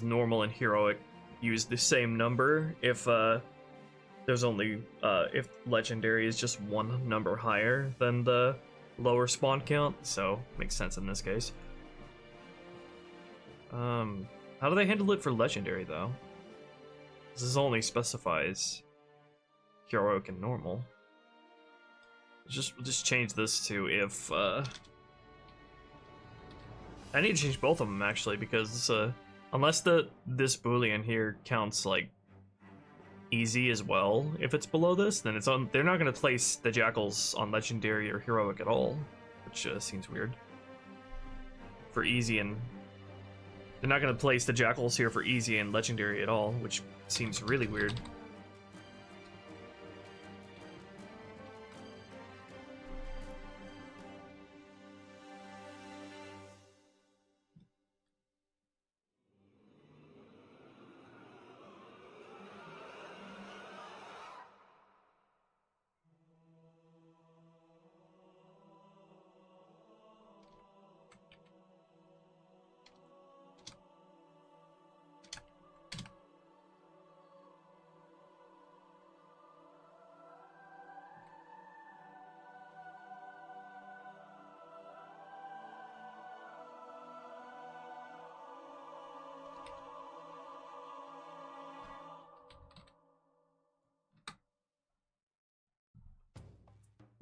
normal and heroic use the same number if there's only if legendary is just one number higher than the lower spawn count, so makes sense in this case. How do they handle it for legendary though? This only specifies heroic and normal. We'll just change this to if I need to change both of them actually, because unless this boolean here counts like easy as well, if it's below this, then it's on. They're not going to place the jackals on legendary or heroic at all, which seems weird. For easy, and they're not going to place the jackals here for easy and legendary at all, which seems really weird.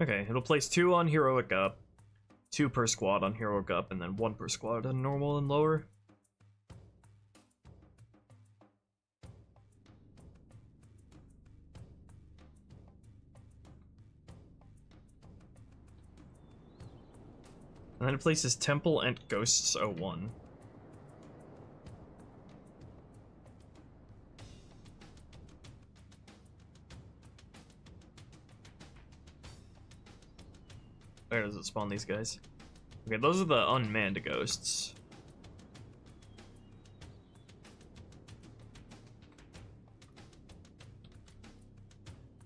Okay, it'll place 2 on heroic up, 2 per squad on heroic up, and then 1 per squad on normal and lower. And then it places Temple and Ghosts 01. There, does it spawn these guys? Okay, those are the unmanned ghosts.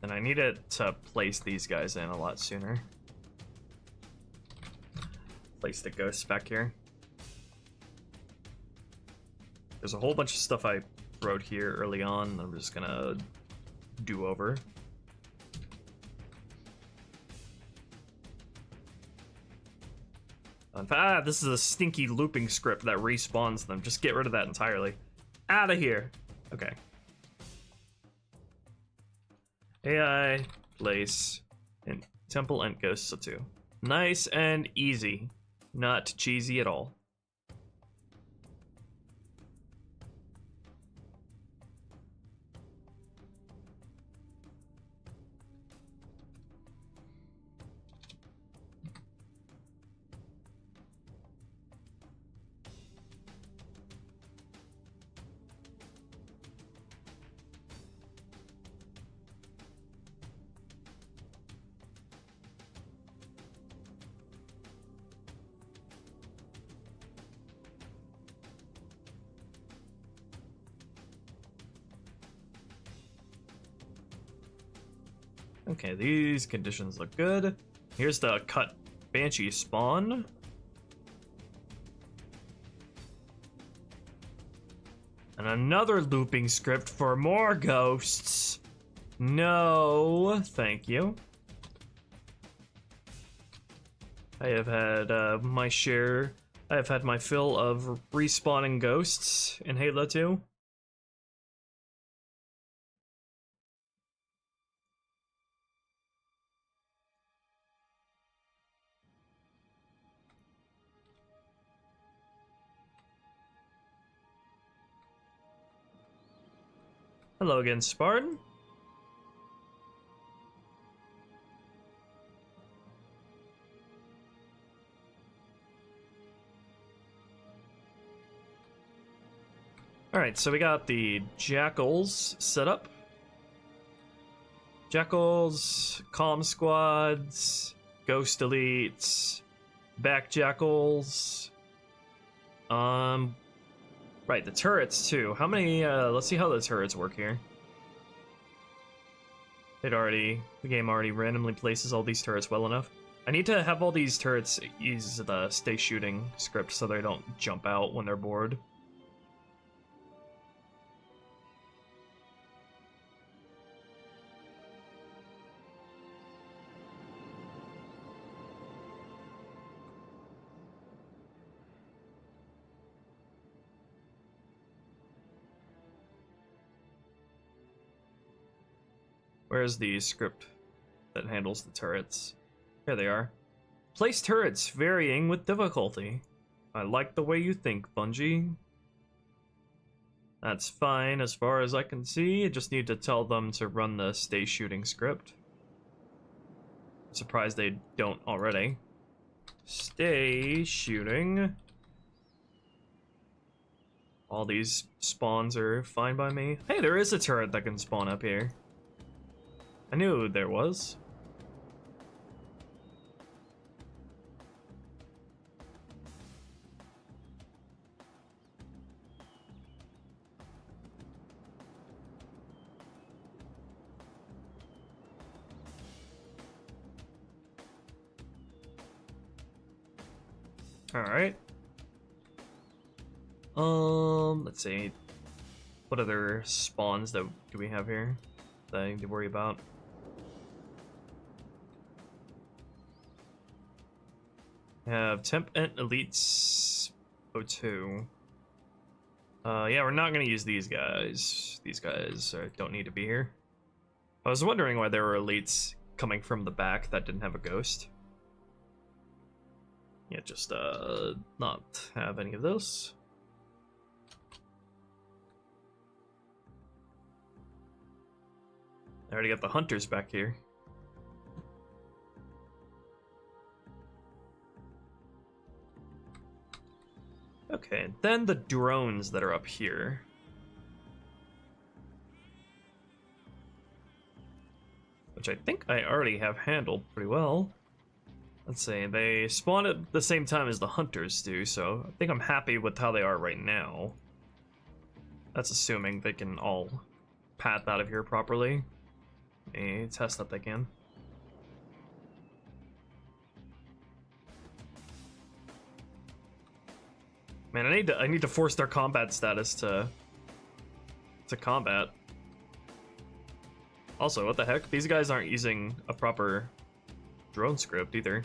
And I needed to place these guys in a lot sooner. Place the ghosts back here. There's a whole bunch of stuff I wrote here early on. I'm just gonna do over. This is a stinky looping script that respawns them. Just get rid of that entirely. Out of here. Okay. AI, place, and temple and ghosts of 2. Nice and easy. Not cheesy at all. Okay, these conditions look good. Here's the cut Banshee spawn. And another looping script for more ghosts. No, thank you. I have had my share. I have had my fill of respawning ghosts in Halo 2. Hello again, Spartan. Alright, so we got the Jackals set up. Jackals, Comm Squads, Ghost Elites, Back Jackals. Right, the turrets too. How many, let's see how the turrets work here. The game already randomly places all these turrets well enough. I need to have all these turrets use the stay shooting script so they don't jump out when they're bored. Where's the script that handles the turrets? Here they are. Place turrets varying with difficulty. I like the way you think, Bungie. That's fine as far as I can see. I just need to tell them to run the stay shooting script. I'm surprised they don't already. Stay shooting. All these spawns are fine by me. Hey, there is a turret that can spawn up here. I knew there was. All right. Let's see. What other spawns do we have here that I need to worry about? We have Temp and Elites 02. Yeah, we're not gonna use these guys. These guys don't need to be here. I was wondering why there were Elites coming from the back that didn't have a ghost. Yeah, just not have any of those. I already got the hunters back here. Okay, then the drones that are up here. Which I think I already have handled pretty well. Let's see, they spawn at the same time as the hunters do, so I think I'm happy with how they are right now. That's assuming they can all path out of here properly. Let me test that they can. Man, I need to force their combat status to combat. Also, what the heck? These guys aren't using a proper drone script either.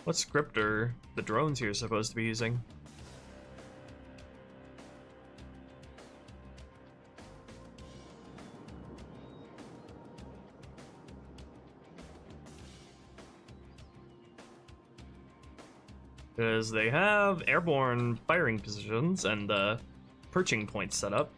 What script are the drones here supposed to be using? Because they have airborne firing positions and perching points set up.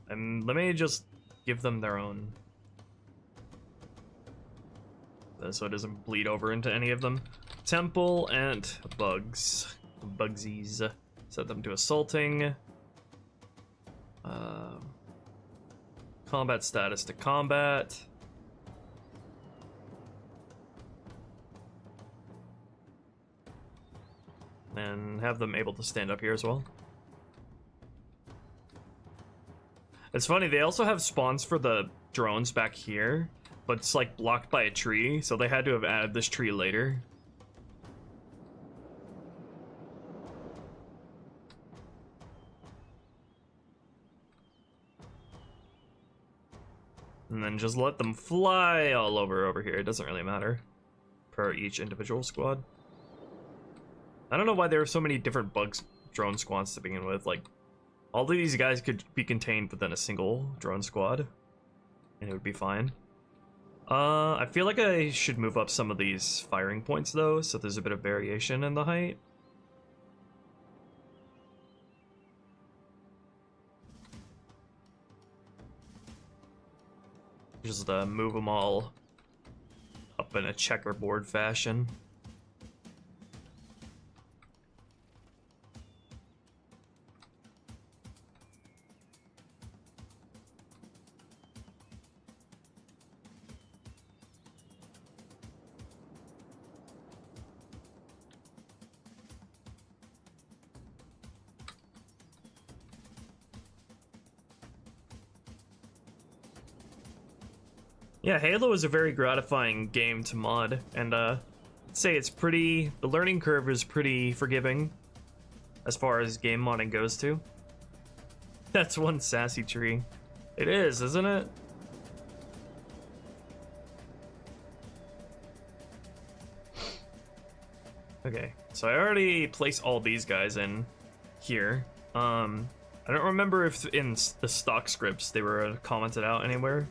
And let me just give them their own, so it doesn't bleed over into any of them. Temple and bugs, bugsies. Set them to assaulting. Combat status to combat. And have them able to stand up here as well. It's funny, they also have spawns for the drones back here, but it's like blocked by a tree, so they had to have added this tree later. And then just let them fly all over here. It doesn't really matter per each individual squad. I don't know why there are so many different bugs drone squads to begin with. Like, all of these guys could be contained within a single drone squad, and it would be fine. I feel like I should move up some of these firing points though, so there's a bit of variation in the height. Just move them all up in a checkerboard fashion. Yeah, Halo is a very gratifying game to mod, and I'd say it's pretty, the learning curve is pretty forgiving as far as game modding goes too. That's one sassy tree. It is, isn't it? Okay, so I already placed all these guys in here. I don't remember if in the stock scripts they were commented out anywhere.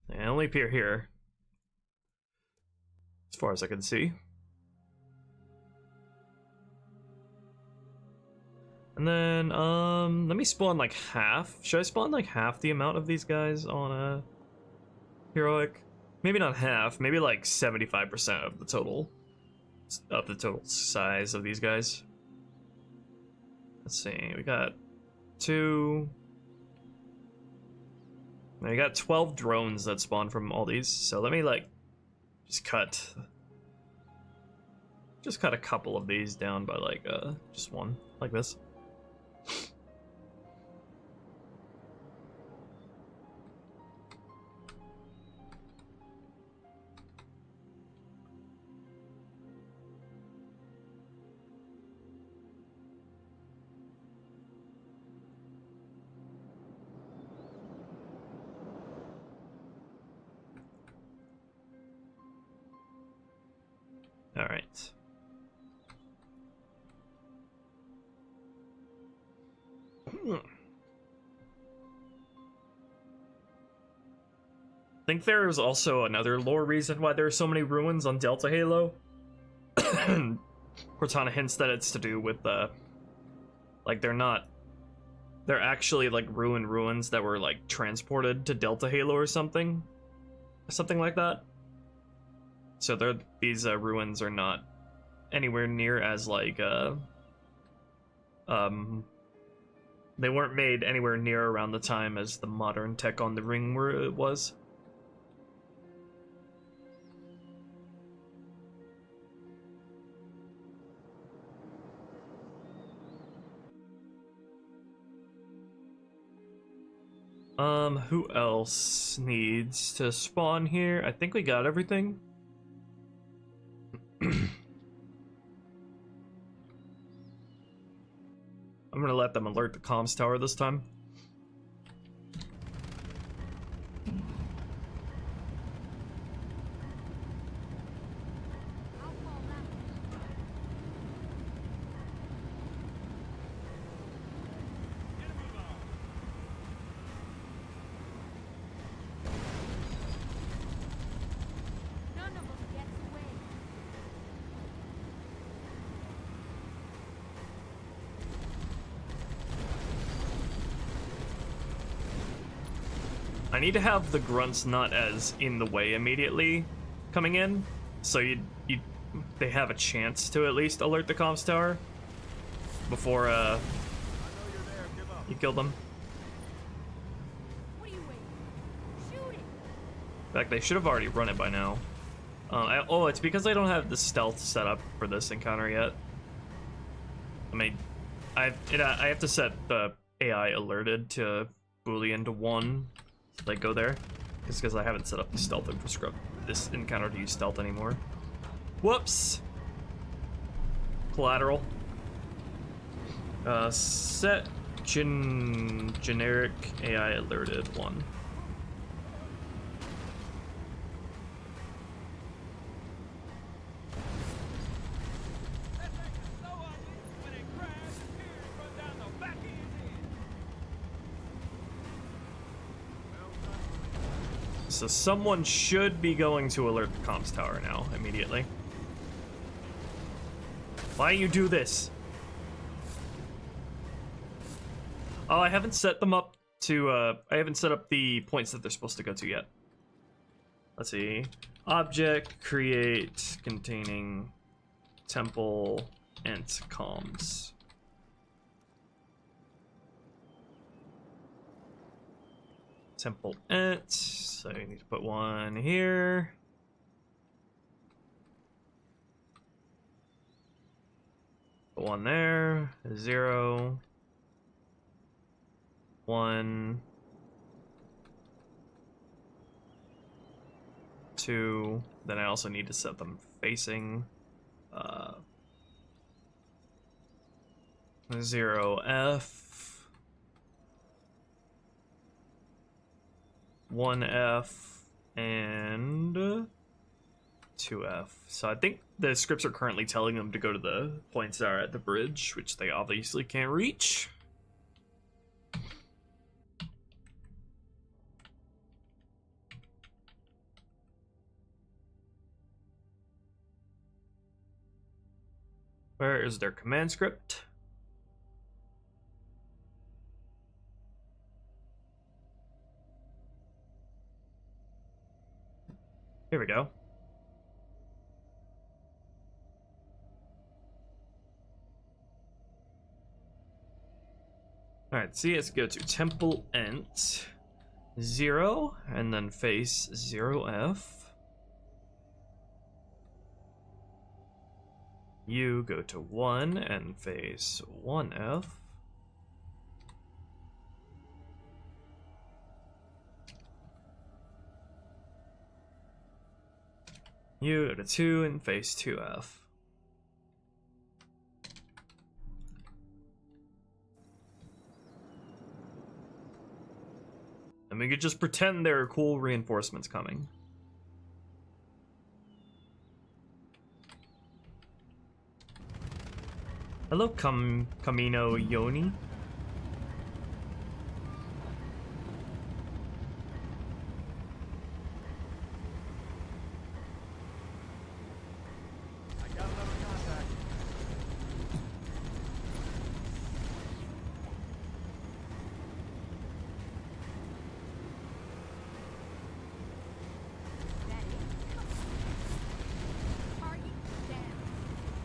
They only appear here, as far as I can see. And then, let me spawn like half. Should I spawn like half the amount of these guys on a heroic? Maybe not half, maybe like 75% of the total size of these guys. Let's see, we got 2. I got 12 drones that spawn from all these, so let me like just cut a couple of these down by like just one, like this. All right. I think there's also another lore reason why there are so many ruins on Delta Halo. Cortana hints that it's to do with Like they're actually like ruined ruins that were like transported to Delta Halo or something like that. So these ruins are not anywhere near as like they weren't made anywhere near around the time as the modern tech on the ring was. Who else needs to spawn here? I think we got everything. I'm gonna let them alert the comms tower this time. I need to have the grunts not as in the way immediately coming in, so they have a chance to at least alert the comms tower before you kill them. What are you waiting? Shoot it! In fact, they should have already run it by now. Oh, it's because I don't have the stealth set up for this encounter yet. I mean, I have to set the AI alerted to Boolean to 1. Like go there. It's because I haven't set up the stealth infrastructure this encounter to use stealth anymore. Whoops. Collateral. Set generic AI alerted 1. So someone should be going to alert the comms tower now, immediately. Why you do this? Oh, I haven't set them up to, I haven't set up the points that they're supposed to go to yet. Let's see. Object, create, containing, temple, ent, comms. Temple ent, so you need to put 1 here. Put 1 there, 0, 1, 2. Then I also need to set them facing 0F. 1F and 2F. So I think the scripts are currently telling them to go to the points that are at the bridge, which they obviously can't reach. Where is their command script? Here we go. Alright, see, let's go to temple ent 0 and then face 0F. You go to 1 and face 1F. You go to 2 and face 2F. And we could just pretend there are cool reinforcements coming. Hello, Camino Yoni.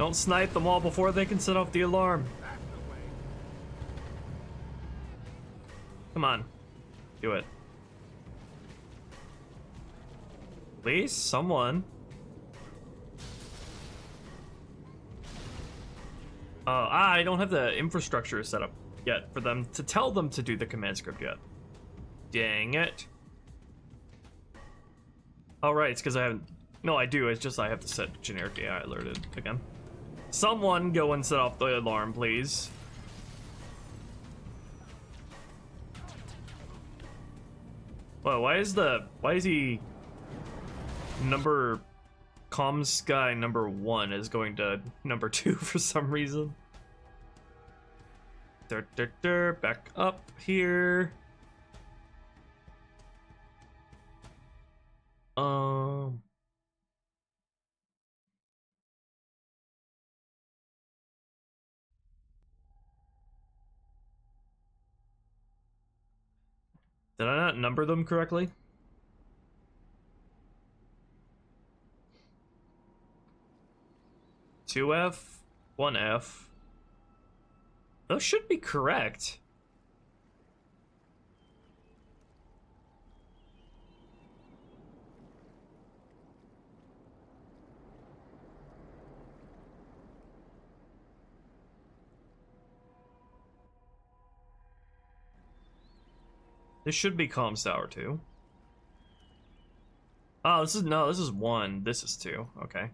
Don't snipe them all before they can set off the alarm. Come on. Do it. Please, someone. I don't have the infrastructure set up yet for them to tell them to do the command script yet. Dang it. Oh, right, it's because I haven't... No, I do, it's just I have to set generic AI alerted again. Someone go and set off the alarm, please. Well, why is he... Comms guy number 1 is going to number 2 for some reason. Back up here. Did I not number them correctly? Two F, 1F. Those should be correct. This should be comms tower 2. Oh, this is 1. This is 2. Okay.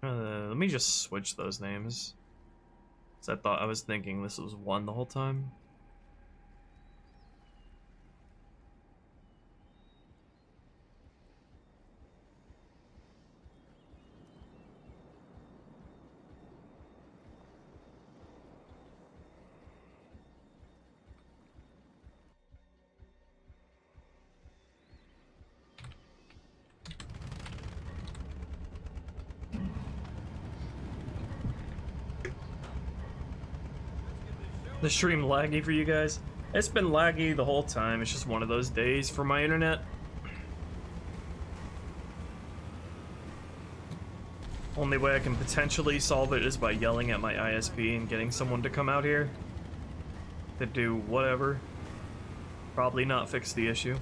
Let me just switch those names. 'Cause I was thinking this was 1 the whole time. The stream laggy for you guys? It's been laggy the whole time. It's just one of those days for my internet. Only way I can potentially solve it is by yelling at my ISP and getting someone to come out here to do whatever. Probably not fix the issue.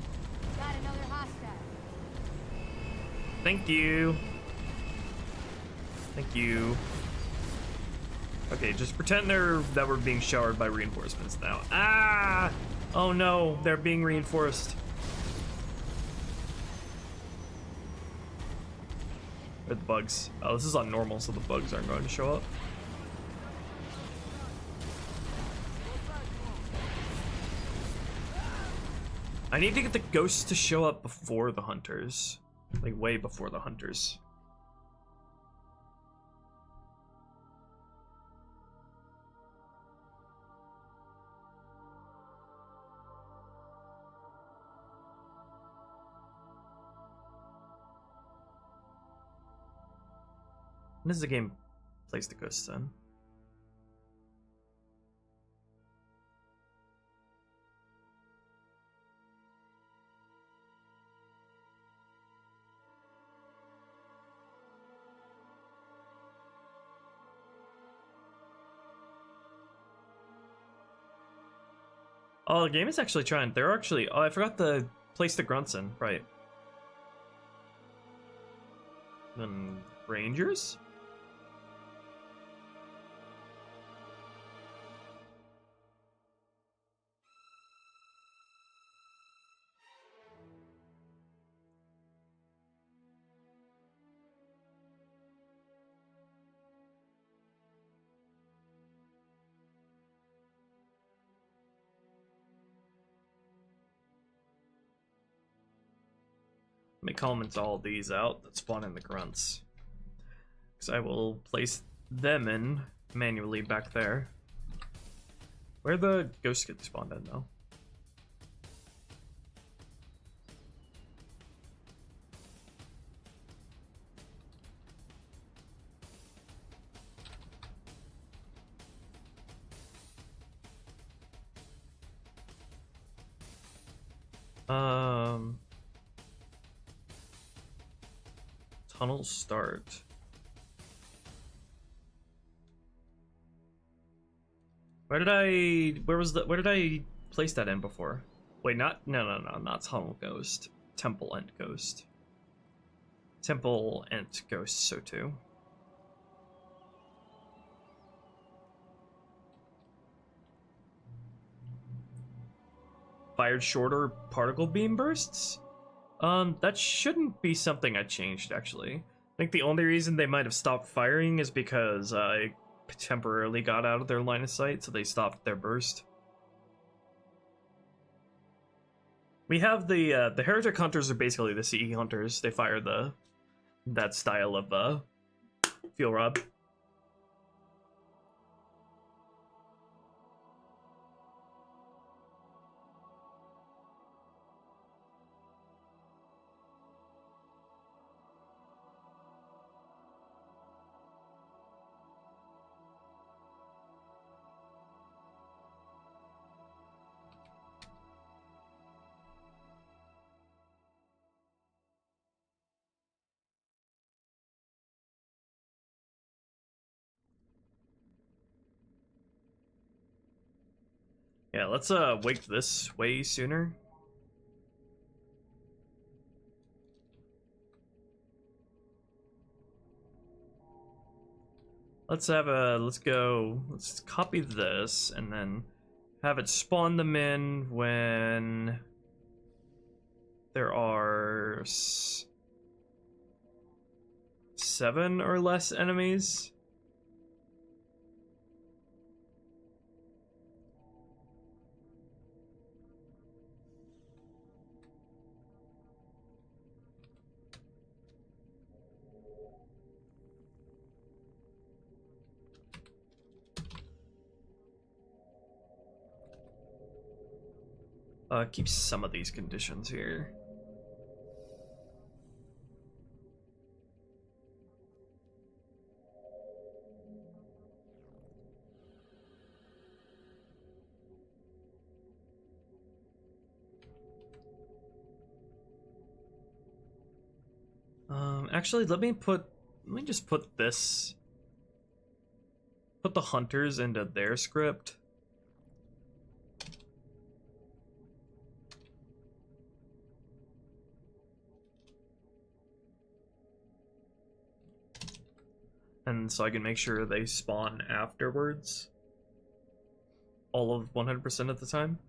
Got another hostile. Thank you. Thank you. Okay, just pretend that we're being showered by reinforcements now. Ah! Oh no, they're being reinforced. Where are the bugs? Oh, this is on normal, so the bugs aren't going to show up. I need to get the ghosts to show up before the hunters. Like, way before the hunters. When does the game place the ghosts in? Oh, the game is actually trying. They're actually. Oh, I forgot to place the grunts in. Right. Then Rangers? Let me comment all these out that spawn in the grunts. Because I will place them in manually back there. Where the ghosts get spawned in though? Tunnel start. Where did I place that in before? Wait, not Tunnel Ghost. Temple Ent Ghost. Temple Ent Ghost, so too. Fired shorter particle beam bursts? That shouldn't be something I changed, actually. I think the only reason they might have stopped firing is because I temporarily got out of their line of sight, so they stopped their burst. We have the heretic hunters are basically the CE hunters. They fire that style of fuel rod. Yeah, let's wake this way sooner. Let's copy this and then have it spawn them in when there are 7 or less enemies. Keep some of these conditions here. Actually, let me just put this. Put the hunters into their script. And so I can make sure they spawn afterwards. All of 100% of the time.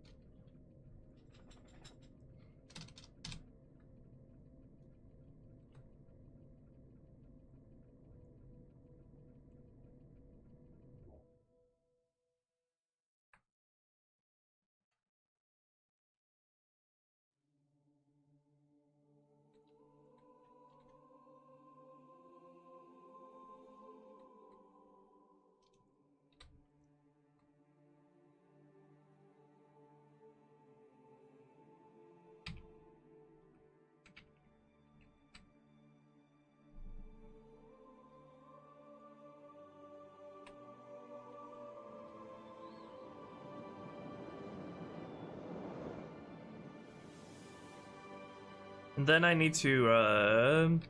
And then I need to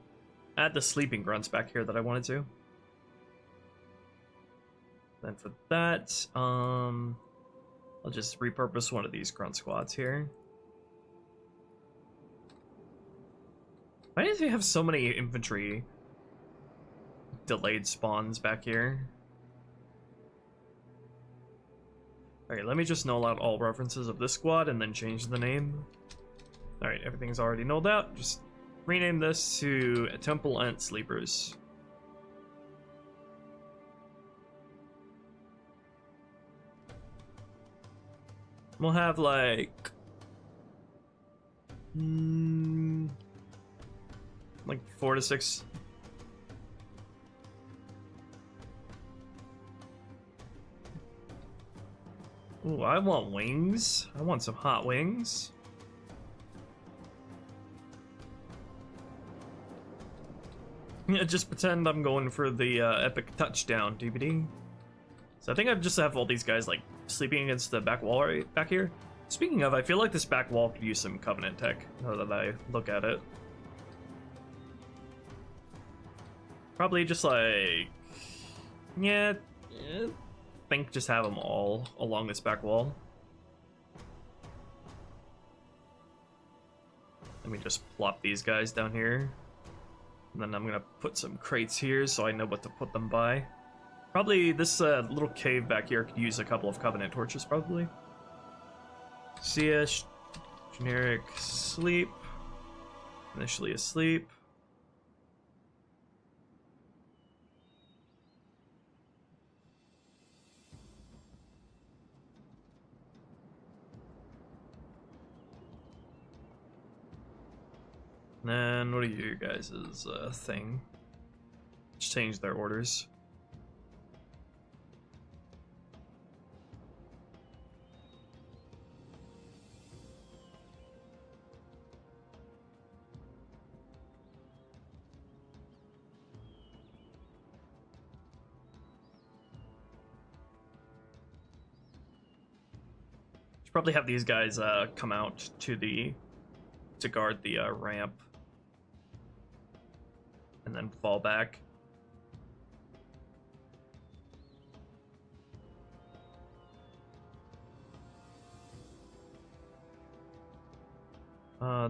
add the sleeping grunts back here that I wanted to. Then for that, I'll just repurpose one of these grunt squads here. Why do they have so many infantry delayed spawns back here? Alright, let me just null out all references of this squad and then change the name. Alright, everything's already nulled out. Just rename this to Temple Ent Sleepers. We'll have like 4 to 6. Ooh, I want wings. I want some hot wings. Yeah, just pretend I'm going for the epic touchdown DVD. So I think I just have all these guys like sleeping against the back wall right back here. Speaking of, I feel like this back wall could use some Covenant tech, now that I look at it. Probably just like... yeah, I think just have them all along this back wall. Let me just plop these guys down here. And then I'm gonna put some crates here so I know what to put them by. Probably this little cave back here could use a couple of Covenant torches, probably. CS, generic sleep. Initially asleep. And then what are your guys' thing? Just change their orders. Should probably have these guys come out to guard the ramp. And then fall back.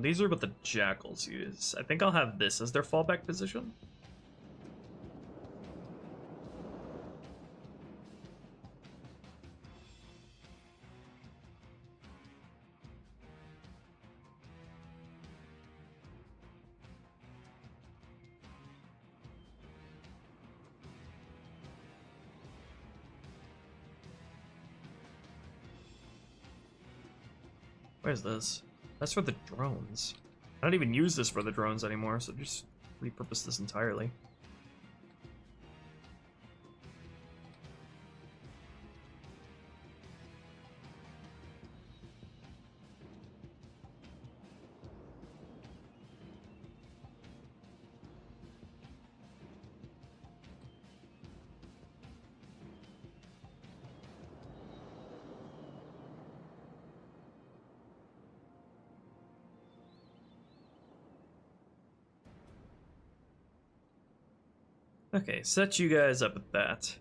These are what the jackals use. I think I'll have this as their fallback position. Where's this? That's for the drones. I don't even use this for the drones anymore, so just repurpose this entirely. Okay, set you guys up with that.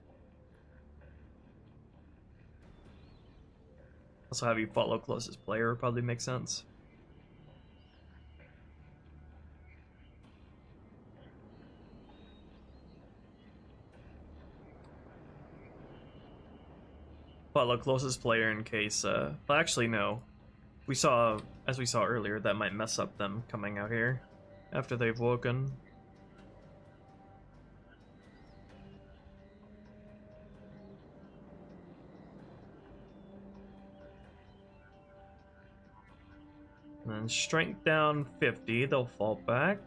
Also have you follow closest player would probably make sense. Follow closest player in case, well actually no. As we saw earlier, that might mess up them coming out here after they've woken. And then strength down 50, they'll fall back.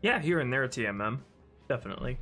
Yeah, here and there TMM, definitely.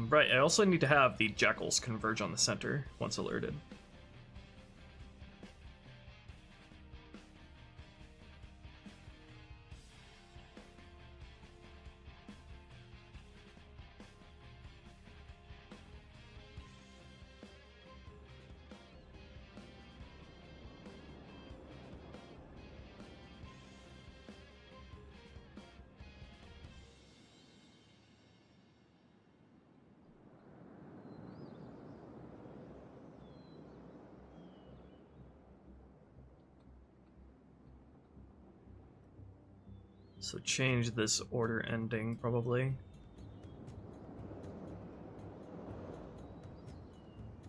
Right, I also need to have the jackals converge on the center once alerted. So change this order ending, probably.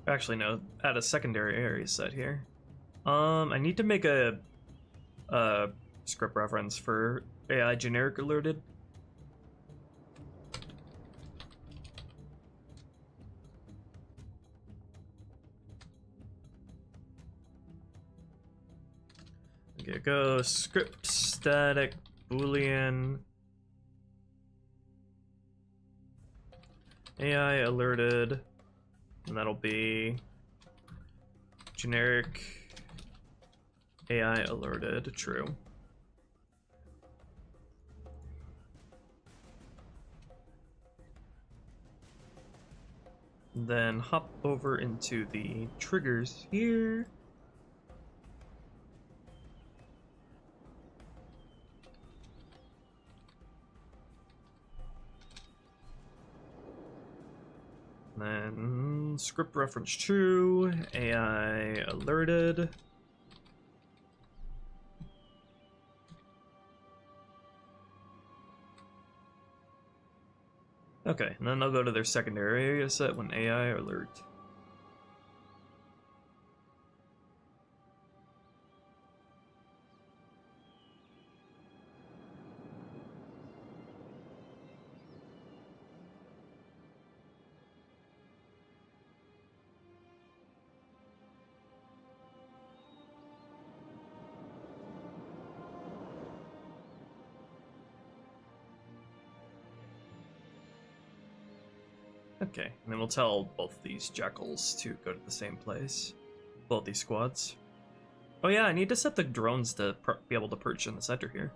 Actually, no, add a secondary area set here. I need to make a script reference for AI generic alerted. Okay, go script static boolean AI alerted, and that'll be generic AI alerted true. Then hop over into the triggers here. Then script reference true, AI alerted. Okay, and then they'll go to their secondary area set when AI alert. Okay, and then we'll tell both these jackals to go to the same place. Both these squads. Oh yeah, I need to set the drones to be able to perch in the center here.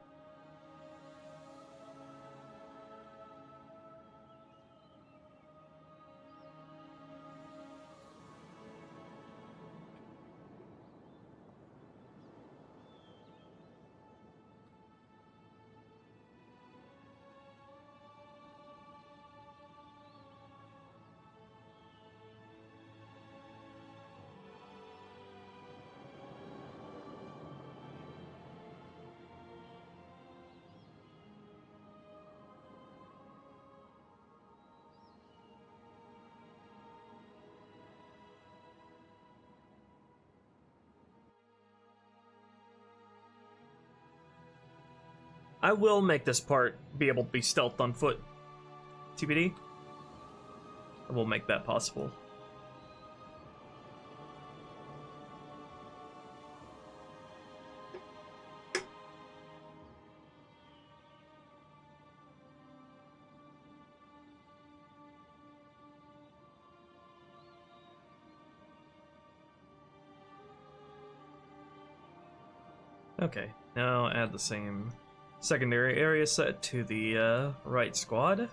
I will make this part be able to be stealthed on foot. TBD. I will make that possible. Okay, now add the same secondary area set to the right squad.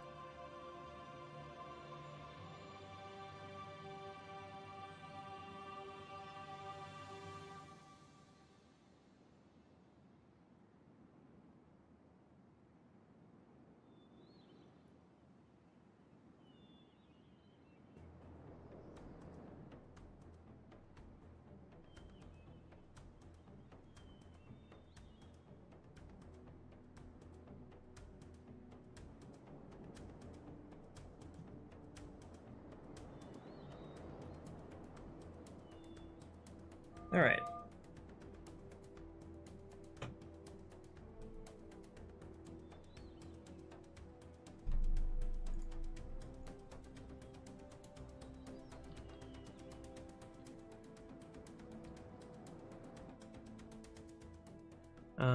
All right.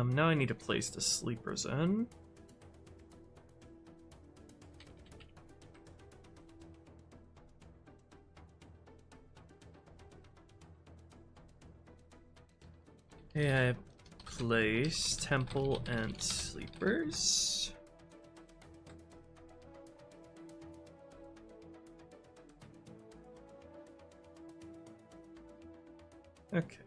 Now I need to place the sleepers in. Okay, I place temple and sleepers. Okay.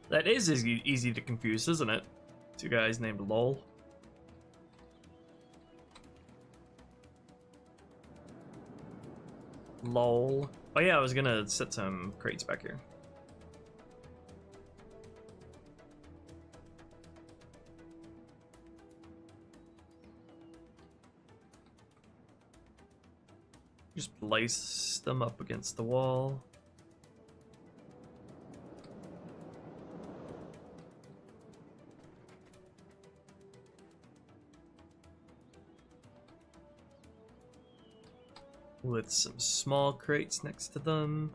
That is easy to confuse, isn't it? Two guys named LOL. Lol. Oh yeah, I was gonna set some crates back here. Just place them up against the wall. With some small crates next to them.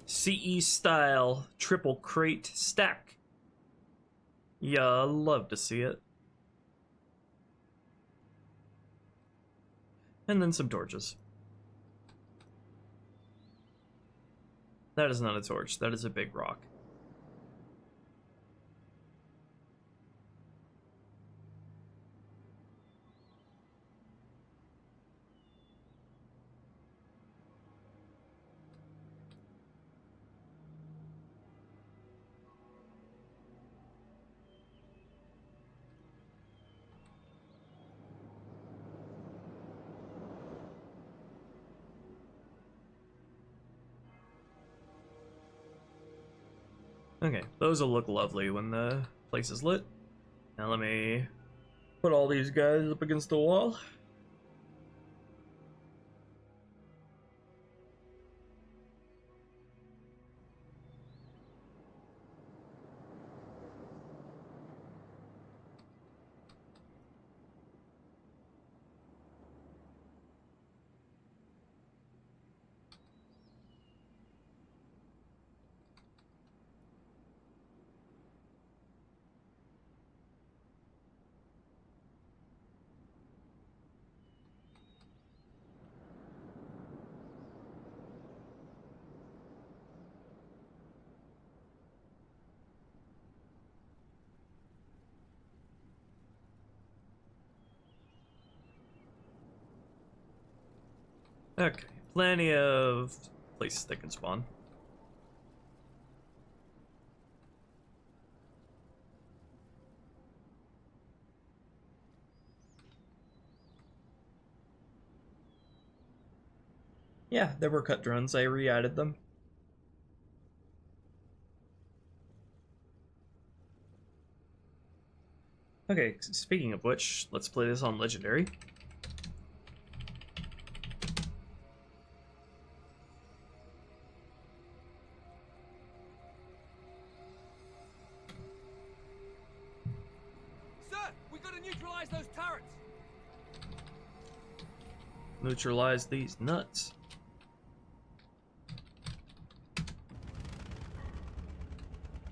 CE style triple crate stack. Yeah, I love to see it. And then some torches. That is not a torch, that is a big rock. Okay, those will look lovely when the place is lit. Now let me put all these guys up against the wall. Okay, plenty of places they can spawn. Yeah, there were cut drones, I re-added them. Okay, speaking of which, let's play this on Legendary. Neutralize these nuts.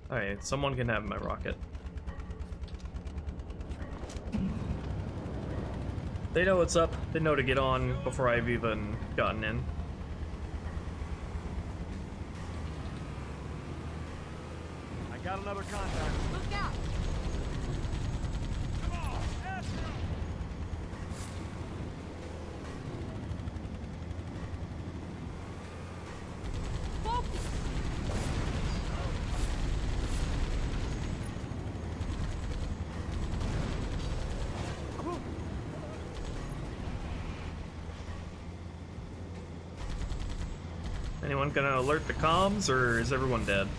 Alright, someone can have my rocket. They know what's up. They know to get on before I've even gotten in. I got another contact. Look out! Come on, ask him. Anyone gonna alert the comms, or is everyone dead?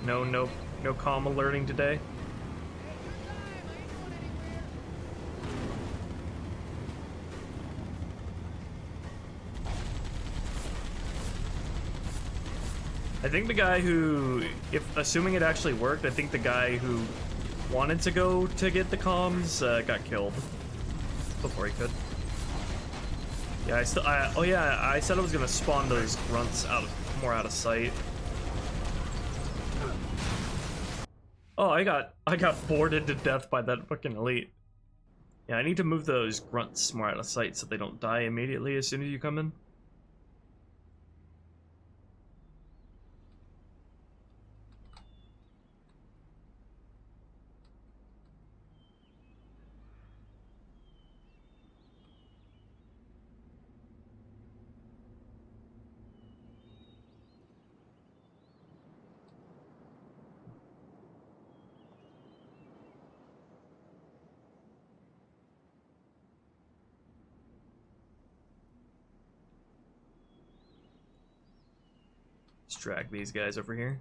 No comm alerting today? I think the guy who, assuming it actually worked, I think the guy who wanted to go to get the comms got killed before he could. Yeah, I said I was gonna spawn those grunts more out of sight. Oh, I got boarded to death by that fucking elite. Yeah, I need to move those grunts more out of sight so they don't die immediately as soon as you come in. Let's drag these guys over here.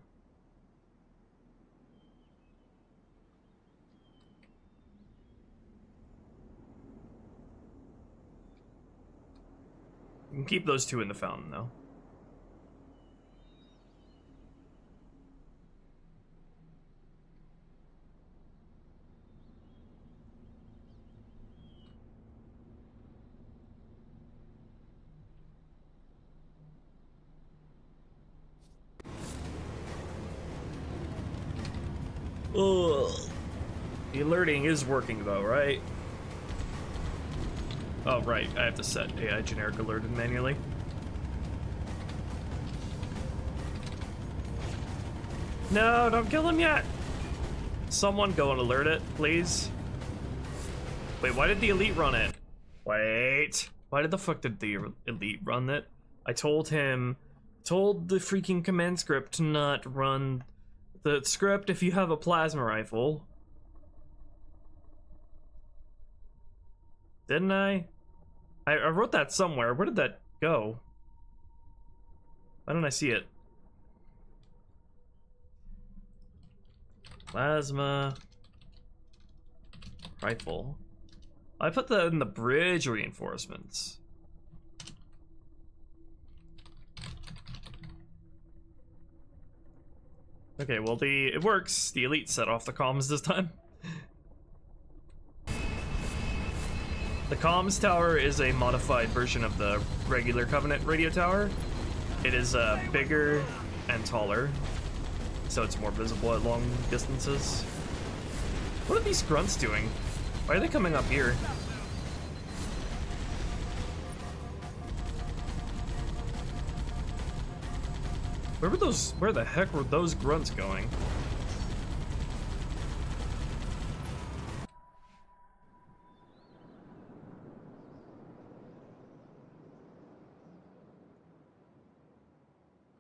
You can keep those two in the fountain, though. Ugh. The alerting is working, though, right? Oh, right. I have to set AI generic alerted manually. No, don't kill him yet! Someone go and alert it, please. Wait, why did the elite run it? Wait. Why the fuck did the elite run it? I told the freaking command script to not run the script if you have a plasma rifle. Didn't I? I wrote that somewhere. Where did that go? Why don't I see it? Plasma rifle. I put that in the bridge reinforcements. Okay, well it works. The elite set off the comms this time. The comms tower is a modified version of the regular Covenant radio tower. It is bigger and taller, so it's more visible at long distances. What are these grunts doing? Why are they coming up here? Where the heck were those grunts going?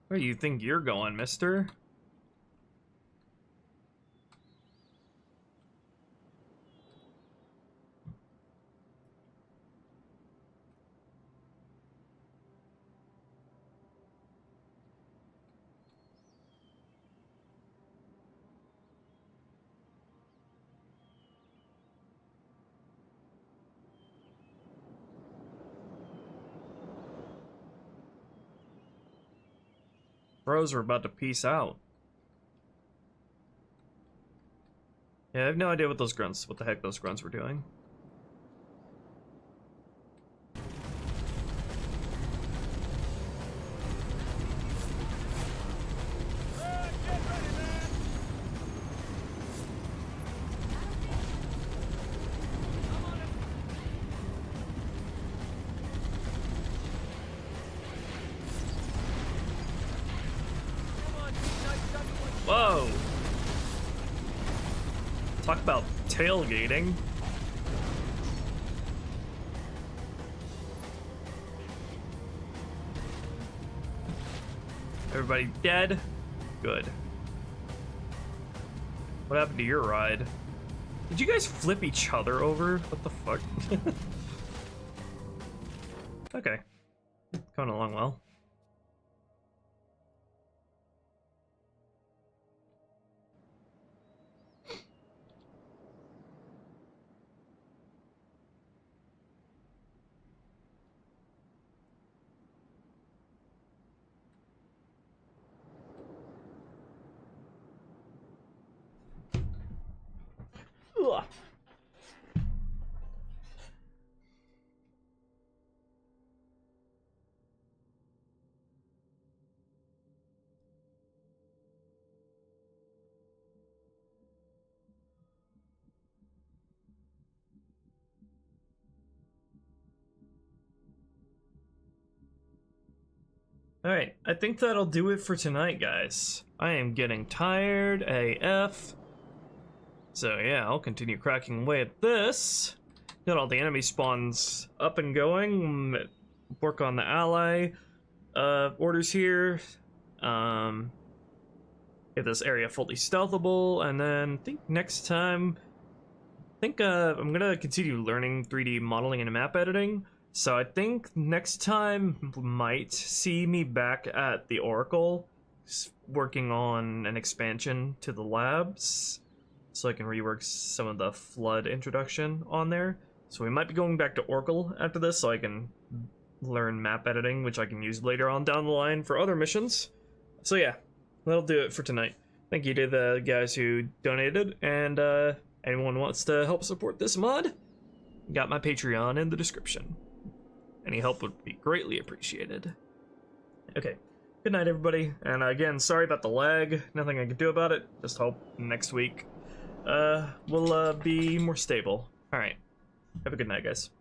Where do you think you're going, mister? Bros are about to peace out. Yeah, I have no idea what the heck those grunts were doing. Whoa! Talk about tailgating. Everybody dead? Good. What happened to your ride? Did you guys flip each other over? What the fuck? Okay. Coming along well. Ugh. Alright, I think that'll do it for tonight, guys. I am getting tired AF. So yeah, I'll continue cracking away at this. Got all the enemy spawns up and going. Work on the ally orders here. Get this area fully stealthable, and then I think next time, I'm gonna continue learning 3D modeling and map editing. So I think next time might see me back at the Oracle working on an expansion to the labs, so I can rework some of the flood introduction on there. So we might be going back to Oracle after this, so I can learn map editing, which I can use later on down the line for other missions. So yeah, that'll do it for tonight. Thank you to the guys who donated, and anyone wants to help support this mod, got my Patreon in the description. Any help would be greatly appreciated. Okay, good night everybody, and again, sorry about the lag, nothing I can do about it, just hope next week will be more stable. Alright, have a good night guys.